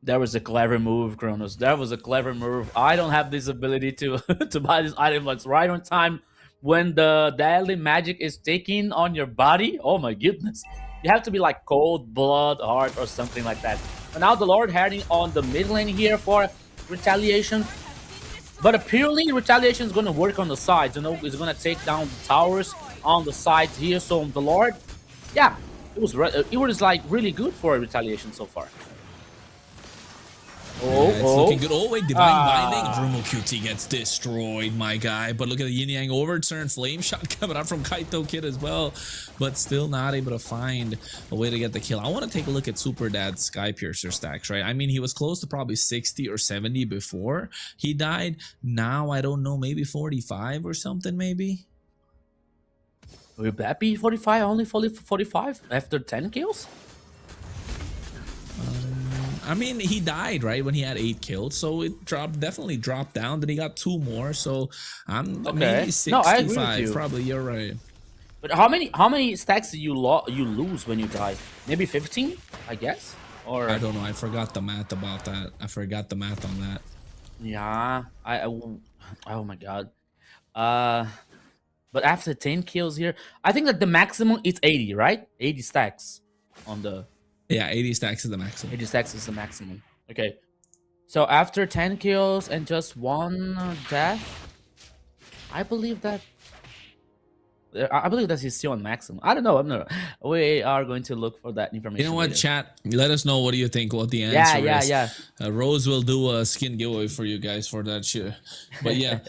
That was a clever move, Kronos. That was a clever move. I don't have this ability to to buy this item like right on time when the deadly magic is taking on your body. Oh my goodness. You have to be like cold blood heart or something like that. And now the Lord heading on the mid lane here for retaliation. But apparently retaliation is gonna work on the sides, you know, it's gonna take down the towers on the sides here. So the Lord, yeah, it was like really good for retaliation so far. Yeah, it's looking good. Oh, wait, Divine Binding. Drumo QT gets destroyed, my guy. But look at the Yin Yang overturn. Flame shot coming up from Kaito Kid as well. But still not able to find a way to get the kill. I want to take a look at Super Dad's Sky Piercer stacks, right? I mean, he was close to probably 60 or 70 before he died. Now, I don't know, maybe 45 or something, maybe? Will that be 45? Only 45 after 10 kills? I mean, he died, right, when he had 8 kills, so it definitely dropped down. Then he got 2 more, so I'm maybe 65. No, I agree with you. Probably, you're right. But how many stacks do you lose when you die? Maybe 15, I guess? Or I don't know. I forgot the math about that. I forgot the math on that. Yeah, oh my god. But after 10 kills here, I think that the maximum is 80, right? 80 stacks on the... Yeah, 80 stacks is the maximum. 80 stacks is the maximum. Okay. So after 10 kills and just 1 death, I believe that he's still on maximum. I don't know. We are going to look for that information. You know what, later. chat? Let us know what do you think, what the answer is. Yeah. Rose will do a skin giveaway for you guys for that shit. But yeah,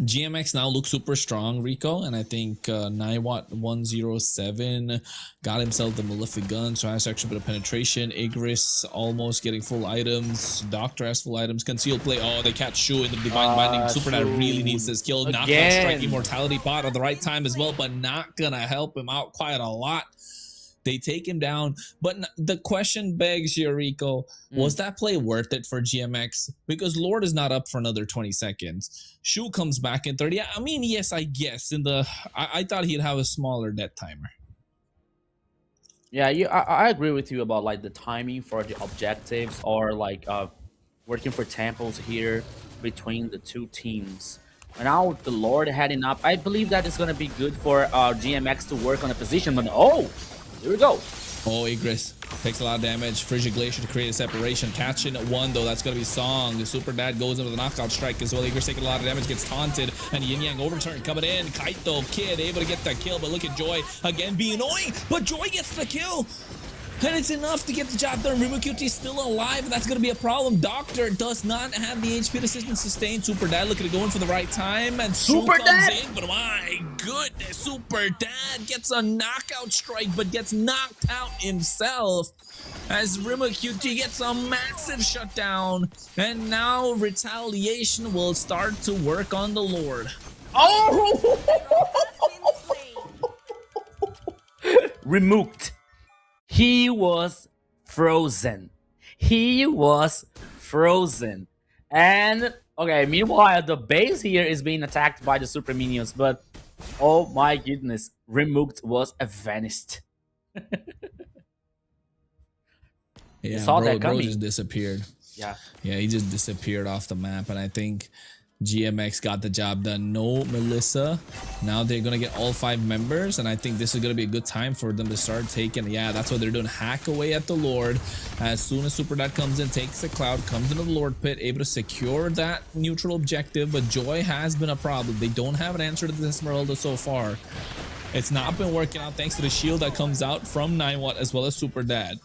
GMX now looks super strong, Rico, and I think 9watt 107 got himself the Malefic gun, so has extra bit of penetration. Igris almost getting full items. Doctor has full items. Concealed play. Oh, they catch Shu in the Divine Binding. Super that really needs this kill. Knockout strike, Immortality pot at the right time as well, but not gonna help him out quite a lot. They take him down, but the question begs here, Rico, was that play worth it for GMX? Because Lord is not up for another 20 seconds. Shu comes back in 30. I mean, yes, I guess. I thought he'd have a smaller death timer. Yeah, I agree with you about like the timing for the objectives or like working for temples here between the two teams. And now the Lord heading up. I believe that is going to be good for GMX to work on a position, but oh! Here we go. Oh, Igris takes a lot of damage. Frigid Glacier to create a separation. Catching one, though. That's going to be Song. The Super Dad goes into the knockout strike as well. Igris taking a lot of damage, gets taunted. And Yin Yang overturn coming in. Kaito Kid able to get that kill, but look at Joy again being annoying. But Joy gets the kill. And it's enough to get the job done. Rimukyuti still alive. That's going to be a problem. Doctor does not have the HP to sustain. Super Dad looking to go in for the right time. And Super Dad comes in, but my goodness, Super Dad gets a knockout strike, but gets knocked out himself. As Rimukyuti gets a massive shutdown. And now retaliation will start to work on the Lord. Oh! Removed. He was frozen. And okay, meanwhile the base here is being attacked by the super minions, but oh my goodness, Removed was vanished. Yeah, saw that coming. Bro just disappeared. Yeah, he just disappeared off the map, and I think GMX got the job done. No Melissa. Now they're gonna get all 5 members, and I think this is gonna be a good time for them to start taking. Yeah, that's what they're doing. Hack away at the Lord. As soon as Super Dad comes in, takes the cloud, comes into the Lord pit, able to secure that neutral objective. But Joy has been a problem. They don't have an answer to this Esmeralda so far. It's not been working out thanks to the shield that comes out from 9watt as well as Super Dad.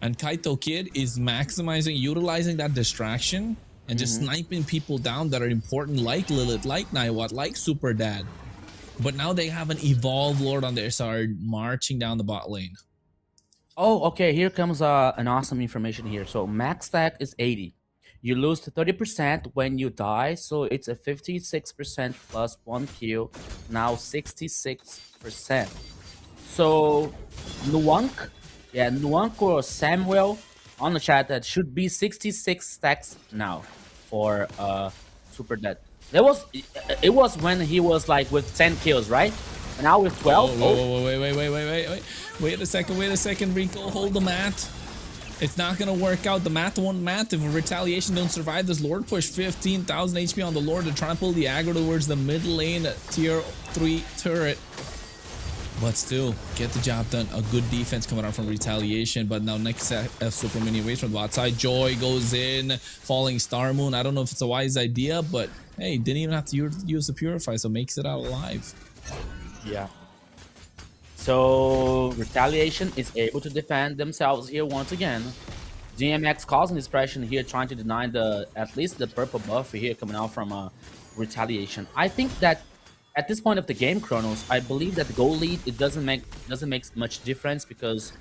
And Kaito Kid is maximizing, utilizing that distraction and just sniping people down that are important, like Lilith, like 9watt, like Super Dad. But now they have an evolved Lord on their side marching down the bot lane. Oh, okay, here comes an awesome information here. So max stack is 80. You lose to 30% when you die, so it's a 56% plus 1 kill, now 66%. So Nuank or Samuel on the chat, that should be 66 stacks now for Super Dead. It was when he was like with 10 kills, right? And now with 12. Wait a second, Rico, hold the mat. It's not gonna work out. The math won't math if Retaliation don't survive this Lord push. 15,000 HP on the Lord to try and pull the aggro towards the mid lane tier 3 turret. But still, get the job done. A good defense coming out from Retaliation. But now next Super Mini waits from the bot side. Joy goes in, falling Star Moon. I don't know if it's a wise idea, but hey, didn't even have to use the Purify, so makes it out alive. Yeah. So Retaliation is able to defend themselves here once again. GMX causing this pressure here, trying to deny at least the purple buff here coming out from Retaliation. I think that at this point of the game, Chronos, I believe that the goal lead, it doesn't make much difference, because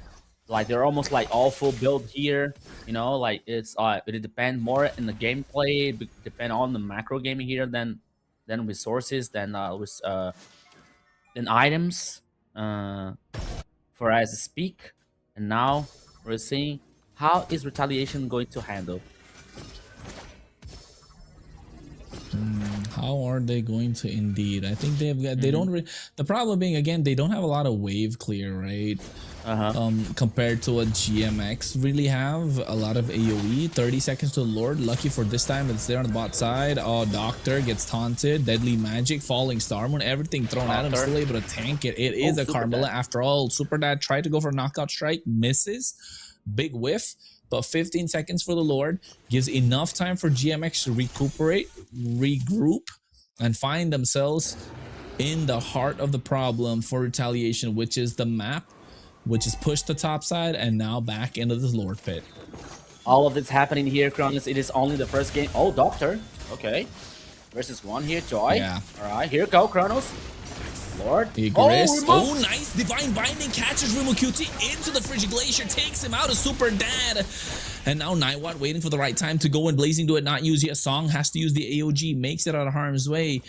like they're almost like all full build here. You know, like it depends more in the gameplay, depend on the macro gaming here than resources, than items. For as to speak, and now we're seeing how is Retaliation going to handle. How are they going to indeed? I think they've got, they don't the problem being, again, they don't have a lot of wave clear, right? Compared to what GMX really have. A lot of AoE, 30 seconds to the Lord. Lucky for this time, it's there on the bot side. Oh, Doctor gets taunted, deadly magic, falling Star Moon, everything thrown at him, still able to tank it. It is a Carmilla after all. Super Dad tried to go for a knockout strike, misses, big whiff. But 15 seconds for the Lord gives enough time for GMX to recuperate, regroup, and find themselves in the heart of the problem for Retaliation, which is the map, which is pushed to top side and now back into the Lord pit. All of this happening here, Kronos. It is only the first game. Oh, Doctor. Okay. Versus 1 here, Joy. Yeah. All right, here go, Kronos. Lord. Igris. Oh, nice. Divine Binding catches Rimucuti into the Frigid Glacier, takes him out of Super Dad. And now Nightwatt waiting for the right time to go in. Blazing Do It, not use yet. Song has to use the AOG, makes it out of harm's way.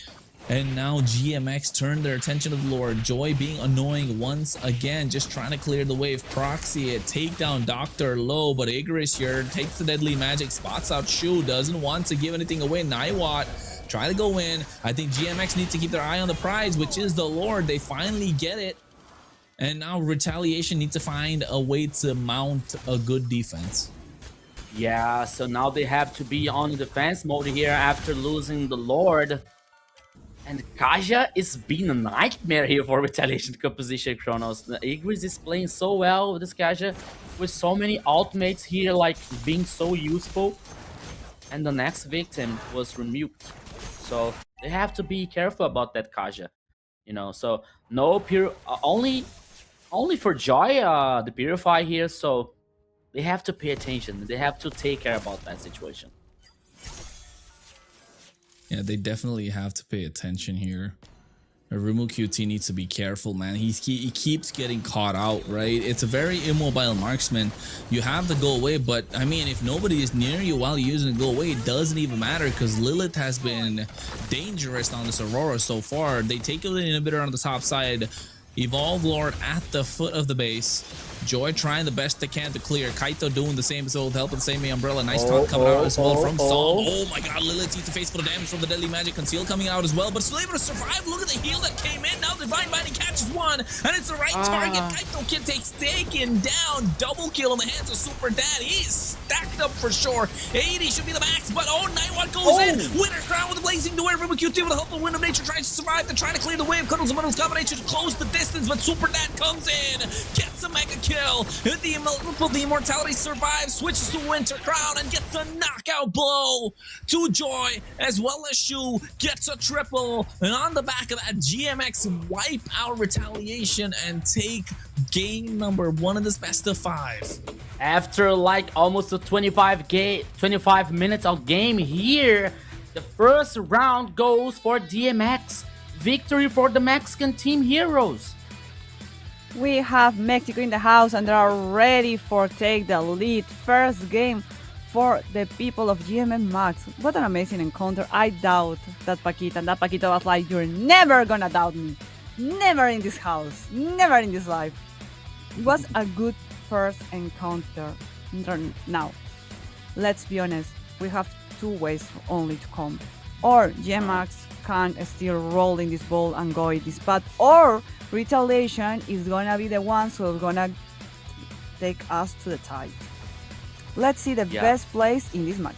And now GMX turned their attention to the Lord. Joy being annoying once again, just trying to clear the wave. Proxy it, take down Dr. Low, but Igris here takes the deadly magic, spots out Shu, doesn't want to give anything away. Nightwatt try to go in. I think GMX needs to keep their eye on the prize, which is the Lord. They finally get it. And now Retaliation needs to find a way to mount a good defense. Yeah, so now they have to be on defense mode here after losing the Lord. And Kaja is being a nightmare here for Retaliation composition, Kronos. The Igris is playing so well with this Kaja, with so many ultimates here, like being so useful. And the next victim was removed. So they have to be careful about that Kaja, you know. So no only for Joy the Purify here. So they have to pay attention. They have to take care about that situation. Yeah, they definitely have to pay attention here. Rimucuti needs to be careful, man. He keeps getting caught out, right? It's a very immobile marksman. You have to go away, but I mean, if nobody is near you while you're using go away, it doesn't even matter, because Lilith has been dangerous on this Aurora so far. They take an inhibitor on the top side. Evolve Lord at the foot of the base. Joy trying the best they can to clear. Kaito doing the same as old, helping same Umbrella. Nice taunt coming out as well from Song. Oh my god, Lilith eats the face for the damage from the deadly magic. Conceal coming out as well, but still able to survive. Look at the heal that came in. Now Divine Binding catches one, and it's the right target. Kaito Kid takes taken down. Double kill in the hands of Super Dad. He's stacked up for sure. 80 should be the max, but oh, Nightwatt goes in. Winner crown with the blazing door. Rimucuti with the help of Wind of Nature tries to survive. They're trying to clear the wave. Cuddles and Muddles combination to close the distance, but Super Dad comes in, gets a mega kill. The Immortality survives, switches to Winter Crown, and gets a knockout blow to Joy, as well as Shu gets a triple. And on the back of that, GMX wipe out Retaliation and take game number 1 of this best of 5. After like almost a 25 minutes of game here, the first round goes for DMX. Victory for the Mexican team heroes. We have Mexico in the house and they are ready for take the lead. First game for the people of GMM Max. What an amazing encounter. I doubt that Paquita, and that Paquita was like, you're never gonna doubt me. Never in this house. Never in this life. It was a good first encounter. Now, let's be honest. We have 2 ways only to come. Or GMX can still roll in this ball and go in this path, or Retaliation is gonna be the ones who are gonna take us to the tide. Let's see the Yeah. best plays in this match.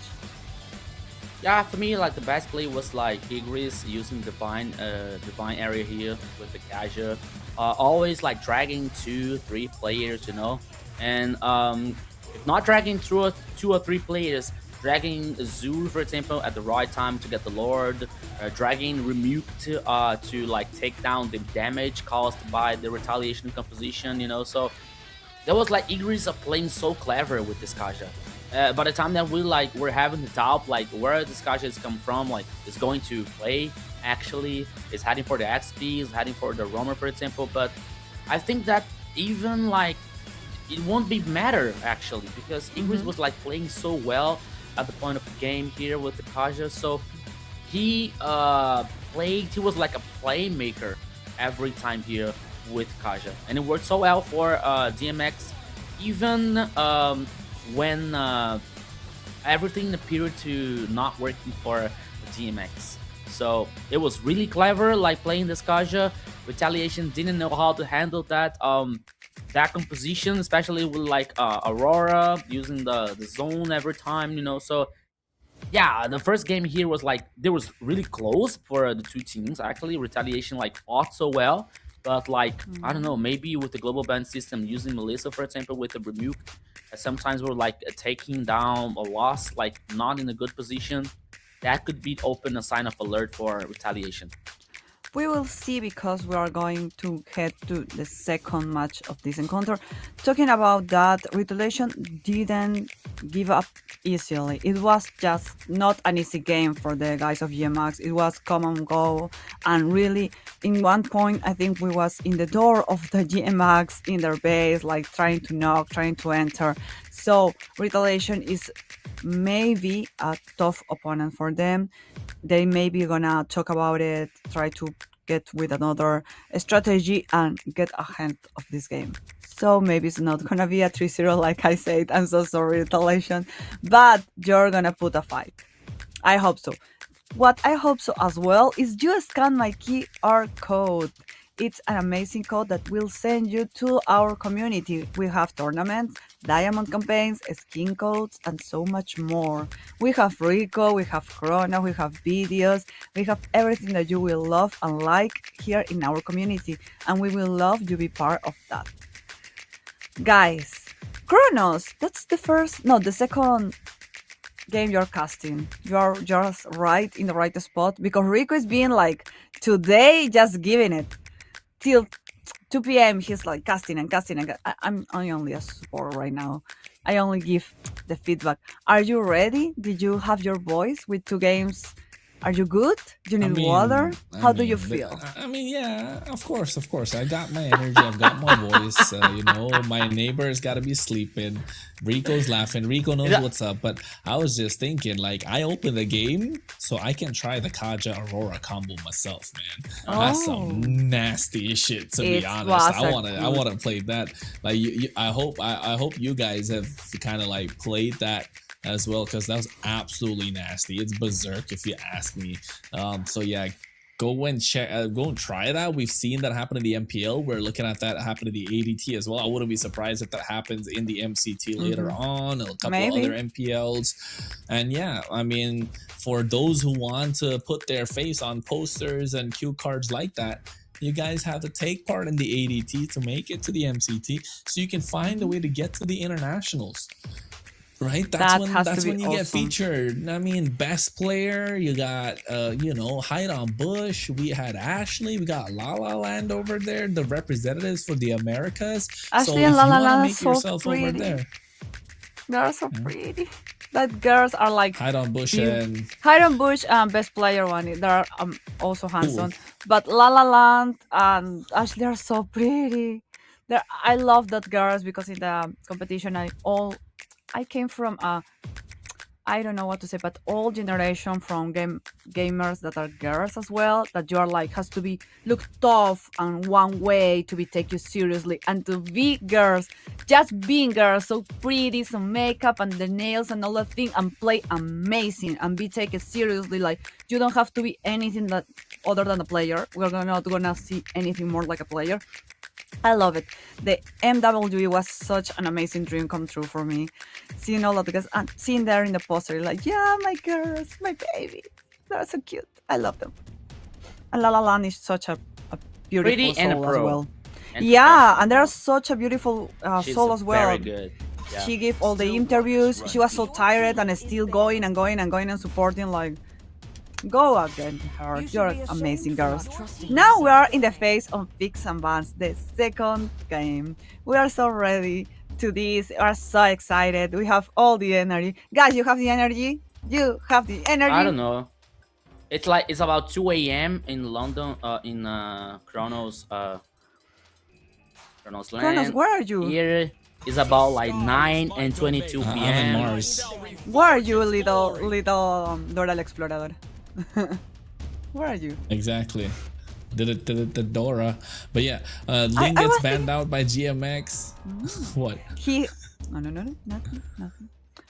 Yeah, for me, like the best play was like Igris using divine area here with the Kaja, always like dragging 2-3 players, and if not dragging two or three players, dragging Azul, for example, at the right time to get the Lord, dragging Remuke to like take down the damage caused by the retaliation composition, so that was like Igris are playing so clever with this Kaja. By the time that we're having the doubt like where this Kaja is come from, like is going to play actually, is heading for the XP, is heading for the roamer, for example. But I think that even like it won't be matter actually, because Igris was like playing so well at the point of the game here with the Kaja. So he he was like a playmaker every time here with Kaja, and it worked so well for DMX, even when everything appeared to not working for DMX. So it was really clever, like playing this Kaja. Retaliation didn't know how to handle that that composition, especially with like Aurora using the zone every time, So yeah, the first game here was like they was really close for the two teams. Actually, Retaliation like fought so well, but like I don't know, maybe with the global ban system using Melissa, for example, with the Remuke, sometimes we're like taking down a loss, like not in a good position. That could be open a sign of alert for Retaliation. We will see, because we are going to head to the second match of this encounter. Talking about that, Retaliation didn't give up easily. It was just not an easy game for the guys of GMX. It was come and go, and really, in one point, I think we was in the door of the GMX in their base, like trying to knock, trying to enter. So Retaliation is maybe a tough opponent for them. They may be gonna talk about it, try to get with another strategy and get ahead of this game. So maybe it's not gonna be a 3-0 like I said. I'm so sorry, Retaliation, but you're gonna put a fight. I hope so. What I hope so as well is you scan my QR code. It's an amazing code that will send you to our community. We have tournaments, diamond campaigns, skin codes, and so much more. We have Rico, we have Chrono, we have videos, we have everything that you will love and like here in our community, and we will love you be part of that. Guys, Chronos, that's the second game you're casting. You're just right in the right spot, because Rico is being like today just giving it till 2 p.m. He's like casting and casting and I'm only a support right now. I only give the feedback. Are you ready? Did you have your voice with 2 games? Are you good? Do you need water? How do you feel? Yeah, of course. I got my energy. I've got my voice. My neighbor's got to be sleeping. Rico's laughing. Rico knows what's up. But I was just thinking, like, I opened the game so I can try the Kaja Aurora combo myself, man. That's some nasty shit, to be honest. I want to play that. Like, I hope you guys have kind of like played that as well, because that was absolutely nasty. It's berserk if you ask me. So yeah, go and check, go and try that. We've seen that happen in the MPL. We're looking at that happen in the ADT as well. I wouldn't be surprised if that happens in the MCT later on, a couple other MPLs. And yeah, I mean, for those who want to put their face on posters and cue cards like that, you guys have to take part in the ADT to make it to the MCT, so you can find a way to get to the internationals. Right, that's when you get featured. I mean, best player, you got Hide on Bush, we had Ashley, we got La La Land over there, the representatives for the Americas. Ashley and La La Land are so pretty. They are so pretty. That girls are like Hide on Bush and best player one. They are also handsome. But La La Land and Ashley are so pretty. I love that girls, because in the competition I came from I don't know what to say, but old generation from gamers that are girls as well, that you are like has to be look tough and one way to be taken seriously, and to be girls, just being girls, so pretty, some makeup and the nails and all that thing, and play amazing and be taken seriously. Like, you don't have to be anything that other than a player. We're not gonna see anything more like a player. I love it. The MWE was such an amazing dream come true for me. Seeing all of the guys, and seeing there in the poster, like, yeah, my girls, my baby, they're so cute. I love them. And La La Land is such a beautiful Pretty and a soul as pro. well. And Yeah, and they're such a beautiful she's soul as well. very good. Yeah. She gave all the interviews. She was so tired and still going and going and going and supporting. Like, go again, her. You're amazing, girls. Now we are in the phase of picks and bans, the second game. We are so ready to this. We are so excited. We have all the energy. Guys, you have the energy? You have the energy? I don't know. It's like it's about 2 a.m. in London, in Kronos land. Kronos, where are you? Here is about like 9:22 I'm in p.m. Mars. Where are you, little Dora la Exploradora? Where are you? Exactly. The Dora. But yeah, Ling I gets was banned out by GMX. What? No, nothing.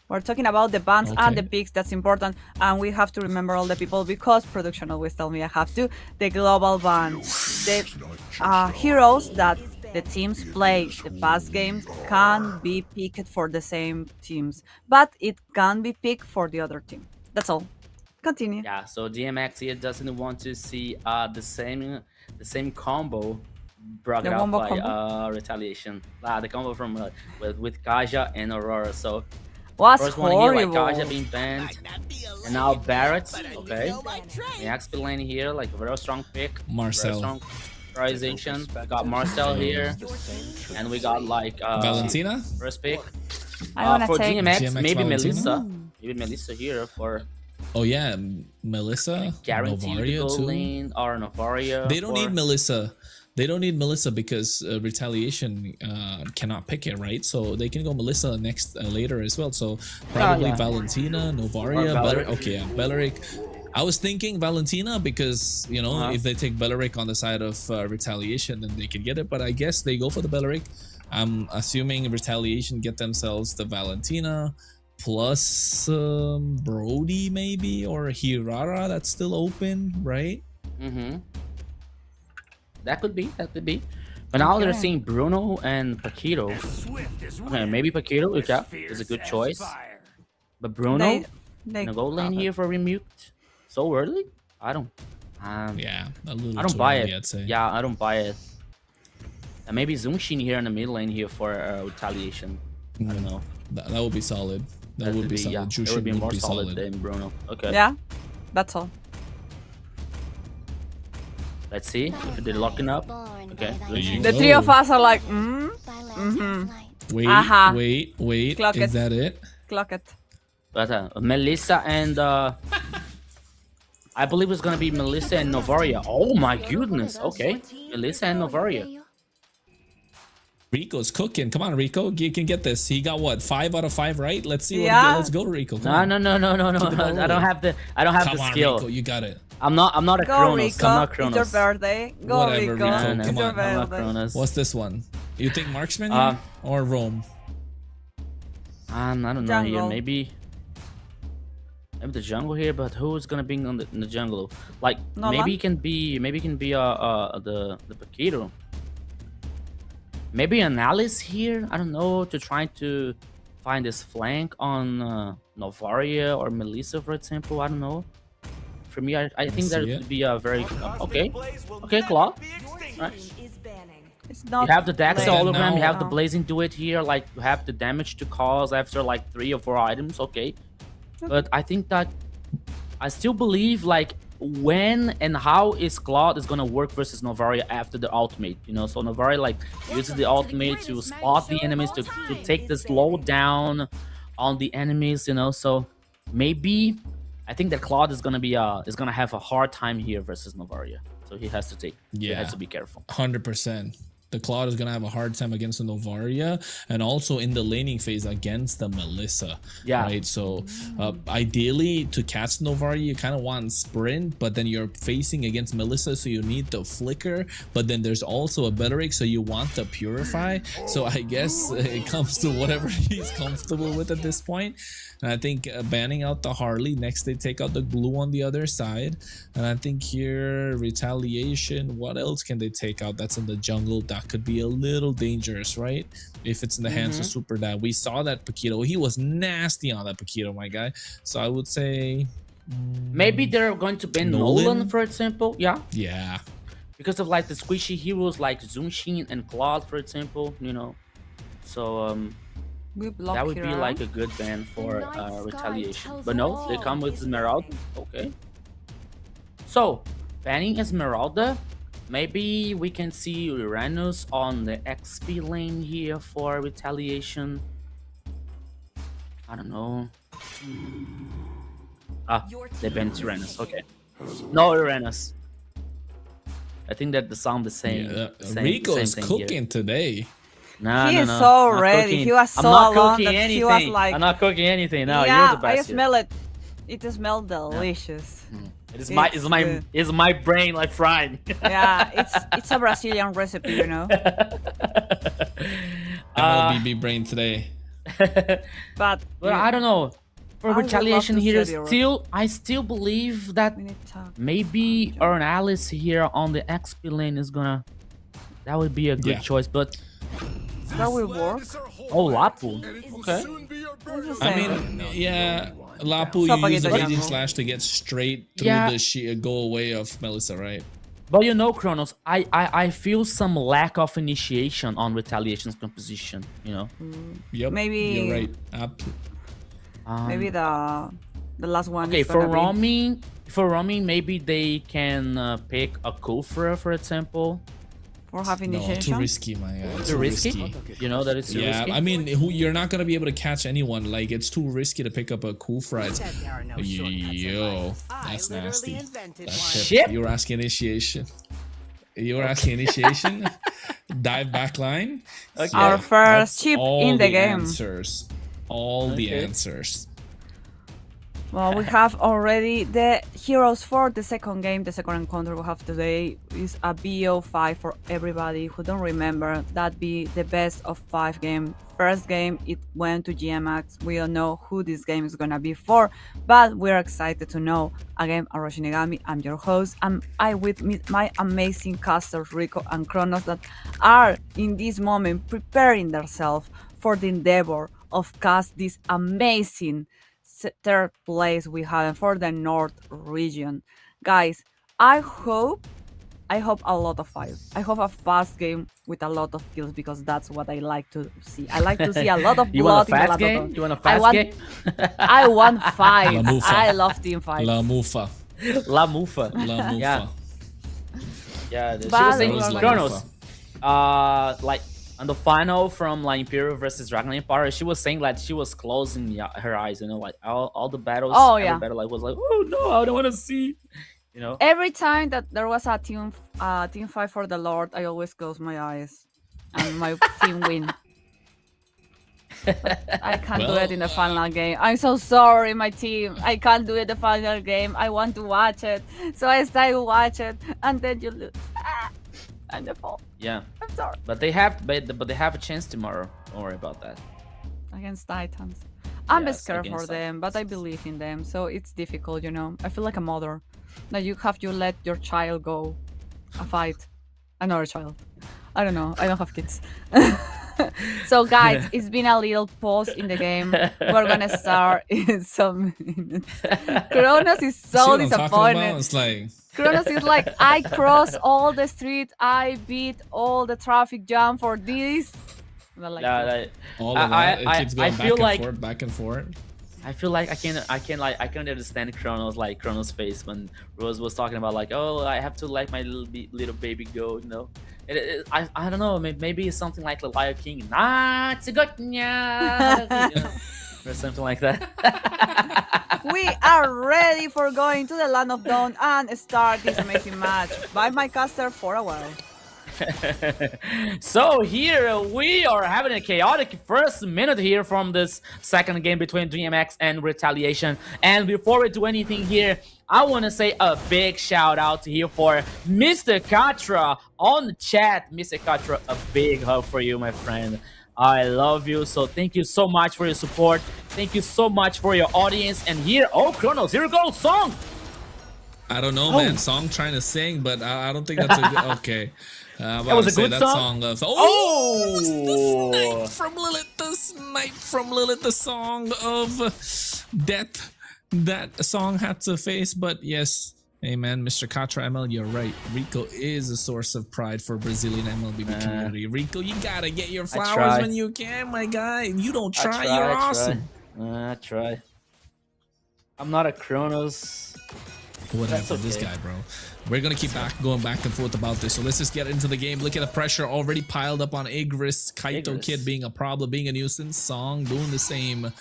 We're talking about the bans and the picks. That's important, and we have to remember all the people because production always tell me I have to. The global ban, the heroes that the teams play, the past games can be picked for the same teams, but it can be picked for the other team. That's all. Continue. Yeah, so DMX here doesn't want to see the same combo brought The up wombo by combo? Retaliation. The combo from with Kaja and Aurora. So Was first one here, like horrible. Kaja being banned, and now Barrett. Okay, the XP lane here, like a very strong pick. Very Marcel. strong prioritization. We got Marcel here, and we got like Valentina? first pick. I wanna For take DMX, DMX maybe Valentina? Melissa. Maybe Melissa here for Oh yeah, Melissa, guaranteed Novaria gold too. lane or Novaria. They don't or- need Melissa. They don't need Melissa because Retaliation cannot pick it, right? So they can go Melissa next later as well. So probably yeah. Valentina, Novaria, Or Belleric. Belleric. Okay, yeah, Belleric. I was thinking Valentina because, you know, if they take Belleric on the side of Retaliation, then they can get it. But I guess they go for the Belleric. I'm assuming Retaliation get themselves the Valentina plus Brody maybe, or Hirara that's still open, right? Mm-hmm. That could be. But now they're seeing Bruno and Paquito. Okay, maybe Paquito is a good choice. But Bruno, They gonna go lane here for Remuked so early? I don't. Yeah, a little I don't too buy early, it. I'd say. Yeah, I don't buy it. And maybe Zungshin here in the mid lane here for Retaliation. I don't know. That would be solid. That would be solid. Yeah, Jushin it would be more solid solid. than Bruno. Okay. Yeah, that's all. Let's see if they're locking up. Okay. There you The go. three of us are like, Wait, Aha. wait. Clock Is it. that it? clock it. But Melissa and I believe it's gonna be Melissa and Novaria. Oh my goodness. Okay, Melissa and Novaria. Rico's cooking. Come on, Rico. You can get this. He got what? 5 out of 5, right? Let's see. Yeah. Let's go, Rico. Come No. on. I don't have the Come the on, skill. Rico. You got it. I'm not a Go, Kronos. Rico. I'm not It's your Kronos. birthday. Go, Whatever, Rico. Rico. No, It's Come your on. I'm not birthday. Kronos. What's this one? You think Marksman Uh, here? Or Rome? I don't know here. Jungle. Maybe the jungle here, but who's gonna be in the jungle? Like No maybe one? it can be the Paquito. Maybe an Alice here. I don't know, to try to find this flank on Novaria or Melissa, for example. I don't know. For me, I think that see it. would be a very okay, Claw. Right. It's not. You have the Dax playing hologram, you have the now. blazing duet here, like you have the damage to cause after like 3 or 4 items, okay. But I think that I still believe like when and how is Claude is gonna work versus Novaria after the ultimate, you know. So Novaria like uses the ultimate to spot the enemies, to take the slow down on the enemies, you know. So maybe I think that Claude is gonna have a hard time here versus Novaria. So he has to take. He Yeah. has to be careful. 100%. The Claude is going to have a hard time against the Novaria and also in the laning phase against the Melissa. Yeah. Right. So ideally to catch Novaria, you kind of want sprint, but then you're facing against Melissa. So you need the flicker, but then there's also a Belleric. So you want the purify. So I guess it comes to whatever he's comfortable with at this point. And I think banning out the Harley, next they take out the glue on the other side. And I think here retaliation, what else can they take out that's in the jungle? that could be a little dangerous, right? If it's in the hands of Super Dad. We saw that Paquito. He was nasty on that Paquito, my guy. So I would say maybe they're going to ban Nolan, for example. Yeah. Yeah. Because of like the squishy heroes like Zunshin and Claude, for example, you know. So that would be like a good ban for retaliation. But no, they come with Esmeralda. Okay. So banning Esmeralda, maybe we can see Uranus on the XP lane here for retaliation. I don't know. Ah, they banned Uranus. Okay. No Uranus. I think that the sound the same. Yeah, same Rico's same cooking here. today. No, He no, is no. so Not ready. cooking. He was so I'm not alone cooking that anything. he was like, I'm not cooking anything. No, yeah, you're the best. I smell it. It smells delicious. It is it's my brain like fried. Yeah, it's a Brazilian recipe, you know. MLBB brain today. But I don't know. For I would retaliation love to here, see the I still believe that we need to talk. maybe Earn Alice here on the XP lane is gonna. That would be a good choice, but That will work. oh, Lapu. Okay. It's the I same. mean, yeah, Lapu So used the Paquito AD jungle. slash to get straight through Yeah. the go away of Melissa, right? But you know, Kronos, I feel some lack of initiation on retaliation's composition. You know. Yep. Maybe- you're right. Maybe the last one. Okay, is for gonna be- roaming, maybe they can pick a Kufra, for example. for half No, initiation. too risky, my guy. Too risky? You know that it's too Yeah, risky. I mean, you're not gonna be able to catch anyone. Like, it's too risky to pick up a Kufra. Yo, that's nasty. That's it. Shit. You were asking initiation. You were asking initiation. Dive back line. Okay. Our first That's chip all in the game. Answers. All the Okay. answers. Well, we have already the heroes for the second game. The second encounter we have today is a BO5 for everybody who don't remember. That be the best of 5 game. First game, it went to GMX. We don't know who this game is gonna be for, but we're excited to know. Again, Aroshinigami, I'm your host. I with my amazing casters, Rico and Kronos, that are in this moment preparing themselves for the endeavor of cast this amazing third place we have for the North region. Guys, I hope a lot of fire. I hope a fast game with a lot of kills because that's what I like to see. I like to see a lot of You want blood a in fast the game? You want a I fast want, game? I want fights. La Mufa. I love team fights. La Mufa. La Mufa. La Mufa. Yeah. Yeah, she But was saying we're gonna- Kronos. Like on the final from like Imperial versus Dragon Empire, she was saying like she was closing her eyes, you know, like all the battles. Oh, every yeah. battle like was like, oh no, I don't want to see. You know. Every time that there was a team fight for the Lord, I always close my eyes and my team win. But I can't do it in the final game. I'm so sorry, my team. I can't do it the final game. I want to watch it, so I start to watch it, and then you lose. And the fall. Yeah. I'm sorry. But they have a chance tomorrow. Don't worry about that. Against Titans. I'm Yes, scared for against them, but I believe in them, so it's difficult, you know. I feel like a mother. That you have to let your child go a fight. Another child. I don't know. I don't have kids. So guys, it's been a little pause in the game. We're gonna start in some minutes. Kronos is See so what I'm talking about? disappointed. It's like, Kronos is like, I crossed all the street, I beat all the traffic jam for this. And I'm like, Yeah, like, all of that. It keeps going feel back and forth. I feel like I can understand Kronos Kronos' face when Rose was talking about like, oh, I have to let my little baby go, you know. I don't know, maybe it's something like the Lion King, nah, it's a good or something like that. we are ready for going to the Land of Dawn and start this amazing match. Bye, my caster, for a while. So here we are having a chaotic first minute here from this second game between DreamX and Retaliation. And before we do anything here, I want to say a big shout out here for Mr. Katra on the chat. Mr. Katra, a big hug for you, my friend. I love you, so thank you so much for your support. Thank you so much for your audience. And here, oh, Kronos, here goes song. I don't know, Oh. man. Song trying to sing, but I don't think that's a good. Okay. That was a good song? That song of, Oh! the snipe from Lilith, the snipe from Lilith, the song of death that song had to face. But yes, hey man, Mr. Katra ML, you're right. Rico is a source of pride for Brazilian MLBB community. Rico, you gotta get your flowers try. when you can, my guy. You don't try, I you're awesome. I try. I'm not a Kronos. Whatever, That's this okay. guy, bro. We're gonna keep going back and forth about this. So let's just get into the game. Look at the pressure already piled up on Igris. Kaito Igris. Kid being a problem, being a nuisance. Song doing the same.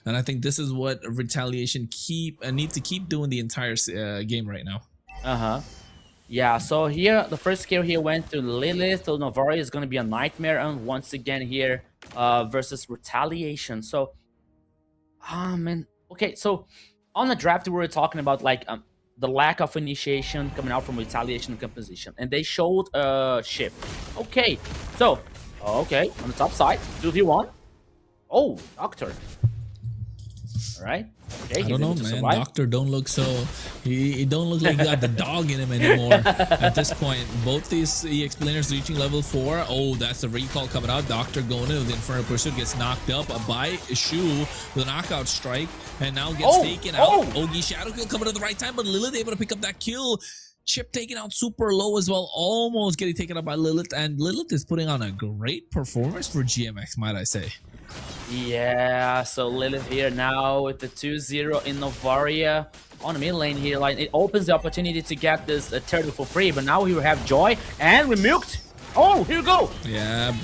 And I think this is what Retaliation need to keep doing the entire game right now. Yeah, so here, the first kill here went to Lilith. So Novari is going to be a nightmare. And once again here, versus Retaliation. So, man. Okay, so on the draft, we were talking about, like, the lack of initiation coming out from Retaliation composition. And they showed ship. Okay, so, okay, on the top side, 2v1. Oh, Doctor. All right. Okay, I don't know, man. Doctor don't look so. He don't look like he got the dog in him anymore. At this point, both these explainers reaching level 4. Oh, that's the recall coming out. Doctor going in with the Inferno Pursuit, gets knocked up by Shu with a knockout strike, and now gets taken out. Ogi Shadow Kill coming at the right time, but Lilith able to pick up that kill. Chip taken out super low as well, almost getting taken out by Lilith, and Lilith is putting on a great performance for GMX, might I say. Yeah, so Lilith here now with the 2-0 in Novaria on the mid lane here. Like, it opens the opportunity to get this turtle for free, but now we have Joy and Remuked. Oh, here we go. Yeah,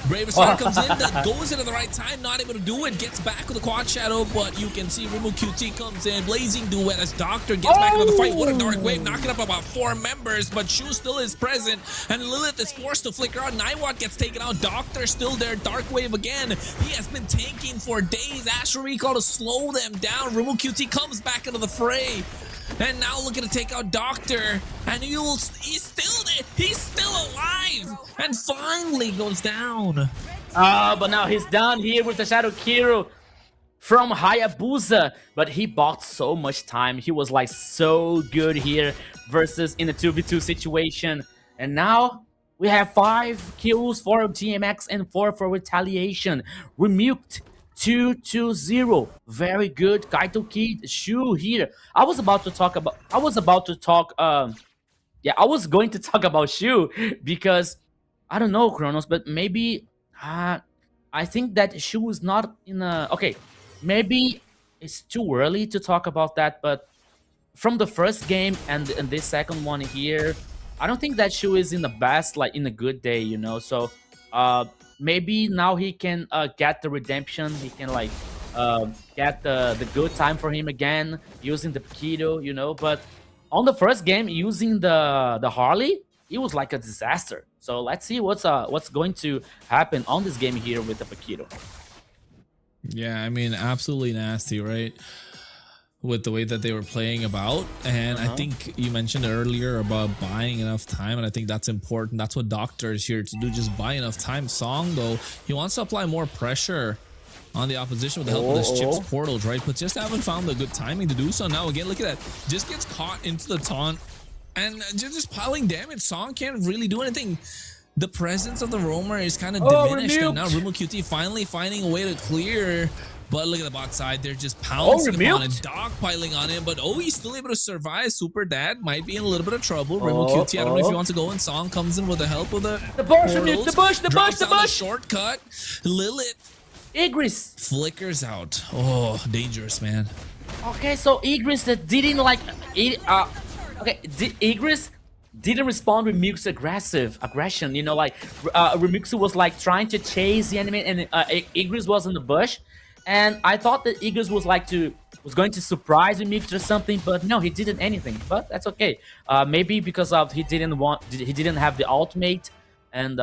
Bravest Star comes in, that goes in at the right time, not able to do it, gets back with a quad shadow, but you can see Rimu QT comes in, blazing duet as Doctor gets back into the fight. What a dark wave, knocking up about 4 members, but Shu still is present, and Lilith is forced to flicker out. Naiwat gets taken out, Doctor still there, dark wave again. He has been tanking for days. Astral Recall to slow them down. Rimu QT comes back into the fray. And now looking to take out Doctor, and he's still there. He's still alive, and finally goes down. But now he's down here with the Shadow Kiru from Hayabusa, but he bought so much time. He was like so good here versus in a 2v2 situation, and now we have 5 kills for GMX and 4 for Retaliation. Remuked 2-0. Very good. Kaito Kid, Shu here. I was going to talk about Shu because I don't know, Kronos, but maybe I think that Shu is not in a okay. Maybe it's too early to talk about that, but from the first game and this second one here, I don't think that Shu is in the best, like in a good day, you know. So maybe now he can get the redemption. He can like get the good time for him again using the Paquito, you know. But on the first game using the Harley, it was like a disaster. So let's see what's going to happen on this game here with the Paquito. Yeah, I mean, absolutely nasty, right? With the way that they were playing about. And I think you mentioned earlier about buying enough time, and I think that's important. That's what Doctor is here to do, just buy enough time. Song, though, he wants to apply more pressure on the opposition with the help of his Chips portals, right? But just haven't found the good timing to do so. Now, again, look at that. Just gets caught into the taunt, and just piling damage. Song can't really do anything. The presence of the roamer is kind of diminished, and now Rumo QT finally finding a way to clear. But look at the bot side, they're just pouncing upon and dogpiling on him. But he's still able to survive. Super Dad might be in a little bit of trouble. Rumo QT, I don't know if he wants to go, and Song comes in with the help of the bush, portals, the bush. Shortcut. Lilith Igris flickers out. Oh, dangerous, man. Okay, so Igris that didn't like Igris didn't respond with Remix's aggression, you know, like Remix was like trying to chase the enemy, and Igris was in the bush, and I thought that Igris was going to surprise Remix or something, but no, he didn't anything. But that's okay. Maybe because of he didn't have the ultimate, and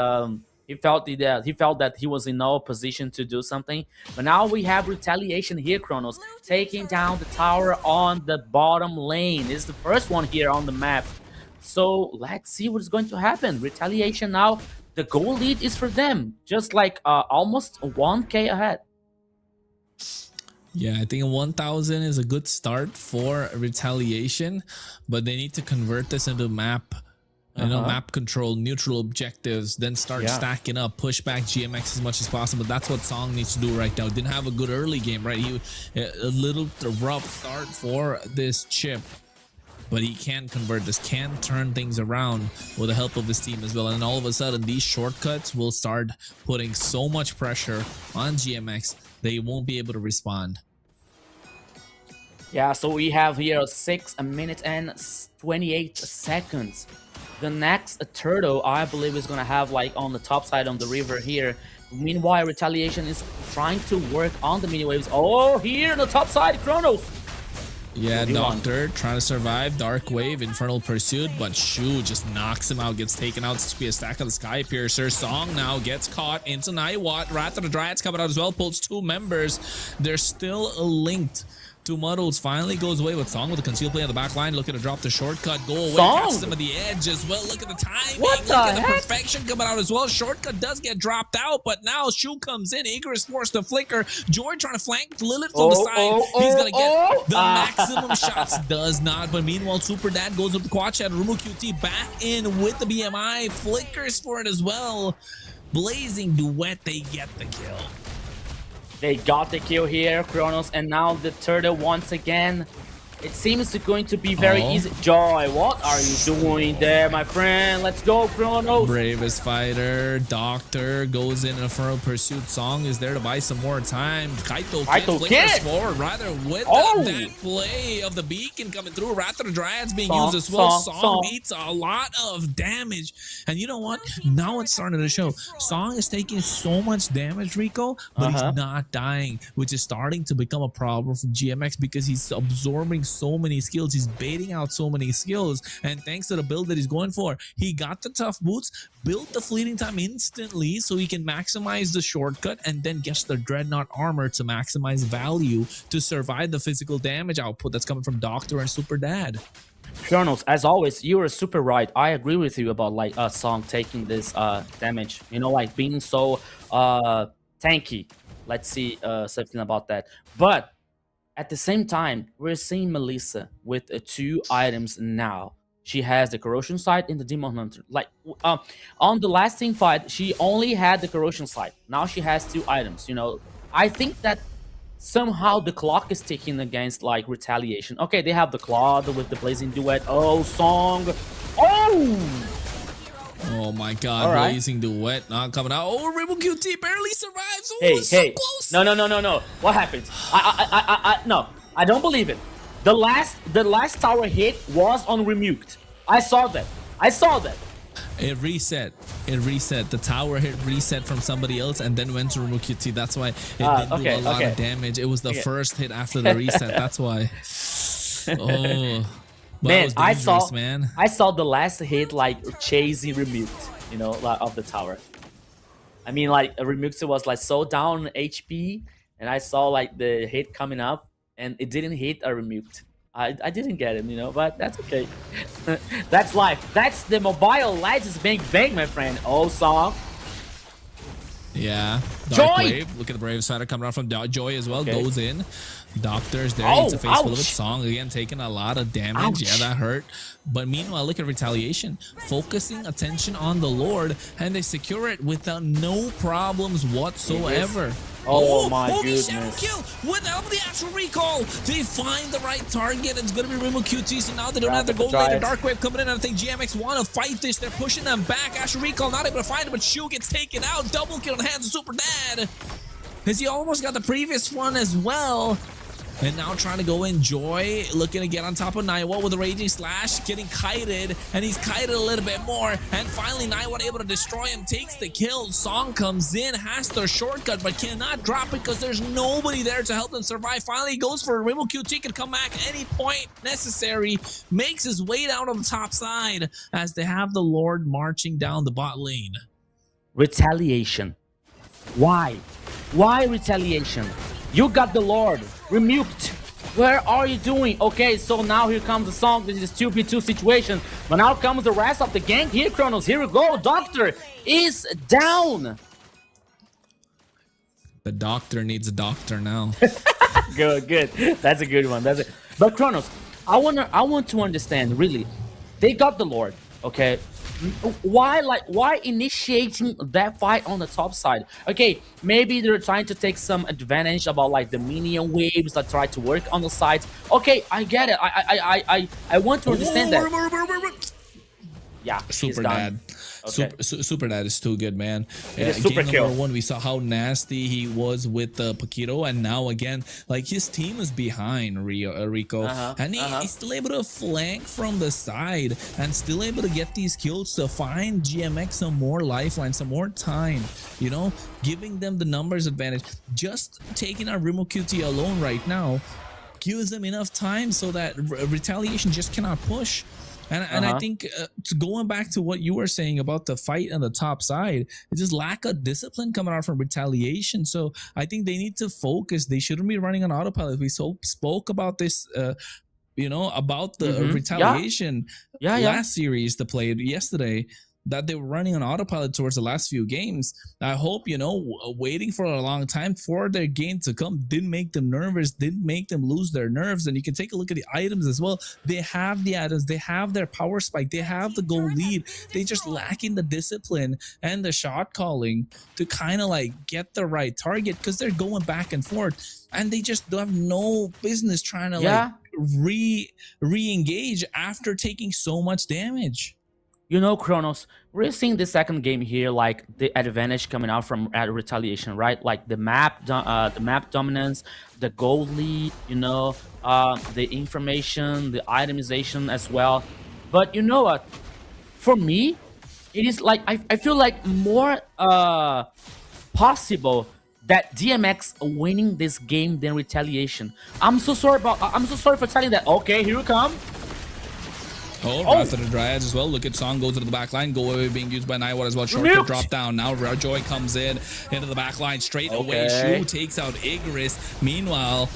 he felt that he was in no position to do something. But now we have Retaliation here, Kronos, taking down the tower on the bottom lane. It's the first one here on the map. So let's see what's going to happen. Retaliation now, the goal lead is for them, just like almost 1k ahead. Yeah, I think 1,000 is a good start for retaliation, but they need to convert this into map. Map control, neutral objectives, then start stacking up, push back GMX as much as possible. That's what Song needs to do right now. Didn't have a good early game, right? A little rough start for this chip, but he can convert this, can turn things around with the help of his team as well. And all of a sudden, these shortcuts will start putting so much pressure on GMX, they won't be able to respond. Yeah, so we have here 6 minutes and 28 seconds. The next turtle, I believe, is gonna have like on the top side of the river here. Meanwhile, Retaliation is trying to work on the mini waves. Oh, here on the top side, Chronos. Yeah, Doctor trying to survive. Dark Wave, Infernal Pursuit, but Shu just knocks him out, gets taken out. This should be a stack of the Sky Piercer. Song now gets caught into Nightwatt. Wrath of the Dryads coming out as well, pulls 2 members. They're still linked. Two Muddles finally goes away with Song with a concealed play on the back line, looking to drop the shortcut, go away, catches him at the edge as well. Look at the timing, look at the perfection coming out as well. Shortcut does get dropped out, but now Shu comes in, Eager is forced to flicker. Joy trying to flank Lilith from the side. He's gonna get the maximum shots, does not, but meanwhile Super Dad goes up the quad chat. Rumu QT back in with the BMI, flickers for it as well. Blazing Duet, they get the kill. They got the kill here, Chronos, and now the turtle once again. It seems going to be very easy. Joy, what are you doing there, my friend? Let's go, Chronos. Bravest fighter, Doctor goes in Infernal Pursuit. Song is there to buy some more time. Kaito flickers forward, rather with that play of the beacon coming through. Wrath of the Dryads being used as well. Song eats a lot of damage. And you know what? Now it's starting to show. Song is taking so much damage, Rico, but he's not dying, which is starting to become a problem for GMX because he's absorbing so many skills, he's baiting out so many skills, and thanks to the build that he's going for, he got the tough boots, built the fleeting time instantly so he can maximize the shortcut, and then gets the Dreadnought armor to maximize value to survive the physical damage output that's coming from Doctor and Super Dad. Chronos, as always, you are super right. I agree with you about like Song taking this damage, you know, like being so tanky. Let's see something about that. But at the same time, we're seeing Melissa with 2 items now. She has the Corrosion Sight and the Demon Hunter. Like, on the last team fight, she only had the Corrosion Sight. Now she has 2 items, you know. I think that somehow the clock is ticking against, like, Retaliation. Okay, they have the Claw with the Blazing Duet. Oh, Song. Oh my god, Blazing Duet not coming out. Oh, Rebel QT barely survives. Oh, hey, so close. No. What happened? No, I don't believe it. The last tower hit was on Remuked. I saw that. It reset. The tower hit reset from somebody else and then went to Rebel QT. That's why it didn't do a lot of damage. It was the first hit after the reset. That's why. Oh. Man, I saw the last hit like chasing Remuked, you know, like, of the tower. I mean, like Remuked was like so down HP, and I saw like the hit coming up, and it didn't hit a Remuked. I didn't get him, you know, but that's okay. That's life. That's the Mobile Legends bang bang, my friend. Oh, Song. Yeah. Dark Wave. Look at the Brave Spider coming out from Joy as well. Goes in. Doctor's there. It's a face full of it. Song again taking a lot of damage. Yeah, that hurt. But meanwhile, look at Retaliation. Focusing attention on the Lord, and they secure it without no problems whatsoever. Oh my goodness. Kill without the actual recall. They find the right target. It's going to be Remo QT, so now they don't have to go later. Dark Wave coming in, and I think GMX want to fight this. They're pushing them back. Astral Recall not able to find it, but Shu gets taken out. Double kill in the hands of Super Dad. Because he almost got the previous one as well. And now trying to go in. Joy looking to get on top of Nightwatt with a Raging Slash, getting kited, and he's kited a little bit more. And finally, Nightwatt able to destroy him, takes the kill. Song comes in, has the shortcut, but cannot drop it because there's nobody there to help them survive. Finally, he goes for a Rimble QT, can come back any point necessary, makes his way down on the top side as they have the Lord marching down the bot lane. Retaliation. Why? Why Retaliation? You got the Lord. Remuked. Where are you doing? Okay, so now here comes the Song. This is a 2v2 situation. But now comes the rest of the gang. Here, Chronos. Here we go. Doctor is down. The doctor needs a doctor now. Good. That's a good one. That's it. But Kronos, I want to understand really. They got the Lord, okay? Why initiating that fight on the top side? Okay, maybe they're trying to take some advantage about like the minion waves that try to work on the sides. Okay, I get it. I want to understand that. Yeah, he's Super done. Dad. Okay. Super Dad is too good, man. It is super Game kill. number 1, we saw how nasty he was with Paquito, and now again, like his team is behind Rico, and he's still able to flank from the side and still able to get these kills to find GMX some more lifeline, some more time, you know, giving them the numbers advantage. Just taking our Rimo QT alone right now gives them enough time so that retaliation just cannot push. And I think going back to what you were saying about the fight on the top side, it's just lack of discipline coming out from retaliation. So I think they need to focus. They shouldn't be running on autopilot. We spoke about this, you know, about the retaliation last series they played yesterday, that they were running on autopilot towards the last few games. I hope, you know, waiting for a long time for their game to come didn't make them nervous, didn't make them lose their nerves. And you can take a look at the items as well. They have the items, they have their power spike, they have the goal lead. They just lacking the discipline and the shot calling to kind of like get the right target, because they're going back and forth and they just have no business trying to like re-engage after taking so much damage. You know, Kronos, we're seeing the second game here, like the advantage coming out from retaliation, right? Like the map dominance, the goal lead, you know, the information, the itemization as well. But you know what? For me, it is like I feel like more possible that DMX winning this game than retaliation. I'm so sorry for telling that. Okay, here we come. Wrath of the Dryads as well. Look at Song goes into the back line. Go away being used by Nightwater as well. Shortcut drop down. Now Joy comes in into the back line straight away. Shu takes out Igris. Meanwhile,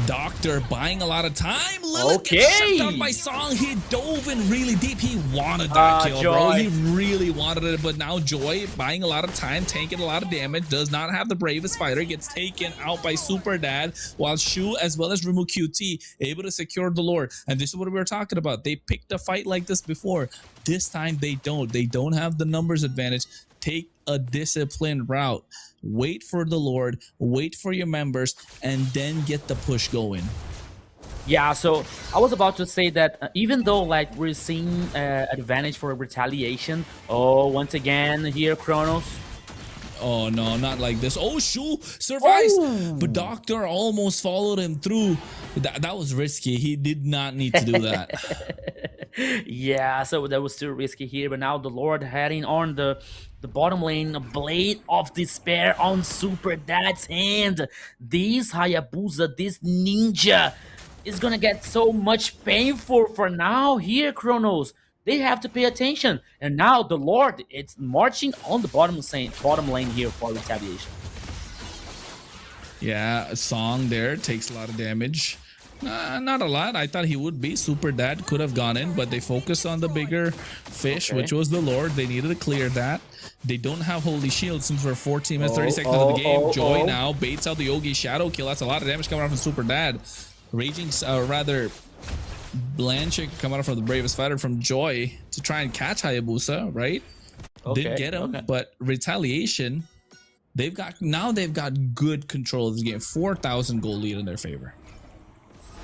Doctor buying a lot of time. Lilith gets shut down by Song. He dove in really deep. He wanted that kill, bro. He really wanted it. But now Joy buying a lot of time, taking a lot of damage. Does not have the bravest fighter. Gets taken out by Super Dad. While Shu as well as Rimu QT able to secure the Lord. And this is what we were talking about. They picked a fight like this before. This time they don't. They don't have the numbers advantage. Take a disciplined route. Wait for the Lord, wait for your members, and then get the push going. Yeah, so I was about to say that even though like we're seeing advantage for retaliation, once again here Kronos. Oh no, not like this. Oh, Shu survives, but Doctor almost followed him through. That was risky. He did not need to do that. Yeah, so that was still risky here, but now the Lord heading on the bottom lane. Blade of Despair on Super Dad's hand. This Hayabusa, this ninja is gonna get so much painful for now here, Kronos. They have to pay attention. And now the Lord, it's marching on the bottom lane here for retaliation. Yeah, Song there takes a lot of damage. Not a lot. I thought he would be. Super Dad could have gone in, but they focused on the bigger fish, which was the Lord. They needed to clear that. They don't have Holy Shield since we're 14 minutes, 30 seconds into the game. Joy now baits out the Yogi Shadow Kill. That's a lot of damage coming out from Super Dad. Raging, rather, Blanchick coming out from the bravest fighter from Joy to try and catch Hayabusa, right? Didn't get him, but retaliation, they've got good control of this game. 4,000 goal lead in their favor.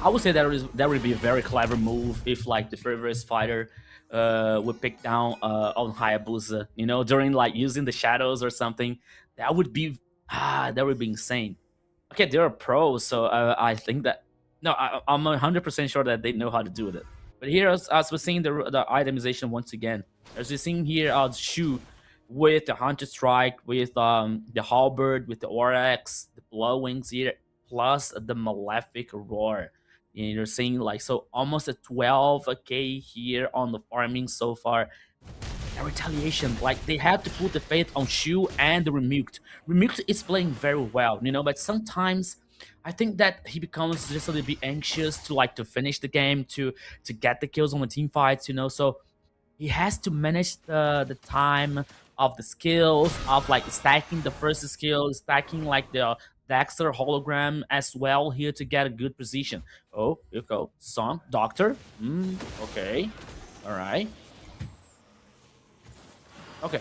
I would say that would be a very clever move if like the bravest fighter would pick down on Hayabusa, you know, during like using the shadows or something. That would be insane. Okay, they're pros, so I think that I'm 100% sure that they know how to do it. But here, as we're seeing the itemization once again, as we're seeing here, Shu with the Hunter Strike, with the Halberd, with the Oryx, the Blood Wings here, plus the Malefic Roar. And you're seeing like almost a 12k here on the farming so far. The retaliation, like they have to put the faith on Shu and the Remuked. Remuked is playing very well, you know, but sometimes I think that he becomes just a little bit anxious to finish the game, to get the kills on the team fights, you know. So he has to manage the time of the skills, of like stacking the first skill, stacking like the Dexter hologram as well here to get a good position. Oh, here you go. Song, Doctor. Okay. All right. Okay.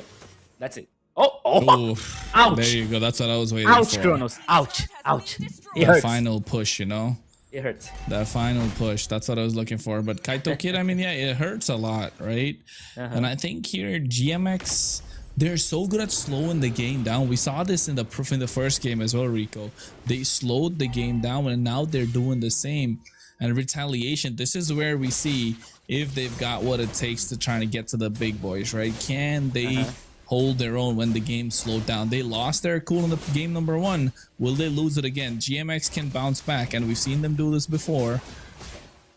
That's it. Oh, Oof. ouch. There you go. That's what I was waiting Ouch, for. Kronos. Ouch. Ouch. It The hurts. final push, you know? It hurts. That final push. That's what I was looking for. But Kaito Kid, I mean, yeah, it hurts a lot, right? And I think here, GMX, they're so good at slowing the game down. We saw this in the first game as well, Rico. They slowed the game down, and now they're doing the same. And Retaliation, this is where we see if they've got what it takes to try to get to the big boys, right? Can they hold their own when the game slowed down? They lost their cool in the game number 1. Will they lose it again? GMX can bounce back, and we've seen them do this before.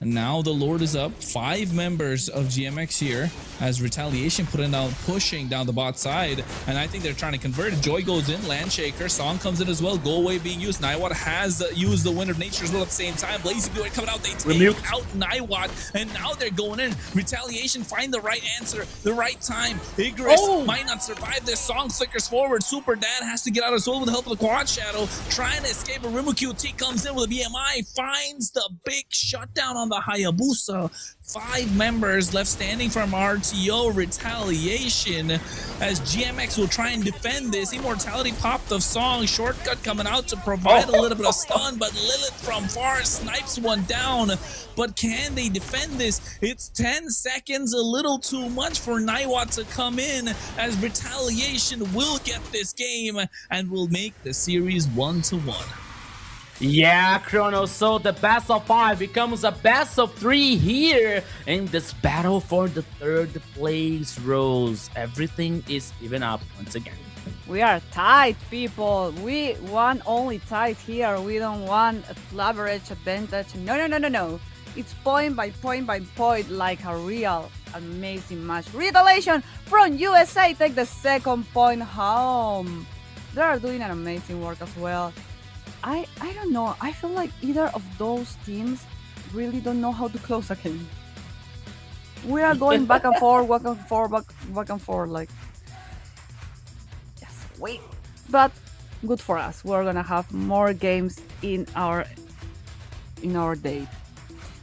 And now the Lord is up. 5 members of GMX here as Retaliation pushing down the bot side. And I think they're trying to convert it. Joy goes in, Landshaker. Song comes in as well. Go away being used. Naiwat has used the Wind of Nature as well at the same time. Blazing Blue coming out. They take out Naiwat. And now they're going in. Retaliation find the right answer, the right time. Igris might not survive this. Song flickers forward. Super Dad has to get out as well with the help of the Quad Shadow. Trying to escape. A QT comes in with a BMI. Finds the big shutdown on the Hayabusa. 5 members left standing from RTO. Retaliation as GMX will try and defend this. Immortality popped the Song. Shortcut coming out to provide a little bit of stun, but Lilith from far snipes one down. But can they defend this? It's 10 seconds, a little too much for Naiwat to come in as Retaliation will get this game and will make the series 1-1. Yeah, Kronos, so the best of 5 becomes a best of 3 here in this battle for the 3rd place rose. Everything is even up once again. We are tied, people. We want only tied here. We don't want a leverage advantage. No. It's point by point by point, like a real amazing match. Retaliation from USA take the 2nd point home. They are doing an amazing work as well. I don't know. I feel like either of those teams really don't know how to close a game. We are going back and forth, back and forth, like just wait. But good for us. We're gonna have more games in our day.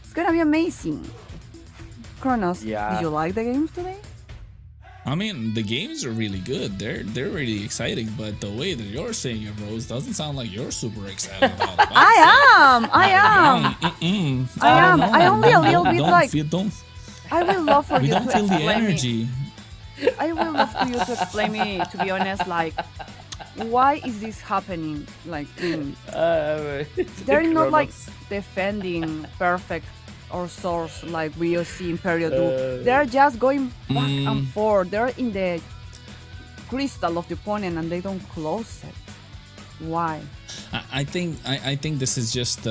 It's gonna be amazing. Kronos, did you like the games today? I mean, the games are really good. They're really exciting, but the way that you're saying it, Rose, doesn't sound like you're super excited about it. I am. I only a little bit like. I will love for we you don't to feel the explain energy. I will love for you to explain me, to be honest, like why is this happening? Like they're not like defending perfect or source like we see in period 2. They're just going back and forth. They're in the crystal of the opponent and they don't close it. Why? I think this is just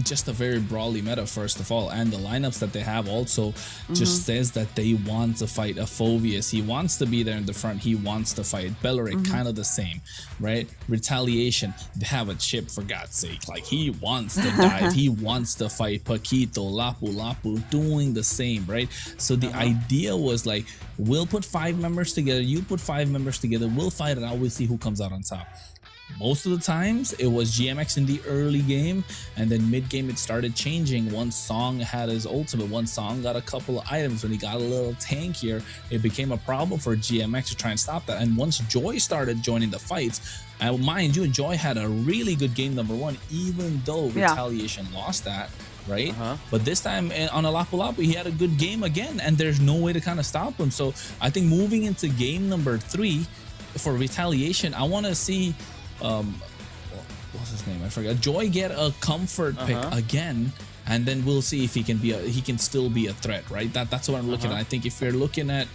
just a very brawly meta, first of all, and the lineups that they have also just says that they want to fight a Phoveus. He wants to be there in the front. He wants to fight Belleric, kind of the same, right? Retaliation, they have a chip, for God's sake. Like, he wants to dive. He wants to fight Paquito, Lapu, doing the same, right? So the idea was like, we'll put 5 members together, you put 5 members together, we'll fight it out, we'll see who comes out on top. Most of the times it was GMX in the early game, and then mid game it started changing. Once Song had his ultimate, once Song got a couple of items, when he got a little tankier, it became a problem for GMX to try and stop that. And once Joy started joining the fights, mind you, Joy had a really good game number 1, even though Retaliation lost that, right? But this time on a Lapu, he had a good game again, and there's no way to kind of stop him. So I think moving into game number 3 for Retaliation, I want to see what's his name? I forgot. Joy get a comfort pick again, and then we'll see if he can still be a threat, right? That's what I'm looking at. I think if you're looking at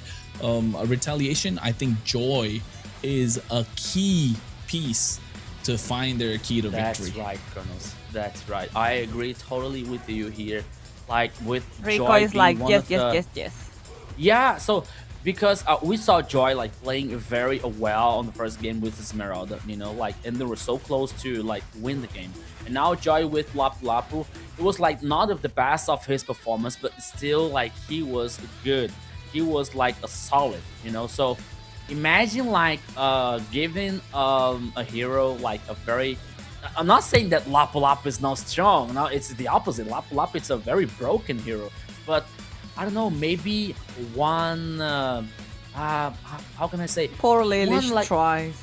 a Retaliation, I think Joy is a key piece to find their key to victory. That's right, Kronos. That's right. I agree totally with you here. Like with Rico Joy is like yes. Yeah, so because we saw Joy like playing very well on the first game with Esmeralda, you know, like, and they were so close to like win the game. And now Joy with Lapu, it was like not of the best of his performance, but still like he was good. he was like a solid, you know. So imagine like giving a hero like a very, I'm not saying that Lapu Lapu is not strong. No, it's the opposite. Lapu Lapu is a very broken hero. But I don't know, maybe one how can I say, Poor Lilish like, tries.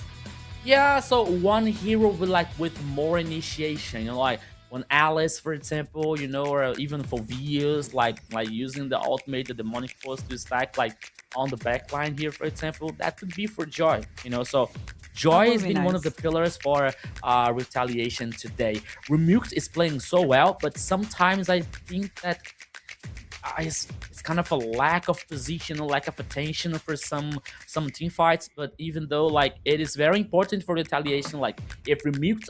yeah, so one hero with like with more initiation, you know, like when Alice, for example, you know, or even for Vios, like using the ultimate, the demonic force to stack like on the back line here, for example, that could be for Joy, you know. So Joy would has be been one of the nice. pillars for retaliation today. Remux is playing so well, but sometimes I think that it's kind of a lack of position, a lack of attention for some team fights. But even though like it is very important for retaliation, like if Remute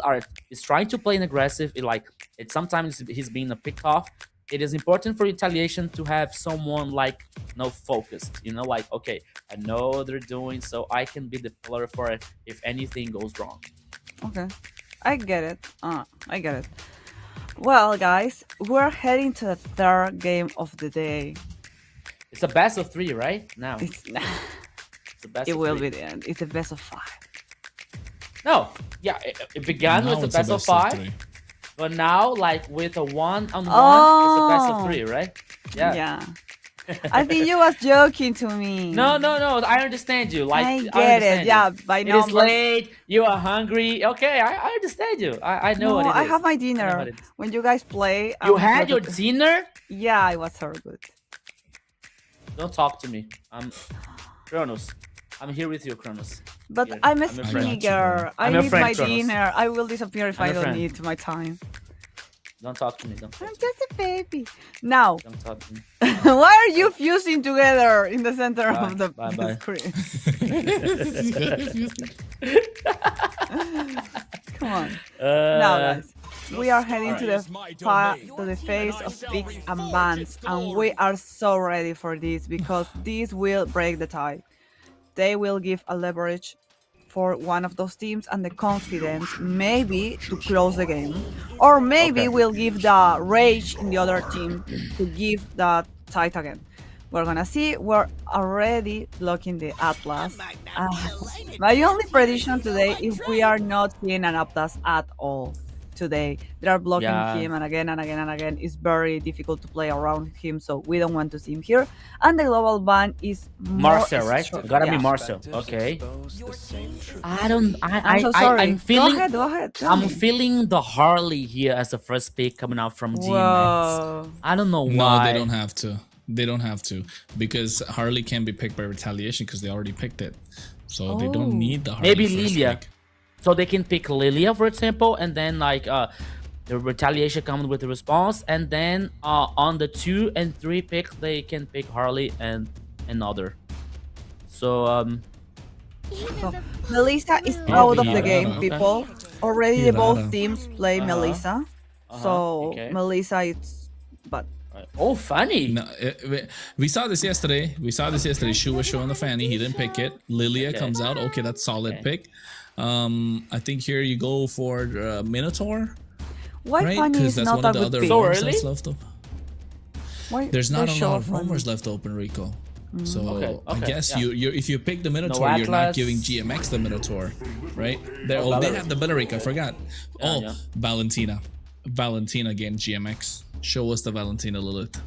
is trying to play an aggressive, it sometimes he's being a pick off. It is important for retaliation to have someone like focused, you know, like okay, I know what they're doing, so I can be the pillar for it if anything goes wrong. Okay, I get it. I get it. Well, guys, we're heading to the third game of the day. It's a best of 3, right? Now It's it's a best it of will 3. be the end. It's a best of 5. No, yeah, it began Now with a it's a best of best of 5, three. but now like with a 1-on-1, it's a best of Oh. 3, right? Yeah. Yeah. I think you was joking to me. No, I understand you. Like I get understand it. you. Yeah, by It now. is late. You are hungry. Okay, I understand you. I know No, what it is. I have my I know dinner. what it is. When you guys play, You I'm had your perfect- dinner? Yeah, it was so good. Don't talk to me. I'm Kronos. I'm here with you, Kronos. But Here, I'm a I'm your skinny friend. girl. I I'm your need friend, my Kronos. dinner. I will disappear if I'm I your don't friend. need my time. Don't talk to me. Don't talk I'm to me. just a baby. Now, Don't talk to me. why are you fusing together in the center Bye, of the, bye, the bye. screen? Come on. Now, guys, we are heading to the phase of picks and bans, and we are so ready for this because this will break the tie. They will give a leverage for one of those teams and the confidence maybe to close the game, or maybe Okay. we'll give the rage in the other team to give the tight again. We're gonna see. We're already blocking the Atlas. My only prediction today is we are not seeing an Atlas at all today. They are blocking Yeah. him and again and again and again. It's very difficult to play around him, so we don't want to see him here. And the global ban is more Marcel, right? stro- Gotta be yeah. Marcel. Okay. I don't. I'm so sorry. I'm feeling. Go ahead. Go ahead. Tell I'm me. feeling the Harley here as the first pick coming out from DMX. Whoa. I don't know why. No, they don't have to. They don't have to because Harley can be picked by retaliation because they already picked it. So they Oh. don't need the Harley Maybe first Lilia. pick. So they can pick Lilia, for example, and then like the retaliation comes with the response, and then on the 2 and 3 pick they can pick Harley and another. So So, Melissa is Yeah, out of the yeah, game, okay. people. Already Yeah, both that- teams play Melissa. So okay. Melissa is but oh, funny. No, we saw this yesterday. Shu was showing the Fanny. He didn't pick it. Lilia Okay. comes out. Okay, that's solid Okay. pick. I think here you go for Minotaur, why right? Fanny Because is that's not one a of the good other pick? So roamers early? that's left open. Why There's not they a show lot of Fanny? roamers left open, Rico. So Okay, I guess yeah. you if you pick the Minotaur, you're not Atlas. giving GMX the Minotaur, right? They Valeric. have the Valeric. I forgot. Yeah, yeah. Valentina getting GMX. Show us the Valentina Lilith.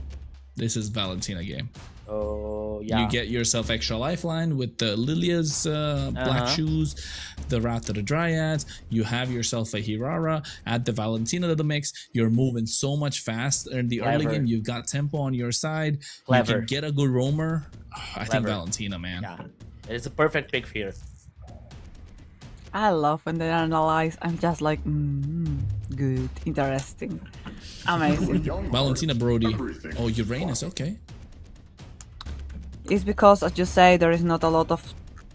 This is Valentina game. Oh yeah. You get yourself extra lifeline with the Lilia's black shoes, the Wrath of the Dryads. You have yourself a Hirara. Add the Valentina to the mix. You're moving so much faster in the early Clever. game. You've got tempo on your side. Clever. You can get a good roamer. I think Clever. Valentina, man. Yeah. It's a perfect pick here. I love when they analyze. I'm just like, good, interesting, amazing. Valentina Brody. Oh, Uranus. Okay. It's because, as you say, there is not a lot of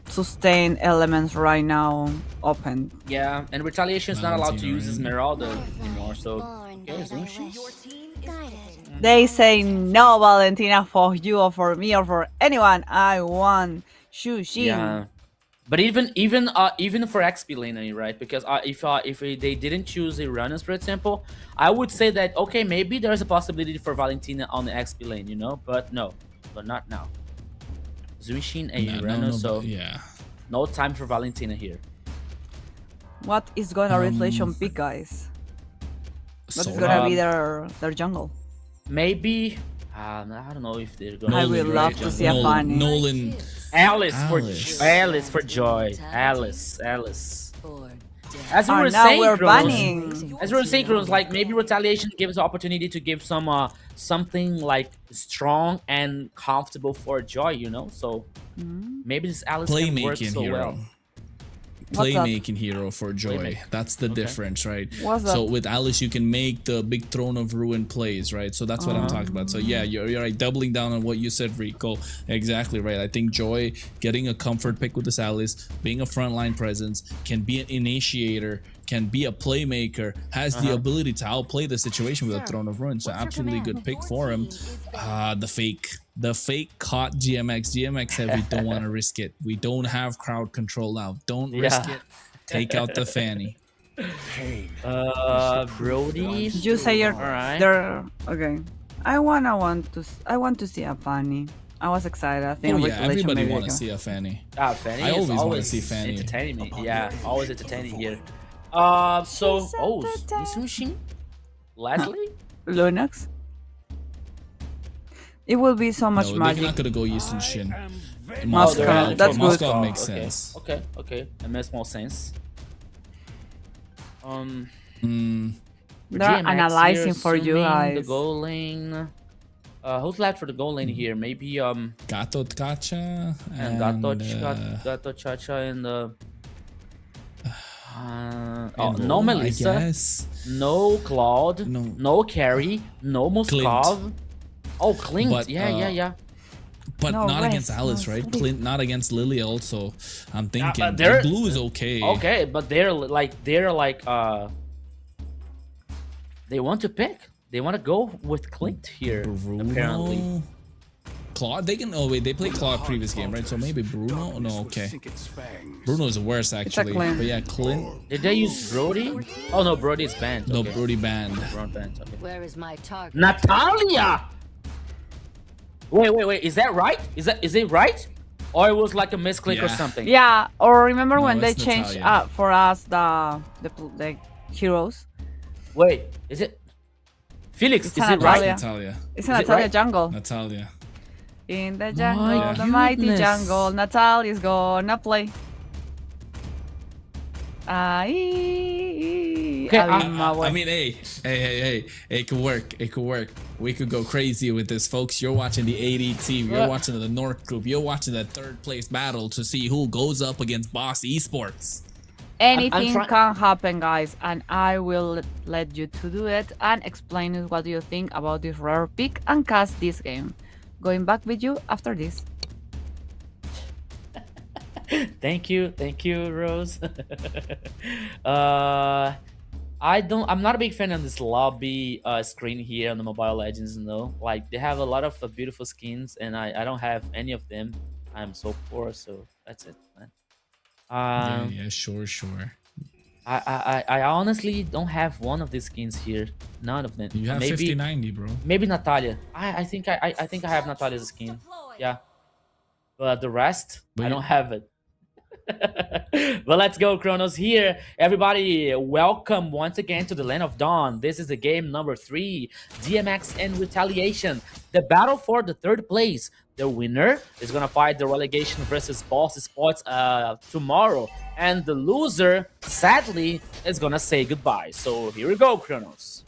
sustained elements right now open. Yeah, and retaliation is not allowed to Valentina, use right? Esmeralda anymore. So Born by okay, thy Zushi. way. Guided. They say no, Valentina, for you or for me or for anyone. I want Shushin. Yeah, but even for XP lane, right? Because if they didn't choose Uranus, for example, I would say that okay, maybe there's a possibility for Valentina on the XP lane, you know, but no, but not now. Zuishin and No, Urano, so yeah. no time for Valentina here. What is gonna rotation pick, guys? What is Sora. gonna be their jungle? Maybe I don't know if they're gonna. I would love to see a Fanny. Nolan. Alice Alice. for joy. Alice. As we Oh, were now saying, we're Kronos, banning. as we were saying, Kronos, like maybe retaliation gives the opportunity to give some something like strong and comfortable for joy, you know. So maybe this Alice can work Playmaking so hero. well. What's that? Playmaking hero for joy. Playmaker. That's the difference, right? What's So that? with Alice, you can make the big Throne of Ruin plays, right? So that's what I'm talking about. So yeah, you're right. Doubling down on what you said, Rico. Exactly right. I think Joy getting a comfort pick with this Alice, being a frontline presence, can be an initiator, can be a playmaker, has the ability to outplay the situation with a Throne of Ruin. So absolutely good pick for him. The fake caught GMX. GMX said we don't want to risk it. We don't have crowd control now. Don't risk it. Take out the Fanny. Brody. Did you say you're Alright. they're okay? I want to see a Fanny. I was excited. I think Oh yeah, regulation everybody maybe I want to can- see a Fanny. Fanny I is always wanna always see Fanny. entertaining me. Yeah, always entertaining here. So Misunshin, Leslie. Lunox. It will be so much No, they're magic. not gonna go Yushin Shin. Moscow, gonna- that's good. Moscow makes okay. sense. Okay, that makes more sense. They're GMX analyzing here, for you assuming The guys. goal lane. Who's left for the goal lane here? Maybe Gato Tkacha and Gato Chacha and no Melissa, I guess. no Claude, No. no Carrie, no Moskov. Oh, Clint. But, yeah. But No, not rest, against Alice, no right? sleep. Clint, not against Lily also. I'm thinking but they're- blue is okay. Okay, but they're like they want to pick. They want to go with Clint here. Bruno. Apparently. Claude, they can. Oh wait, they played Claude previous game, right? So maybe Bruno. No, okay. Bruno's worse actually. Clint. But yeah, Clint. Did they use Brody? Oh no, Brody is banned. No, Okay. Brody banned. Brody banned. Okay. Where is my target? Natalia. Wait. Is that right? Is it right? Or it was like a misclick or Yeah. something? Yeah, or remember No, when they it's changed Natalia. for us the heroes? Wait, is it Felix? It's Is it right? Natalia. Natalia. It's Is it Natalia right? jungle. Natalia. In the jungle, My the mighty goodness. jungle, Natalia's gonna play. Ay, Okay, I mean, hey, it could work. It could work. We could go crazy with this, folks. You're watching the ADT. You're watching the North Group. You're watching the third place battle to see who goes up against Boss Esports. anything try- can happen, guys, and I will let you to do it and explain it what do you think about this rare pick and cast this game. Going back with you after this. Thank you, Rose. I'm not a big fan of this lobby screen here on the Mobile Legends, no. Like they have a lot of beautiful skins and I don't have any of them. I'm so poor, so that's it, man. Yeah, sure. I honestly don't have one of these skins here. None of them. You have maybe 5090, bro. maybe Natalia. I think I have Natalia's skin. Yeah. But the rest, But I you- don't have it. But let's go, Kronos. Here, everybody, welcome once again to the Land of Dawn. This is the game number 3, DMX and Retaliation. The battle for the third place. The winner is gonna fight the relegation versus Boss Sports tomorrow, and the loser, sadly, is gonna say goodbye. So here we go, Kronos.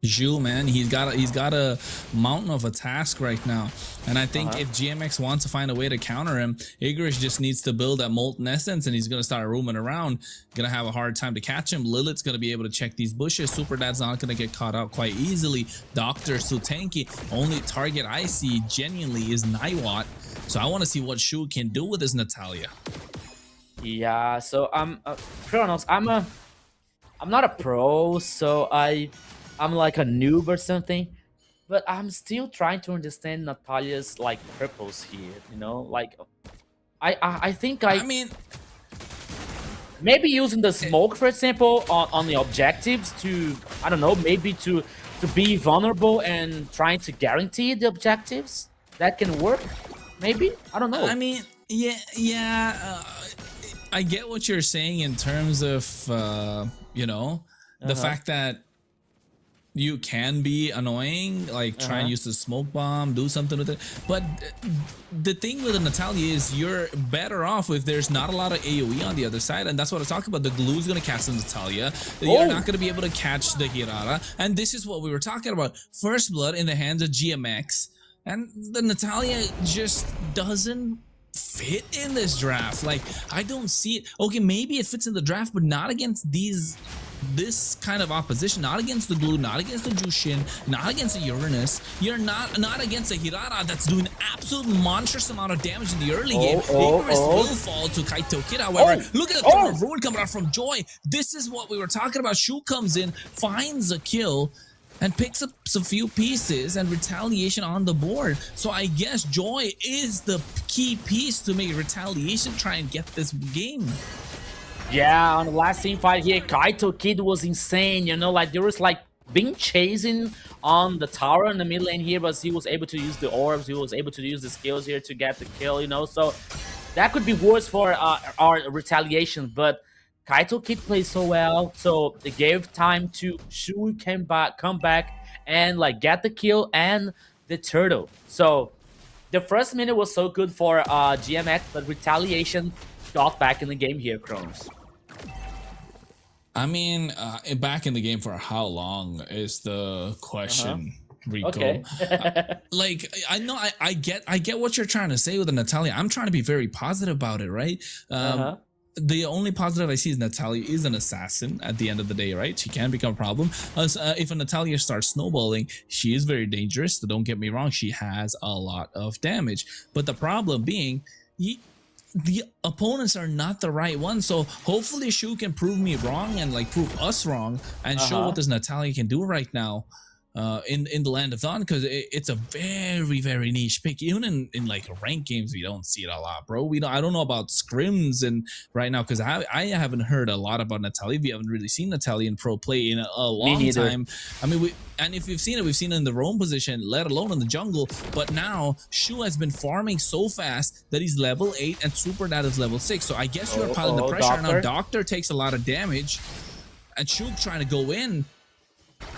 Jules, man, he's got a mountain of a task right now, and I think if GMX wants to find a way to counter him, Igorish just needs to build that molten essence, and he's gonna start roaming around. Gonna have a hard time to catch him. Lilith's gonna be able to check these bushes. Super Dad's not gonna get caught out quite easily. Doctor's too tanky. Only target I see genuinely is Naiwat, so I want to see what Shu can do with his Natalia. Yeah, so Kronos, I'm not a pro, so I'm like a noob or something, but I'm still trying to understand Natalia's like purpose here, you know, like I think I mean, maybe using the smoke, for example, on the objectives to, I don't know, maybe to be vulnerable and trying to guarantee the objectives. that can work. Maybe, I don't know. I mean, yeah. I get what you're saying in terms of, you know, the fact that you can be annoying, like try and use the smoke bomb, do something with it. But the thing with Natalia is you're better off if there's not a lot of AoE on the other side, and that's what I talk about. The glue's gonna catch the Natalia. You're not gonna be able to catch the Hirara, and this is what we were talking about. First blood in the hands of GMX, and the Natalia just doesn't fit in this draft. Like, I don't see it. Okay, maybe it fits in the draft, but not against this kind of opposition, not against the glue, not against the Jushin, not against the Uranus. You're not against a Hirara that's doing absolute monstrous amount of damage in the early game. Icarus will fall to Kaito Kid. However, look at the Throne of Ruin coming out from Joy. This is what we were talking about. Shu comes in, finds a kill, and picks up some few pieces and retaliation on the board. So I guess Joy is the key piece to make retaliation try and get this game. Yeah, on the last team fight here, Kaito Kid was insane, you know, like there was like being chasing on the tower in the mid lane here, but he was able to use the orbs, he was able to use the skills here to get the kill, you know, so that could be worse for our retaliation, but Kaito Kid plays so well, so they gave time to Shu come back and like get the kill and the turtle. So the first minute was so good for GMX, but retaliation got back in the game here, Kronos. I mean, back in the game for how long is the question, Rico. Okay. Like, I know, I get what you're trying to say with Natalia. I'm trying to be very positive about it, right? The only positive I see is Natalia is an assassin at the end of the day, right? She can become a problem. If a Natalia starts snowballing, she is very dangerous. So don't get me wrong, she has a lot of damage. But the problem being, the opponents are not the right ones. So hopefully Shu can prove me wrong and like prove us wrong and show what this Natalia can do right now. In the Land of Dawn, because it's a very niche pick. Even in like ranked games, we don't see it a lot, bro. I don't know about scrims and right now, because I haven't heard a lot about Natalia. We haven't really seen Natalia in pro play in a long time. I mean, and if we've seen it in the roam position, let alone in the jungle. But now Shu has been farming so fast that he's level 8 and Super Dad is level 6. So I guess you're piling the pressure. Now Doctor takes a lot of damage, and Shu trying to go in.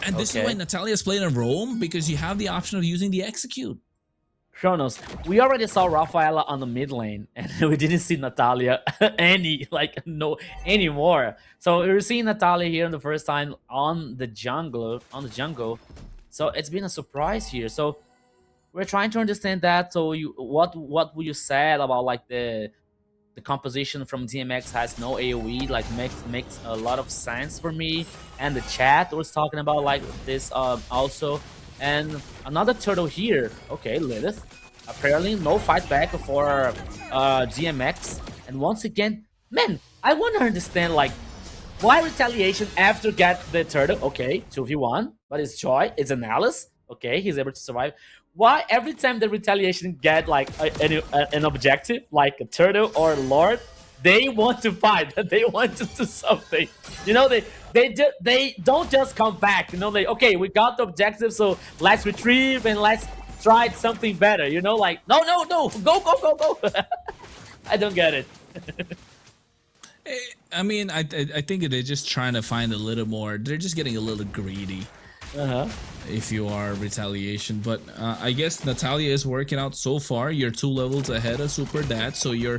And this is why Natalia's playing a roam, because you have the option of using the execute. Kronos, we already saw Rafaela on the mid lane, and we didn't see Natalia anymore. So we're seeing Natalia here in the first time on the jungle. So it's been a surprise here. So we're trying to understand that. So what would you say about like the composition from DMX has no AoE, like makes a lot of sense for me, and the chat was talking about like this also. And another turtle here. Okay, Lilith. Apparently no fight back for DMX. And once again, man, I want to understand like why retaliation after get the turtle. Okay, 2v1, but it's Joy, it's an Alice. Okay, he's able to survive. Why every time the retaliation get like an objective, like a turtle or a lord, they want to fight, they want to do something. You know, they don't just come back. You know, okay, we got the objective, so let's retrieve and let's try something better. You know, like no, go. I don't get it. I mean, I think they're just trying to find a little more. They're just getting a little greedy. If you are retaliation, but I guess Natalia is working out so far. You're 2 levels ahead of Super Dad, so you're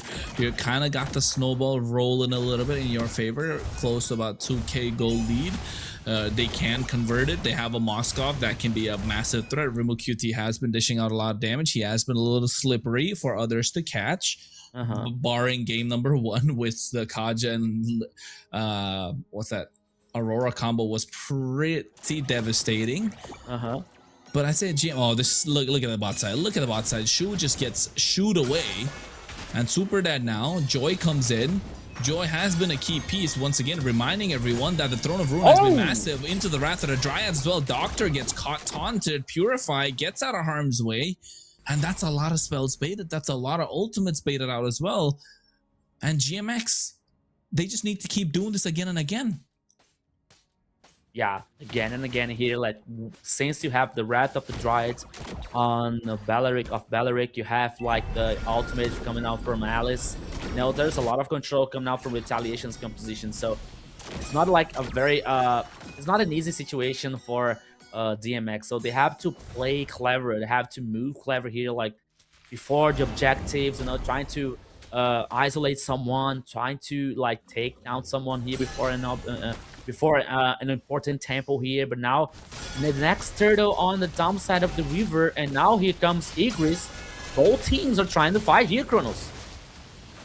kind of got the snowball rolling a little bit in your favor, close to about 2k gold lead. They can convert it. They have a Moskov that can be a massive threat. Rimu QT has been dishing out a lot of damage. He has been a little slippery for others to catch. Barring game number 1 with the Kaja and what's that? Aurora combo was pretty devastating. But I said, oh, this look at the bot side. Look at the bot side. Shu just gets shooed away, and Super Dad now. Joy comes in. Joy has been a key piece once again, reminding everyone that the Throne of Ruin has been massive into the Wrath of the Dryads as well. Doctor gets caught, taunted. Purify gets out of harm's way, and that's a lot of spells baited. That's a lot of ultimates baited out as well. And GMX, they just need to keep doing this again and again. yeah, again and again here, like since you have the Wrath of the Dryads on Balearic, you have like the ultimate coming out from Alice. You know, there's a lot of control coming out from Retaliation's composition, so it's not like a very it's not an easy situation for DMX. So they have to play clever, they have to move clever here, like before the objectives, you know, trying to isolate someone, trying to like take down someone here before an important temple here. But now the next turtle on the dump side of the river, and now here comes Igris. Both teams are trying to fight here, Kronos.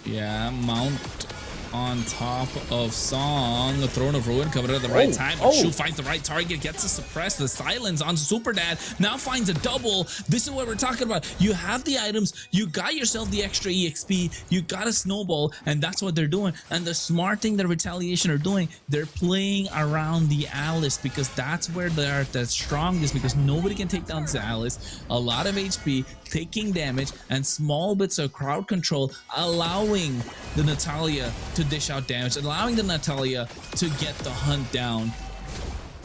Yeah, Mount on top of Song. The Throne of Ruin coming at the right time. But Shu finds the right target, gets to suppress the silence on Super Dad. Now finds a double. This is what we're talking about. You have the items, you got yourself the extra EXP, you got a snowball, and that's what they're doing. And the smart thing that Retaliation are doing, they're playing around the Alice, because that's where they're the strongest, because nobody can take down the Alice. A lot of HP, taking damage, and small bits of crowd control, allowing the Natalia to dish out damage, allowing the Natalia to get the hunt down.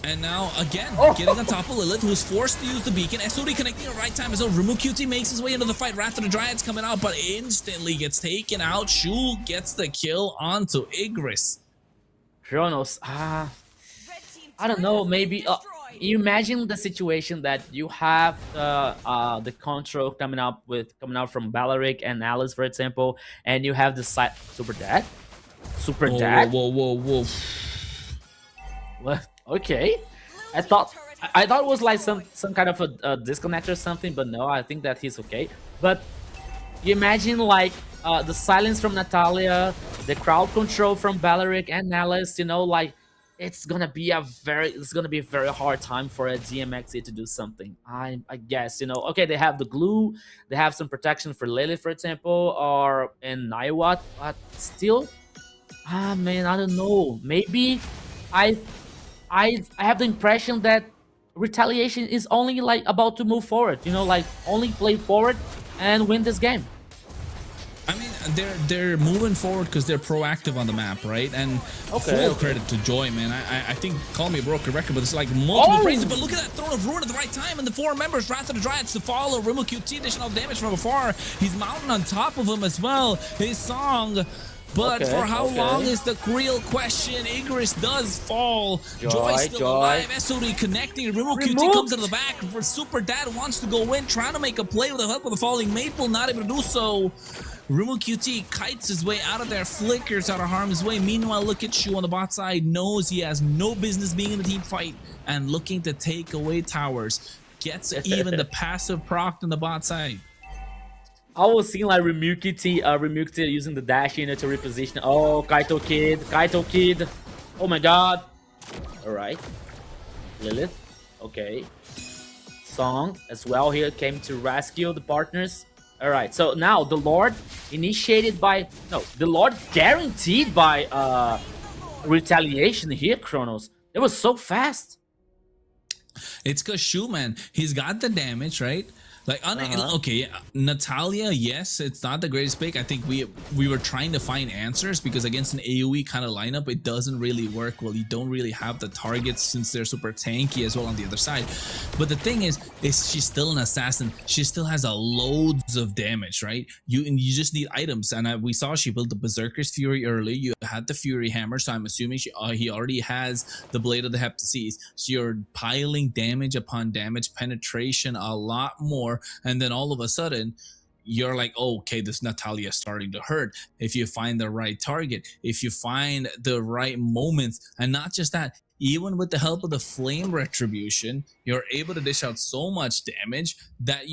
And now again, getting on top of Lilith, who's forced to use the beacon. SOD connecting at the right time as well. Remu QT makes his way into the fight. Wrath of the Dryads coming out, but instantly gets taken out. Shu gets the kill onto Igris. Kronos, I don't know, maybe you imagine the situation that you have the control coming out from Balearic and Alice, for example, and you have the Super Dad. Whoa. What? Okay, I thought it was like some kind of a disconnect or something, but no, I think that he's okay. But you imagine like the silence from Natalia, the crowd control from Balearic and Alice, you know, like it's gonna be a very hard time for a DMX to do something. I guess, you know, okay, they have the glue, they have some protection for Lilith, for example, or in Naiwat, but still, man, I don't know. Maybe I have the impression that Retaliation is only like about to move forward, you know, like only play forward and win this game. I mean, they're moving forward because they're proactive on the map, right? And full credit to Joy, man. I think, call me a broken record, but it's like multiple praises. But look at that Throne of Ruin at the right time, and the 4 members, Wrath of the Dryads to follow. Remu QT additional damage from afar. He's mounting on top of him as well. His Song. But for how long is the real question? Igris does fall. Joy still alive. SOD connecting. Remu QT comes into the back. For Super Dad wants to go in, trying to make a play with the help of the falling Maple, not able to do so. Remu QT kites his way out of there, flickers out of harm's way. Meanwhile, look at Shu on the bot side, knows he has no business being in the team fight and looking to take away towers. Gets even the passive proc on the bot side. I was seeing like Remu QT using the dash, you know, to reposition. Oh, Kaito Kid. Oh my god. Alright. Lilith. Okay. Song as well here came to rescue the partners. Alright, so now the Lord guaranteed by Retaliation here, Kronos. It was so fast. It's because Shu, man, he's got the damage, right? Like, okay, Natalia, yes, it's not the greatest pick. I think we were trying to find answers because against an AoE kind of lineup, it doesn't really work well. You don't really have the targets since they're super tanky as well on the other side. But the thing is she's still an assassin. She still has loads of damage, right? You just need items. And we saw she built the Berserker's Fury early. You had the Fury Hammer, so I'm assuming he already has the Blade of the Heptases. So you're piling damage upon damage, penetration a lot more. And then all of a sudden you're like, oh, okay, this Natalia is starting to hurt. If you find the right target, if you find the right moments, and not just that, even with the help of the Flame Retribution, you're able to dish out so much damage that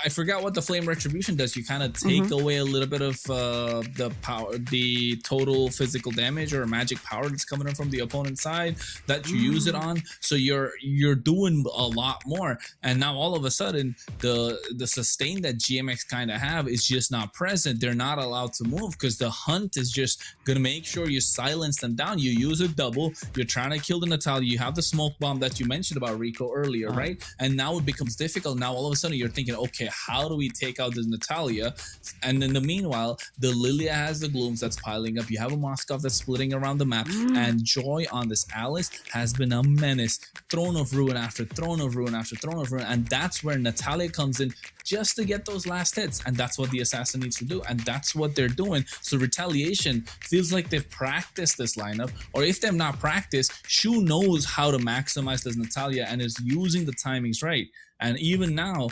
I forgot what the Flame Retribution does. You kind of take away a little bit of the power, the total physical damage or magic power that's coming in from the opponent's side that you use it on. So you're doing a lot more. And now all of a sudden, the sustain that GMX kind of have is just not present. They're not allowed to move because the hunt is just gonna make sure you silence them down. You use a double. You're trying to kill the Natalia. You have the smoke bomb that you mentioned about Rico earlier, right? And now it becomes difficult. Now all of a sudden you're thinking, okay, how do we take out this Natalia? And in the meanwhile, the Lilia has the Glooms that's piling up. You have a Moskov that's splitting around the map. And Joy on this Alice has been a menace. Throne of Ruin after Throne of Ruin after Throne of Ruin. And that's where Natalia comes in just to get those last hits. And that's what the assassin needs to do. And that's what they're doing. So Retaliation feels like they've practiced this lineup. Or if they've not practiced, Shu knows how to maximize this Natalia and is using the timings right. And even now,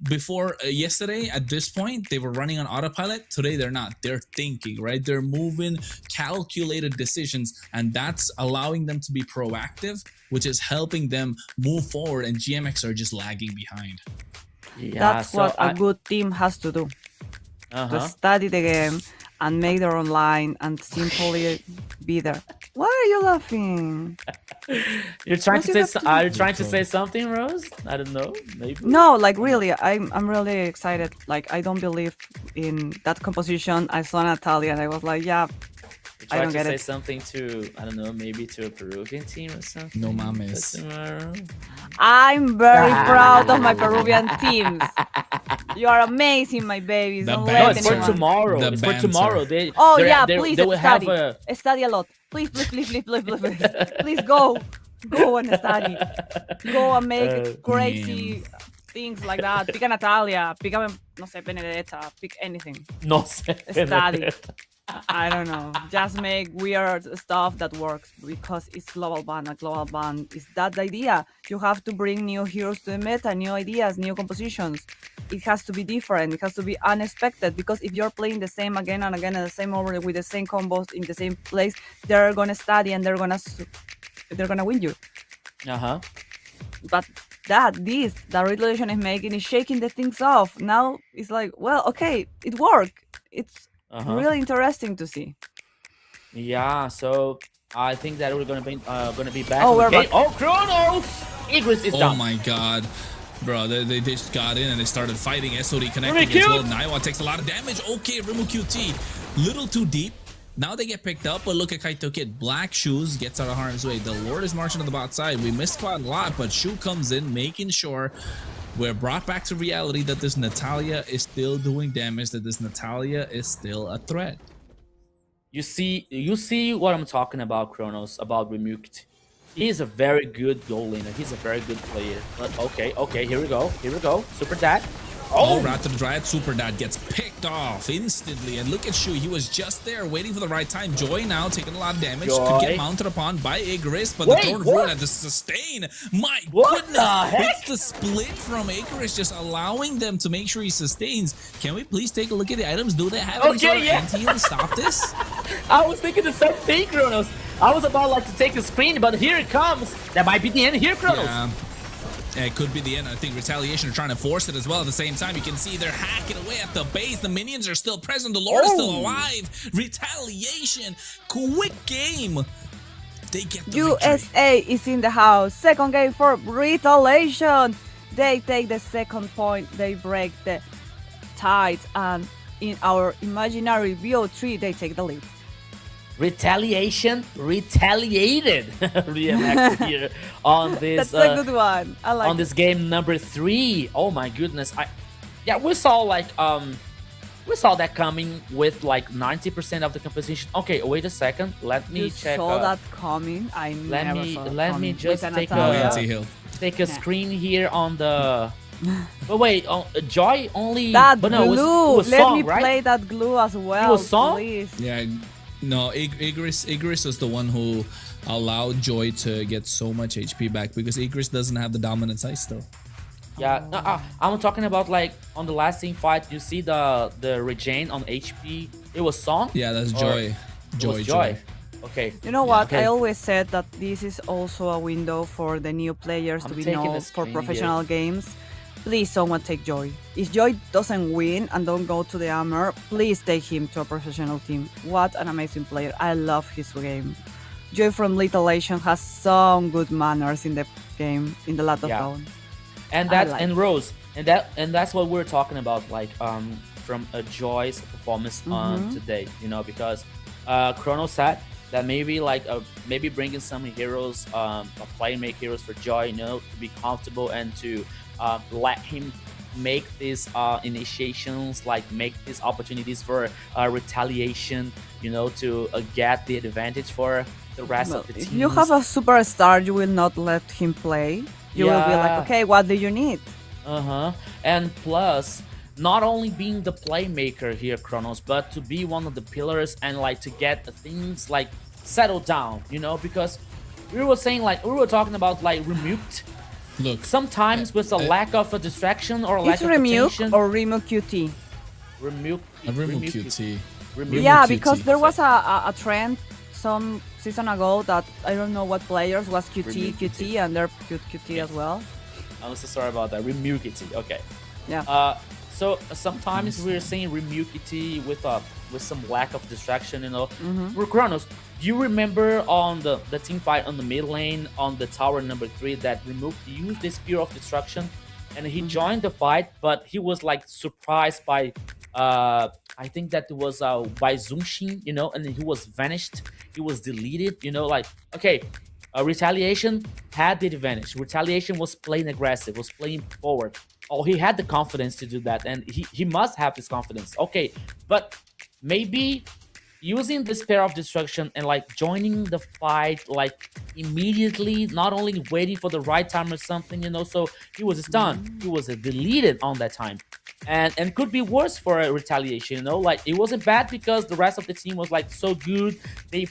before yesterday, at this point, they were running on autopilot. Today, they're not. They're thinking, right? They're moving calculated decisions, and that's allowing them to be proactive, which is helping them move forward, and GMX are just lagging behind. Yeah, That's what a good team has to do. To study the game and make their own line and simply be there. Why are you laughing? You're trying to say are you trying to say something, Rose? I don't know. Maybe. No, like really, I'm really excited. Like I don't believe in that composition. I saw Natalia and I was like, yeah, I don't to get say it. something to, I don't know, maybe to a Peruvian team or something. No mames. I'm very proud of my Peruvian teams. You are amazing, my babies. The Don't banter. No, let it's for anyone. tomorrow. The It's for banter. tomorrow. Oh they're- yeah, they please they will study. have a. Study a lot. Please, please go and study. Go and make crazy things like that. Pick a Natalia. Pick a no sé Benedetta. Pick anything. No sé. Study. I don't know. Just make weird stuff that works because it's global ban. A global ban is that the idea. You have to bring new heroes to the meta, new ideas, new compositions. It has to be different. It has to be unexpected because if you're playing the same again and again and the same over with the same combos in the same place, they're gonna study and they're gonna win you. But that Retaliation is making is shaking the things off. Now it's like, well, okay, it worked. It's really interesting to see. Yeah, so I think that we're gonna be back. Oh, on the we're game. back. Oh, Kronos! Igris is Oh down. my god. Bro, they just got in and they started fighting. SOD connecting Rimu as well. Q! Naiwa takes a lot of damage. Okay, Rimu QT. Little too deep. Now they get picked up, but look at Kaito Kid. Black Shoes gets out of harm's way. The Lord is marching to the bot side. We missed quite a lot, but Shu comes in, making sure we're brought back to reality that this Natalia is still doing damage, that this Natalia is still a threat. You see what I'm talking about, Kronos, about Remukt. He's a very good goal laner. He's a very good player. But okay, here we go. Super Dad. Oh, Rat to the Dryad, Super Dad gets picked off instantly. And look at Shu, he was just there waiting for the right time. Joy now taking a lot of damage. Could get mounted upon by Igris, but Wait, the Throne of what? Ruin had to sustain. My What goodness, the heck? it's the split from Igris just allowing them to make sure he sustains. Can we please take a look at the items? Do they have any sort of anti-heal to stop this? I was thinking the same thing, Kronos. I was about like to take a screen, but here it comes. That might be the end here, Kronos. Yeah. It could be the end. I think Retaliation are trying to force it as well. At the same time, you can see they're hacking away at the base. The minions are still present. The Lord is still alive. Retaliation. Quick game. They get the USA is in the house. Second game for Retaliation. They take the second point. They break the tides. And in our imaginary VO3, they take the lead. Retaliation retaliated RMX here on this That's a good one. I like on this game number 3. Oh my goodness. We saw that coming with like 90% of the composition. Okay, wait a second. Let me You check. saw that coming. I never saw that let me coming. just With an take attack. take a screen here on the. But wait, Joy only. That but no, glue. it was Let song, me right? play that glue as well. was song? Please. Yeah, no, Igris is the one who allowed Joy to get so much HP back because Igris doesn't have the dominant size still. Yeah, no, I'm talking about like on the last team fight. You see the regen on HP. It was song. Yeah, that's Or- Joy. It was Joy. Okay. You know what? okay. I always said that this is also a window for the new players I'm to be taking known a for screen professional games. Please, someone take Joy. If Joy doesn't win and don't go to the Armor, please take him to a professional team. What an amazing player. I love his game. Joy from Retaliation has some good manners in the game, in the lot of down. And I that like and Rose and that's what we're talking about, like from a Joy's performance today, you know, because Chrono said that maybe like maybe bringing some heroes, play make heroes for Joy, you know, to be comfortable and to let him make these initiations, like make these opportunities for retaliation, you know, to get the advantage for the rest Well, of the if teams. you have a superstar, you will not let him play. You will be like, Yeah. okay, what do you need? And plus, not only being the playmaker here, Kronos, but to be one of the pillars and like to get things like settled down, you know, because we were saying, like, we were talking about like Removed. Look, Sometimes with a lack of a distraction or a lack It's of Remuke attention. or Remuke QT. Remuke. a Rimmel QT. Remuke. Yeah, QT. because there was a trend some season ago that I don't know what players was QT, Remuke QT, and they're QT as well. I'm so sorry about that. Remukity. Okay. Yeah. So sometimes we're saying Remukity with some lack of distraction, you know. Kronos, do you remember on the team fight on the mid lane on the tower number 3 that Remuk used the Spear of Destruction and he joined the fight, but he was like surprised by I think that it was by Zunshin, you know, and he was vanished, he was deleted, you know, like, okay, Retaliation had the advantage. Retaliation was playing aggressive, was playing forward. Oh, he had the confidence to do that, and he must have this confidence. Okay, but maybe using this pair of destruction and like joining the fight like immediately, not only waiting for the right time or something, you know, so he was stunned, he was deleted on that time. And could be worse for a Retaliation, you know, like it wasn't bad because the rest of the team was like so good, they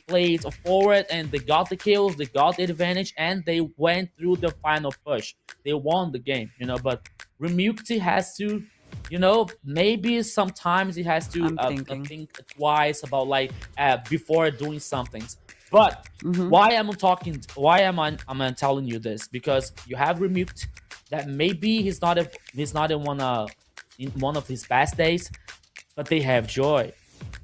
played forward and they got the kills, they got the advantage, and they went through the final push, they won the game, you know. But Remukti has to, you know, maybe sometimes he has to think twice about like before doing some things. But why am I telling you this? Because you have Remuked that maybe he's not in one of his best days, but they have Joy.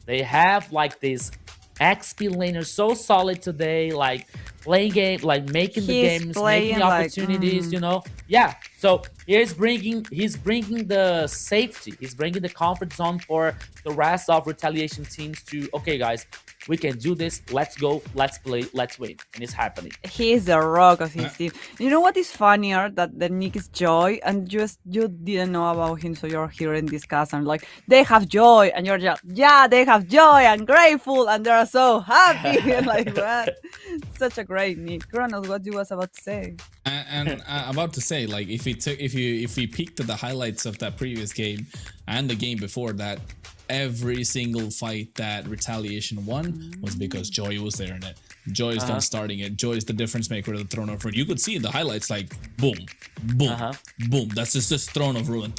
They have like this XP laner so solid today, like playing game, like making the games, making opportunities, you know. Yeah, so he's bringing the safety, he's bringing the comfort zone for the rest of Retaliation teams to, okay guys, we can do this, let's go, let's play, let's win, and it's happening. He's the rock of his team. You know what is funnier? That the nick is Joy, and you didn't know about him, so you're hearing this cast and like, they have Joy, and you're just, yeah, they have Joy, and grateful, and they're so happy. And like, what? Such a great nick. Kronos, what you was about to say? And about to say, like, if we peeked at the highlights of that previous game and the game before that, every single fight that Retaliation won was because Joy was there in it. Joy is done starting it. Joy is the difference maker of the Throne of Ruin. You could see in the highlights, like, boom, boom, boom. That's just Throne of Ruin,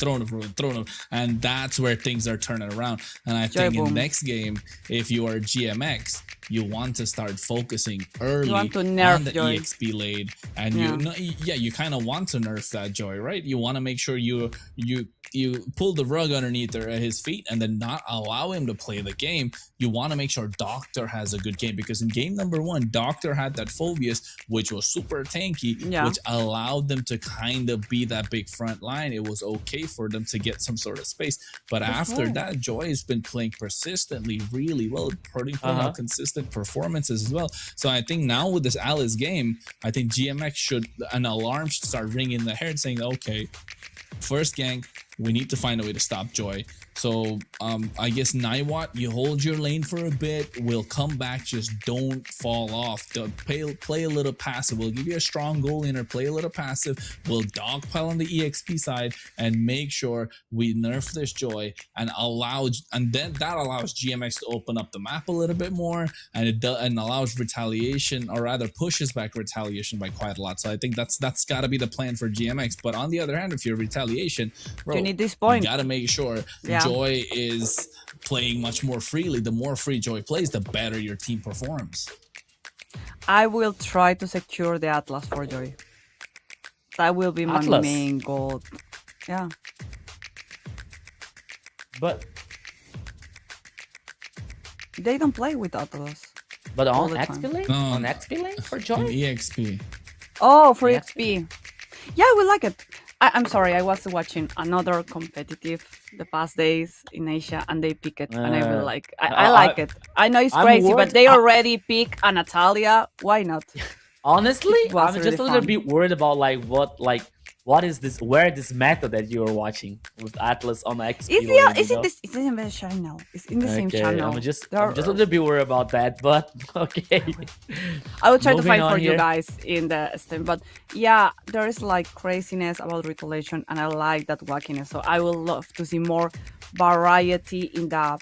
and that's where things are turning around. And I think in the next game, if you are GMX, you want to start focusing early on the Joy. EXP lane, and you kind of want to nerf that Joy, right? You want to make sure you pull the rug underneath his feet and then not allow him to play the game. You want to make sure Doctor has a good game, because in game number 1, Doctor had that Phobius, which was super tanky, which allowed them to kind of be that big front line. It was okay for them to get some sort of space. But after that, Joy has been playing persistently really well, putting out consistent performances as well. So I think now with this Alice game, I think GMX an alarm should start ringing in the head saying, okay, first gank, we need to find a way to stop Joy. So I guess Naiwat, you hold your lane for a bit, we'll come back, just don't fall off. Play a little passive. We'll give you a strong goal laner, play a little passive, we'll dogpile on the EXP side and make sure we nerf this Joy and then that allows GMX to open up the map a little bit more, and allows Retaliation, or rather pushes back Retaliation by quite a lot. So I think that's gotta be the plan for GMX. But on the other hand, if you're Retaliation, bro, you need this point. You gotta make sure Joy is playing much more freely. The more free Joy plays, the better your team performs. I will try to secure the Atlas for Joy. That will be my main goal. Yeah. But they don't play with Atlas. But on XP lane? On XP lane for Joy? EXP. Oh, for XP. Yeah, we like it. I'm sorry, I was watching another competitive the past days in Asia, and they pick it, and I will like. I like it. I know it's crazy, but they already pick a Natalia. Why not? Honestly, I'm really just a little bit worried about like what what is this? Where this method that you are watching with Atlas on XP? Is it this? It's in the channel. It's in the same Okay, channel. I'm just a little bit worried about that, but okay. I will try to Moving find on for you here. guys in the stream. But yeah, there is like craziness about retaliation, and I like that wackiness. So I will love to see more variety in the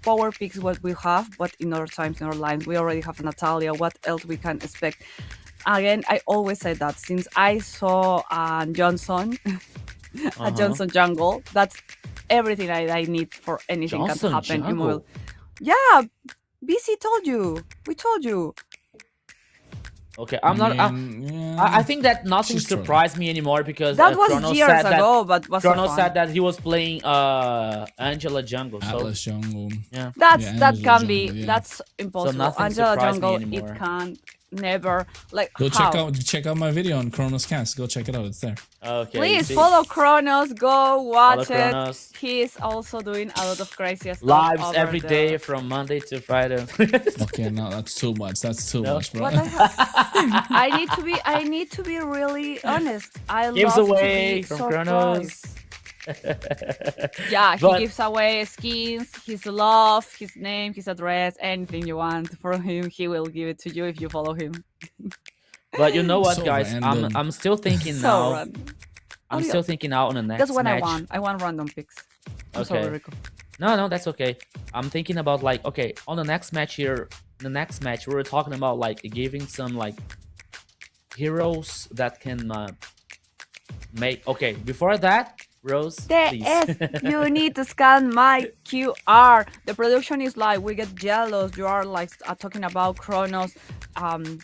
power picks what we have, but in other times in our lines we already have Natalia. What else we can expect? Again, I always say that since I saw Johnson, a Johnson jungle, that's everything I need for anything Johnson can happen in jungle? mobile. Yeah, BC told you. We told you. Okay, I'm not. I think that nothing She's trolling. surprised me anymore because That was Chrono years said ago, but was so Chrono fun. said that he was playing Angela Jungle. So Atlas Jungle. yeah, That Angela can be. Jungle, yeah. That's impossible. nothing Angela surprised me Jungle, anymore. it can't never like. Go how? check out my video on Chronos Cast. Go check it out. It's there. okay. Please see? follow Kronos. Go watch Follow Kronos. it. He is also doing a lot of crazy stuff. Lives over every there. day from Monday to Friday. Okay, no, that's too much. That's too No. much, bro. What I need to be really honest. I Gives love away to be from surprised. Yeah, he But- gives away skins, his love, his name, his address, anything you want from him. He will give it to you if you follow him. But you know what, So guys? random. I'm still thinking So now. random. I'm Oh, yeah. still thinking out on the next That's what match. I want. I want random picks. I'm sorry, Okay. Rico. No, that's okay. I'm thinking about like, okay, on the next match here, the next match we were talking about like giving some like heroes that can make. Okay, before that, Rose, please. You need to scan my QR. The production is like, we get jealous. You are like talking about Kronos.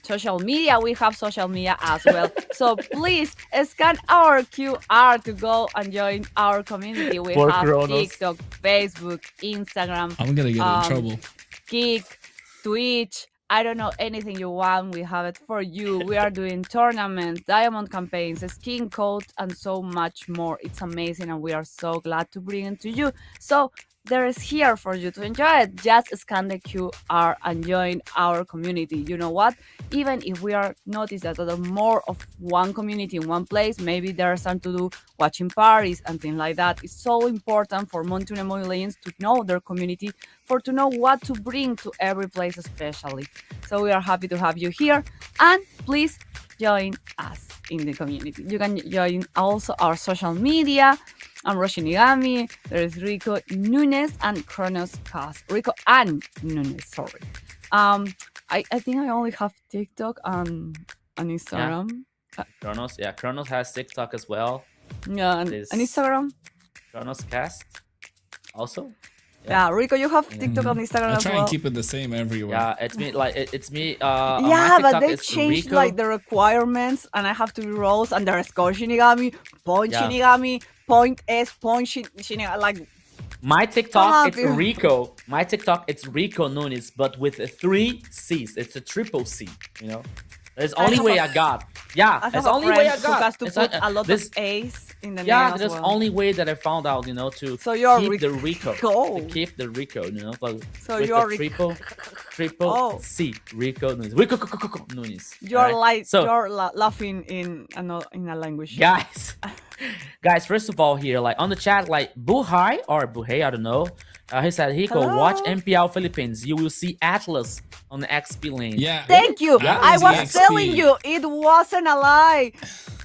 Social media. We have social media as well. So please scan our QR to go and join our community. We For have Kronos. TikTok, Facebook, Instagram, I'm gonna get in trouble. Kick, Twitch. I don't know anything you want. We have it for you. We are doing tournaments, diamond campaigns, skin codes, and so much more. It's amazing, and we are so glad to bring it to you. So there is here for you to enjoy it. Just scan the QR and join our community. You know what? Even if we are noticed that there are more of one community in one place, maybe there are some to do watching parties and things like that. It's so important for Mountain and Mobile Legends to know their community, for to know what to bring to every place especially. So we are happy to have you here, and please join us in the community. You can join also our social media. I'm Roshinigami, there is Rico Nunes and Kronos Cast. Rico and Nunes, sorry. I think I only have TikTok and Instagram. Kronos, yeah, Kronos has TikTok as well. Yeah, and This- Instagram. Kronos Cast, also. Yeah, Rico, you have TikTok and Instagram I as try well. and keep it the same everywhere. Yeah, it's me. Like it's me. On my Yeah, but TikTok, they it's changed Rico. like the requirements, and I have to be roles, and there's Go Shinigami, Point Yeah. Shinigami, Point S, Point Shinigami. Like, My TikTok, Come it's on, Rico. My TikTok, it's Rico Nunes, but with 3 C's. It's a triple C. You know, that's the only have way a- I got. Yeah, I have that's a the only way I friend who got. has to It's put like, a lot this, of A's in the yeah, name as that's the well. only way that I found out. You know, to So you're keep Rico. the Rico. Oh. To keep the Rico. You know, like So with you're the Rico. triple Oh. C. Rico Nunes. Rico Nunes. You're alright? like So, you're laughing in a language. guys, first of all here, like on the chat, like Buhai or Buhey, I don't know. He said, Hiko, Hello? watch MPL Philippines. You will see Atlas on the XP lane. Yeah. Thank you. Yeah, I it's was EXP. telling you it wasn't a lie.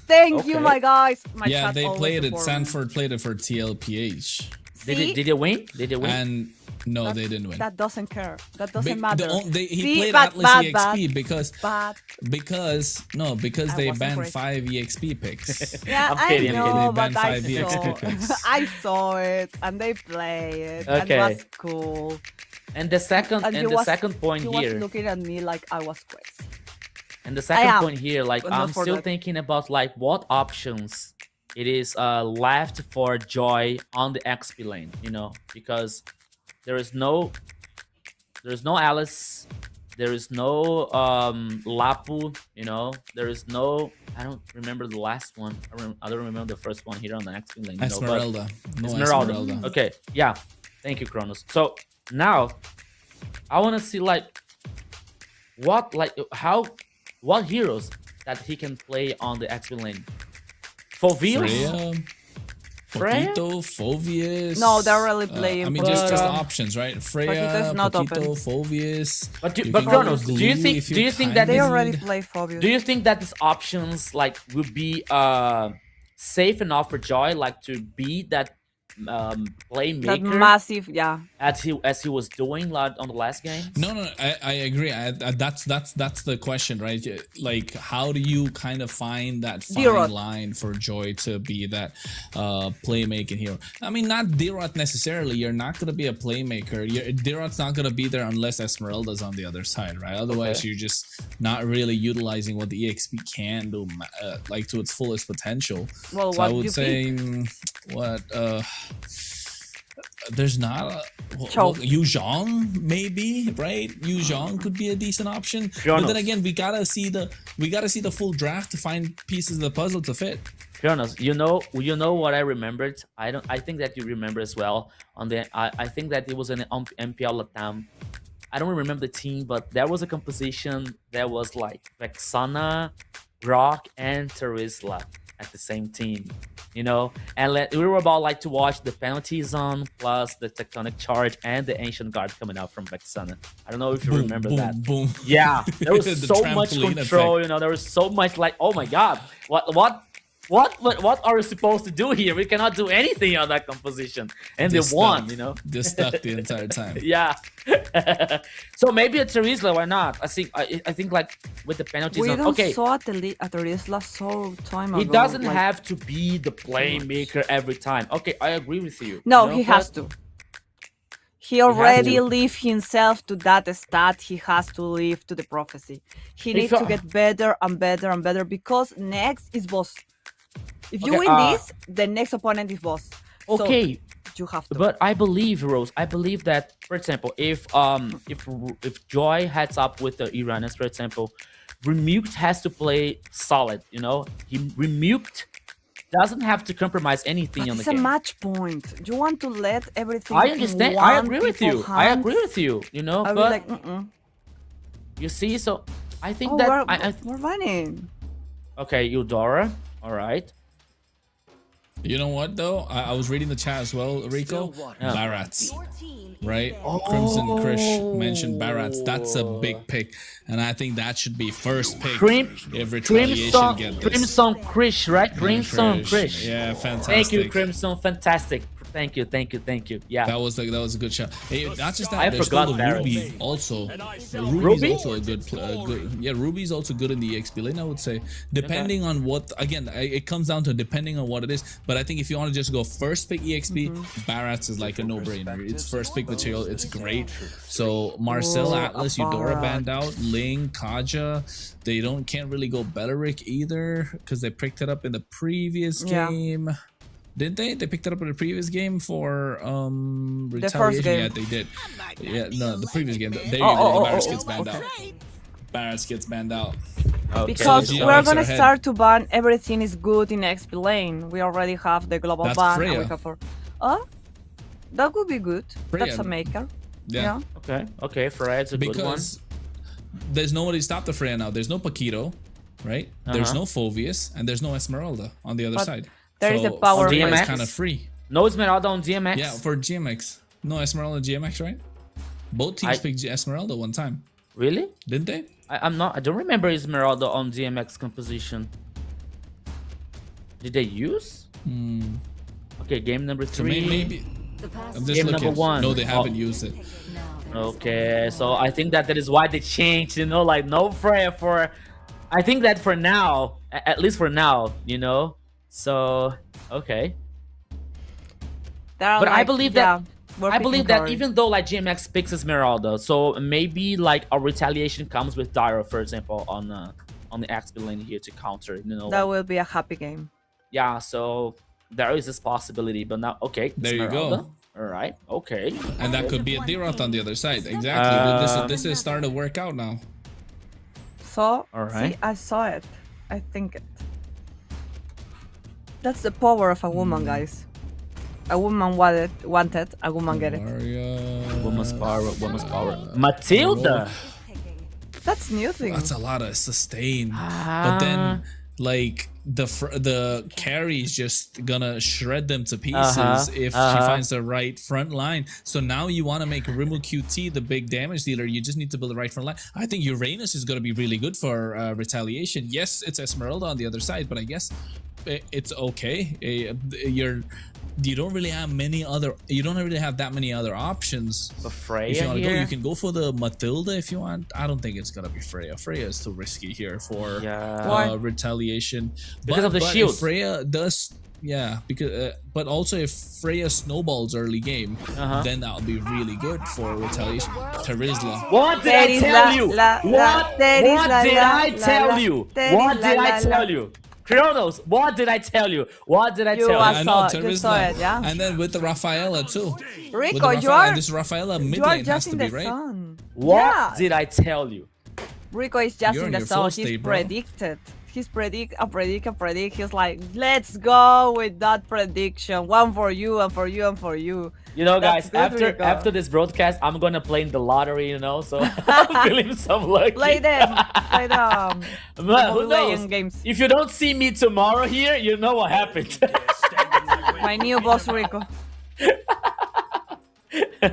Thank you, Okay. my guys. My Yeah, chat they always played it. support me. Sanford played it for TLPH. See? Did you win? Did you win? And no, they didn't win. That doesn't care. That doesn't Be- matter. he See, played bad, Atlas bad, EXP because Bad. because I they wasn't banned crazy. 5 EXP picks. Yeah, I'm I kidding, I'm know, kidding. but They I banned 5 saw, EXP picks. I saw it, and they play it. Okay. And it was cool. And the second And you second point you here, was looking at me like I was crazy. and the second am, point here, like but not I'm for still that. thinking about like what options it is left for Joy on the XP lane, you know, because there's no Alice, there is no Lapu, you know, there is no, I don't remember the last one. I don't remember the first one here on the XP lane. You know, but Esmeralda. No Esmeralda. Esmeralda. Okay, yeah. Thank you, Kronos. So now I want to see like what heroes that he can play on the XP lane. Fovius? Freya? Poquito, Fovius. No, they're really playing I mean, just Poquito. options, right? Freya, Poquito is not Poquito, open. Fovius. But You but can go Kronos, with do you Glue think if do you think that They kinda is, already need. play Phobius. do you think that these options like would be safe enough for Joy, like to be that That playmaker massive, yeah. as he was doing like on the last game? No, I agree. That's the question, right? Like, how do you kind of find that fine D-Rod. line for Joy to be that playmaking hero? I mean, not D-Rod necessarily. You're not gonna be a playmaker. D-Rod's not gonna be there unless Esmeralda's on the other side, right? Otherwise, Okay. you're just not really utilizing what the EXP can do, like to its fullest potential. Well, So what I do would you say, think? what there's not a Chow. Yu Zhang maybe, right? Yu Zhang could be a decent option. But Kronos. then again, we gotta see the full draft to find pieces of the puzzle to fit. Kronos, you know what I remembered? I think that you remember as well. I think that it was an MPL Latam. I don't remember the team, but there was a composition that was like Vexana, Rock, and Terizla at the same team. You know, and we were about like to watch the penalty zone plus the tectonic charge and the ancient guard coming out from Vexana. I don't know if you Boom, remember boom, that. boom. Yeah, there was The so much trampoline control. effect. You know, there was so much like, oh my god, what are we supposed to do here? We cannot do anything on that composition, and Just they won. stuck. You know, Just stuck the entire time. yeah. So maybe a Terizla, why not? I think like with the penalty We zone. don't Okay, saw Terizla so time he ago. doesn't like- have to be the playmaker every time. Okay, I agree with you. No, you know, he has but- to. He already to. leave himself to that stat. He has to leave to the prophecy. He needs to get better and better and better because next is boss. If you Okay, win this, the next opponent is boss. So Okay, you have to. but I believe, Rose, I believe that, for example, if Joy heads up with the Iranians, for example, Remuked has to play solid. You know, Remuked doesn't have to compromise anything But on the it's a game. match point. You want to let everything. I in understand. I one agree with people's you. I hands? agree with you. You know, I but was like, you see, so I think oh, that we're running. okay, Eudora, all right. You know what though? I was reading the chat as well, Rico. Yeah. Barats, Your team is right? dead. Crimson Krish mentioned Barats. That's a big pick, and I think that should be first pick if retaliation get this. Crimson Krish, right? Crimson Krish. Yeah, fantastic. Thank you, Crimson. Fantastic. Thank you. Yeah. That was a good shot. Hey, not just that, I there's forgot still the Barrett. Ruby also. Ruby's Ruby? also a good, yeah. Ruby's also good in the EXP lane, I would say. Depending on what, again, it comes down to depending on what it is. But I think if you want to just go first pick EXP, Barats is like a no-brainer. It's first pick material. It's great. So Marcel, Atlas, Eudora Barat. banned out, Ling, Kaja. They can't really go Belleric either because they picked it up in the previous Yeah. game. Did they? They picked it up in the previous game for retaliation. first game. Yeah, they did. Yeah, no, the previous game. There you go. Barats gets banned out. Barats gets banned out. Okay. Because So we're GMX gonna are ahead. start to ban everything is good in XP lane. We already have the global That's ban. Freya. And we have for, that could be good. Freya. That's a maker. Yeah. Okay. Freya's a good one. Because there's nobody to stop the Freya now. There's no Paquito, right? There's no Phovius, and there's no Esmeralda on the other But side. there is a So power Freya is DMX? kind of free. No Esmeralda on DMX. Yeah, for GMX. No Esmeralda GMX, right? Both teams picked Esmeralda one time, Really? didn't they? I'm not. I don't remember Esmeralda on DMX composition. Did they use? Okay, game number So 3. maybe. The past I'm just Game looking. number 1. No, they haven't used it. now. Okay, so I think that is why they changed. You know, like no Freya for. I think that for now, at least for now, you know. So okay, but I believe that. I believe that even though like GMX picks Esmeralda, so maybe like a retaliation comes with Dyro, for example, on the XP lane here to counter. You know, that like, will be a happy game. yeah. So there is this possibility, but now okay, There you Esmeralda. go. All right, okay. And that could be a D-Roth on the other side. Exactly. This is starting to work out now. So, All right. see, I saw it. I think it. That's the power of a woman, guys. A woman wanted, a woman get it. Maria. Woman's power, woman's power. Matilda. That's new thing. That's a lot of sustain. But then, like the carry is just gonna shred them to pieces if she finds the right front line. So now you want to make Rimu QT the big damage dealer. You just need to build the right front line. I think Uranus is gonna be really good for retaliation. Yes, it's Esmeralda on the other side, but I guess it's okay. You don't really have that many other options. But Freya if you want to here? go, you can go for the Matilda if you want. I don't think it's gonna be Freya. Freya is too risky here for retaliation. Because of the shield. If Freya does, because but also if Freya snowballs early game, then that'll be really good for retaliation. Terizla. What did I tell you? What did I tell you? What did I tell you? Kronos, what did I tell you? What did I tell you? I know, you saw it, yeah. And then with the Rafaela too. Rico, you are this Rafaela mid you are lane just has in to the be right. sun. What did I tell you? Rico is just You're in on the your full zone. state, He's bro. predicted. He's predict. He's like, let's go with that prediction. One for you and for you and for you. You know, That's guys, good, Rico. after this broadcast, I'm gonna play in the lottery, you know, so I'm feeling some lucky. Play them. Play them. But who Mobile knows? Legends games. If you don't see me tomorrow here, you know what happened. My new boss, Rico.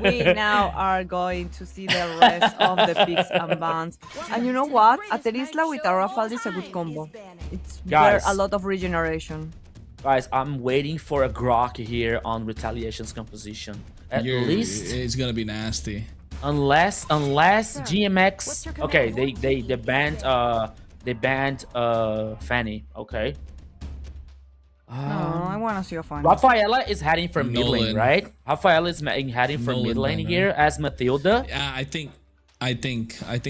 We now are going to see the rest of the picks and bans. And you know what? A Terizla with a Rafale is a good combo. It's Guys. a lot of regeneration. Guys, I'm waiting for a Grok here on Retaliation's composition. At least, It's gonna be nasty. unless GMX. Okay, they banned Fanny. Okay. Oh, I want to see a fun. Rafaela is heading for mid lane, Nolan. right? Rafaela is heading for Nolan mid lane banner. here as Matilda. Yeah, I think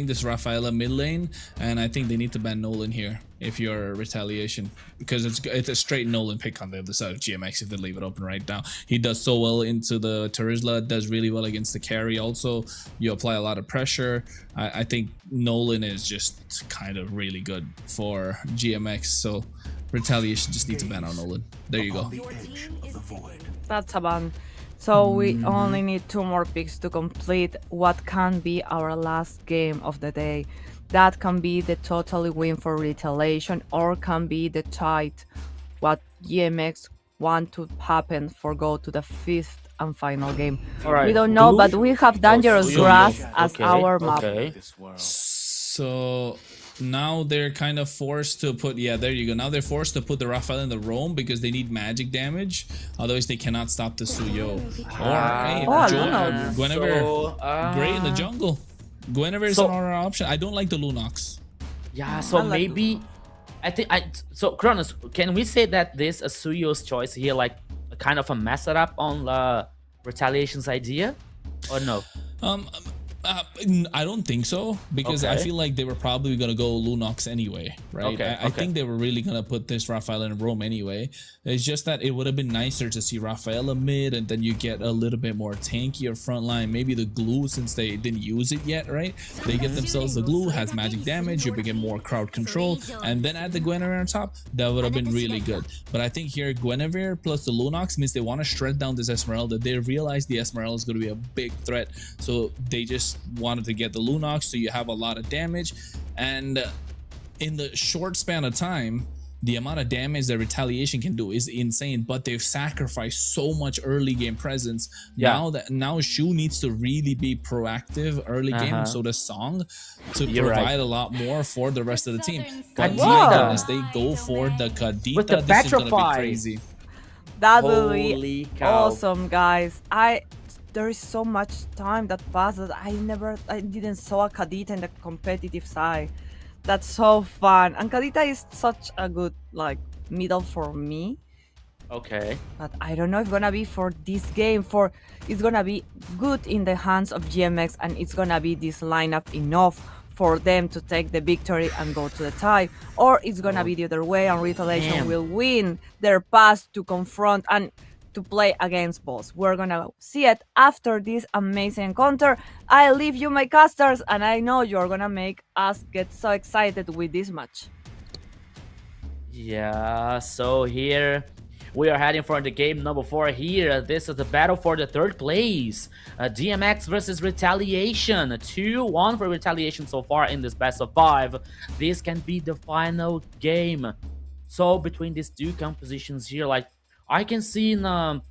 this Rafaela mid lane, and I think they need to ban Nolan here if you're retaliation, because it's a straight Nolan pick on the other side of GMX if they leave it open right now. He does so well into the Terizla, does really well against the carry. Also, you apply a lot of pressure. I think Nolan is just kind of really good for GMX, so retaliation just needs to ban on Nolan. There you go. That's a ban. So we only need 2 more picks to complete what can be our last game of the day. That can be the totally win for retaliation, or can be the tight what GMX want to happen for go to the 5th and final game. All right. We don't know, but we have dangerous grass as Okay, our map. okay. So now they're kind of forced to put, there you go. Now they're forced to put the Raphael in the roam because they need magic damage. Otherwise, they cannot stop the Suyo. Guinevere, Gray in the jungle. Guinevere is another option. I don't like the Lunox. Yeah, so maybe so Kronos, can we say that this Suyo's choice here like kind of a mess it up on Retaliation's idea, or no? I don't think so, because I feel like they were probably gonna go Lunox anyway, right? I think they were really gonna put this Rafael in Rome anyway. It's just that it would have been nicer to see Rafaela mid, and then you get a little bit more tankier front line. Maybe the glue, since they didn't use it yet, right? They get themselves the glue, has magic damage, you begin more crowd control, and then add the Guinevere on top. That would have been really good. But I think here Guinevere plus the Lunox means they want to shred down this Esmeralda. They realize the Esmeralda is going to be a big threat, so they just wanted to get the Lunox, so you have a lot of damage. And in the short span of time, the amount of damage that retaliation can do is insane, but they've sacrificed so much early game presence. Now Shu needs to really be proactive early game, and so does Song, to provide a lot more for the rest of the team. Kadita, as they go for the Kadita, with the this is gonna be Petrify. crazy. That will be Holy cow. awesome, guys. There is so much time that passed that I didn't saw a Kadita in the competitive side. That's so fun. And Kadita is such a good middle for me. Okay. But I don't know if it's gonna be for this game. It's gonna be good in the hands of GMX, and it's gonna be this lineup enough for them to take the victory and go to the tie, or it's gonna be the other way and retaliation will win their path to confront and to play against boss. We're gonna see it after this amazing encounter. I leave you, my casters, and I know you're gonna make us get so excited with this match. Yeah, so here we are heading for the game number 4 here. This is the battle for the 3rd place. DMX versus Retaliation. 2-1 for Retaliation so far in this best of 5. This can be the final game. So between these two compositions here, like I can see an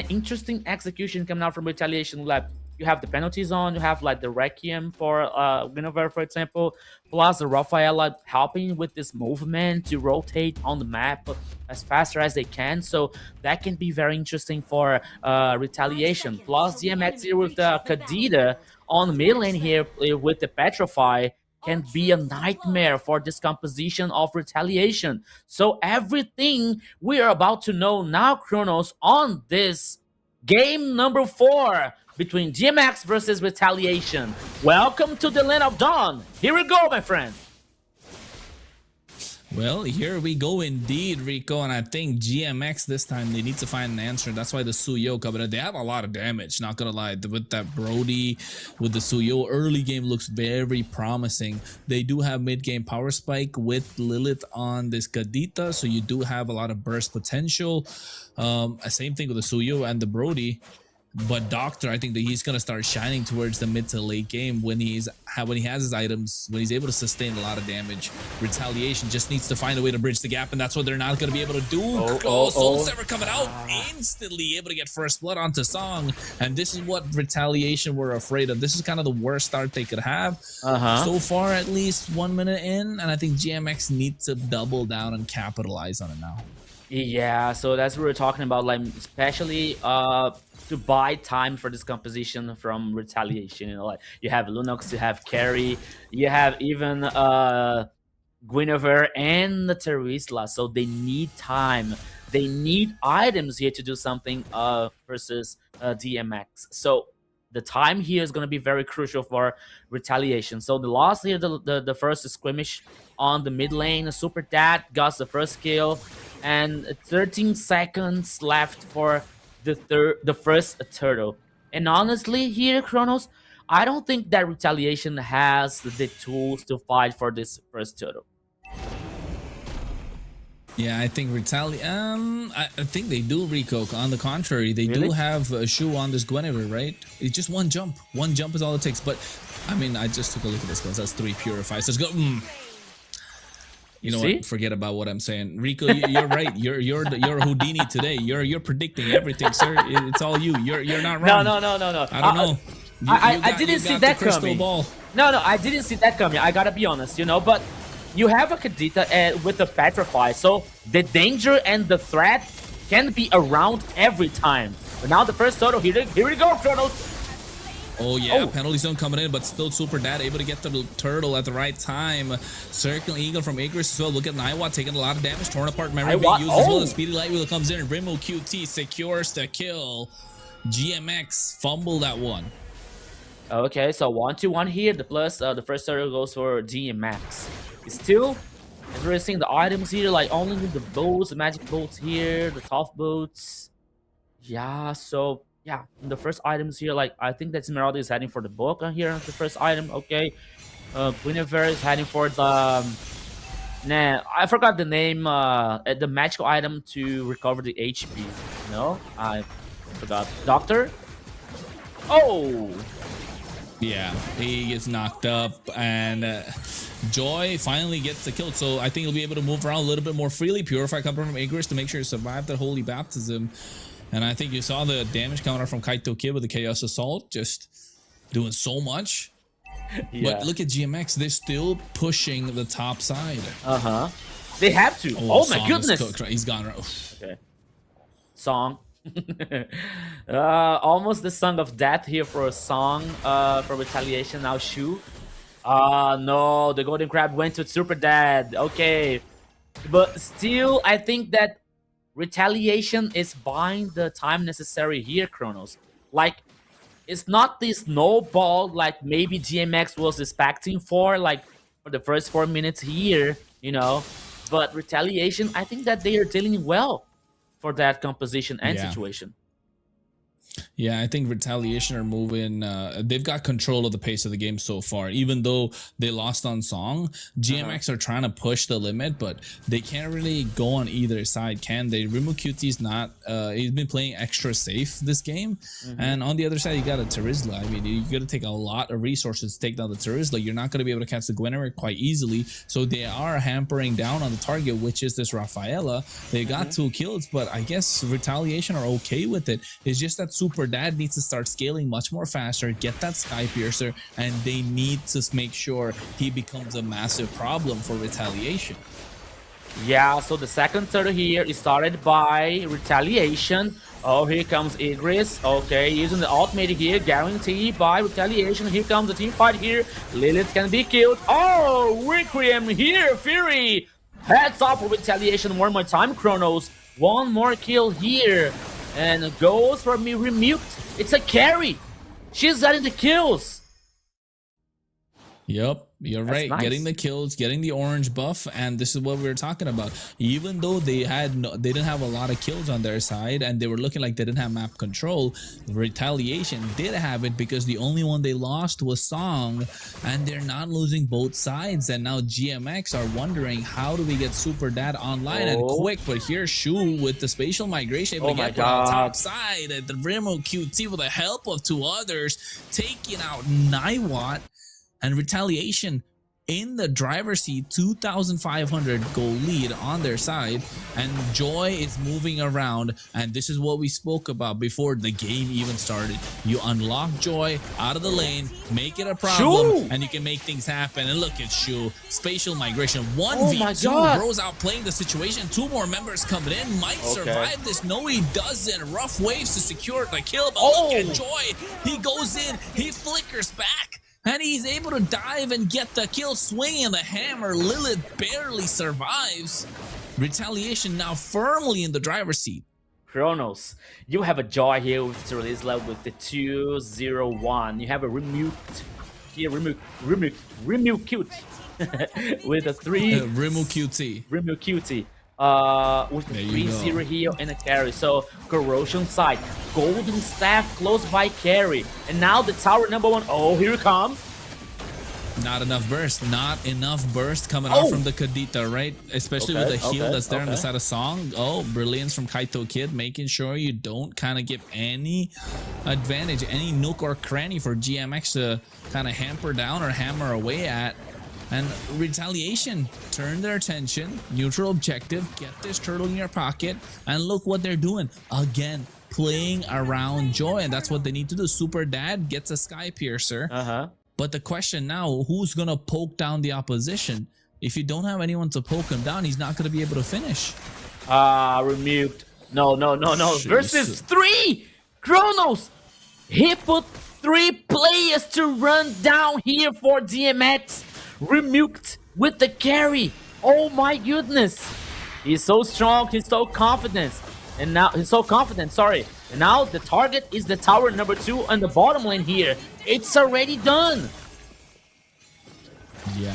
interesting execution coming out from Retaliation. Like you have the penalty zone, you have like the Requiem for Guinevere, for example, plus the Rafaela helping with this movement to rotate on the map as faster as they can. So that can be very interesting for Retaliation. Plus DMX here with the Kadita on the mid lane here with the Petrify can be a nightmare for this composition of Retaliation. So everything we are about to know now, Kronos, on this game number 4 between GMX versus Retaliation. Welcome to the Land of Dawn. Here we go, my friend. Well, here we go indeed, Rico, and I think GMX this time they need to find an answer. That's why the Suyo coming in. They have a lot of damage, not gonna lie. With that Brody, with the Suyo, early game looks very promising. They do have mid-game power spike with Lilith on this Kadita, so you do have a lot of burst potential. Same thing with the Suyo and the Brody. But Doctor, I think that he's gonna start shining towards the mid to late game when he has his items, when he's able to sustain a lot of damage. Retaliation just needs to find a way to bridge the gap, and that's what they're not gonna be able to do. Soul Sever coming out instantly, able to get first blood onto Song, and this is what Retaliation were afraid of. This is kind of the worst start they could have so far, at least 1 minute in, and I think GMX needs to double down and capitalize on it now. Yeah, so that's what we're talking about, like especially to buy time for this composition from Retaliation. You know, like you have Lunox, you have Carry, you have even Guinevere and the Terisla, so they need time. They need items here to do something versus DMX. So the time here is going to be very crucial for Retaliation. So the loss here, the first skirmish on the mid lane, Super Dad got the first kill, and 13 seconds left for the first turtle. And honestly here, Kronos, I don't think that Retaliation has the tools to fight for this first turtle. Yeah, I think I think they do, Rico. On the contrary, they do have a shoe on this Guinevere, right? It's just one jump. One jump is all it takes. But I mean, I just took a look at this, guys. That's 3 purifies. Let's go. You know what? Forget about what I'm saying, Rico. You're right. You're Houdini today. You're predicting everything, sir. It's all you. You're not wrong. No. I don't know. I didn't see that coming. No, I didn't see that coming. I gotta be honest, you know. But you have a Kadita with the Petrify, so the danger and the threat can be around every time. But now the first turtle, here we go, Kronos. Oh yeah, penalty zone coming in, but still Super Dad able to get the turtle at the right time. Circling Eagle from Igris as well. Look at Naiwa taking a lot of damage, torn apart. Memory being used as well. The Speedy Light Wheel comes in, and Rimo QT secures the kill. GMX fumbled that one. Okay, so 1-1 here. The plus, the first turtle goes for GMX. Still, as we're seeing the items here, like only the boats, the magic boats here, the tough boats. Yeah, so yeah, the first items here, like I think that Esmeralda is heading for the book here. The first item, okay. Guinevere is heading for the nah, I forgot the name. The magical item to recover the HP. No, I forgot. Doctor. Oh. Yeah, he gets knocked up, and Joy finally gets the kill. So I think he'll be able to move around a little bit more freely. Purify coming from Igris to make sure he survived that holy baptism. And I think you saw the damage coming out from Kaito Kid with the Chaos Assault, just doing so much. Yeah. But look at GMX, they're still pushing the top side. They have to. Oh my goodness. He's gone. Okay. Song. Almost the song of death here for a song for Retaliation. Now Shu. No, the Golden Crab went to Super Dad. Okay. But still, I think that Retaliation is buying the time necessary here, Kronos. Like, it's not this snowball like maybe GMX was expecting for the first 4 minutes here, you know. But Retaliation, I think that they are dealing well for that composition and situation. Yeah, I think Retaliation are moving. They've got control of the pace of the game so far. Even though they lost on Song, GMX are trying to push the limit, but they can't really go on either side, can they? Rimu QT's not. He's been playing extra safe this game, and on the other side, you got a Terizla. I mean, you got to take a lot of resources to take down the Terizla. You're not going to be able to catch the Gweneric quite easily, so they are hampering down on the target, which is this Rafaela. They got 2 kills, but I guess Retaliation are okay with it. It's just that Super Dad needs to start scaling much more faster, get that Sky Piercer, and they need to make sure he becomes a massive problem for Retaliation. Yeah, so the second turtle here is started by Retaliation. Oh, here comes Igris. Okay, using the ultimate here, guaranteed by Retaliation. Here comes the team fight here. Lilith can be killed. Oh, Requiem here, Fury. Heads up for Retaliation one more time, Chronos. One more kill here. And goes for me Remuked. It's a carry. She's getting the kills. Yep, you're right. Nice. Getting the kills, getting the orange buff, and this is what we were talking about. Even though they didn't have a lot of kills on their side, and they were looking like they didn't have map control, Retaliation did have it because the only one they lost was Song, and they're not losing both sides. And now GMX are wondering, how do we get Super Dad online and quick? But here's Shu with the spatial migration able to get on the top side, and the Remo QT with the help of 2 others taking out Naiwat. And Retaliation in the driver's seat, 2,500 goal lead on their side, and Joy is moving around, and this is what we spoke about before the game even started. You unlock Joy out of the lane, make it a problem, and you can make things happen. And look at Shu, spatial migration, 1v2, Bro's outplaying the situation, 2 more members coming in, might survive this, no he doesn't, rough waves to secure the kill, but look at Joy, he goes in, he flickers back, and he's able to dive and get the kill, swinging the hammer. Lilith barely survives. Retaliation now firmly in the driver's seat. Chronos, you have a Joy here with the release level with the 201. You have a Remuked here, Remuked cute with a 3 Rimu QT. Remuked QT. With the 3-0 here and a carry. So Corrosion side, Golden Staff close by carry, and now the tower number 1. Oh, here it comes. Not enough burst. Not enough burst coming out from the Kadita, right? Especially with the heal that's there on the side of Song. Oh, brilliance from Kaito Kid, making sure you don't kind of give any advantage, any nook or cranny for GMX to kind of hamper down or hammer away at. And Retaliation turn their attention, neutral objective, get this turtle in your pocket, and look what they're doing. Again, playing around Joy, and that's what they need to do. Super Dad gets a Sky Piercer. But the question now, who's going to poke down the opposition? If you don't have anyone to poke him down, he's not going to be able to finish. Remuked. No. Versus 3! Chronos! He put 3 players to run down here for DMX. Remuked with the carry. Oh my goodness. He's so strong, he's so confident. And now he's so confident, sorry. And now the target is the tower number 2 on the bottom lane here. It's already done. Yeah.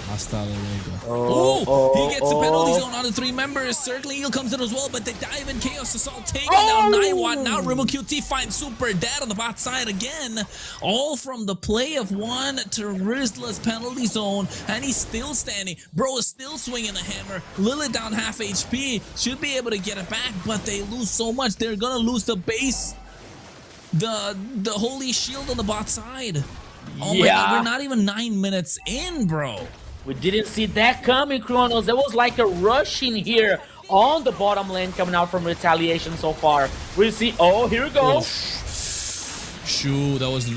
Hasta luego. He gets the penalty zone on the 3 members. Circling Eel comes in as well, but they dive in. Chaos Assault taking down Naiwat. Now Remo QT finds Super Dad on the bot side again. All from the play of 1 to Rizla's penalty zone, and he's still standing. Bro is still swinging the hammer. Lilith down half HP. Should be able to get it back, but they lose so much. They're gonna lose the base. The holy shield on the bot side. Oh my god, we're not even 9 minutes in, bro. We didn't see that coming, Chronos. There was like a rush in here on the bottom lane coming out from Retaliation so far. We see, oh, here we go. Shoo, that was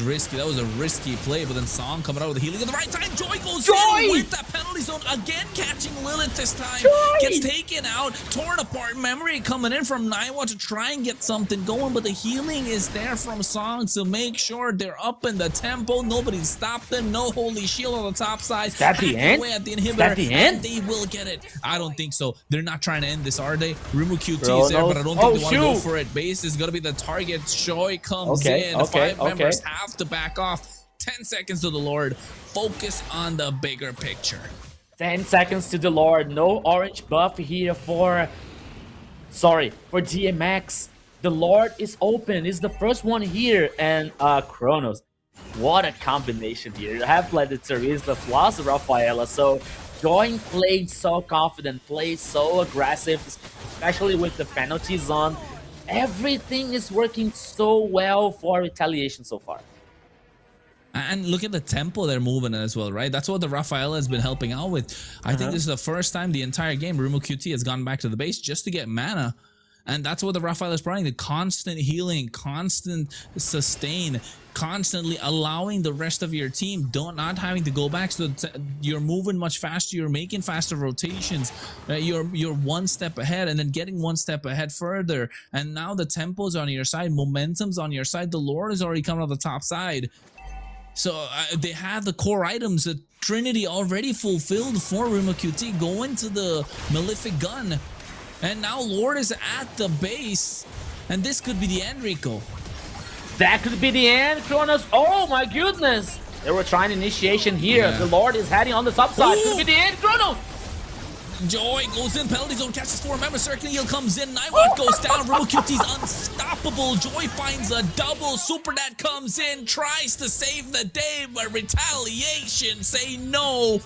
risky. That was a risky play, but then Song coming out with the healing at the right time. Joy goes in with that penalty zone again, catching Lilith this time. Gets taken out, torn apart. Memory coming in from Naiwa to try and get something going, but the healing is there from Song to make sure they're up in the tempo. Nobody stopped them. No holy shield on the top side. Is that the end? At the inhibitor, is that the end? And they will get it. I don't think so. They're not trying to end this, are they? Rimu QT is there, but I don't think they want to go for it. Base is gonna be the target. Joy comes in. 5 members have to back off. 10 seconds to the Lord. Focus on the bigger picture. 10 seconds to the Lord. No orange buff here for DMX. The Lord is open. Is the first one here, and Kronos. What a combination here. You have like the Teresa plus Rafaela. So Join played so confident, played so aggressive, especially with the penalties on. Everything is working so well for Retaliation so far. And look at the tempo they're moving as well, right? That's what the Rafaela has been helping out with. I think this is the first time the entire game Rumo QT has gone back to the base just to get mana. And that's what the Rafaela is providing, the constant healing, constant sustain, constantly allowing the rest of your team not having to go back. So you're moving much faster, you're making faster rotations, you're one step ahead and then getting one step ahead further. And now the tempo's on your side, momentum's on your side, the Lord is already coming on the top side. So they have the core items, the Trinity already fulfilled for Ruma QT, going to the Malefic Gun. And now Lord is at the base. And this could be the end, Rico. That could be the end, Kronos. Oh my goodness. They were trying initiation here. Yeah. The Lord is heading on the top side. Ooh. Could be the end, Kronos. Joy goes in, penalty zone, catches 4 members, Circling Heal comes in, Nightwatch goes down, Rimo QT's unstoppable, Joy finds a double, Super Dad comes in, tries to save the day, but Retaliation say no,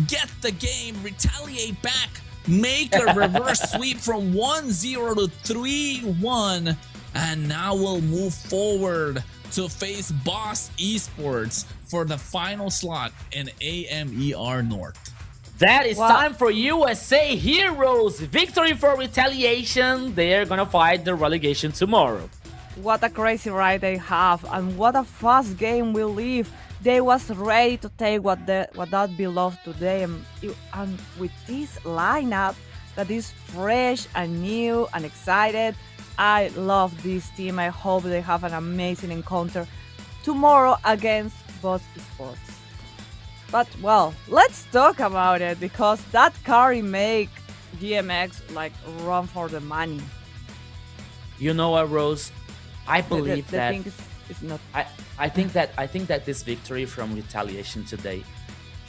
get the game, retaliate back, make a reverse sweep from 1-0 to 3-1, and now we'll move forward to face Boss Esports for the final slot in AMER North. That is time for USA Heroes. Victory for Retaliation. They're gonna fight the relegation tomorrow. What a crazy ride they have, and what a fast game we live. They was ready to take what that belonged to them, and with this lineup that is fresh and new and excited, I love this team. I hope they have an amazing encounter tomorrow against Boss Esports. But well, let's talk about it, because that carry make GMX like run for the money. You know what, Rose? I believe the that thing is not. I think that this victory from Retaliation today,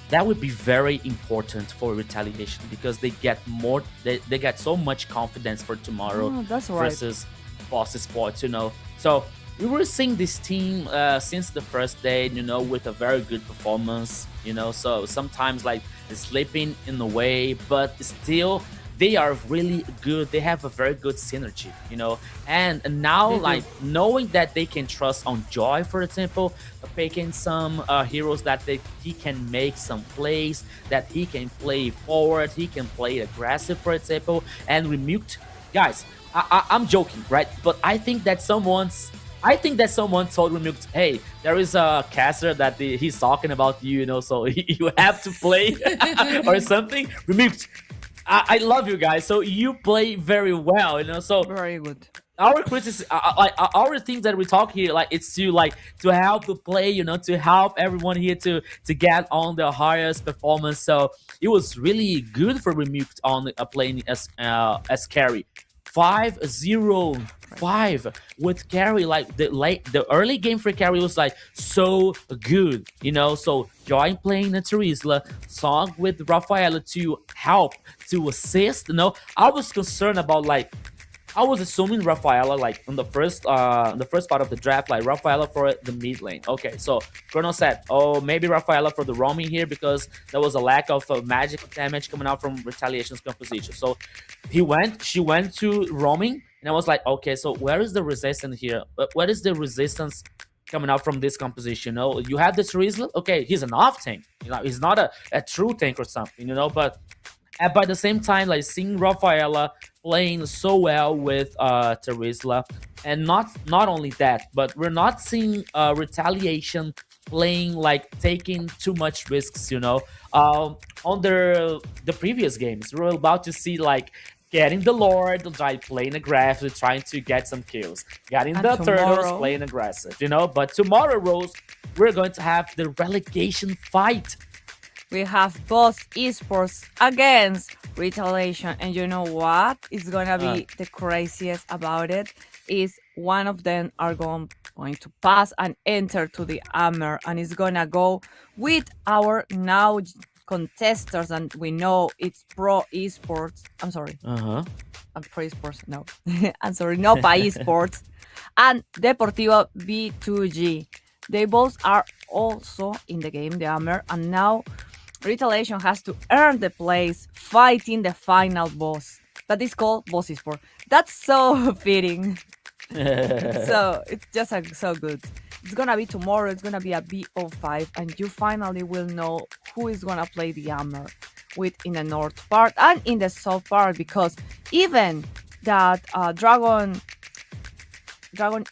that would be very important for Retaliation, because they get more, they get so much confidence for tomorrow That's right. versus Boss Sports, you know. So we were seeing this team since the first day, you know, with a very good performance, you know. So sometimes like slipping in the way, but still they are really good. They have a very good synergy, you know. And now like knowing that they can trust on Joy, for example, picking some heroes that he can make some plays, that he can play forward, he can play aggressive, for example, and Remute. Guys, I'm joking, right? But I think that someone told Remute, hey, there is a caster that he's talking about you, you know, so you have to play or something. Remute, I love you guys, so you play very well, you know, so Very good. our criticism, our things that we talk here, like it's to help the play, you know, to help everyone here to get on the highest performance. So it was really good for Remute on playing as carry. 5-0-5 with carry. Like the early game for carry was like so good, you know. So Joy playing the Teresa, Song with Rafaela to help, to assist, you know. I was concerned about like, I was assuming Rafaela like in the first part of the draft, like Rafaela for the mid lane. Okay, so Chrono said, oh, maybe Rafaela for the roaming here, because there was a lack of magic damage coming out from Retaliation's composition. So she went to roaming, and I was like, okay, so where is the resistance here? What is the resistance coming out from this composition? You know, you have the Teresa, okay, he's an off tank, you know, he's not a true tank or something, you know, but by the same time, like seeing Rafaela playing so well with Teresa, and not only that, but we're not seeing Retaliation playing like taking too much risks, you know. On the previous games, we were about to see like getting the Lord, like playing aggressive, trying to get some kills, getting the Turtles, playing aggressive, you know. But tomorrow, Rose, we're going to have the relegation fight. We have Boss Esports against Retaliation, and you know what is gonna be the craziest about it is one of them are going to pass and enter to the Hammer, and it's gonna go with our now contestants, and we know it's pro esports. I'm sorry, Uh-huh. I'm pro esports. No, I'm sorry, no pa esports, and Deportivo B2G. They both are also in the game, the Hammer, and now Retaliation has to earn the place fighting the final boss. That is called Boss Esport. That's so fitting. So it's just so good. It's gonna be tomorrow. It's gonna be a BO5, and you finally will know who is gonna play the Hammer with in the north part and in the south part, because even that Dragon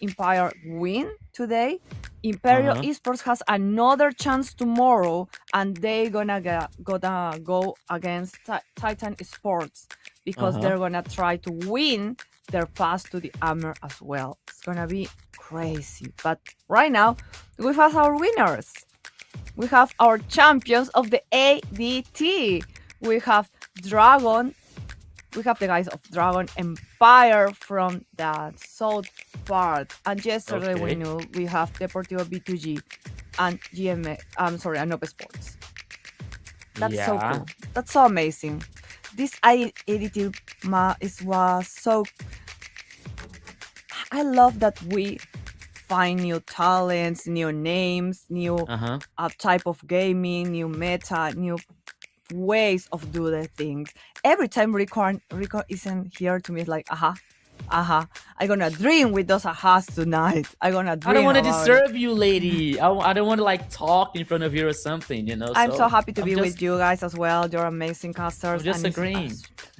Empire win today, Imperial Esports has another chance tomorrow, and they gonna go against Titan Sports, because they're gonna try to win their pass to the Hammer as well. It's gonna be crazy. But right now, we have our winners. We have our champions of the ADT. We have Dragon. We have the guys of Dragon Empire from the south part. And yesterday we knew we have Deportivo B2G and Anope Sports. That's so cool. That's so amazing. This ADT was so... I love that we find new talents, new names, new type of gaming, new meta, new ways of do the things. Every time Rico isn't here, to me it's like I'm gonna dream with those ahas tonight. I don't want to disturb you, lady. I don't want to like talk in front of you or something, you know. I'm so happy to be with you guys as well. You're amazing casters. I'm just agreeing.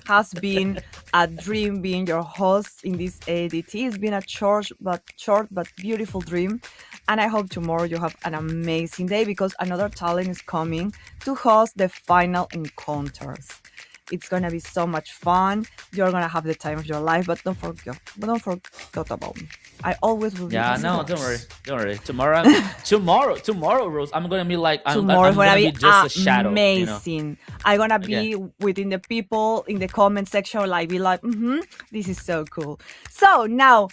Has been a dream being your host in this ADT. It's been a short but beautiful dream, and I hope tomorrow you have an amazing day, because another talent is coming to host the final encounters. It's gonna be so much fun. You're gonna have the time of your life, but don't forget about me. I always will be. Yeah, no, don't worry. Tomorrow, Rose, I'm gonna be like, I'm gonna be just a shadow. Amazing. You know? I'm gonna be within the people in the comment section, this is so cool. So now,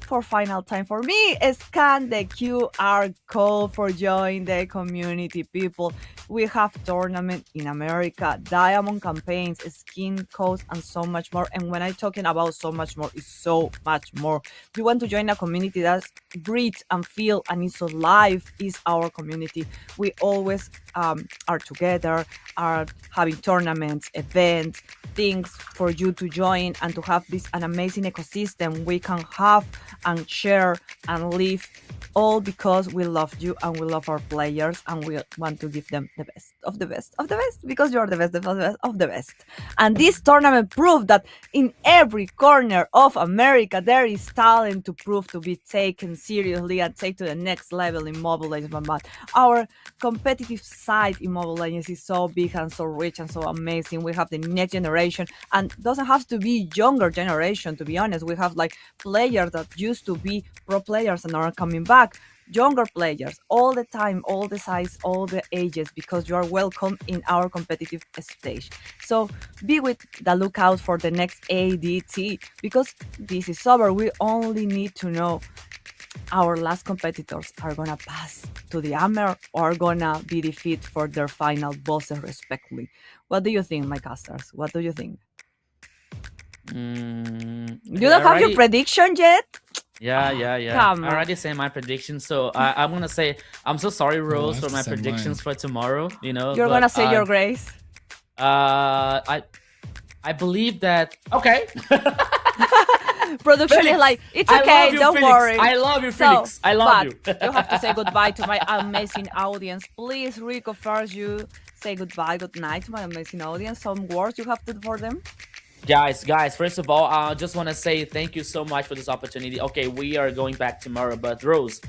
for final time for me, scan the QR code for join the community, people. We have tournament in America, diamond campaigns, skin codes, and so much more. And when I'm talking about so much more, it's so much more. You want to join a community that breathes and feel and is alive, is our community. We always are together, are having tournaments, events, things for you to join and to have an amazing ecosystem we can have and share and live, all because we love you and we love our players and we want to give them the best of the best of the best, because you're the best of the best. And this tournament proved that in every corner of America there is talent to prove to be taken seriously and take to the next level in Mobile Legends. But our competitive side in Mobile Legends is so big and so rich and so amazing. We have the next generation, and doesn't have to be younger generation, to be honest. We have like players that used to be pro players and are coming back, younger players, all the time, all the size, all the ages, because you are welcome in our competitive stage. So be with the lookout for the next ADT, because this is over. We only need to know our last competitors are gonna pass to the Hammer or are gonna be defeated for their final bosses respectively. What do you think, my casters? What do you think? You don't have your prediction yet? Yeah. Come I on. already said my prediction, so I'm gonna say I'm so sorry, Rose, for my predictions for tomorrow. You know, You're gonna say your grace. I believe that. Okay. Production Felix, is like, it's okay, don't Felix. worry. I love you, Felix. I love you. You have to say goodbye to my amazing audience. Please, Rico, first you say goodbye, good night to my amazing audience. Some words you have to do for them. Guys, first of all, I just want to say thank you so much for this opportunity. Okay, we are going back tomorrow, but Rose,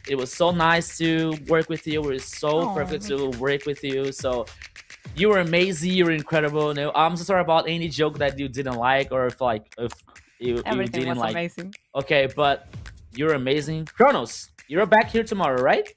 it was so nice to work with you. It was so perfect to work with you. So you were amazing. You were incredible. No, I'm so sorry about any joke that you didn't like, or if you Everything didn't was like. amazing. Okay, but you're amazing. Kronos, you're back here tomorrow, right?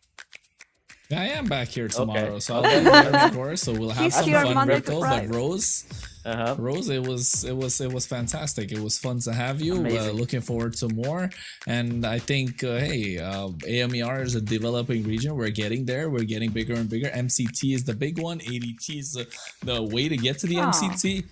I am back here tomorrow, Okay. so I'll be here, of course. So we'll have He's some here fun, Monday to Rico. But Friday. Rose, Rose, it was fantastic. It was fun to have you. Amazing. Looking forward to more. And I think hey, AMER is a developing region. We're getting there. We're getting bigger and bigger. MCT is the big one. ADT is the way to get to the MCT.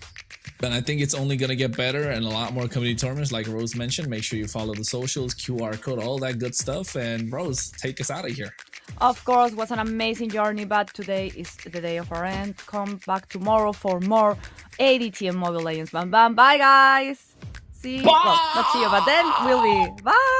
And I think it's only gonna get better, and a lot more community tournaments like Rose mentioned. Make sure you follow the socials, QR code, all that good stuff. And Rose, take us out of here. Of course, was an amazing journey, but today is the day of our end. Come back tomorrow for more ADT and Mobile Legends. Bam, bam. Bye, guys. See you. Well, not see you, but then we'll be. Bye.